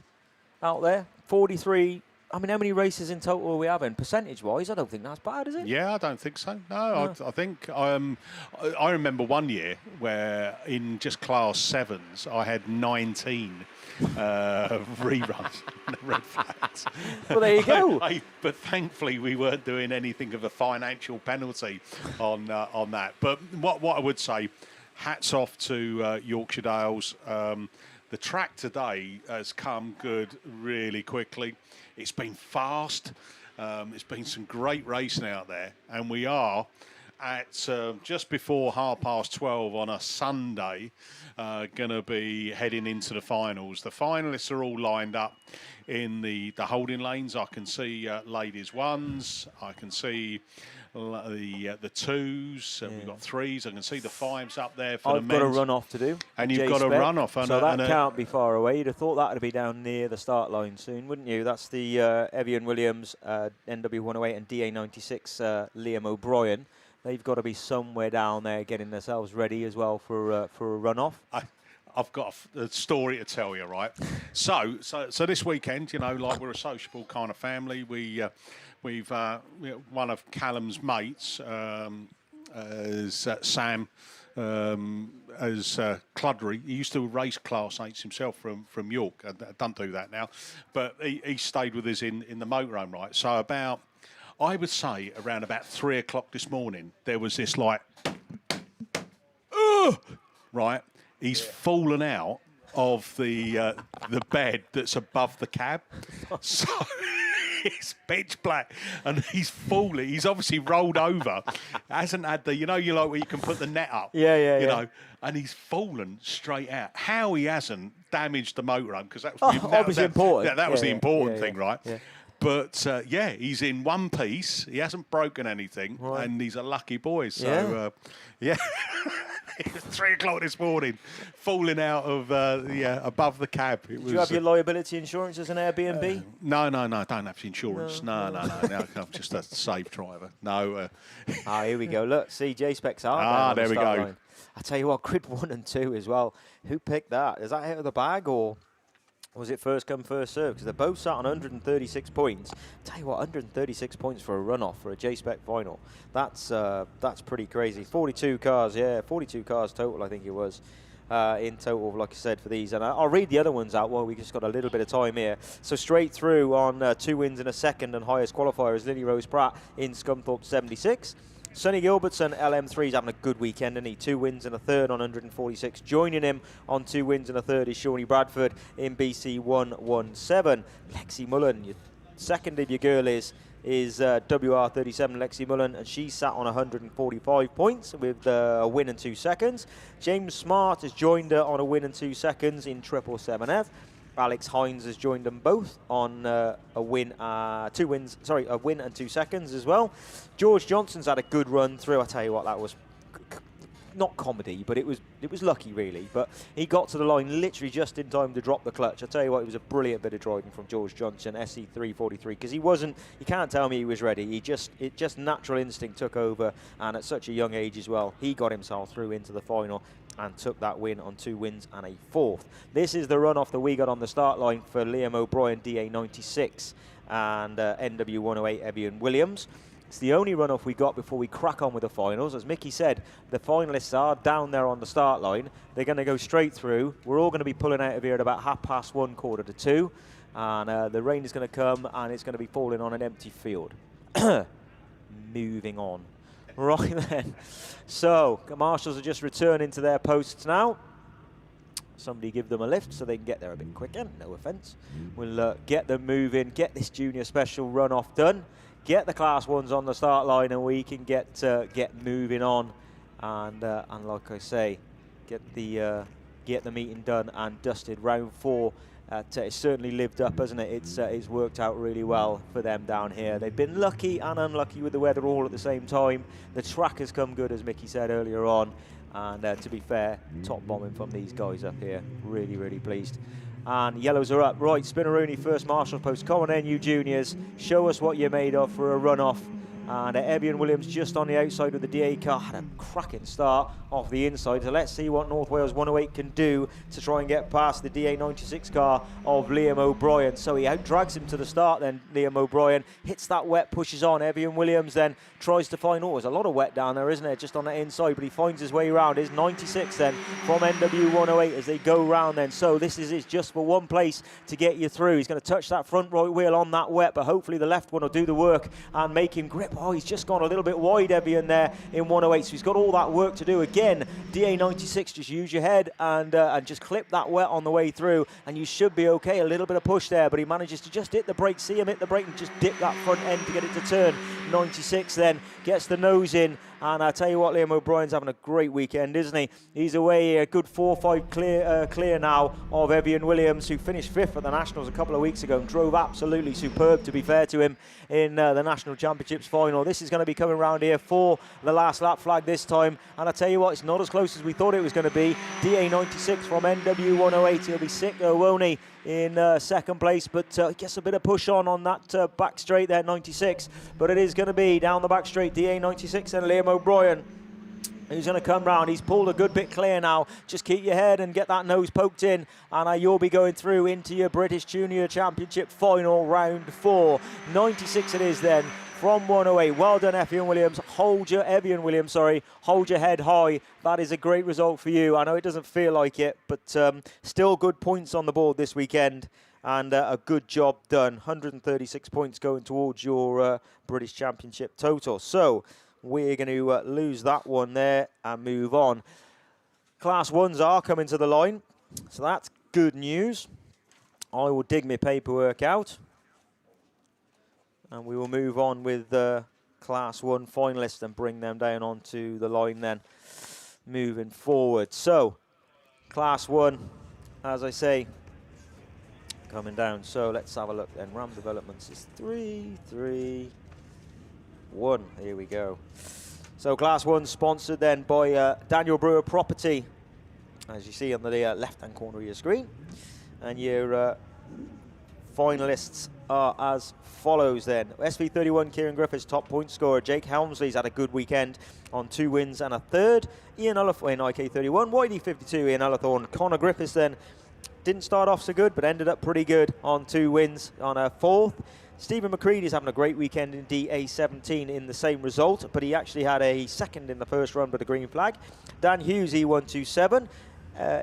out there, 43. I mean, how many races in total are we having? Percentage-wise, I don't think that's bad, is it? Yeah, I don't think so. No. I think I remember one year where in just Class 7s I had 19 reruns, red flags. Well, there you go. But thankfully, we weren't doing anything of a financial penalty on that. But what I would say, hats off to Yorkshire Dales. The track today has come good really quickly. It's been fast. It's been some great racing out there. And we are at just before 12:30 on a Sunday, going to be heading into the finals. The finalists are all lined up in the holding lanes. I can see ladies ones. I can see the twos. We've got threes. I can see the fives up there for the men's. I've got a run off to do. And you've got a run off. So that can't be far away. You'd have thought that would be down near the start line soon, wouldn't you? That's the Evian Williams NW108 and DA96 Liam O'Brien. They've got to be somewhere down there getting themselves ready as well for a runoff. I've got a story to tell you, right? So this weekend, we're a sociable kind of family. We've one of Callum's mates, as Sam, as Cluddery. He used to race Class 8s himself from York. I don't do that now, but he stayed with us in the motorhome, right? So I would say around about 3 o'clock this morning, there was this right? He's fallen out of the bed that's above the cab. So it's pitch black, and he's falling. He's obviously rolled over. Hasn't had the, you know, where you can put the net up. Yeah. You know, and he's fallen straight out. How he hasn't damaged the motorhome, because that was obviously important. Yeah, that was the important thing, right? Yeah. But he's in one piece. He hasn't broken anything, and he's a lucky boy. So it was 3 o'clock this morning, falling out of above the cab. Do you have your liability insurance as an Airbnb? No, I don't have insurance. No, I'm just a safe driver. No. Here we go. Look, CJ Specs are. There we go. Line. I tell you what, grid 1 and 2 as well. Who picked that? Is that out of the bag, or was it first come, first serve? Because they're both sat on 136 points. Tell you what, 136 points for a runoff for a J-Spec final. That's pretty crazy. 42 cars, 42 cars total, I think it was. In total, like I said, for these. And I'll read the other ones out while we just got a little bit of time here. So straight through on 2 wins in a second and highest qualifier is Lily Rose Pratt in Scunthorpe 76. Sonny Gilbertson, LM3, is having a good weekend, and he 2 wins and a third on 146. Joining him on 2 wins and a third is Shawnee Bradford in BC 117. Lexi Mullen, your second of your girl is WR37 Lexi Mullen, and she sat on 145 points with a win and 2 seconds. James Smart has joined her on a win and 2 seconds in 777F. Alex Hines has joined them both on a win and 2 seconds as well. George Johnson's had a good run through. I tell you what, that was not comedy, but it was lucky really. But he got to the line literally just in time to drop the clutch. I tell you what, it was a brilliant bit of driving from George Johnson, SE 343, because you can't tell me he was ready. It just natural instinct took over, and at such a young age as well, he got himself through into the final and took that win on 2 wins and a fourth. This is the runoff that we got on the start line for Liam O'Brien, DA96, and NW108 Evian Williams. It's the only runoff we got before we crack on with the finals. As Mickey said, the finalists are down there on the start line. They're going to go straight through. We're all going to be pulling out of here at about 1:30, 1:45, and the rain is going to come, and it's going to be falling on an empty field. Moving on. Right then. So, the marshals are just returning to their posts now. Somebody give them a lift so they can get there a bit quicker. No offence. We'll get them moving, get this junior special runoff done, get the Class 1s on the start line, and we can get moving on. And like I say, get the meeting done and dusted. Round 4. It's certainly lived up, hasn't it? It's worked out really well for them down here. They've been lucky and unlucky with the weather all at the same time. The track has come good, as Mickey said earlier on. And to be fair, top bombing from these guys up here. Really, really pleased. And yellows are up. Right, Spinneroonie, first marshal post. Come on then, you juniors. Show us what you're made of for a runoff. And Evian Williams just on the outside with the DA car. Had a cracking start off the inside. So let's see what North Wales 108 can do to try and get past the DA96 car of Liam O'Brien. So he out-drags him to the start then, Liam O'Brien. Hits that wet, pushes on. Evian Williams then tries to find, there's a lot of wet down there, isn't there, just on that inside. But he finds his way around. His 96 then from NW 108 as they go round then. So this is just for one place to get you through. He's going to touch that front right wheel on that wet, but hopefully the left one will do the work and make him grip. Oh, he's just gone a little bit wide, Evian, there in 108. So he's got all that work to do. Again, DA96, just use your head and just clip that wet on the way through, and you should be okay. A little bit of push there, but he manages to just hit the brake. See him hit the brake and just dip that front end to get it to turn. 96 then gets the nose in. And I tell you what, Liam O'Brien's having a great weekend, isn't he? He's away a good 4-5 clear now of Evian Williams, who finished 5th at the Nationals a couple of weeks ago and drove absolutely superb, to be fair to him, in the National Championships final. This is going to be coming round here for the last lap flag this time. And I tell you what, it's not as close as we thought it was going to be. DA96 from NW 108. He'll be sick, won't he, in second place, but gets a bit of push on that back straight there, 96. But it is going to be down the back straight, DA96 and Liam O'Brien, who's going to come round. He's pulled a good bit clear now. Just keep your head and get that nose poked in, and you'll be going through into your British Junior Championship final, round 4. 96 it is then from 108. Well done, Evian Williams. Hold your head high. That is a great result for you. I know it doesn't feel like it, but still good points on the board this weekend, and a good job done. 136 points going towards your British Championship total. So we're going to lose that one there and move on. Class 1s are coming to the line, so that's good news. I will dig my paperwork out, and we will move on with the Class 1 finalists and bring them down onto the line then, moving forward. So, Class 1, as I say, coming down. So let's have a look then. Ram Developments is 3, 3, 1. Here we go. So Class 1 sponsored then by Daniel Brewer Property, as you see on the left-hand corner of your screen. And your finalists are as follows then. SV31, Kieran Griffiths, top point scorer. Jake Helmsley's had a good weekend on 2 wins and a third. Ian Ullathorne in IK31, YD52, Ian Ullathorne. Connor Griffiths then didn't start off so good, but ended up pretty good on 2 wins on a fourth. Stephen McCready is having a great weekend in DA17 in the same result, but he actually had a second in the first run with a green flag. Dan Hughes, E127,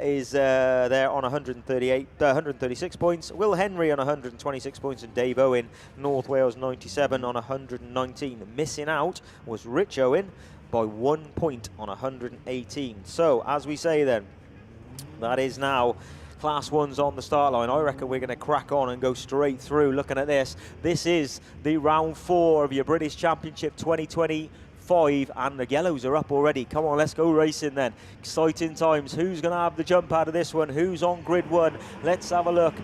is there on 136 points. Will Henry on 126 points, and Dave Owen, North Wales 97 on 119. Missing out was Rich Owen by 1 point on 118. So, as we say then, that is now Class 1's on the start line. I reckon we're going to crack on and go straight through. Looking at this, this is the round 4 of your British Championship 2025, and the yellows are up already. Come on, let's go racing then. Exciting times. Who's going to have the jump out of this one? Who's on grid 1? Let's have a look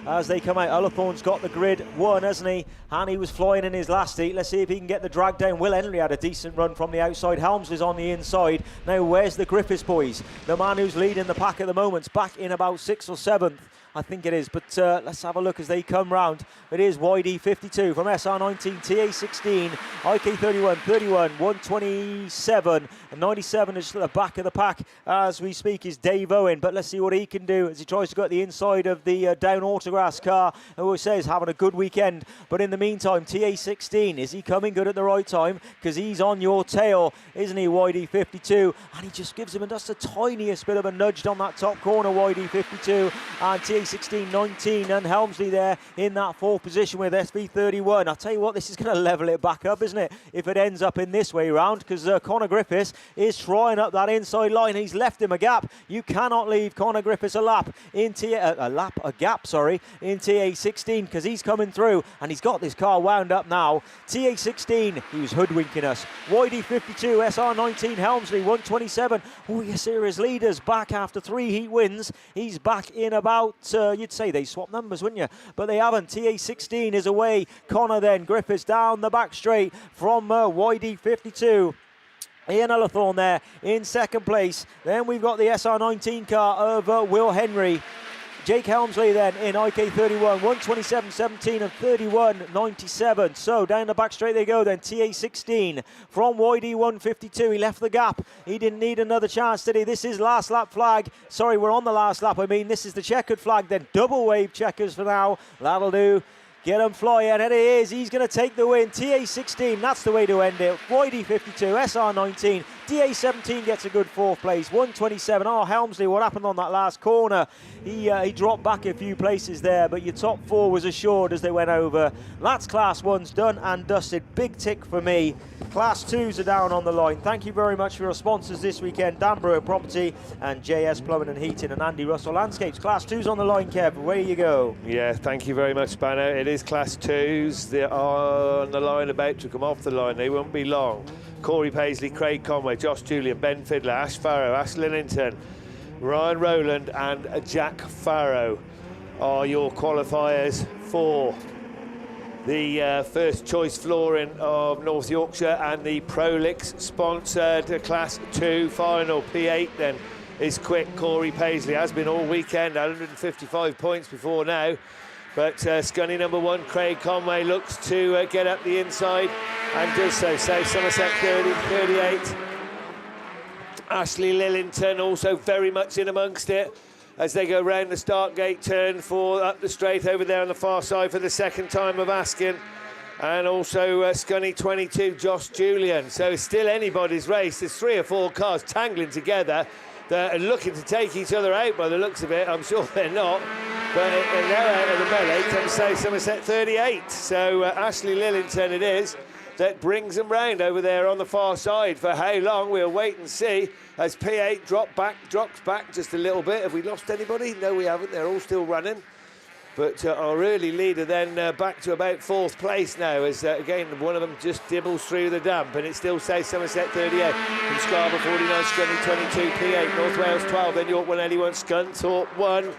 as they come out. Ullathorne's got the grid 1, hasn't he? And he was flying in his last heat. Let's see if he can get the drag down. Will Henry had a decent run from the outside. Helmsley's on the inside. Now, where's the Griffiths boys? The man who's leading the pack at the moment's back in about 6th or 7th. I think it is, but let's have a look as they come round. It is YD52 from SR19, TA16, IK31, 31, 127, and 97 is to the back of the pack as we speak is Dave Owen, but let's see what he can do as he tries to go at the inside of the down Autograss car, who says having a good weekend. But in the meantime, TA16, is he coming good at the right time? Because he's on your tail, isn't he, YD52? And he just gives him just the tiniest bit of a nudge on that top corner, YD52, and TA16, 19, and Helmsley there in that 4th position with SV31. I'll tell you what, this is going to level it back up, isn't it, if it ends up in this way round, because Connor Griffiths is trying up that inside line. He's left him a gap. You cannot leave Connor Griffiths a gap in TA16, because he's coming through, and he's got this car wound up now. TA16, he was hoodwinking us. YD52, SR19, Helmsley, 127. Oh, your series leaders back after 3 heat wins. He's back in about, you'd say they swapped numbers, wouldn't you? But they haven't. TA16 is away. Connor then, Griffiths down the back straight from YD52. Ian Ullathorne there in 2nd place. Then we've got the SR19 car of Will Henry. Jake Helmsley then in IK31, 127.17 and 31.97. So down the back straight they go then. TA16 from YD152. He left the gap. He didn't need another chance, did he? This is last lap flag. Sorry, we're on the last lap. I mean, this is the checkered flag then. Double wave checkers for now. That'll do. Get him flying, and it is. He's going to take the win. TA16, that's the way to end it. YD52, SR19, DA17 gets a good 4th place. 127. Oh, Helmsley, what happened on that last corner? He dropped back a few places there, but your top 4 was assured as they went over. That's Class 1's done and dusted. Big tick for me. Class 2s are down on the line. Thank you very much for your sponsors this weekend. Dan Brewer Property and JS Plumbing and Heating and Andy Russell Landscapes. Class 2s on the line, Kev. Where you go? Yeah, thank you very much, Banner. It is Class 2s. They are on the line, about to come off the line. They won't be long. Corey Paisley, Craig Conway, Josh Julian, Ben Fiddler, Ash Farrow, Ash Lillington, Ryan Rowland and Jack Farrow are your qualifiers for the first choice flooring of North Yorkshire and the Prolix sponsored Class 2 final. P8 then is quick. Corey Paisley has been all weekend, 155 points before now. But Scunny number 1, Craig Conway, looks to get up the inside and does so. South Somerset 30, 38. Ashley Lillington also very much in amongst it as they go round the start gate turn for up the straight over there on the far side for the 2nd time of asking. And also Scunny 22, Josh Julian. So it's still anybody's race. There's 3 or 4 cars tangling together that are looking to take each other out by the looks of it. I'm sure they're not. But now out of the melee comes South Somerset 38. So Ashley Lillington it is. that brings them round over there on the far side. For how long, we'll wait and see as P8 drops back just a little bit. Have we lost anybody? No, we haven't. They're all still running. But our early leader then back to about 4th place now as, again, one of them just dibbles through the dump. And it still says Somerset 38, from Scarborough 49, Scunny 22, P8, North Wales 12, then York 1, Ellie 1, Scunthorpe 1.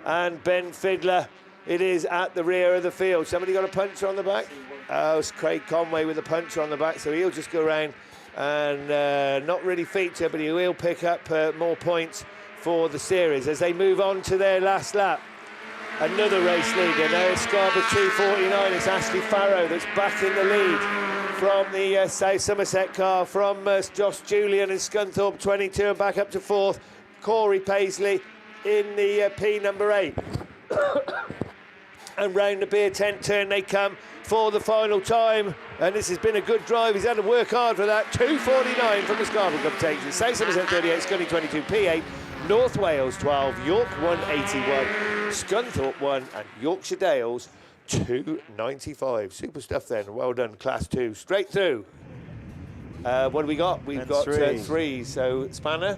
And Ben Fiddler, it is at the rear of the field. Somebody got a puncher on the back? Oh, it's Craig Conway with a puncher on the back, so he'll just go around and not really feature, but he will pick up more points for the series as they move on to their last lap. Another race leader now, it's Scarborough 249. It's Ashley Farrow that's back in the lead from the South Somerset car, from Josh Julian and Scunthorpe 22, and back up to 4th. Corey Paisley in the P number 8. And round the beer tent turn they come for the final time. And this has been a good drive. He's had to work hard for that. 2:49 from the Scarborough Club takes it. South Somerset 38, Scunny 22, P8, North Wales 12, York 181, Scunthorpe 1, and Yorkshire Dales 295. Super stuff then. Well done, Class 2. Straight through. What do we got? We've got 3. So, Spanner.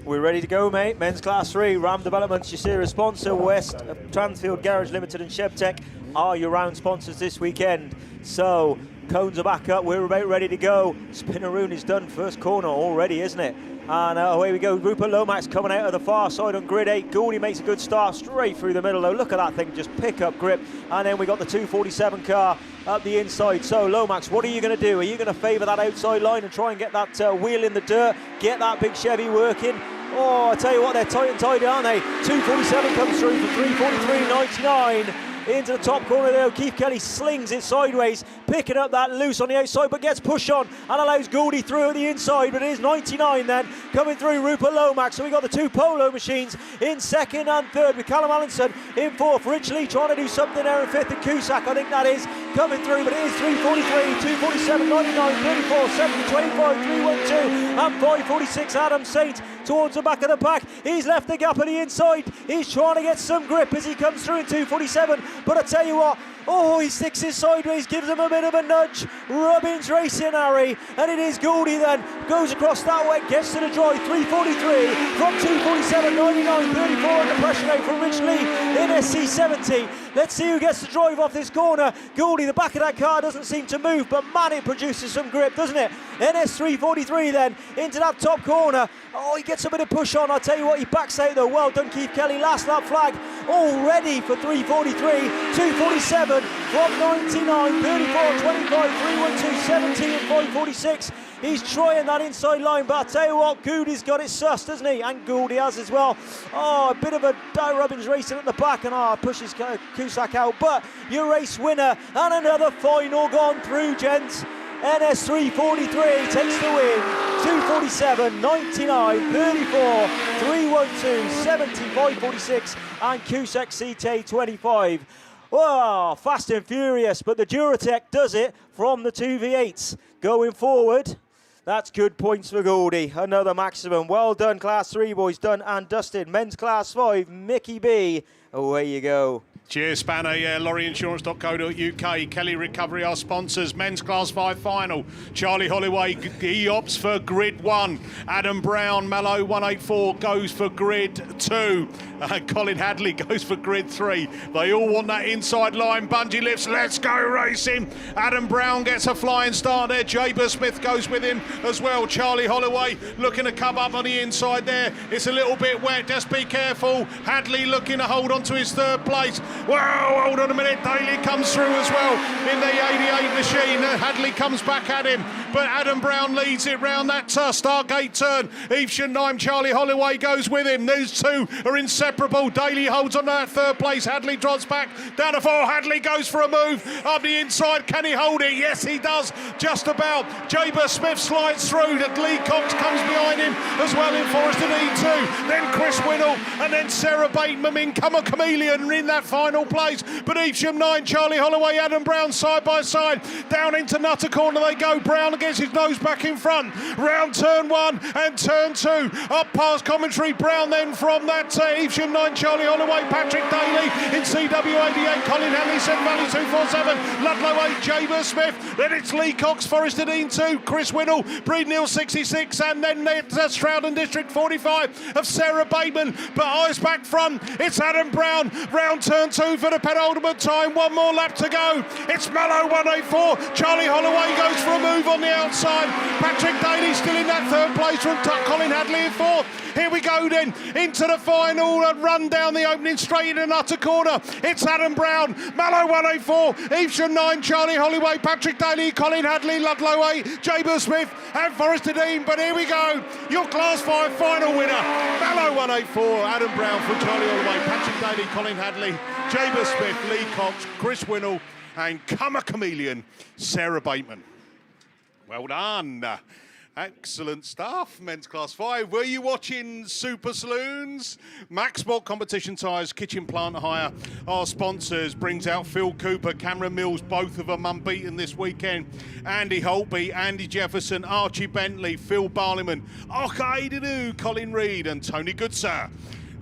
We're ready to go, mate. Men's Class 3, Ram Developments, your series sponsor. West Transfield Garage Limited and Shebtech are your round sponsors this weekend. So, cones are back up. We're about ready to go. Spinneroon is done. First corner already, isn't it? And away we go. Rupert Lomax coming out of the far side on grid 8. Gouldy makes a good start straight through the middle, though. Look at that thing just pick up grip. And then we got the 247 car up the inside. So, Lomax, what are you going to do? Are you going to favour that outside line and try and get that wheel in the dirt, get that big Chevy working? Oh, I tell you what, they're tight and tidy, aren't they? 247 comes through for 3:43.99. Into the top corner there, Keith Kelly slings it sideways, picking up that loose on the outside, but gets pushed on and allows Gouldy through at the inside. But it is 99 then, coming through Rupert Lomax. So we got the 2 Polo machines in 2nd and 3rd, with Callum Allinson in 4th. Rich Lee trying to do something there in 5th, and Cusack, I think that is, coming through. But it is 3:43, 2:47, 99, 34, 7, 25, 3:12, and 5:46. Adam Saint towards the back of the pack. He's left the gap at the inside. He's trying to get some grip as he comes through in 2:47. But I tell you what, oh, he sticks it sideways, gives him a bit of a nudge. Robbins racing, Harry. And it is Gouldy then, goes across that way, gets to the drive. 3:43 from 2:47, 99, 34 under pressure now from Rich Lee in SC70. Let's see who gets the drive off this corner. Gouldy, the back of that car doesn't seem to move, but man, it produces some grip, doesn't it? NS 3:43 then, into that top corner. Oh, he gets a bit of push on. I'll tell you what, he backs out though. Well done, Keith Kelly. Last lap flag already for 3:43. 2:47 from 99, 34, 25, 3:12, 17 and 5:46. He's trying that inside line, but I'll tell you what, Goody's got it sussed, doesn't he? And Gouldy has as well. Oh, a bit of a Di Robbins racing at the back, and pushes Cusack out. But your race winner, and another final gone through, gents. NS 3:43 takes the win. 2:47, 99, 34, 3:12, 70, 5:46, and Cusack CT 25. Oh, fast and furious, but the Duratec does it from the 2 V8s. Going forward, that's good points for Gouldy. Another maximum. Well done, Class 3 boys, done and dusted. Men's Class 5, Mickey B. Away you go. Cheers, Spanner. Yeah, lorryinsurance.co.uk. Kelly Recovery, our sponsors. Men's Class 5 final. Charlie Holloway, he opts for grid 1. Adam Brown, Mallow 184, goes for grid 2. Colin Hadley goes for grid 3. They all want that inside line. Bungee lifts, let's go racing. Adam Brown gets a flying start there. Jaber Smith goes with him as well. Charlie Holloway looking to come up on the inside there. It's a little bit wet, just be careful. Hadley looking to hold on to his 3rd place. Wow, hold on a minute. Daly comes through as well in the 88 machine. Hadley comes back at him, but Adam Brown leads it round that Stargate turn. Evesham 9, Charlie Holloway goes with him. These two are inseparable. Daly holds on to that 3rd place. Hadley drops back down to 4. Hadley goes for a move up the inside. Can he hold it? Yes, he does. Just about. Jaber Smith slides through. Lee Cox comes behind him as well in Forrester E2. Then Chris Winnell and then Sarah Bateman in. Come a chameleon in that final place. But Evesham 9, Charlie Holloway, Adam Brown side by side. Down into Nutter Corner they go. Brown gets his nose back in front. Round turn 1 and turn 2. Up past commentary. Brown then from that Evesham 9, Charlie Holloway, Patrick Daly in CW88, Colin Hanley, 7 Valley 247, Ludlow 8, Jaber Smith. Then it's Lee Cox, Forest Dean 2, Chris Winnell, Breed Neal 66, and then Stroud and District 45 of Sarah Bateman. But eyes back front, it's Adam Brown. Round turn 2 for the penultimate time. One more lap to go. It's Mallow 184. Charlie Holloway goes for a move on the outside. Patrick Daly still in that third place from Colin Hadley in fourth. Here we go then into the final run down the opening straight in an utter corner. It's Adam Brown, Mallow 184, Evesham 9, Charlie Holloway, Patrick Daly, Colin Hadley, Ludlow 8, Jaber Smith and Forest Dean. But here we go, your Class 5 final winner. Mallow 184, Adam Brown from Charlie Holloway, Patrick Daly, Colin Hadley, Jaber Smith, Lee Cox, Chris Winnell and Come a Chameleon, Sarah Bateman. Well done. Excellent stuff, men's Class 5. Were you watching Super Saloons? Maxbolt Competition Tyres, Kitchen Plant Hire, our sponsors, brings out Phil Cooper, Cameron Mills, both of them unbeaten this weekend. Andy Holtby, Andy Jefferson, Archie Bentley, Phil Barliman, Arcade Colin Reid and Tony Goodsir.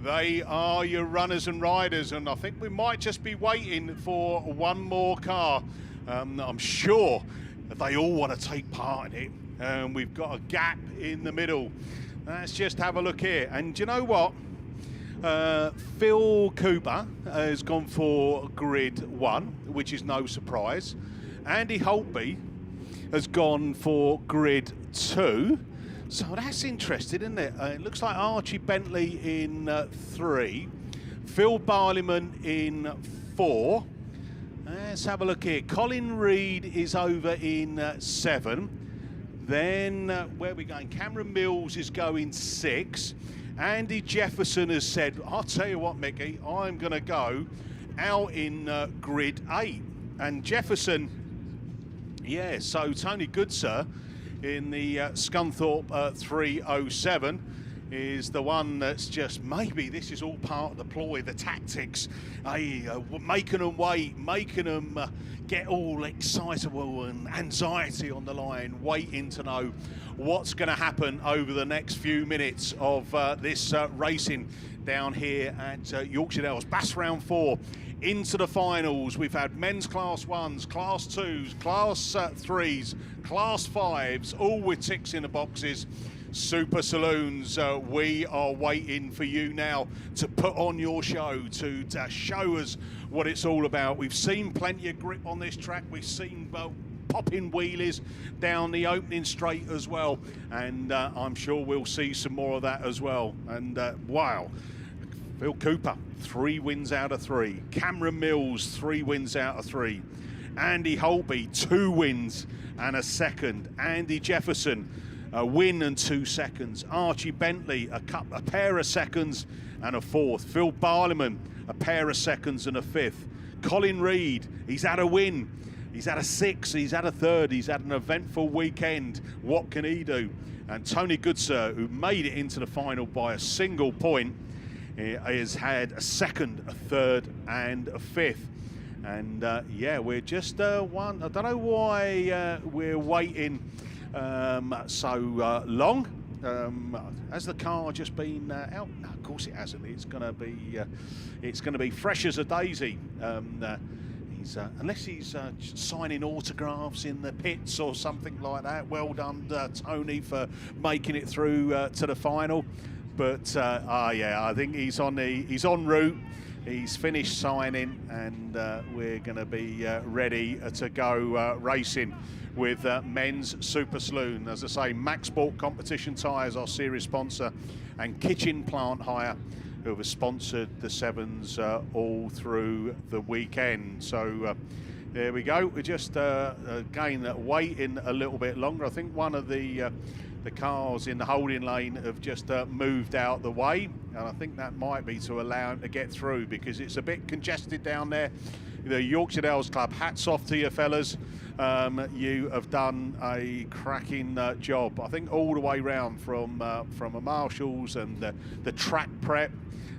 They are your runners and riders, and I think we might just be waiting for one more car. I'm sure that they all want to take part in it. We've got a gap in the middle. Let's just have a look here. And do you know what? Phil Cooper has gone for grid 1, which is no surprise. Andy Holtby has gone for grid 2. So that's interesting, isn't it? It looks like Archie Bentley in 3. Phil Barliman in 4. Let's have a look here. Colin Reid is over in 7. Then, where are we going? Cameron Mills is going 6. Andy Jefferson has said, I'll tell you what, Mickey, I'm going to go out in grid 8. And Jefferson, yeah, so Tony Goodsir in the Scunthorpe 307 is the one that's just, maybe this is all part of the ploy, the tactics, making them wait, making them get all excitable and anxiety on the line, waiting to know what's going to happen over the next few minutes of this racing down here at Yorkshire Dales. Bass round 4 into the finals. We've had men's Class 1s, Class 2s, Class 3s, Class 5s, all with ticks in the boxes. Super Saloons, we are waiting for you now to put on your show, to show us what it's all about. We've seen plenty of grip on this track. We've seen popping wheelies down the opening straight as well. And I'm sure we'll see some more of that as well. And wow, Phil Cooper, 3 wins out of 3. Cameron Mills, 3 wins out of 3. Andy Holtby, 2 wins and a second. Andy Jefferson, a win and 2 seconds. Archie Bentley, a pair of seconds and a 4th. Phil Barliman, a pair of seconds and a 5th. Colin Reid, he's had a win. He's had a 6th, he's had a 3rd, he's had an eventful weekend. What can he do? And Tony Goodsir, who made it into the final by a single point, has had a 2nd, a 3rd and a 5th. And yeah, we're just one. I don't know why we're waiting so long. Has the car just been out? No, of course it hasn't. It's going to be fresh as a daisy. Unless he's signing autographs in the pits or something like that. Well done, Tony, for making it through to the final. But yeah, I think he's en route. He's finished signing, and we're going to be ready to go racing with men's Super Saloon. As I say, Maxbolt Competition Tyres, our series sponsor, and Kitchen Plant Hire, who have sponsored the 7s all through the weekend. So there we go. We're just again waiting a little bit longer. I think one of the cars in the holding lane have just moved out the way, and I think that might be to allow him to get through, because it's a bit congested down there the Yorkshire Dales Club, hats off to you fellas. You have done a cracking job. I think all the way round from a marshals and the track prep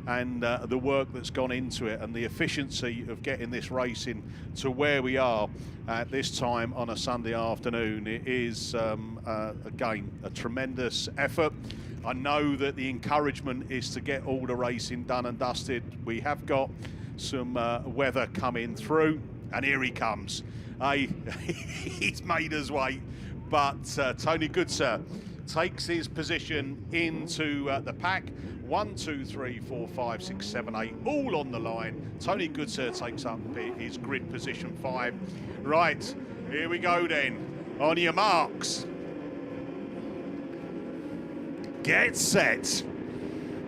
and the work that's gone into it and the efficiency of getting this racing to where we are at this time on a Sunday afternoon. It is, again, a tremendous effort. I know that the encouragement is to get all the racing done and dusted. We have got some weather coming through, and here he comes. He's made us wait, but Tony Goodsir takes his position into the pack. 1, 2, 3, 4, 5, 6, 7, 8, all on the line. Tony Goodsir takes up his grid position 5. Right, here we go then. On your marks. Get set.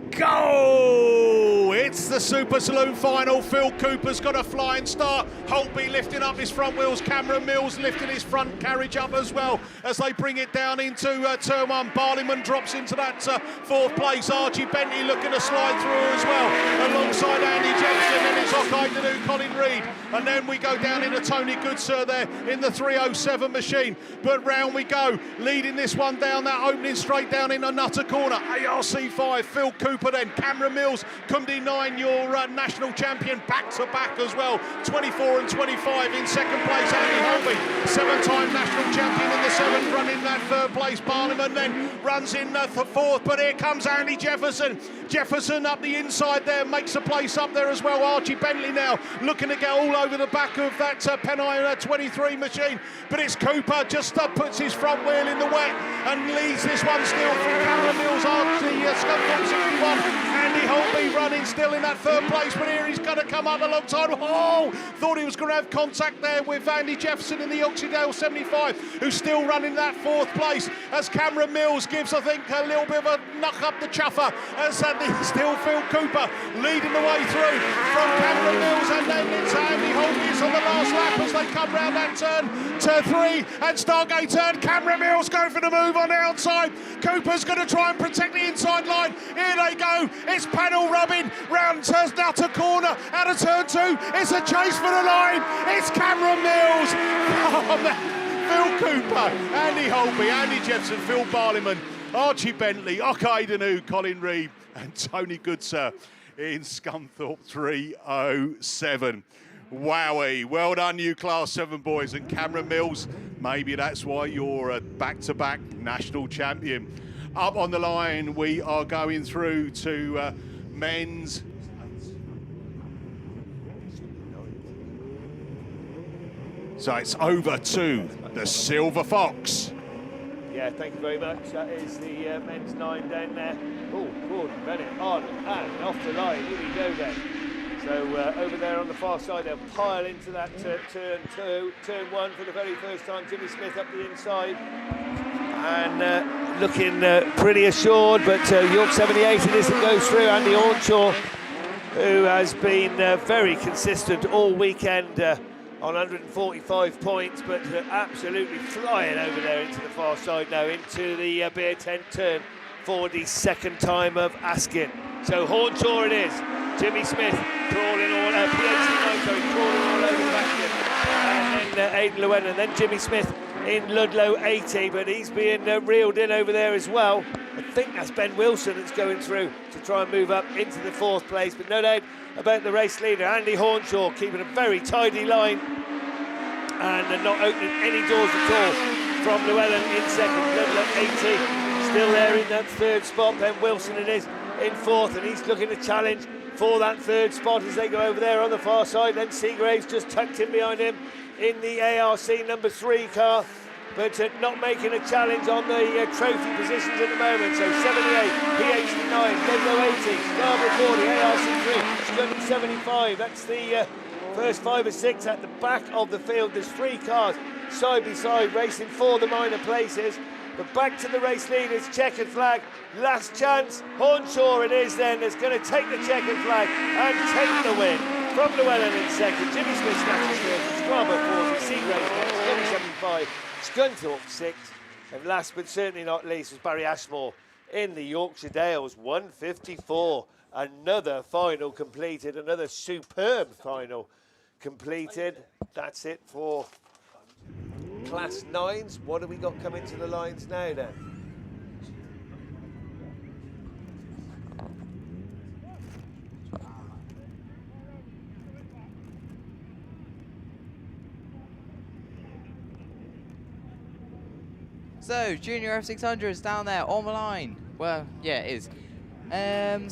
Go! It's the Super Saloon final. Phil Cooper's got a flying start. Holtby lifting up his front wheels. Cameron Mills lifting his front carriage up as well as they bring it down into turn 1. Barleyman drops into that 4th place. Archie Bentley looking to slide through as well alongside Andy Jensen, and it's Okai Danu, Colin Reid. And then we go down into Tony Goodsir there in the 307 machine. But round we go, leading this one down that opening straight down into Nutter Corner. ARC5, Phil Cooper then, Cameron Mills, Cumdy 9, your national champion, back-to-back as well, 24 and 25 in 2nd place. Andy Holby, 7-time national champion in the 7th, running that 3rd place. Barliman then runs in the 4th, but here comes Andy Jefferson. Jefferson up the inside there, makes a place up there as well. Archie Bentley now looking to get all over the back of that Pennine 23 machine, but it's Cooper just puts his front wheel in the wet and leads this one still from Cameron Mills. Archie Scunthorpe 61. Andy Holby running still in that 3rd place, but here he's going to come up alongside. Oh, thought he was going to have contact there with Andy Jefferson in the Yorkshire Dales 75, who's still running that 4th place as Cameron Mills gives, I think, a little bit of a knock up the chuffer as still Phil Cooper leading the way through from Cameron Mills, and then it's Andy Holby on the last lap as they come round that turn 3 and Stargate turn. Cameron Mills going for the move on the outside. Cooper's going to try and protect the inside line. Here they go. It's panel rubbing round to Nutter Corner out of turn 2. It's a chase for the line. It's Cameron Mills. Phil Cooper, Andy Holby, Andy Jefferson, Phil Barliman, Archie Bentley, Okai Danu, Colin Reid and Tony Goodsir in Scunthorpe 307. Wowie, well done you Class 7 boys, and Cameron Mills, maybe that's why you're a back-to-back national champion. Up on the line, we are going through to men's. So it's over to the Silver Fox. Yeah, thank you very much. That is the men's 9 down there. Oh, Gordon Bennett, Arden, and off the line. Here we go then. So over there on the far side, they'll pile into that turn 2, turn 1 for the very first time. Jimmy Smith up the inside. And looking pretty assured, but York 78 it isn't goes through. Andy Hornshaw, who has been very consistent all weekend on 145 points, but absolutely flying over there into the far side now, into the beer tent turn for the 2nd time of asking. So Hornshaw it is. Jimmy Smith crawling all over, crawling all over the back end. And then Aidan Llewellyn, and then Jimmy Smith in Ludlow 80, but he's being reeled in over there as well. I think that's Ben Wilson that's going through to try and move up into the 4th place, but no doubt about the race leader, Andy Hornshaw, keeping a very tidy line and not opening any doors at all from Llewellyn in 2nd, Ludlow 80, still there in that 3rd spot. Ben Wilson it is in 4th, and he's looking to challenge for that 3rd spot as they go over there on the far side. Then Seagraves just tucked in behind him in the ARC number 3 car, but not making a challenge on the trophy positions at the moment. So 78, PH9, Ludlow 80, Scarborough 40, ARC 3, Scunthorpe 75. That's the first 5 or 6 at the back of the field. There's 3 cars side by side racing for the minor places. But back to the race leaders, checkered flag, last chance. Hornshaw it is then that's going to take the checkered flag and take the win from Llewellyn in 2nd. Jimmy Smith snatches 3rd, Scarborough 40, Seagraves next, 75, Scunthorpe 6th, and last but certainly not least was Barry Ashmore in the Yorkshire Dales 154. Another final completed, another superb final completed. That's it for Class 9s. What have we got coming to the lines now then? So, Junior F600s down there on the line. Well, yeah, it is.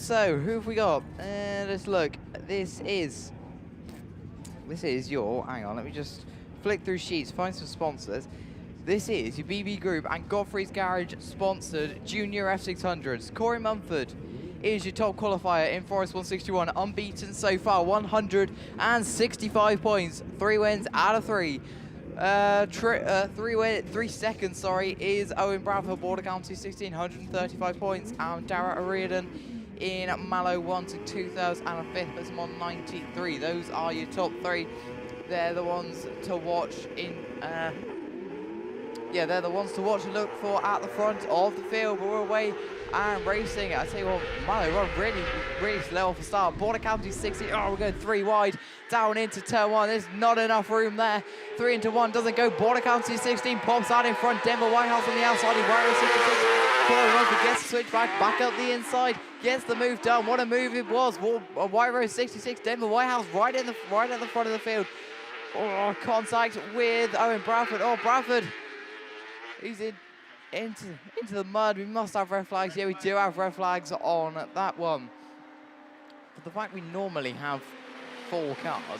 So, who have we got? Let's look. This is your, hang on, let me just flick through sheets, find some sponsors. This is your BB Group and Godfrey's Garage sponsored Junior F600s. Corey Mumford is your top qualifier in Forest 161, unbeaten so far, 165 points, 3 wins out of 3. 3 seconds, is Owen Bradford, Border County 1635 points, and Dara Ariadon in Mallow 1 to 2005 as on 93. Those are your top 3. They're the ones to watch in. They're the ones to watch and look for at the front of the field. But we're away and racing. I tell you what, Mallow run really slow off the start. Border County 60. Oh, we're going 3 wide down into turn 1. There's not enough room there. 3 into 1 doesn't go. Border County 16 pops out in front. Denver Whitehouse on the outside. White 66. Corey Mumford gets the switch back up the inside. Gets the move done. What a move it was. White Rose 66. Denver Whitehouse right at the front of the field. Oh, contact with Owen Bradford. Oh, Bradford. He's into the mud. We must have red flags. Yeah, we do have red flags on that one. But the fact we normally have 4 cars.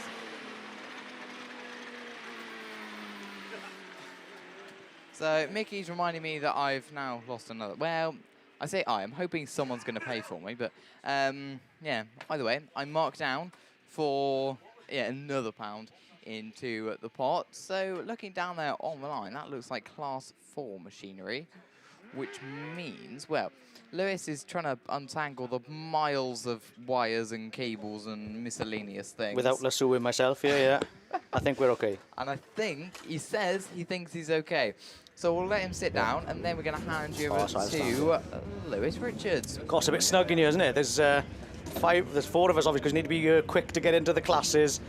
So Mickey's reminding me that I've now lost another. Well, I say I'm hoping someone's going to pay for me. But yeah, either way, I'm marked down for another £1 into the pot. So looking down there on the line, that looks like Class 4 machinery, which means, well, Lewis is trying to untangle the miles of wires and cables and miscellaneous things. Without lassoing myself, yeah. I think we're okay. And I think he says he thinks he's okay. So we'll let him sit down, and then we're going to hand you over to Lewis Richards. Of course, a bit snug in here, isn't it? There's 4 of us, obviously, because we need to be quick to get into the classes.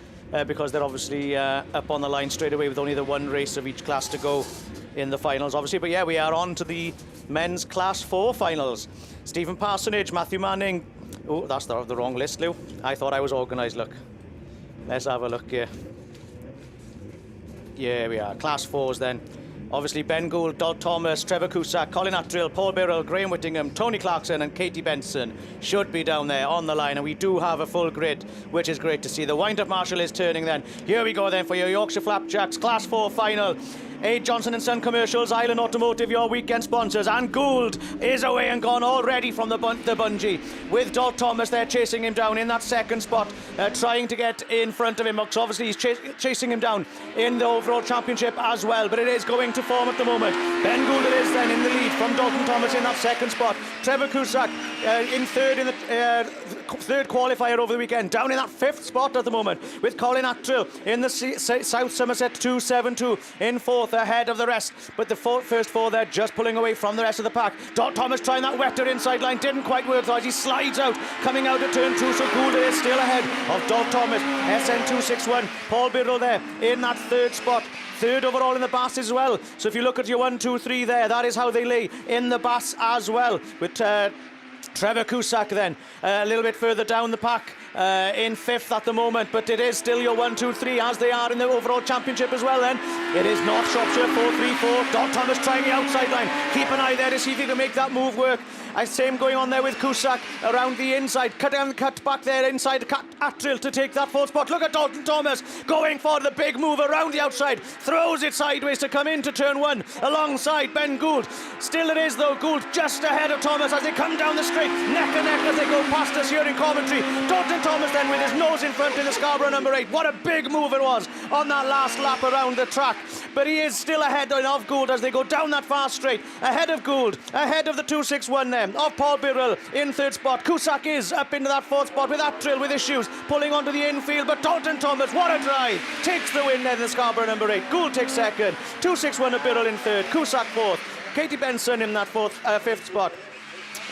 Because they're obviously up on the line straight away with only the 1 race of each class to go in the finals, obviously. But yeah, we are on to the men's Class 4 finals. Stephen Parsonage, Matthew Manning. Oh, that's the wrong list, Lou. I thought I was organised, look. Let's have a look here. Yeah, we are. Class 4s then. Obviously, Ben Gould, Dodd Thomas, Trevor Cusack, Colin Attrill, Paul Birrell, Graham Whittingham, Tony Clarkson and Katie Benson should be down there on the line. And we do have a full grid, which is great to see. The wind-up marshal is turning then. Here we go then for your Yorkshire Flapjacks Class 4 final. A. Johnson & Son Commercials, Island Automotive, your weekend sponsors. And Gould is away and gone already from the bungee. With Dodd Thomas there chasing him down in that second spot, trying to get in front of him. Because obviously he's chasing him down in the overall championship as well. But it is going to form at the moment. Ben Gould it is then in the lead from Dalton Thomas in that second spot. Trevor Cusack in third in the third qualifier over the weekend. Down in that 5th spot at the moment. With Colin Attrill in the South Somerset 272 in 4th. Ahead of the rest, but the first 4 there just pulling away from the rest of the pack. Dodd Thomas trying that wetter inside line, didn't quite work though as he slides out, coming out of turn 2, so Gould is still ahead of Dodd Thomas. SN261, Paul Birrell there in that 3rd spot. 3rd overall in the BASs as well. So if you look at your 1, 2, 3 there, that is how they lay in the BAS as well. With Trevor Cusack then a little bit further down the pack. In 5th at the moment, but it is still your 1, 2, 3 as they are in the overall championship as well then. It is North Shropshire 4-3-4. Dodd Thomas trying the outside line. Keep an eye there to see if he can make that move work. Same going on there with Cusack around the inside. Cut back there inside Attrill to take that 4th spot. Look at Dalton Thomas going for the big move around the outside. Throws it sideways to come into turn 1 alongside Ben Gould. Still it is though, Gould just ahead of Thomas as they come down the straight. Neck and neck as they go past us here in Coventry. Dalton Thomas then with his nose in front in the Scarborough number 8. What a big move it was on that last lap around the track. But he is still ahead of Gould as they go down that far straight. Ahead of Gould, ahead of the 261 there. Of Paul Birrell in 3rd spot. Cusack is up into that 4th spot with Attrill with issues. Pulling onto the infield, but Dalton Thomas, what a drive. Takes the win there in the Scarborough number 8. Gould takes 2nd. 261 of Birrell in 3rd. Cusack 4th. Katie Benson in that 5th spot.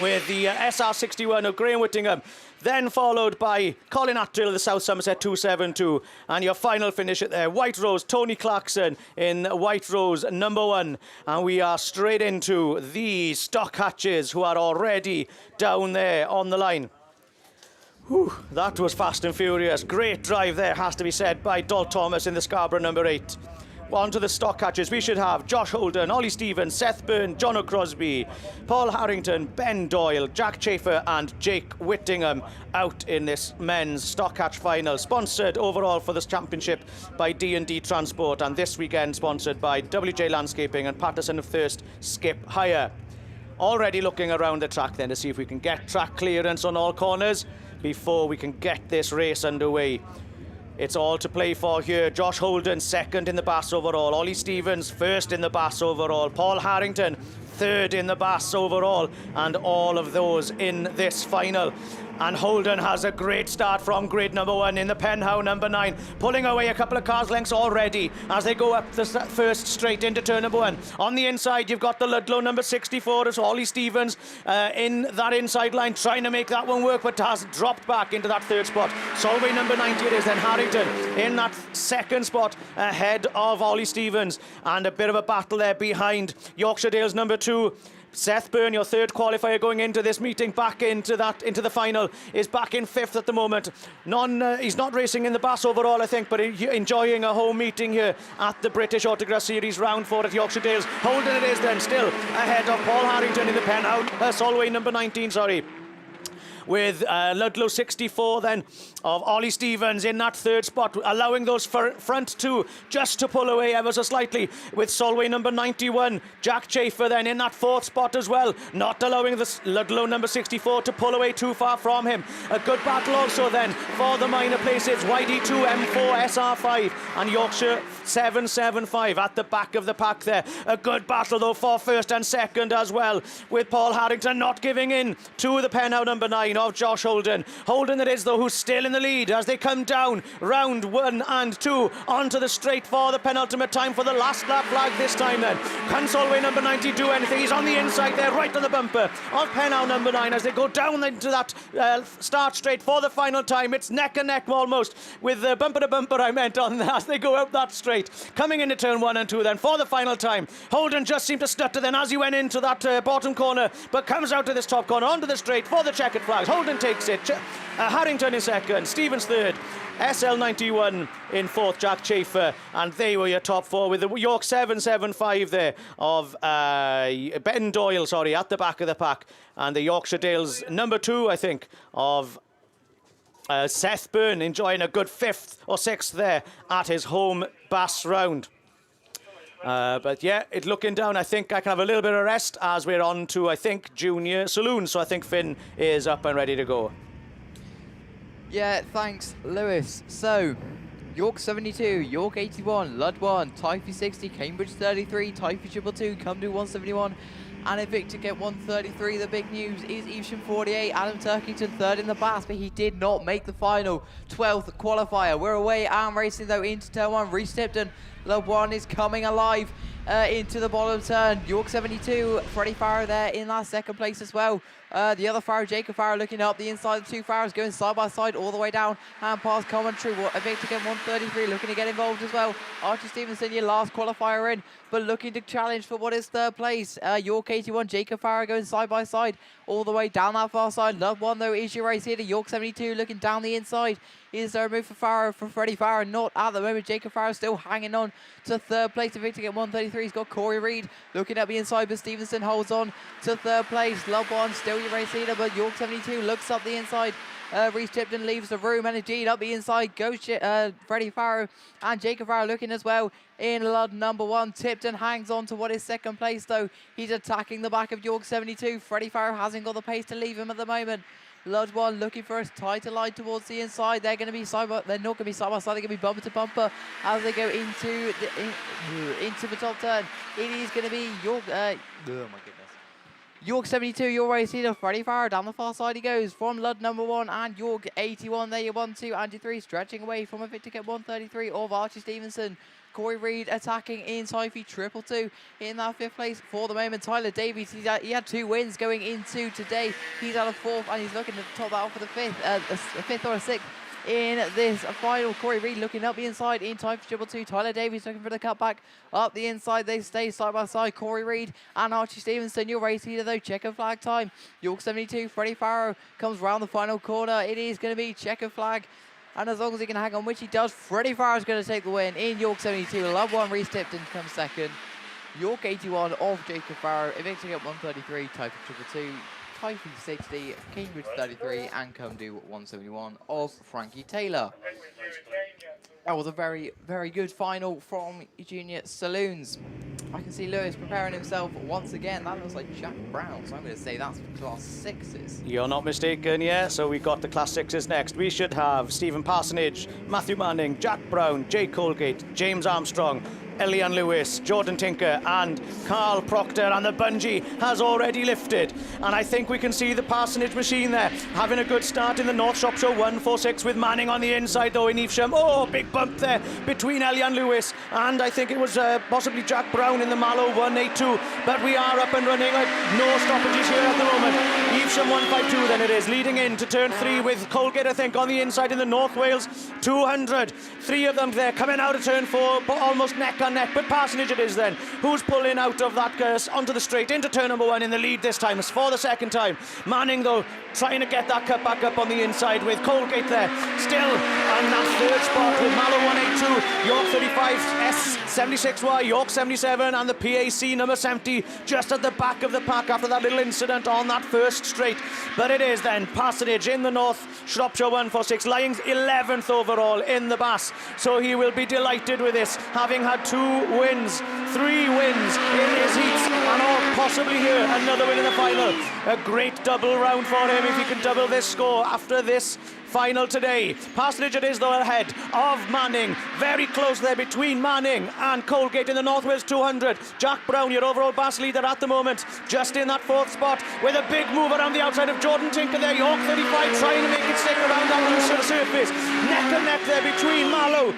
With the SR61 of Graham Whittingham. then followed by Colin Attrill, the South Somerset 272, and your final finish at there, White Rose, Tony Clarkson in White Rose number 1, and we are straight into the stock hatches who are already down there on the line. Whew, that was fast and furious. Great drive there, has to be said, by Dol Thomas in the Scarborough number 8. On to the stock hatches, we should have Josh Holden, Ollie Stevens, Seth Byrne, John O'Crosby, Paul Harrington, Ben Doyle, Jack Chafer and Jake Whittingham out in this men's stock hatch final. Sponsored overall for this championship by D&D Transport, and this weekend sponsored by WJ Landscaping and Patterson of Thirst Skip Hire. Already looking around the track then to see if we can get track clearance on all corners before we can get this race underway. It's all to play for here. Josh Holden, second in the Bass overall. Ollie Stevens, first in the Bass overall. Paul Harrington, third in the Bass overall. And all of those in this final. And Holden has a great start from grid number 1 in the Penhow number 9, pulling away a couple of cars lengths already as they go up the first straight into turn number 1. On the inside, you've got the Ludlow number 64 as Ollie Stevens in that inside line, trying to make that one work, but has dropped back into that third spot. Solway number 90 it is, then Harrington in that second spot ahead of Ollie Stevens, and a bit of a battle there behind Yorkshire Dales number 2. Seth Byrne, your third qualifier going into this meeting, back into the final, is back in 5th at the moment. He's not racing in the Bass overall, I think, but enjoying a home meeting here at the British Autograss Series Round 4 at Yorkshire Dales. Holden it is then, still ahead of Paul Harrington in the Penhow, Solway number 19, sorry. With Ludlow 64 then of Ollie Stevens in that third spot, allowing those front two just to pull away ever so slightly, with Solway number 91. Jack Chafer then in that fourth spot as well, not allowing the Ludlow number 64 to pull away too far from him. A good battle also then for the minor places, YD2, M4, SR5 and Yorkshire 775 at the back of the pack there. A good battle though for first and second as well, with Paul Harrington not giving in to the Penhow number 9 of Josh Holden. Holden it is though who's still in the lead as they come down round 1 and 2 onto the straight for the penultimate time for the last lap flag this time then. Can Solway number 90 do anything? He's on the inside there, right on the bumper of Penhow number 9 as they go down into that start straight for the final time. It's neck and neck almost with bumper to bumper I meant on as they go up that straight. Coming into turn 1 and 2 then for the final time. Holden just seemed to stutter then as he went into that bottom corner, but comes out to this top corner onto the straight for the checkered flags. Holden takes it. Harrington in second, Stevens third, SL91 in fourth, Jack Chafer, and they were your top 4 with the York 775 there of Ben Doyle, sorry, at the back of the pack, and the Yorkshire Dales number 2, I think, of Seth Byrne enjoying a good 5th or 6th there at his home Bass round. But yeah, it looking down, I think I can have a little bit of rest as we're on to, I think, Junior Saloon. So I think Finn is up and ready to go. Yeah, thanks, Lewis. So, York 72, York 81, Lud 1, Typhy 60, Cambridge 33, Typhy 222, Cumdu 171, and Invicta get 133. The big news is Evesham 48, Adam Turkington third in the Bass, but he did not make the final 12th qualifier. We're away and racing though into turn 1. Reece Tipton, Lud 1 is coming alive into the bottom turn. York 72, Freddie Farrow there in that second place as well. The other Farrow, Jacob Farrow, looking up the inside of the 2 Farrows, going side by side all the way down and past commentary. Invicta get 133, looking to get involved as well. Archie Stevenson, your last qualifier in, but looking to challenge for what is third place. York 81, Jacob Farrow going side by side all the way down that far side. Love 1 though is your race here to York 72, looking down the inside. Is there a move for Farrow, for Freddie Farrow? Not at the moment. Jacob Farrow still hanging on to third place. Invicta get 133. He's got Corey Reed looking at the inside, but Stevenson holds on to third place. Love 1 still your race leader, but York 72 looks up the inside. Reece Tipton leaves the room, and indeed up the inside goes Freddie Farrow and Jacob Farrow looking as well in Lud number 1. Tipton hangs on to what is second place though. He's attacking the back of York 72. Freddie Farrow hasn't got the pace to leave him at the moment. Lud 1 looking for a tighter line towards the inside. They're going to be they're not going to be side by side. They're going to be bumper to bumper as they go into the top turn. It is going to be York. Oh my goodness. York 72, your race leader, Freddie Farrow. Down the far side he goes from Ludd number 1 and York 81. There you 1, 2, and 3, stretching away from a fit to get 133 of Archie Stevenson. Corey Reed attacking inside for 222 in that 5th place for the moment. Tyler Davies, he had 2 wins going into today. He's out of 4th and he's looking to top that off for the 5th or a 6th in this final. Corey Reed looking up the inside in time for 222. Tyler Davies looking for the cutback up the inside. They stay side by side. Corey Reed and Archie Stevenson, your race leader though. Checker flag time. York 72, Freddie Farrow comes round the final corner. It is going to be checker flag. And as long as he can hang on, which he does, Freddie Farrow is going to take the win in York 72. Love 1, Reese Tipton comes second. York 81 of Jacob Farrow. Evicting at 133, Type 222, Type 60, Cambridge 33, and Cumdu 171 of Frankie Taylor. That was a very, very good final from Junior Saloons. I can see Lewis preparing himself once again. That looks like Jack Brown, so I'm going to say that's Class 6s. You're not mistaken, yeah. So we've got the Class 6s next. We should have Stephen Parsonage, Matthew Manning, Jack Brown, Jay Colgate, James Armstrong, Elian Lewis, Jordan Tinker and Carl Proctor, and the bungee has already lifted, and I think we can see the Parsonage machine there having a good start in the North Shropshire 146 with Manning on the inside though in Evesham. Oh, big bump there between Elian Lewis and I think it was possibly Jack Brown in the Mallow 182, but we are up and running, no stoppages here at the moment. Evesham 152 then it is, leading into turn 3 with Colgate I think on the inside in the North Wales 200. 3 of them there coming out of turn 4, but almost neck on neck, but Parsonage it is then who's pulling out of that curse onto the straight into turn number 1 in the lead this time. It's for the second time. Manning though trying to get that cut back up on the inside with Colgate there still on that 3rd spot with Mallow 182, York 35, S76Y, York 77 and the PAC number 70 just at the back of the pack after that little incident on that 1st straight. But it is then Parsonage in the North Shropshire 146 lying 11th overall in the Bass, so he will be delighted with this, having had 2 wins, 3 wins in his heats and possibly here another win in the final. A great double round for him if he can double this score after this final today. Parsonage it is though ahead of Manning, very close there between Manning and Colgate in the North Wales 200. Jack Brown, your overall Bass leader at the moment, just in that 4th spot with a big move around the outside of Jordan Tinker there. York 35 trying to make it stick around that looser surface, neck and neck there between Mallow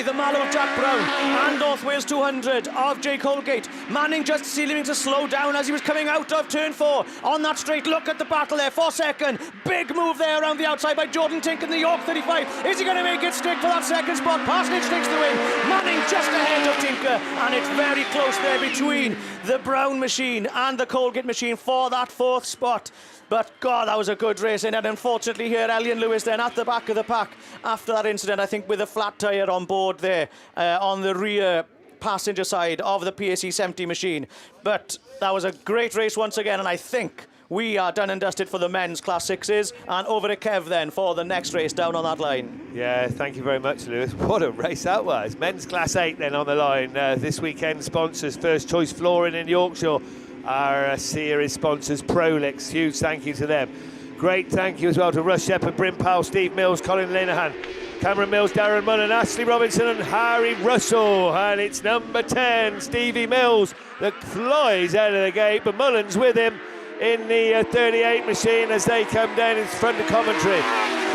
the Mallow of Jack Brown and North Wales 200 of Jay Colgate. Manning just seeming to slow down as he was coming out of turn 4 on that straight. Look at the battle there for second. Big move there around the outside by Jordan Tinker in the York 35. Is he going to make it stick for that 2nd spot? Parsonage takes the win. Manning just ahead of Tinker, and it's very close there between the Brown machine and the Colgate machine for that 4th spot. But God, that was a good race, and unfortunately here Elian Lewis then at the back of the pack after that incident, I think with a flat tyre on board there on the rear passenger side of the PAC 70 machine. But that was a great race once again, and I think we are done and dusted for the men's Class 6s, and over to Kev then for the next race down on that line. Yeah, thank you very much, Lewis. What a race that was. Men's Class 8 then on the line. This weekend sponsors First Choice Flooring in Yorkshire. Our series sponsors Prolix, huge thank you to them. Great thank you as well to Russ Shepherd, Bryn Powell, Steve Mills, Colin Linehan, Cameron Mills, Darren Mullen, Ashley Robinson and Harry Russell. And it's number 10, Stevie Mills, that flies out of the gate, but Mullen's with him in the 38 machine as they come down in front of Coventry.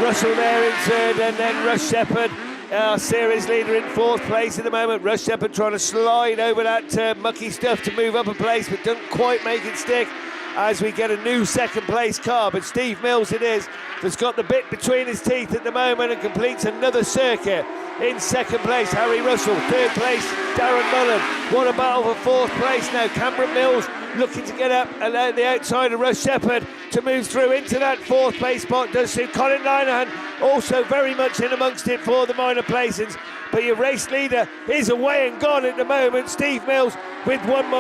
Russell there in 3rd, and then Russ Shepherd, our series leader, in 4th place at the moment. Russ Shepherd trying to slide over that mucky stuff to move up a place, but doesn't quite make it stick as we get a new 2nd place car. But Steve Mills it is that's got the bit between his teeth at the moment and completes another circuit in 2nd place. Harry Russell, 3rd place, Darren Mullen. What a battle for 4th place now. Cameron Mills looking to get up and the outside of Russ Shepherd to move through into that 4th place spot. Does suit Colin Linehan, also very much in amongst it for the minor placings. But your race leader is away and gone at the moment. Steve Mills with a bit more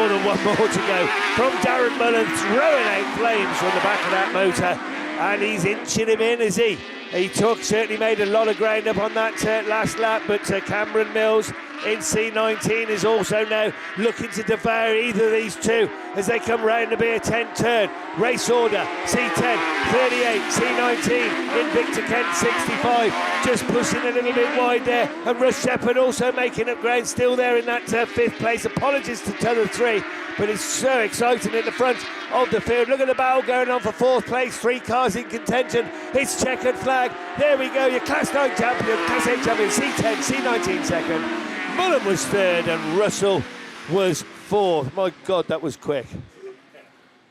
than 1 more to go from Darren Mullen, throwing out flames from the back of that motor. And he's inching him in, is he? He certainly made a lot of ground up on that last lap, but Cameron Mills in C19 is also now looking to devour either of these two as they come round to be a 10th turn. Race order, C10, 38, C19, Invicta Kent, 65, just pushing a little bit wide there, and Russ Shepherd also making up ground, still there in that 5th place. Apologies to Tether 3, but it's so exciting at the front of the field. Look at the battle going on for 4th place, 3 cars in contention. It's checkered flag. There we go, your Class 9 champion, Class 8 champion, C10, C19 second. Mullen was 3rd and Russell was 4th. My God, that was quick.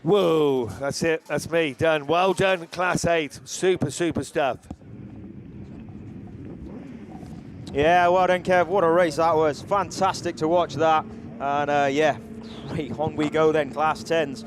Whoa, that's it, that's me, done. Well done, Class 8. Super, super stuff. Yeah, well done, Kev. What a race that was. Fantastic to watch that. And yeah, right, on we go then, Class 10s.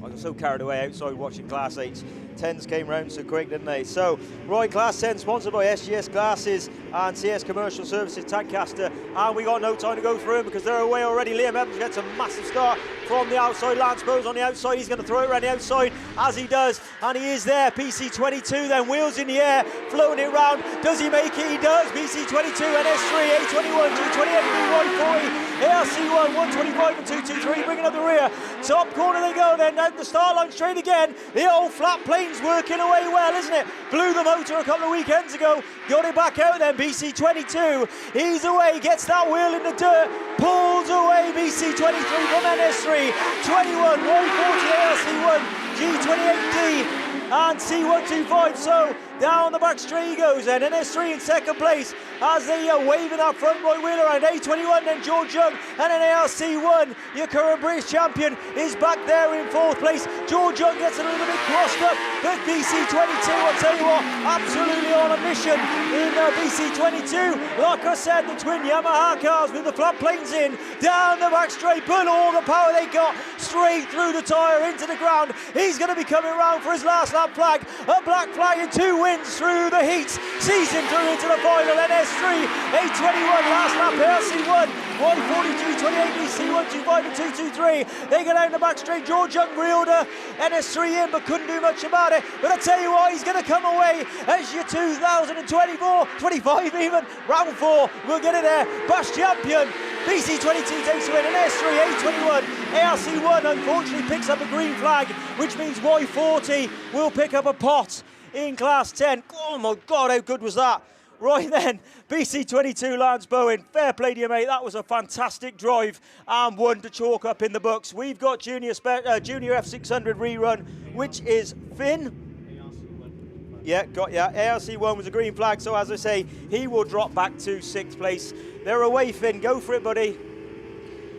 I got so carried away outside watching Class 8s. 10s came round so quick, didn't they? So, right, Class 10, sponsored by SGS Glasses and CS Commercial Services Tadcaster. And we got no time to go through them because they're away already. Liam Evans gets a massive start from the outside. Lance Bowes on the outside. He's going to throw it around the outside as he does. And he is there. PC22 then wheels in the air, floating it round. Does he make it? He does. PC22, NS3, A21, G28, B140. ARC1, 125 and 223, bringing up the rear. Top corner they go then, down the start line straight again. The old flat plane's working away well, isn't it? Blew the motor a couple of weekends ago. Got it back out then, BC22. He's away, gets that wheel in the dirt. Pulls away BC23 from NS3. 21, 140 ARC1, G28D. And C125, so down the back straight he goes then. NS3 in 2nd place as they are waving that front right wheel around. A21 then George Young, and then ARC1, your current British champion, is back there in 4th place. George Young gets a little bit crossed up, but BC22, I'll tell you what, absolutely on a mission in BC22. Like I said, the twin Yamaha cars with the flat planes in, down the back straight, but all the power they got straight through the tyre into the ground. He's going to be coming around for his last lap flag, a black flag and 2 wins through the heats, sees him through into the final. NS3, A21, last lap, ARC1, 142, 28, C125 and 223. They go down the back straight. George Young reeled NS3 in, but couldn't do much about it. But I tell you what, he's going to come away as your 2024, 25 even, round 4. We'll get it there. Bash champion. BC22 takes a win, NS3, A21, ARC1 unfortunately picks up a green flag, which means Y40 will pick up a pot in Class 10. Oh my God, how good was that? Right then, BC22 Lance Bowen, fair play to you, mate. That was a fantastic drive and one to chalk up in the books. We've got Junior F600 rerun, which is Finn. Yeah, got ya. ARC1 was a green flag, so as I say, he will drop back to 6th place. They're away, Finn. Go for it, buddy.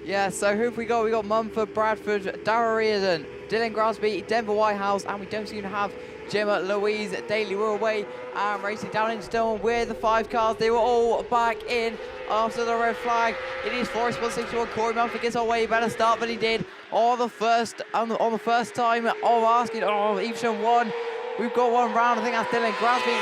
Yeah, so who have we got? We got Mumford, Bradford, Darragh Reardon, Dylan Grasby, Denver Whitehouse, and we don't seem to have Gemma Louise Daly. We're away and racing down into Stone with the 5 cars. They were all back in after the red flag. It is Forest 161. Corey Mumford gets away better start than he did on the first time of asking. Oh, Evesham won. We've got one round. I think that's Dylan Grasby.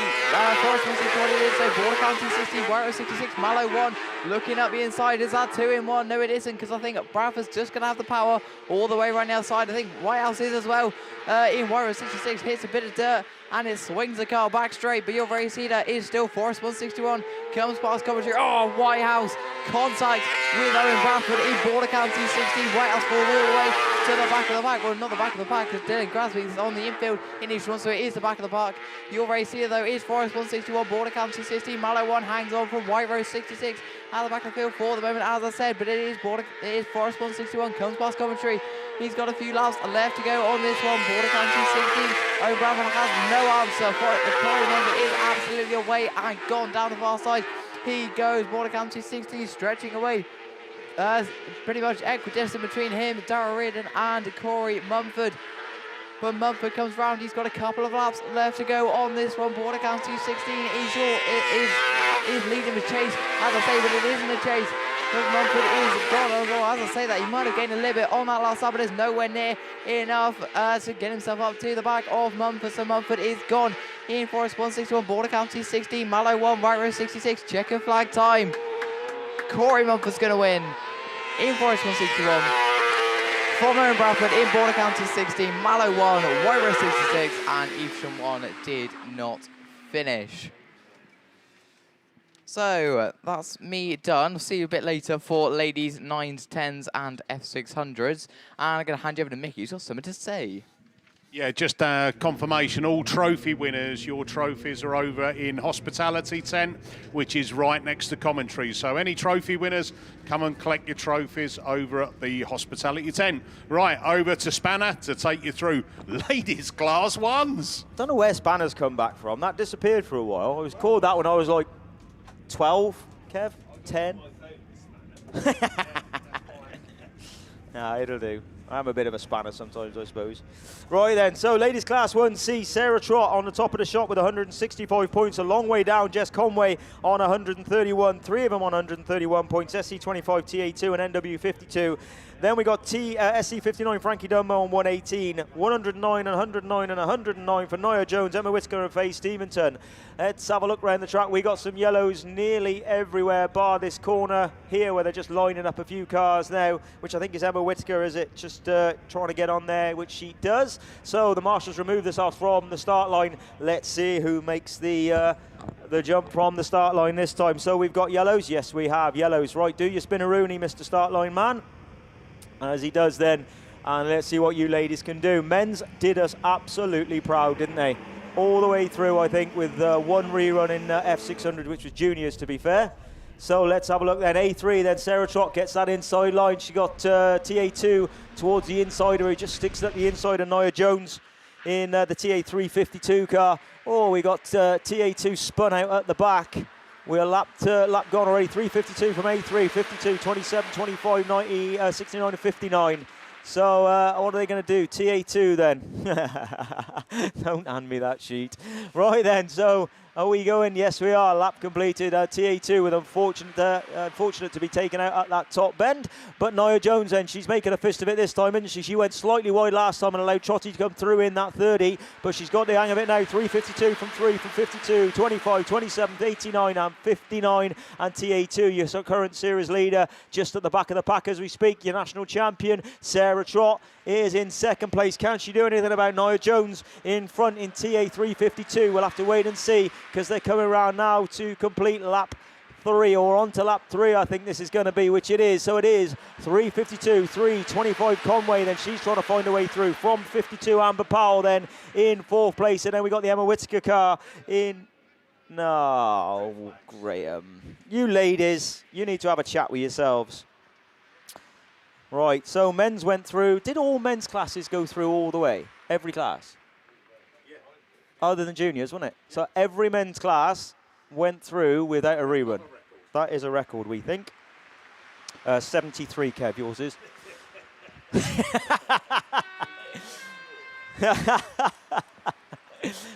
Forest 161 it is. So Border County 60, White 66, Mallow 1. Looking up the inside. Is that 2 in 1? No, it isn't, because I think Bradford's just going to have the power all the way around the outside. I think Whitehouse is as well. In White 66 hits a bit of dirt and it swings the car back straight. But your race leader is still Forest 161. Comes past commentary. Oh, Whitehouse contact with Owen Bradford in Border County 60. Whitehouse falls all the way to the back of the pack. Well, not the back of the pack, because Dylan Grasby is on the infield in each one, so it is the back of the pack. Your race here, though, is Forest 161, Border County 60. Mallow 1 hangs on from White Rose 66 out of the back of the field for the moment, as I said, but it is Forest 161, comes past commentary. He's got a few laps left to go on this one. Border County 16. Owen Bradford has no answer for it. The Corey number is absolutely away and gone down the far side. He goes. Border County 16 stretching away. Pretty much equidistant between him, Darragh Reardon, and Corey Mumford. But Mumford comes round. He's got a couple of laps left to go on this one. Border County 16 is leading the chase, as I say, but it isn't a chase. But Mumford is gone. As I say that, he might have gained a little bit on that last lap, but it's nowhere near enough to get himself up to the back of Mumford. So Mumford is gone in Forest 161, Border County 16, Mallow 1, White Rose 66, checker flag time. Corey Mumford's going to win in Forest 161. From Owen Bradford in Border County 16, Mallow 1, White Rose 66, and Evesham 1 did not finish. So that's me done. See you a bit later for ladies 9s, 10s and F600s. And I'm going to hand you over to Mickey, who's got something to say. Yeah, just confirmation, all trophy winners, your trophies are over in hospitality tent, which is right next to commentary. So any trophy winners, come and collect your trophies over at the hospitality tent. Right, over to Spanner to take you through ladies class ones. Don't know where Spanner's come back from. That disappeared for a while. I was called that when I was like 12, Kev, 10. Nah, it'll do. I'm a bit of a spanner sometimes, I suppose. Right then, so ladies class 1C, Sarah Trott on the top of the shot with 165 points. A long way down, Jess Conway on 131. Three of them on 131 points. SC25, TA2 and NW52. Then we got SC59, Frankie Dunmo on 118, 109 and 109 and 109 for Nia Jones, Emma Whitaker and Faye Stevenson. Let's have a look around the track. We got some yellows nearly everywhere, bar this corner here where they're just lining up a few cars now, which I think is Emma Whitaker, is it? Just trying to get on there, which she does. So the marshals remove this off from the start line. Let's see who makes the jump from the start line this time. So we've got yellows. Yes, we have yellows. Right, do your spinneroonie, Mr. Start Line Man. As he does then, and let's see what you ladies can do. Men's did us absolutely proud, didn't they? All the way through, I think, with one rerun in F600, which was juniors, to be fair. So let's have a look then. A3, then Sarah Trott gets that inside line. She got TA2 towards the insider. He just sticks it at the inside of Nia Jones in the TA352 car. Oh, we got TA2 spun out at the back. We're lap gone already, 3:52 from A3, 52, 27, 25, 90, 69 and 59. So what are they going to do? TA2 then. Don't hand me that sheet. Right then, so are we going? Yes, we are. Lap completed. TA2 with unfortunate to be taken out at that top bend. But Nia Jones then, she's making a fist of it this time, isn't she? She went slightly wide last time and allowed Trotty to come through in that 30. But she's got the hang of it now. 3:52 from 3, from 52, 25, 27, 89 and 59. And TA2, your current series leader, just at the back of the pack as we speak. Your national champion, Sarah Trott, is in second place. Can she do anything about Nia Jones in front in TA352? We'll have to wait and see, because they're coming around now to complete lap 3, or on to lap 3, I think this is going to be, which it is. So it is 3:52, 3:25 Conway, then she's trying to find her way through. From 52, Amber Powell then in 4th place, and then we got the Emma Whitaker car in... No, Graham. You ladies, you need to have a chat with yourselves. Right, so men's went through. Did all men's classes go through all the way? Every class? Yeah. Other than juniors, wasn't it? So every men's class went through without a rerun. That is a record, we think. 73, Kev, yours is.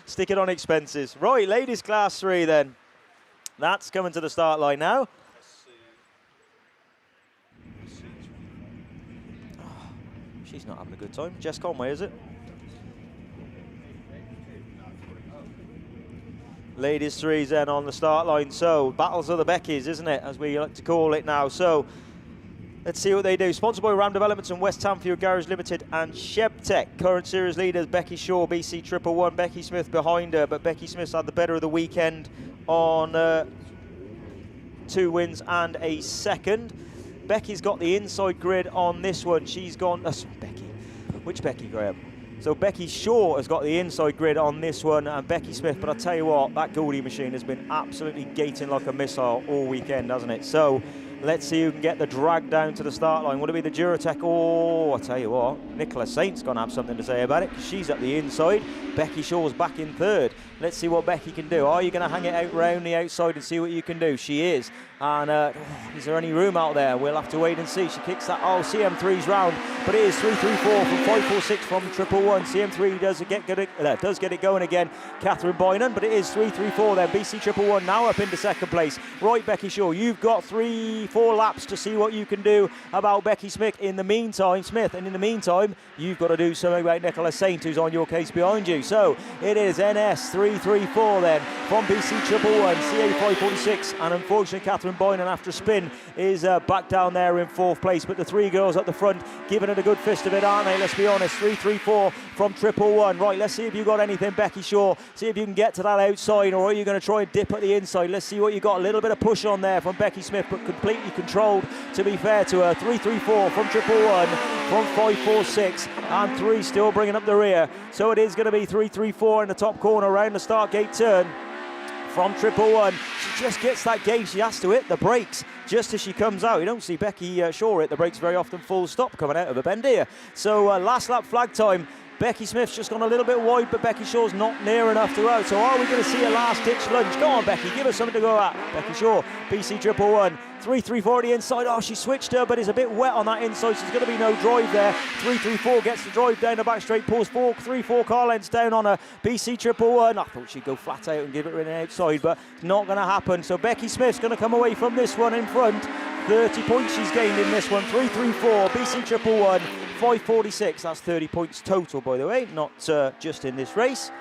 Stick it on expenses. Right, ladies class 3 then. That's coming to the start line now. She's not having a good time. Jess Conway, is it? Ladies 3's then on the start line. So, battles of the Beckys, isn't it? As we like to call it now. So, let's see what they do. Sponsored by Ram Developments and West Hamfield Garage Limited and Shebtech. Current series leaders, Becky Shaw, BC 111. Becky Smith behind her, but Becky Smith's had the better of the weekend on 2 wins and a second. Becky's got the inside grid on this one. She's gone... Becky. Which Becky, Graham? So Becky Shaw has got the inside grid on this one, and Becky Smith. But I tell you what, that Goldie machine has been absolutely gating like a missile all weekend, hasn't it? So let's see who can get the drag down to the start line. Would it be the Duratec? Oh, I tell you what, Nicola Saint's going to have something to say about it, because she's at the inside. Becky Shaw's back in 3rd. Let's see what Becky can do. Are you going to hang it out round the outside and see what you can do? She is. And is there any room out there? We'll have to wait and see. She kicks that. Oh, CM3's round, but it is 3-3-4 from 546 from 111. CM3 does get it going again. Catherine Boynan, but it is 3-3-4 there. BC 111 now up into second place. Right, Becky Shaw, you've got 3 24 laps to see what you can do about Becky Smith in the meantime. And in the meantime, you've got to do something about Nicola Saint, who's on your case behind you. So it is NS 334 then from BC 111, CA 546, and unfortunately Catherine Boynan after a spin is back down there in 4th place. But the 3 girls at the front giving it a good fist of it, aren't they? Let's be honest. 334 from 111. Right, let's see if you got anything, Becky Shaw. See if you can get to that outside, or are you going to try and dip at the inside? Let's see what you got. A little bit of push on there from Becky Smith, but completely controlled, to be fair to her. 334 from 111, from 546, and 3 still bringing up the rear. So it is going to be 334 in the top corner around the start gate turn from 111. She just gets that gate. She has to hit the brakes just as she comes out. You don't see Becky Shaw hit the brakes very often full stop coming out of a bend here. So last lap flag time. Becky Smith's just gone a little bit wide, but Becky Shaw's not near enough to out. So are we going to see a last-ditch lunge? Go on, Becky, give us something to go at. Becky Shaw, BC 111, 334 the inside. Oh, she switched her, but it's a bit wet on that inside, so there's going to be no drive there. 334 gets the drive down the back straight, pulls 3-4 car lengths down on a BC 111. I thought she'd go flat out and give it an outside, but not going to happen. So Becky Smith's going to come away from this one in front. 30 points she's gained in this one. 334, BC 111. 546, that's 30 points total, by the way, not just in this race.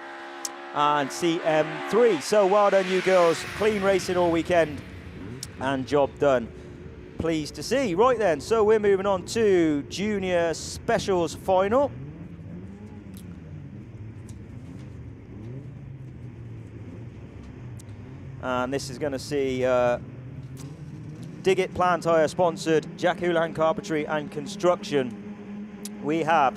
And CM3, so well done you girls, clean racing all weekend and job done. Pleased to see. Right then, so we're moving on to Junior Specials final. And this is going to see Dig It Plant Tyre sponsored, Jack Houlihan Carpentry and Construction. We have,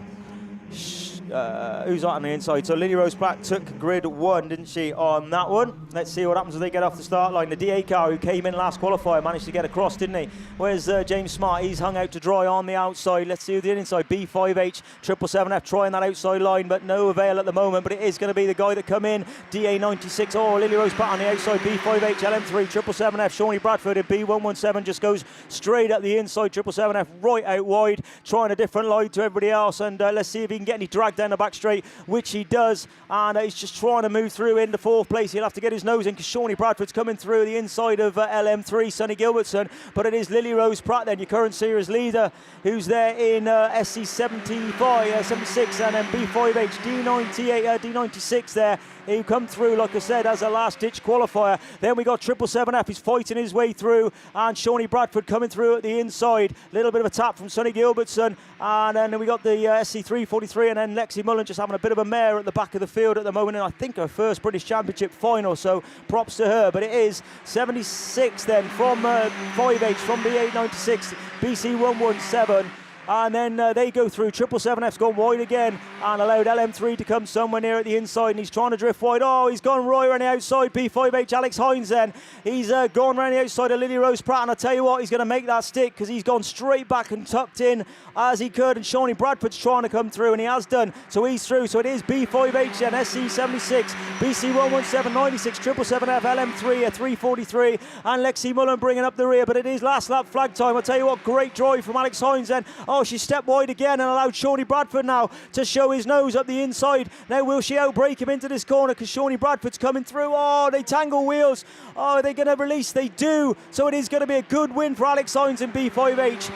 who's on the inside? So Lily Rose Pratt took grid 1, didn't she, on that one? Let's see what happens when they get off the start line. The DA car who came in last qualifier managed to get across, didn't he? Where's James Smart? He's hung out to dry on the outside. Let's see who the inside. B5H, 777F trying that outside line, but no avail at the moment. But it is going to be the guy that come in, DA96. Oh, Lily Rose Pratt on the outside. B5H, LM3, 777F. Shawnee Bradford in B117 just goes straight at the inside. 777F right out wide, trying a different line to everybody else. And let's see if he can get any drag down the back straight, which he does. And he's just trying to move through into 4th place. He'll have to get his nose in because Shawnee Bradford's coming through the inside of LM3, Sonny Gilbertson. But it is Lily Rose Pratt then, your current series leader, who's there in SC75, 76, and then B5H, D98, D96 there, who come through, like I said, as a last-ditch qualifier. Then we got 777F, he's fighting his way through, and Shawnee Bradford coming through at the inside. Little bit of a tap from Sonny Gilbertson, and then we got the SC343, and then Lexi Mullen just having a bit of a mare at the back of the field at the moment, and I think her first British Championship final, so props to her. But it is 76 then from 5H, from B896, BC117. And then they go through. 777F's gone wide again and allowed LM3 to come somewhere near at the inside, and he's trying to drift wide. Oh, he's gone right around the outside. B5H, Alex Hines then. He's gone around the outside of Lily Rose Pratt, and I tell you what, he's going to make that stick because he's gone straight back and tucked in as he could, and Shawnee Bradford's trying to come through, and he has done. So he's through. So it is B5H and SC76, BC117, 96, 777F, LM3 at 343, and Lexi Mullen bringing up the rear. But it is last lap flag time. I tell you what, great drive from Alex Hines then. Oh, she stepped wide again and allowed Shawnee Bradford now to show his nose up the inside. Now will she outbrake him into this corner because Shawnee Bradford's coming through. Oh, they tangle wheels. Oh, are they going to release? They do. So it is going to be a good win for Alex Hines in B5H.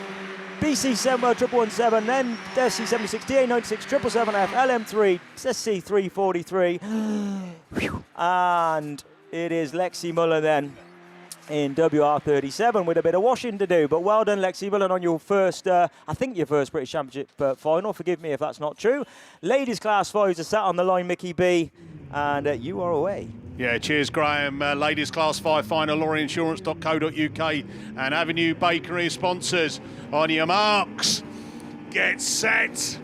BC7, 117, then SC76, DA96, 777F, LM3, SC343. And it is Lexi Mullen then in WR37 with a bit of washing to do. But well done, Lexi Mullen, on your first, I think your first British Championship final. Forgive me if that's not true. Ladies Class 5s are sat on the line, Mickey B, and you are away. Yeah, cheers, Graham. Ladies Class 5 final, laurieinsurance.co.uk and Avenue Bakery sponsors. On your marks, get set,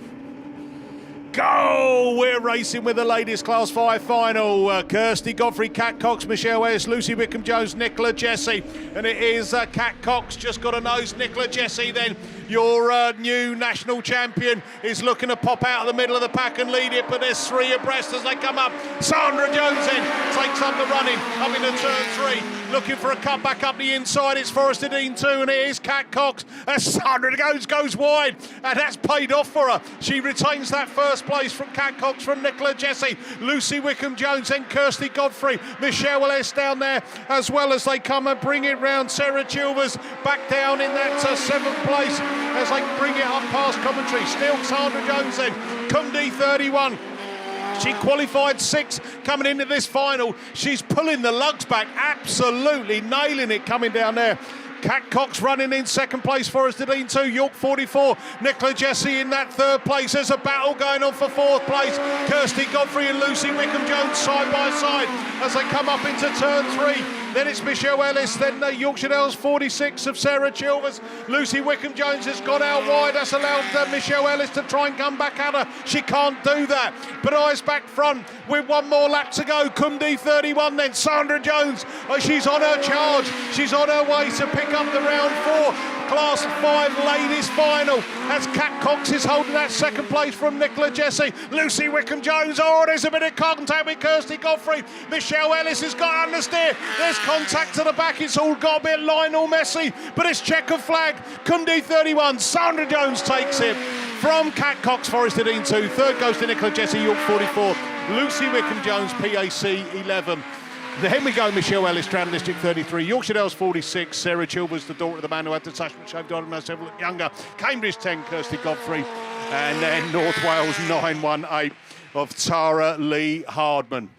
go! We're racing with the Ladies Class 5 final. Kirsty Godfrey, Kat Cox, Michelle West, Lucy Wickham-Jones, Nicola Jesse. And it is Kat Cox just got a nose. Nicola Jesse then, your new national champion, is looking to pop out of the middle of the pack and lead it, but there's 3 abreast as they come up. Sandra Jones then takes up the running, up into turn 3. looking for a cut back up the inside. It's Forrester Dean 2, and it is Cat Cox. As Sandra goes wide, and that's paid off for her. She retains that first place from Cat Cox, from Nicola Jesse, Lucy Wickham-Jones, then Kirsty Godfrey, Michelle Ellis down there, as well as they come and bring it round. Sarah Chilvers back down in that 7th place as they bring it up past Coventry. Still Sandra Jones then, Cundy 31. She qualified 6th coming into this final. She's pulling the lugs back, absolutely nailing it coming down there. Cat Cox running in 2nd place, Forrester Dean 2, York 44, Nicola Jesse in that 3rd place. There's a battle going on for 4th place. Kirsty Godfrey and Lucy Wickham-Jones side by side as they come up into turn 3. Then it's Michelle Ellis, then Yorkshire Dales 46 of Sarah Chilvers. Lucy Wickham-Jones has gone out wide. That's allowed Michelle Ellis to try and come back at her. She can't do that. But eyes back front with 1 more lap to go. Cumdy 31 then. Sandra Jones, she's on her charge. She's on her way to pick up the round 4. Class 5 ladies final as Cat Cox is holding that 2nd place from Nicola Jesse. Lucy Wickham-Jones, there's a bit of contact with Kirsty Godfrey. Michelle Ellis has got understeer. There's contact to the back. It's all got a bit Lionel Messi, but it's checker flag. Cundy 31. Sandra Jones takes it from Cat Cox, Forrester Dean 2. 3rd goes to Nicola Jesse, York 44. Lucy Wickham-Jones, PAC 11. Then we go Michelle Ellis, Strand District 33, Yorkshire Dales 46, Sarah Chilvers, the daughter of the man who had the attachment shaved on herself, a little younger, Cambridge 10, Kirsty Godfrey, and then North Wales 918 of Tara Lee Hardman.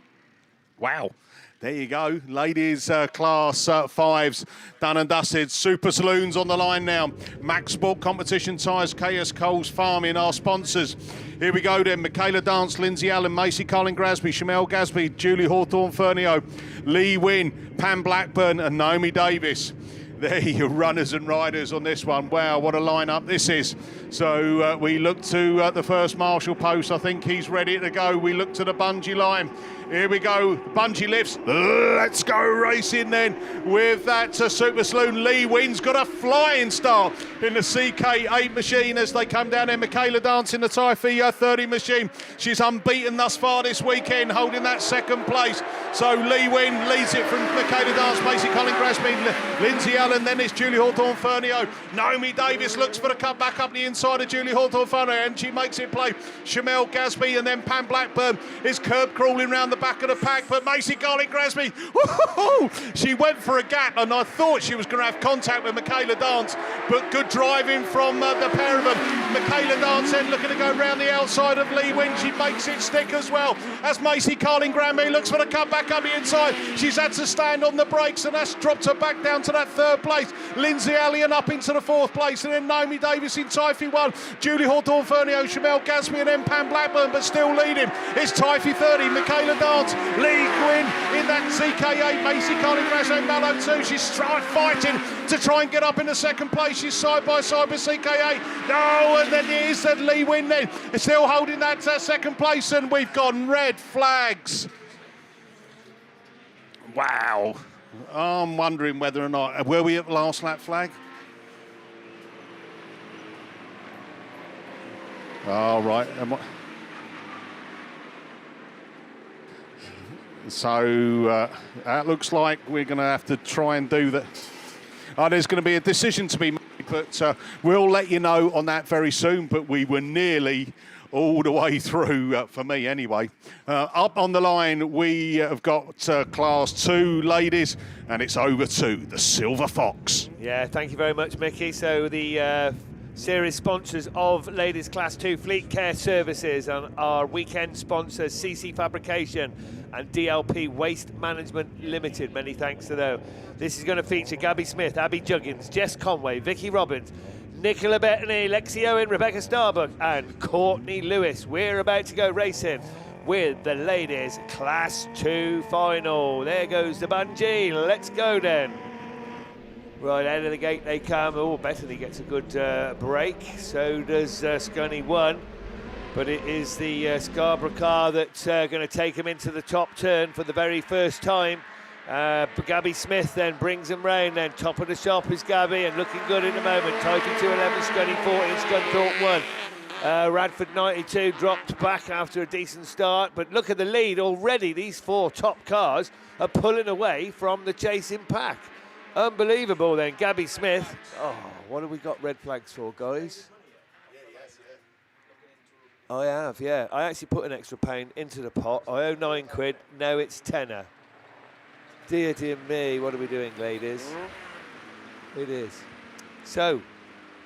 Wow. There you go, ladies class 5s done and dusted. Super Saloons on the line now. Max Sport Competition Tyres, KS Coles Farming, our sponsors. Here we go then, Michaela Dance, Lindsay Allen, Macy Colin Grasby, Shamel Gasby, Julie Hawthorne Fernio, Lee Wynn, Pam Blackburn and Naomi Davis. There your runners and riders on this one. Wow, what a lineup this is. So we look to the first marshal post. I think he's ready to go. We look to the bungee line. Here we go, bungee lifts. Let's go racing then with that Super Saloon. Lee Wynn's got a flying start in the CK8 machine as they come down there. Michaela Dance in the Tyre 30 machine. She's unbeaten thus far this weekend, holding that 2nd place. So Lee Wynn leads it from Michaela Dance, Macy Colin Grasby, Lindsay Allen, then it's Julie Hawthorne Fernio. Naomi Davis looks for the cut back up the inside of Julie Hawthorne Fernio, and she makes it play. Shamel Gasby, and then Pam Blackburn is curb crawling round the back of the pack, but Macy Colin Grasby, she went for a gap, and I thought she was going to have contact with Michaela Dance, but good driving from the pair of them. Michaela Dance then looking to go round the outside of Lee Wynn. She makes it stick as well as Macy Colin Grasby looks for the cut back up the inside. She's had to stand on the brakes, and that's dropped her back down to that 3rd place. Lindsay Allen up into the 4th place, and then Naomi Davis in Typhy 1, Julie Hawthorne Fernio, Shamel Gasby, and then Pam Blackburn, but still leading. It's Typhy 30, Michaela Dance, Lee Gwynn in that CK8, Macy Colin Grasby, Mallow 2. She's fighting to try and get up in the 2nd place. She's side by side with CK8. No, and then it is that Lee Wynn then still holding that 2nd place, and we've gone red flags. Wow. I'm wondering whether or not, were we at the last lap flag? All right. So that looks like we're going to have to try and do that. There's going to be a decision to be made, but we'll let you know on that very soon. But we were nearly all the way through, for me anyway. Up on the line, we have got Class 2 ladies, and it's over to the Silver Fox. Yeah, thank you very much, Mickey. So the series sponsors of Ladies Class 2 Fleet Care Services and our weekend sponsors CC Fabrication and DLP Waste Management Limited. Many thanks to them. This is going to feature Gabby Smith, Abby Juggins, Jess Conway, Vicky Robbins, Nicola Bettany, Lexi Owen, Rebecca Starbuck and Courtney Lewis. We're about to go racing with the Ladies Class 2 final. There goes the bungee. Let's go then. Right out of the gate they come. Oh, Bethany gets a good break. So does Scunny 1. But it is the Scarborough car that's going to take him into the top turn for the very first time. Gabby Smith then brings him round. Then top of the shop is Gabby and looking good in the moment. Typing 211, Scunny 14, Scunthorpe 1. Radford 92 dropped back after a decent start, but look at the lead already. These 4 top cars are pulling away from the chasing pack. Unbelievable then. Gabby Smith. Oh, what have we got red flags for, guys? I have, yeah. I actually put an extra paint into the pot. I owe £9. Now it's tenner. Dear, dear me. What are we doing, ladies? It is. So,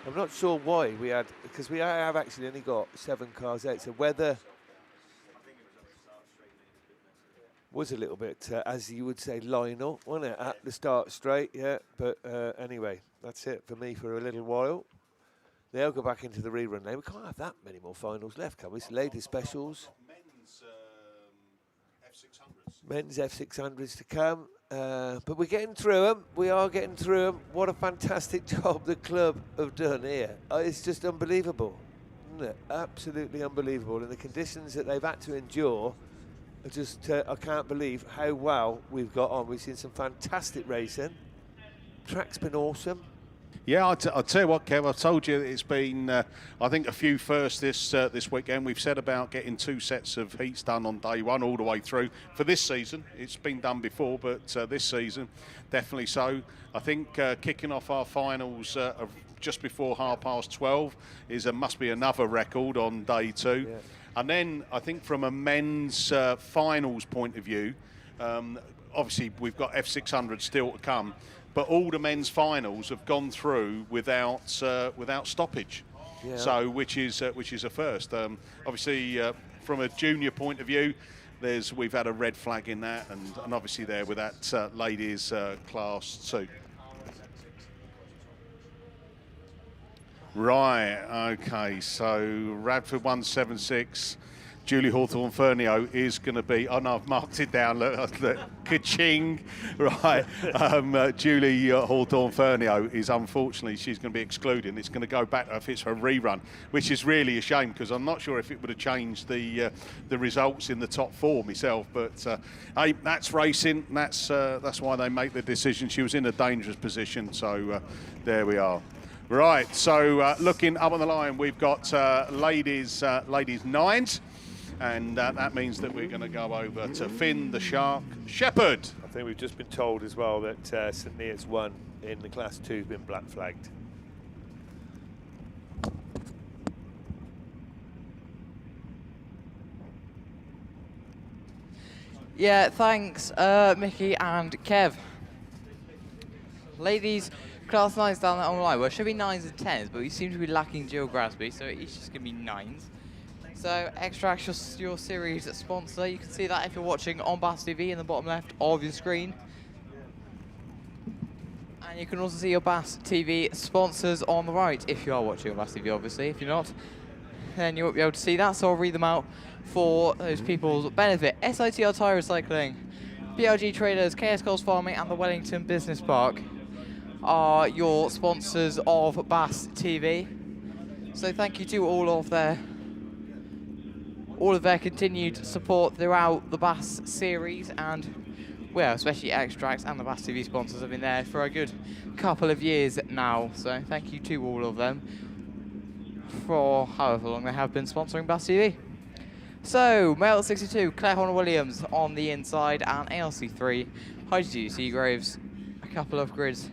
I'm not sure why we had, because we have actually only got 7 cars out. So whether was a little bit, as you would say, line up, wasn't it? At the start straight, yeah. But anyway, that's it for me for a little while. They'll go back into the rerun now. We can't have that many more finals left, can we? It's ladies specials. Men's F600s to come. But we're getting through them. We are getting through them. What a fantastic job the club have done here. It's just unbelievable, isn't it? Absolutely unbelievable. And the conditions that they've had to endure, I just I can't believe how well we've got on. We've seen some fantastic racing. Track's been awesome. Yeah, I'll tell you what, Kev, I've told you it's been, I think, a few firsts this weekend. We've said about getting 2 sets of heats done on day 1 all the way through for this season. It's been done before, but this season, definitely so. I think kicking off our finals of just before 12:30 is must be another record on day 2. Yeah. And then I think from a men's finals point of view, obviously we've got F600 still to come. But all the men's finals have gone through without stoppage, yeah. So which is a first. Obviously, from a junior point of view, we've had a red flag in that, and obviously there with that ladies class 2. Right. Okay. So Radford 176. Julie Hawthorne-Fernio is going to be, oh no, I've marked it down, look, ka-ching, right. Julie Hawthorne-Fernio is, unfortunately, she's going to be excluded. It's going to go back if it's her rerun, which is really a shame because I'm not sure if it would have changed the results in the top 4 myself, but hey, that's racing, that's why they make the decision. She was in a dangerous position, so there we are. Right, so looking up on the line, we've got ladies 9s. And that means that we're going to go over to Finn the Shark Shepherd. I think we've just been told as well that St Neots 1 in the Class 2 has been black flagged. Yeah, thanks, Mickey and Kev. Ladies, Class 9's down there on the line. Well, it should be 9s and 10s, but we seem to be lacking Jill Grasby, so it's just going to be 9s. So, extract your series sponsor. You can see that if you're watching on BAStv in the bottom left of your screen. And you can also see your BAStv sponsors on the right if you are watching on BAStv, obviously. If you're not, then you won't be able to see that, so I'll read them out for those people's benefit. SITR Tyre Recycling, BRG Traders, KS Coles Farming and the Wellington Business Park are your sponsors of BAStv. So thank you to all of their continued support throughout the BAS series, and well, especially Extracts and the BAStv sponsors have been there for a good couple of years now. So thank you to all of them for however long they have been sponsoring BAStv. So, male 62, Claire Horner-Williams on the inside, and ALC3, Heidi Seagraves, a couple of grids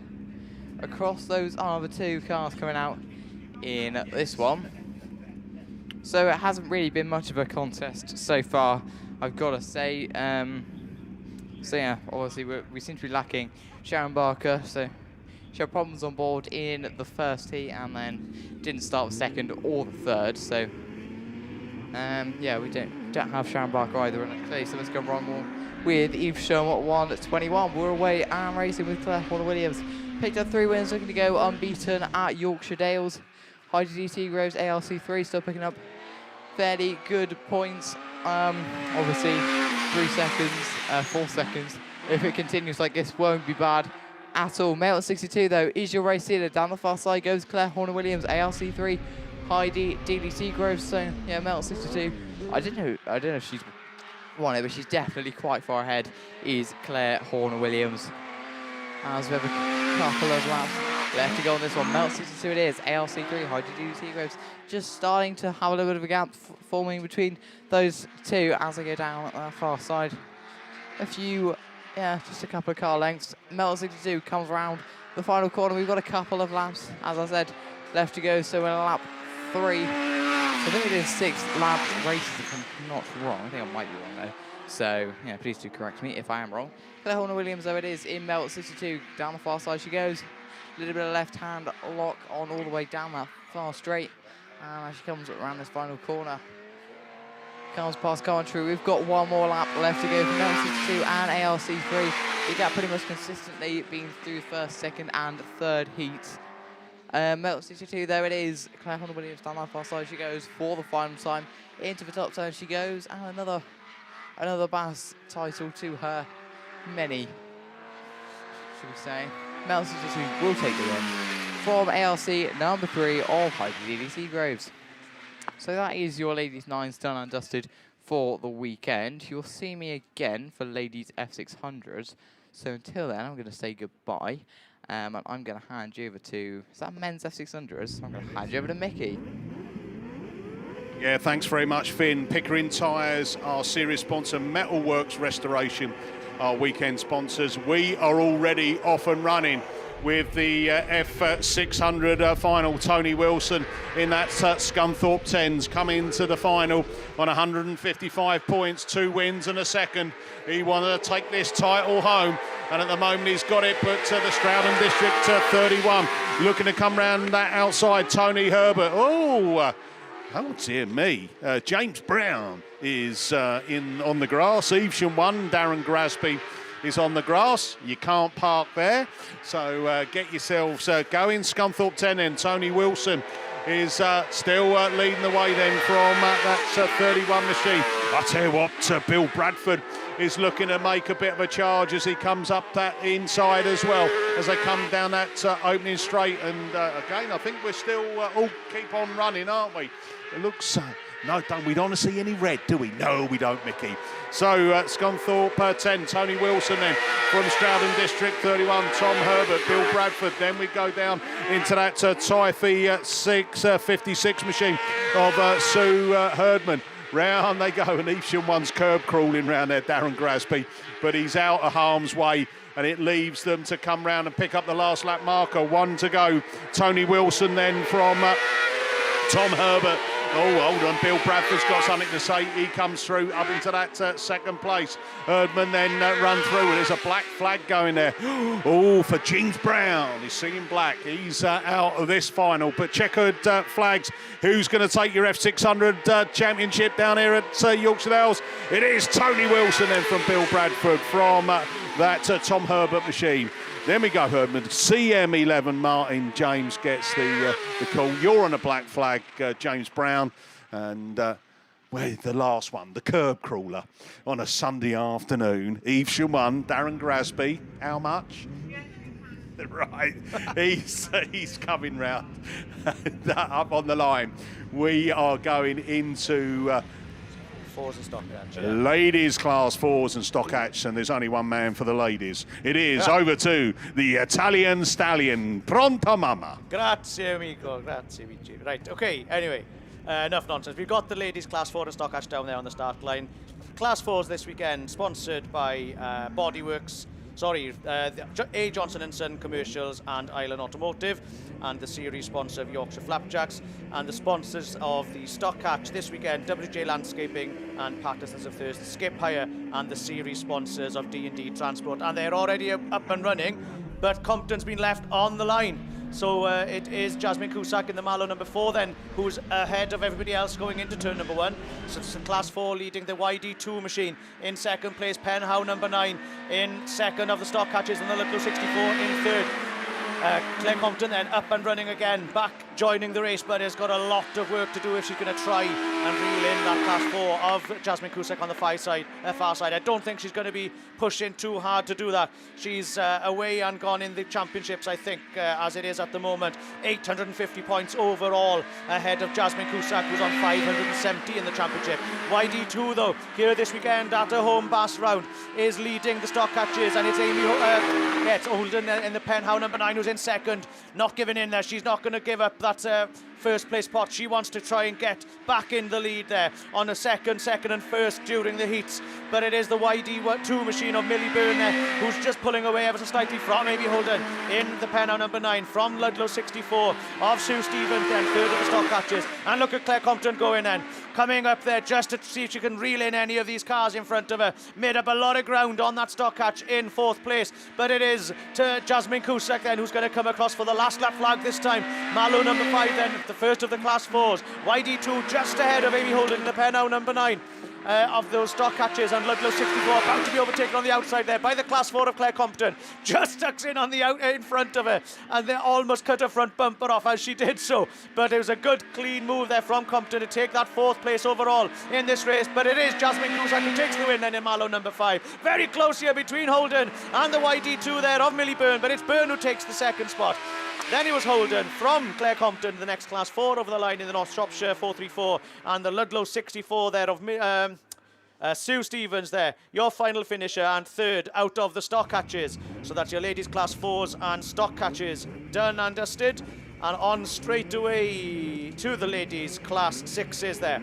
across. Those are the 2 cars coming out in this one. So it hasn't really been much of a contest so far, I've got to say. So yeah, obviously we seem to be lacking Sharon Barker, so she had problems on board in the first heat and then didn't start the second or the third. So yeah, we don't have Sharon Barker either. And clearly something's gone wrong with Eve Sherman at 1:21. We're away and racing with Claire Horner-Williams. Picked up 3 wins, looking to go unbeaten at Yorkshire Dales. Heidi Seagraves, ALC3, still picking up fairly good points. Obviously 3 seconds, 4 seconds. If it continues like this, won't be bad at all. Male at 62 though is your race leader. Down the far side goes Claire Horner-Williams, ALC3, Heidi Seagraves. So yeah, male at 62. I don't know if she's won it, but she's definitely quite far ahead. Is Claire Horner-Williams. As we have a couple of laps Left to go on this one. Melt 62 it is. ALC3, High Duty Seagraves just starting to have a little bit of a gap forming between those two as they go down at the far side. A few, yeah, just a couple of car lengths. Melt 62 comes around the final corner. We've got a couple of laps, as I said, left to go. So we're in lap 3. So I think it is 6 lap races, if I'm not wrong. I think I might be wrong though. So, yeah, please do correct me if I am wrong. Claire Horner-Williams, though it is, in Melt 62. Down the far side she goes. A little bit of left-hand lock on all the way down that far straight. And as she comes around this final corner, comes past Coventry. We've got one more lap left to go for Melt 62 and ALC3. The gap pretty much consistently being through first, second, and third heats. Melt 62, there it is. Claire Horner-Williams down that far side she goes for the final time. Into the top zone she goes, and another BAS title to her many, should we say. Melt 62 will take the win from ALC number 3 of High Duty Seagraves. So that is your ladies 9s done and dusted for the weekend. You'll see me again for ladies F600s. So until then, I'm going to say goodbye. And I'm going to hand you over to, is that men's F600s? I'm going to hand you over to Mickey. Yeah, thanks very much, Finn. Pickering Tyres, our series sponsor, Metalworks Restoration, our weekend sponsors. We are already off and running with the F600 final. Tony Wilson in that Scunthorpe 10s coming to the final on 155 points, 2 wins and a second. He wanted to take this title home, and at the moment he's got it, but the Stroudham District 31 looking to come round that outside. Tony Herbert, oh dear me. James Brown is on the grass. Evesham 1, Darren Grasby is on the grass. You can't park there, so get yourselves going. Scunthorpe 10 then, Tony Wilson is still leading the way then from that 31 machine. I tell you what, Bill Bradford is looking to make a bit of a charge as he comes up that inside as well, as they come down that opening straight. And again, I think we're still all keep on running, aren't we? It looks... No, we don't want to see any red, do we? No, we don't, Mickey. So, Scunthorpe 10, Tony Wilson then from Stroudham District 31, Tom Herbert, Bill Bradford. Then we go down into that Tyre 56 machine of Sue Herdman. Round they go, and Evesham 1's curb crawling round there, Darren Grasby. But he's out of harm's way, and it leaves them to come round and pick up the last lap marker. 1 to go. Tony Wilson then from Tom Herbert. Oh, hold on, Bill Bradford's got something to say. He comes through up into that second place. Herdman then run through, and there's a black flag going there. Oh, for James Brown. He's singing black. He's out of this final. But checkered flags. Who's going to take your F600 championship down here at Yorkshire Dales? It is Tony Wilson then from Bill Bradford from that Tom Herbert machine. Then we go, Herdman. CM11 Martin James gets the call. You're on a black flag, James Brown. And well, the last one, the curb crawler on a Sunday afternoon. Evesham 1, Darren Grasby. How much? Right, he's coming round up on the line. We are going into... Fours and stock hatch. Ladies class 4s and stock hatch, and there's only one man for the ladies. It is over to the Italian stallion, Pronta Mama. Grazie, amico. Grazie, amici. Right, okay, anyway, enough nonsense. We've got the ladies class 4 and stock hatch down there on the start line. Class 4s this weekend, sponsored by Bodyworks. A. Johnson & Son Commercials and Island Automotive, and the series sponsor of Yorkshire Flapjacks, and the sponsors of the stock hatch this weekend, WJ Landscaping and Patterson's of Thursday Skip Hire, and the series sponsors of D&D Transport. And they're already up and running, but Compton's been left on the line. So it is Jasmine Cusack in the Mallow number 4 then, who's ahead of everybody else going into turn number 1. So it's class 4 leading the YD2 machine. In second place, Penhow number 9. In second of the stock hatches, and the Liverpool 64 in third. Claire Compton then up and running again, back joining the race, but has got a lot of work to do if she's going to try and reel in that class 4 of Jasmine Cusack on the far side. I don't think she's going to be pushing too hard to do that. She's away and gone in the championships, I think, as it is at the moment. 850 points overall ahead of Jasmine Cusack, who's on 570 in the championship. YD2, though, here this weekend at a home Bass round, is leading the stock catches, and it's it's Holden in the pen, how number 9, who's in second, not giving in there. She's not going to give up that first place pot. She wants to try and get back in the lead there on a second and first during the heats. But it is the YD2 machine of Millie Byrne there, who's just pulling away ever so slightly from Amy Holden in the pen, number 9, from Ludlow 64 of Sue Stevens, then third of the stock catches. And look at Claire Compton going then, coming up there just to see if she can reel in any of these cars in front of her. Made up a lot of ground on that stock catch in 4th place, but it is to Jasmine Cusack then, who's going to come across for the last lap flag this time. Mallow number 5 then, the first of the class 4s. YD2 just ahead of Amy Holden in the pen, number 9. Of those stock catches, and Ludlow 64 about to be overtaken on the outside there by the class 4 of Claire Compton. Just tucks in on the in front of her, and they almost cut her front bumper off as she did so. But it was a good clean move there from Compton to take that 4th place overall in this race. But it is Jasmine Cusack who takes the win then in Mallow number 5. Very close here between Holden and the YD2 there of Millie Byrne, but it's Byrne who takes the 2nd spot. Then it was Holden from Claire Compton, the next class 4 over the line in the North Shropshire 434, and the Ludlow 64 there of Sue Stevens there, your final finisher and 3rd out of the stock catches. So that's your ladies class 4s and stock catches done and dusted, and on straight away to the ladies class 6s there.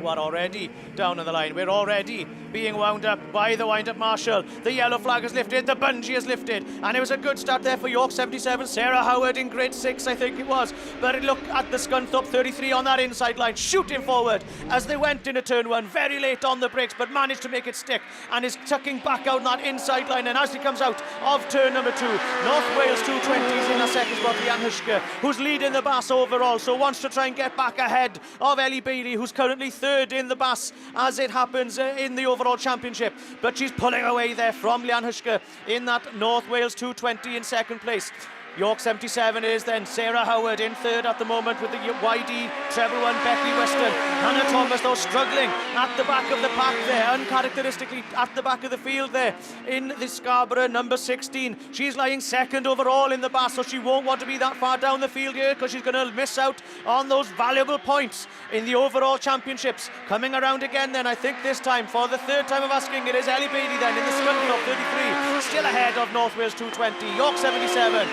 We're already down on the line. We're already being wound up by the wind-up marshal. The yellow flag is lifted, the bungee is lifted, and it was a good start there for York 77. Sarah Howard in grade 6, I think it was. But look at the Scunthorpe 33 on that inside line, shooting forward as they went into turn 1, very late on the brakes, but managed to make it stick, and is tucking back out on that inside line. And as he comes out of turn number 2, North Wales 220s in the 2nd spot, Leanne Hushke, who's leading the Bass overall, so wants to try and get back ahead of Ellie Bailey, who's currently 3rd in the Bass as it happens in the overall championship. But she's pulling away there from Leanne Hushke in that North Wales 220 in 2nd place. York 77 is then Sarah Howard in 3rd at the moment with the YD treble 1 Becky Weston. Hannah Thomas though struggling at the back of the pack there, uncharacteristically at the back of the field there in the Scarborough number 16. She's lying 2nd overall in the Bass, so she won't want to be that far down the field here because she's going to miss out on those valuable points in the overall championships. Coming around again then, I think this time for the 3rd time of asking, it is Ellie Bailey then in the Scunthorpe 33, still ahead of North Wales 220, York 77.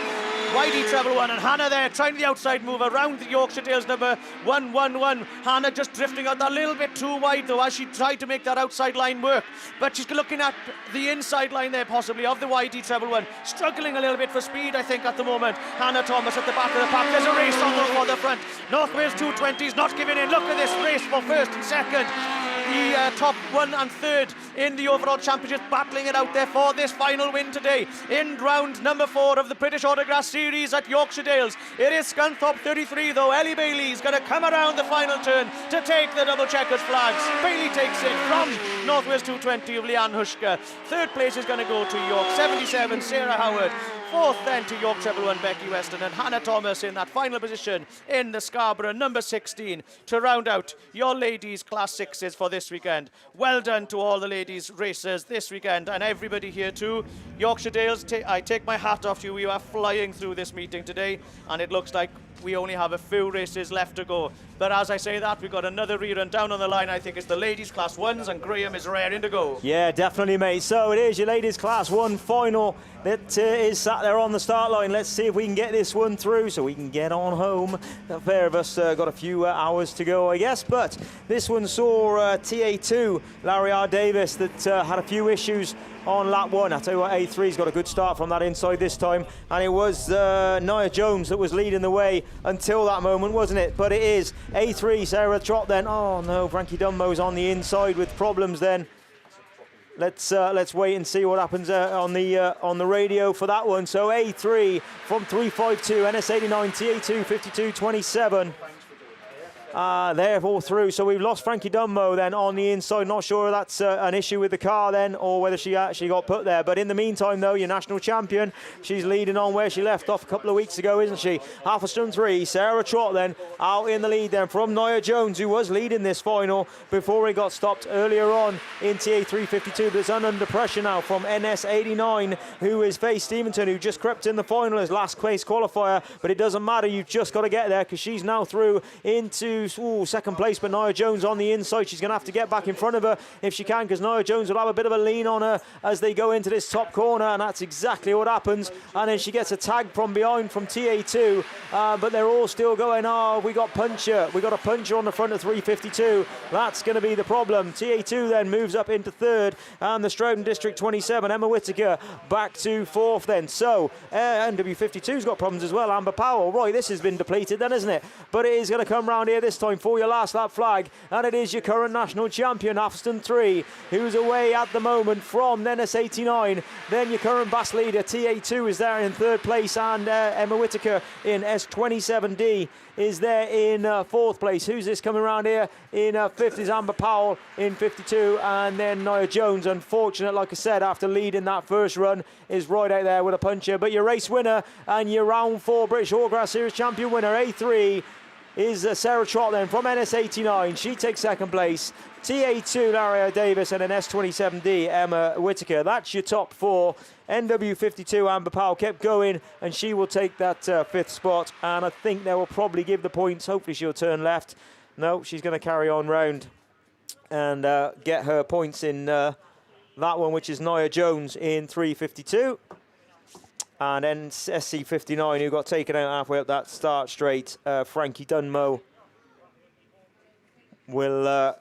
YD treble 1 and Hannah there trying the outside move around the Yorkshire Dales number 111. Hannah just drifting out a little bit too wide though as she tried to make that outside line work, but she's looking at the inside line there possibly of the YD treble 1, struggling a little bit for speed I think at the moment. Hannah Thomas at the back of the pack. There's a race on for the front. North Wales 220s not giving in. Look at this race for 1st and 2nd. The top 1 and 3rd in the overall championship battling it out there for this final win today in round number 4 of the British Autograss series at Yorkshire Dales. It is Scunthorpe 33 though. Ellie Bailey is going to come around the final turn to take the double checkers flags. Bailey takes it from North Wales 220 of Leanne Hushke. 3rd place is going to go to York 77 Sarah Howard. 4th then to York treble 1 Becky Weston, and Hannah Thomas in that final position in the Scarborough number 16 to round out your ladies class 6s for this weekend. Well done to all the ladies racers this weekend and everybody here too. Yorkshire Dales, I take my hat off to you. We are flying through this meeting today and it looks like we only have a few races left to go. But as I say that, we've got another rerun down on the line. I think it's the ladies class 1s and Graham is raring to go. Yeah, definitely, mate. So it is your ladies class 1 final that is sat there on the start line. Let's see if we can get this one through so we can get on home. A pair of us got a few hours to go, I guess. But this one saw TA2, Larry R. Davis, that had a few issues on lap 1. I tell you what, A3's got a good start from that inside this time, and it was Nia Jones that was leading the way until that moment, wasn't it? But it is A3, Sarah Trott then. Oh no, Frankie Dunmo's on the inside with problems then. Let's wait and see what happens on the radio for that one. So A3 from 352, NS89, TA2 52.27. They're all through. So we've lost Frankie Dunmo then on the inside. Not sure that's an issue with the car then, or whether she actually got put there. But in the meantime, though, your national champion, she's leading on where she left off a couple of weeks ago, isn't she? Halverstone 3, Sarah Trott then out in the lead then from Nia Jones, who was leading this final before he got stopped earlier on in TA 352. But it's under pressure now from NS 89, who is Faye Stevenson, who just crept in the final as last place qualifier. But it doesn't matter, you've just got to get there, because she's now through into second place. But Nia Jones on the inside, she's going to have to get back in front of her if she can, because Nia Jones will have a bit of a lean on her as they go into this top corner, and that's exactly what happens. And then she gets a tag from behind from TA2, but they're all still going, we got a puncher on the front of 352. That's going to be the problem. TA2 then moves up into third, and the Stroudon District 27, Emma Whittaker, back to fourth then. So NW52's got problems as well. Amber Powell, right, this has been depleted then, isn't it? But it is going to come round here this time for your last lap flag, and it is your current national champion, Halverstone 3, who's away at the moment from NS 89. Then your current BAS leader, TA2, is there in third place, and Emma Whittaker in S27D is there in fourth place. Who's this coming around here? In fifth is Amber Powell in 52, and then Nia Jones, unfortunate, like I said, after leading that first run, is right out there with a puncher. But your race winner and your round 4 British Autograss Series champion winner, A3, is Sarah Trott then from NS89. She takes second place. TA2, Laria Davis, and an S27D, Emma Whittaker. That's your top 4. NW52, Amber Powell kept going, and she will take that 5th spot. And I think they will probably give the points. Hopefully she'll turn left. No, she's going to carry on round and get her points in that one, which is Nia Jones in 352. And then SC59, who got taken out halfway up that start straight, Frankie Dunmo, will,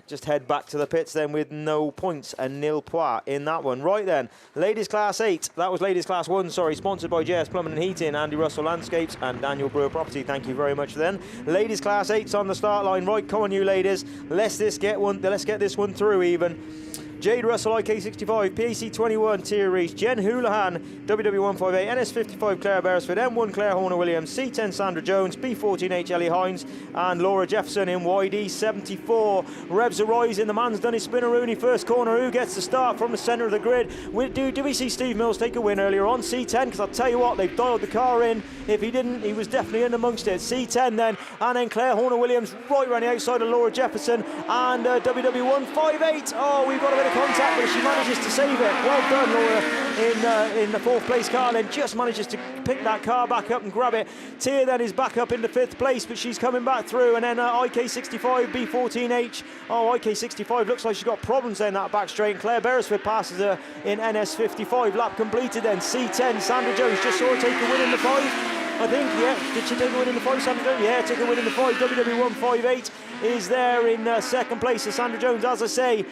just head back to the pits then with no points and nil points in that one. Right then, Ladies Class 8. That was Ladies Class 1, sponsored by JS Plumbing and Heating, Andy Russell Landscapes, and Daniel Brewer Property. Thank you very much then. Ladies Class 8's on the start line. Right, come on you ladies. Let's get this one through even. Jade Russell, IK65, PAC21, Tyre Reese, Jen Houlihan, WW158, NS55, Claire Beresford, M1, Claire Horner-Williams, C10, Sandra Jones, B14H, Ellie Hines, and Laura Jefferson in YD74. Revs arise in the man's done his spinneroonie first corner. Who gets the start from the centre of the grid? Do we see Steve Mills take a win earlier on? C10, because I'll tell you what, they've dialed the car in. If he didn't, he was definitely in amongst it. C10 then, and then Claire Horner-Williams right around the outside of Laura Jefferson, and WW158. Oh, we've got a bit of contact, but she manages to save it. Well done, Laura, in the 4th place car, then just manages to pick that car back up and grab it. Tyre then is back up into 5th place, but she's coming back through, and then IK65, B14H. Oh, IK65 looks like she's got problems there in that back straight, and Claire Beresford passes her in NS55. Lap completed then. C10, Sandra Jones, just saw her take a win in the 5. I think, yeah. Did she take a win in the 5, Sandra Jones? Yeah, took a win in the 5. WW158 is there in second place. So Sandra Jones, as I say,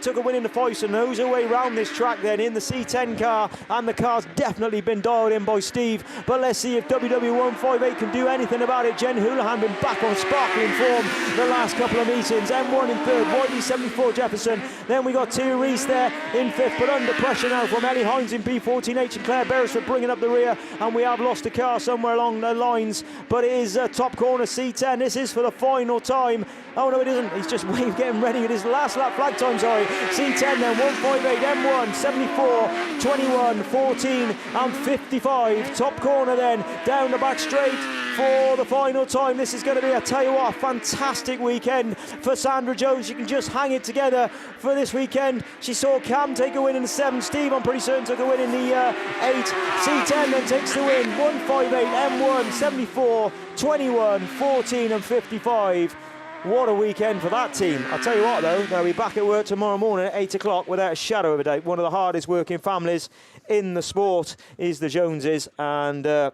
took a win in the 5, so knows her way round this track then in the C10 car, and the car's definitely been dialed in by Steve. But let's see if WW158 can do anything about it. Jen Houlihan been back on sparkling form the last couple of meetings. M1 in 3rd, YD74 Jefferson. Then we got Tyre Reese there in 5th, but under pressure now from Ellie Hines in B14H, and Claire Beresford bringing up the rear, and we have lost a car somewhere along the lines, but it is top corner C10. This is for the final time. Oh no, it isn't. He's just getting ready with his last lap flag time, sorry. C10 then, 158, M1, 74, 21, 14 and 55. Top corner then, down the back straight for the final time. This is going to be, I tell you what, a fantastic weekend for Sandra Jones. She can just hang it together for this weekend. She saw Cam take a win in the 7. Steve, I'm pretty certain, took a win in the 8. C10 then takes the win, 158, M1, 74, 21, 14 and 55. What a weekend for that team. I'll tell you what though, they'll be back at work tomorrow morning at 8 o'clock without a shadow of a doubt. One of the hardest working families in the sport is the Joneses and the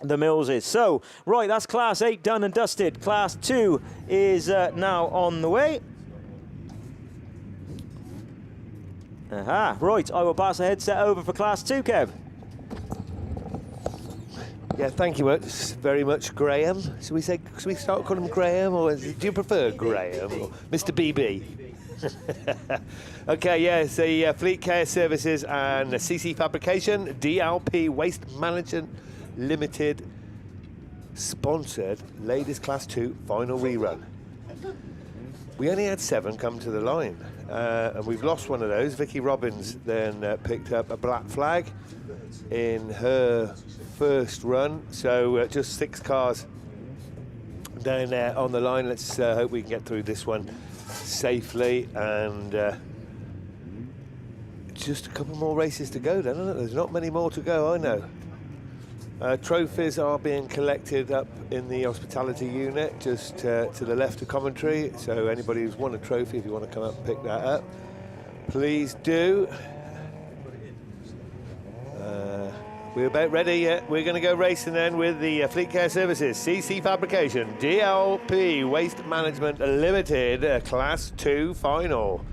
Millses. So, right, that's Class 8 done and dusted. Class 2 is now on the way. Right, I will pass the headset over for Class 2, Kev. Yeah, thank you very much, Graham. Should we start calling him Graham, or do you prefer Graham or Mr. BB? Okay, yeah, so Fleet Care Services and CC Fabrication, DLP Waste Management Limited, sponsored Ladies Class 2 final rerun. We only had 7 come to the line, and we've lost one of those. Vicky Robbins then picked up a black flag in her first run, so just 6 cars down there on the line. Let's hope we can get through this one safely, and just a couple more races to go then, isn't it? There's not many more to go, I know. Trophies are being collected up in the hospitality unit just to the left of commentary, so anybody who's won a trophy, if you want to come up and pick that up, please do. We're about ready. We're going to go racing then with the Fleet Care Services CC Fabrication DLP Waste Management Limited Class 2 final.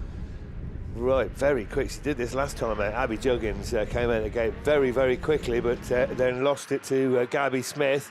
Right, very quick. She did this last time. Abby Juggins came out of the gate very, very quickly, but then lost it to Gabby Smith.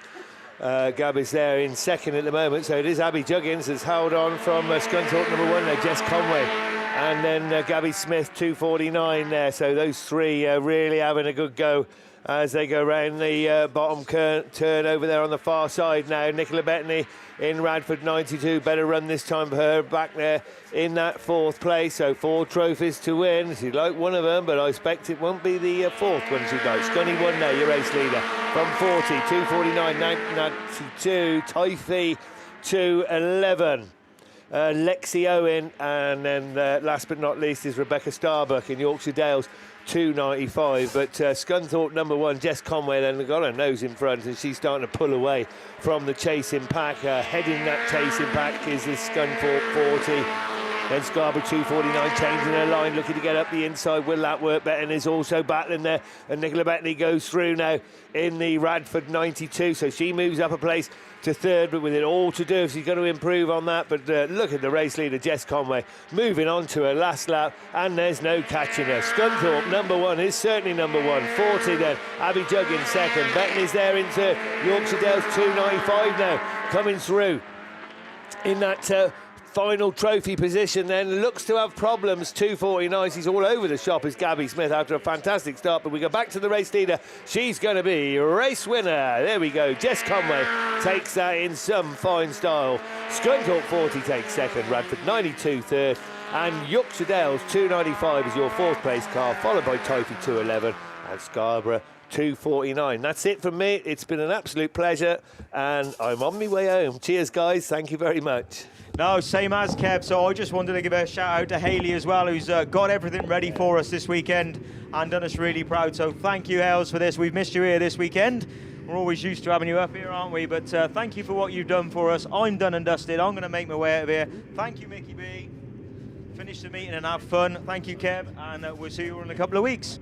Gabby's there in second at the moment, so it is Abby Juggins that's held on from Scunthorpe number 1 there, Jess Conway. And then Gabby Smith, 2:49 there. So those 3 really having a good go as they go round the bottom turn over there on the far side now. Nicola Bettany in Radford 92, better run this time for her, back there in that 4th place. So 4 trophies to win. She'd like one of them, but I expect it won't be the 4th one she'd like. Scunny won there, your race leader, from 40, 2:49, 92, Typhy 2:11. Lexi Owen, and then last but not least is Rebecca Starbuck in Yorkshire Dales, 2:95. But Scunthorpe number 1, Jess Conway, then got her nose in front, and she's starting to pull away from the chasing pack. Heading that chasing pack is this Scunthorpe 40. Then Scarborough 2:49, changing her line, looking to get up the inside. Will that work? Bettany is also battling there, and Nicola Bettany goes through now in the Radford 92, so she moves up a place to 3rd, but with it all to do, she's going to improve on that. But look at the race leader, Jess Conway, moving on to her last lap, and there's no catching her. Scunthorpe number 1 is certainly number 1. 40 then, Abby Juggins second. Bettany's there in 3rd. Yorkshire Dales 2:95 now, coming through in that final trophy position then. Looks to have problems, 2:49. She's all over the shop is Gabby Smith after a fantastic start, but we go back to the race leader. She's going to be race winner. There we go. Jess Conway takes that in some fine style. Scunthorpe 40 takes 2nd, Radford 92 3rd, and Yorkshire Dales 2:95 is your 4th place car, followed by Typhy 2:11 and Scarborough 2:49. That's it from me. It's been an absolute pleasure, and I'm on my way home. Cheers, guys. Thank you very much. No, same as Kev. So I just wanted to give a shout out to Hayley as well, who's got everything ready for us this weekend and done us really proud. So thank you, Hales, for this. We've missed you here this weekend. We're always used to having you up here, aren't we? But thank you for what you've done for us. I'm done and dusted. I'm going to make my way out of here. Thank you, Mickey B. Finish the meeting and have fun. Thank you, Kev, and we'll see you in a couple of weeks.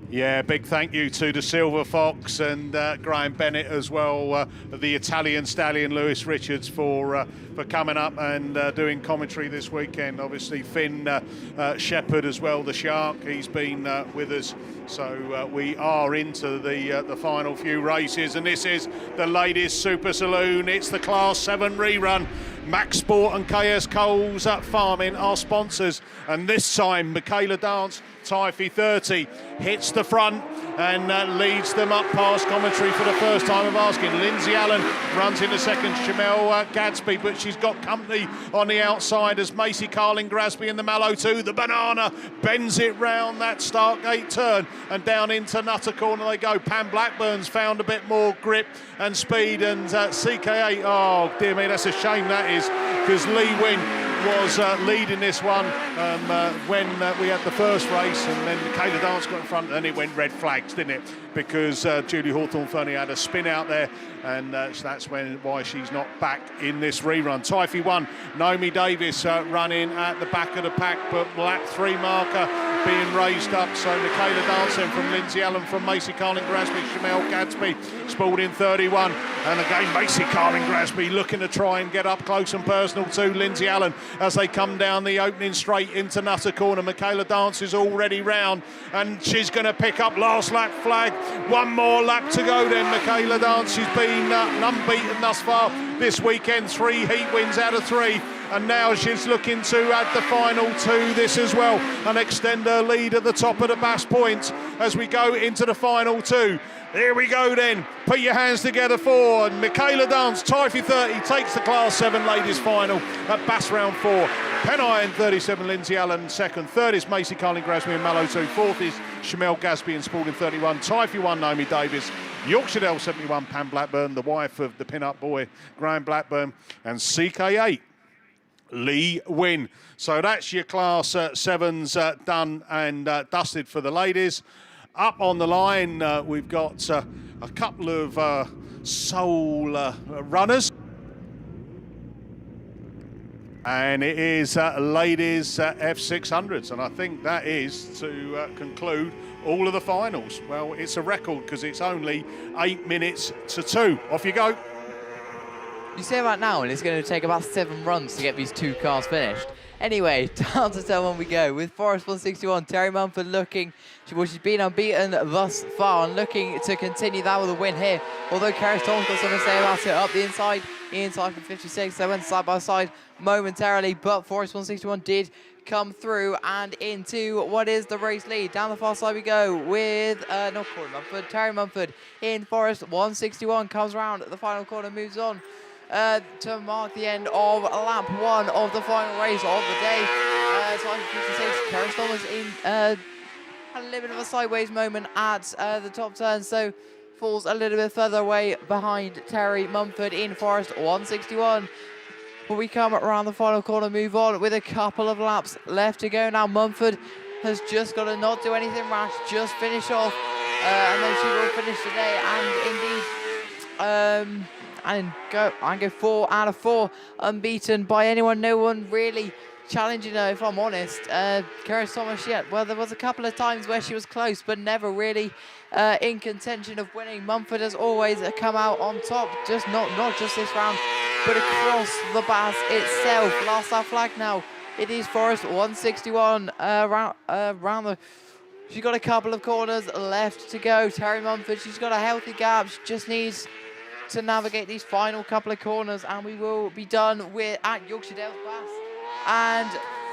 Yeah, big thank you to the Silver Fox and Graham Bennett as well, the Italian stallion Lewis Richards for coming up and doing commentary this weekend. Obviously Finn Shepherd as well, the Shark, he's been with us. So we are into the final few races, and this is the Ladies Super Saloon. It's the Class 7 rerun. Max Sport and KS Coles at Farming are sponsors, and this time Michaela Dance, Typhy 30, hits the front and leads them up past commentary for the first time of asking. Lindsay Allen runs in the second, Shamel Gadsby, but she's got company on the outside as Macy Carling-Grasby in the Mallow 2. The Banana bends it round that Stargate turn and down into Nutter Corner they go. Pam Blackburn's found a bit more grip and speed, and CK8, oh dear me, that's a shame that is, because Lee Wynn was leading this one when we had the first race, and then Michaela Dance got in front, and it went red flags, didn't it? Because Julie Hawthorne-Fernie had a spin out there, and so that's why she's not back in this rerun. Typhy 1, Naomi Davis running at the back of the pack, but lap 3 marker being raised up. So Michaela Dance then from Lindsay Allen, from Macy Carling-Grasby, Shamel Gadsby, Spalding 31, and again Macy Carling-Grasby looking to try and get up close and personal to Lindsay Allen as they come down the opening straight into Nutter Corner. Michaela Dance is already round, and she's going to pick up last lap flag. One more lap to go then. Michaela Dance, she's been unbeaten thus far this weekend, 3 heat wins out of 3, and now she's looking to add the final to this as well and extend her lead at the top of the BASt points as we go into the final 2. Here we go then. Put your hands together for Michaela Dance, Tyre 30, takes the Class 7 ladies final at BASt round 4. Pennine 37, Lindsay Allen second. Third is Macy Carling Grasby and Mallow 2. Fourth is Shamel Gasby and Spalding 31. Tyre 1, Naomi Davis. Yorkshire Dale 71, Pam Blackburn, the wife of the pin-up boy, Graham Blackburn. And CK8, Lee Wynn. So that's your Class 7s done and dusted for the ladies. Up on the line, we've got a couple of soul runners. And it is ladies F600s. And I think that is to conclude all of the finals. Well, it's a record because it's only 8 minutes to 2. Off you go. You say that now, and it's going to take about 7 runs to get these 2 cars finished. Anyway, down to turn 1 we go with Forest 161. Terry Mumford looking, she's been unbeaten thus far and looking to continue that with a win here. Although Karis Thomas got something to say about it up the inside for 56. They went side by side momentarily, but Forest 161 did come through and into what is the race lead. Down the far side we go with, not Corey Mumford, Terry Mumford in Forest 161, comes around at the final corner, moves on to mark the end of lap 1 of the final race of the day. Time 56, Karis Thomas in, had a little bit of a sideways moment at the top turn, so falls a little bit further away behind Terry Mumford in Forest 161. But we come around the final corner, move on with a couple of laps left to go. Now Mumford has just got to not do anything rash, just finish off, and then she will finish today. And indeed, and go 4 out of 4 unbeaten by anyone. No one really challenging her, if I'm honest. Karis Thomas, well, there was a couple of times where she was close, but never really in contention of winning. Mumford has always come out on top, just not just this round, but across the BASt itself. Last lap flag now. It is Forest 161 round the. She's got a couple of corners left to go. Terry Mumford, she's got a healthy gap. She just needs to navigate these final couple of corners, and we will be done with at Yorkshire Dales BASt. And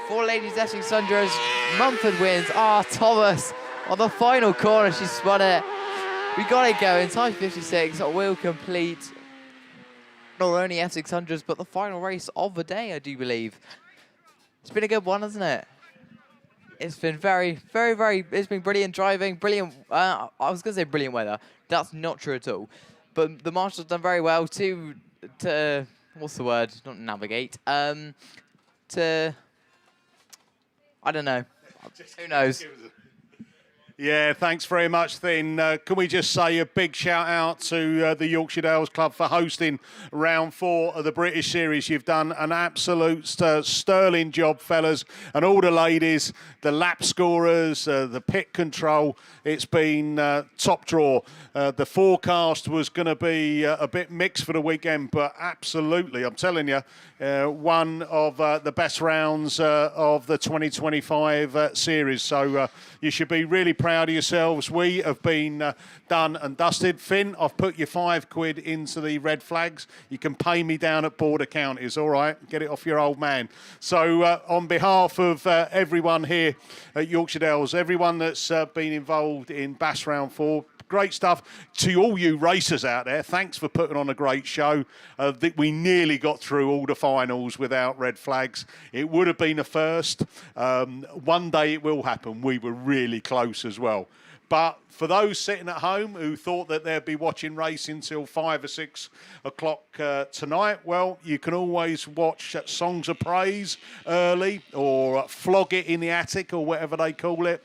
for ladies F600s, Mumford wins. Thomas on the final corner, she spun it. We got it going. Time 56 will complete not only F600s, but the final race of the day, I do believe. It's been a good one, hasn't it? It's been very, it's been brilliant driving, brilliant, I was going to say brilliant weather. That's not true at all. But the marshals done very well to what's the word? Not navigate. I don't know. Who knows? Yeah, thanks very much, Thin. Can we just say a big shout out to the Yorkshire Dales Club for hosting round 4 of the British Series. You've done an absolute sterling job, fellas, and all the ladies, the lap scorers, the pit control. It's been top draw. The forecast was going to be a bit mixed for the weekend, but absolutely, I'm telling you, one of the best rounds of the 2025 series. So you should be really proud of yourselves. We have been done and dusted. Finn, I've put your £5 into the red flags. You can pay me down at Border Counties, all right? Get it off your old man. So on behalf of everyone here at Yorkshire Dales, everyone that's been involved in BASt round 4, great stuff. To all you racers out there, thanks for putting on a great show. We nearly got through all the finals without red flags. It would have been a first. One day it will happen. We were really close as well. But for those sitting at home who thought that they'd be watching racing till 5 or 6 o'clock tonight, well, you can always watch Songs of Praise early or Flog It in the Attic or whatever they call it.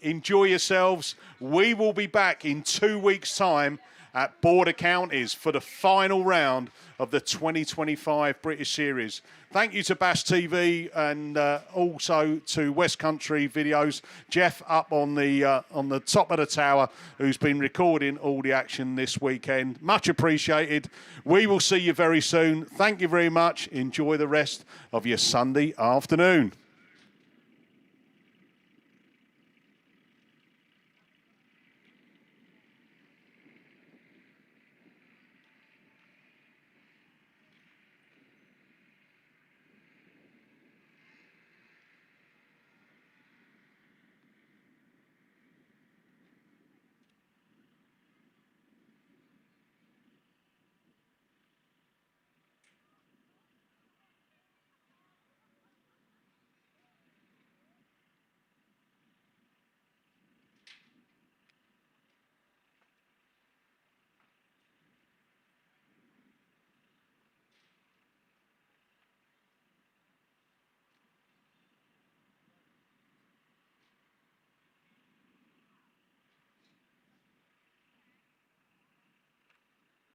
Enjoy yourselves. We will be back in 2 weeks' time at Border Counties for the final round of the 2025 British Series. Thank you to BAStv and also to West Country Videos. Jeff up on the top of the tower, who's been recording all the action this weekend. Much appreciated. We will see you very soon. Thank you very much. Enjoy the rest of your Sunday afternoon.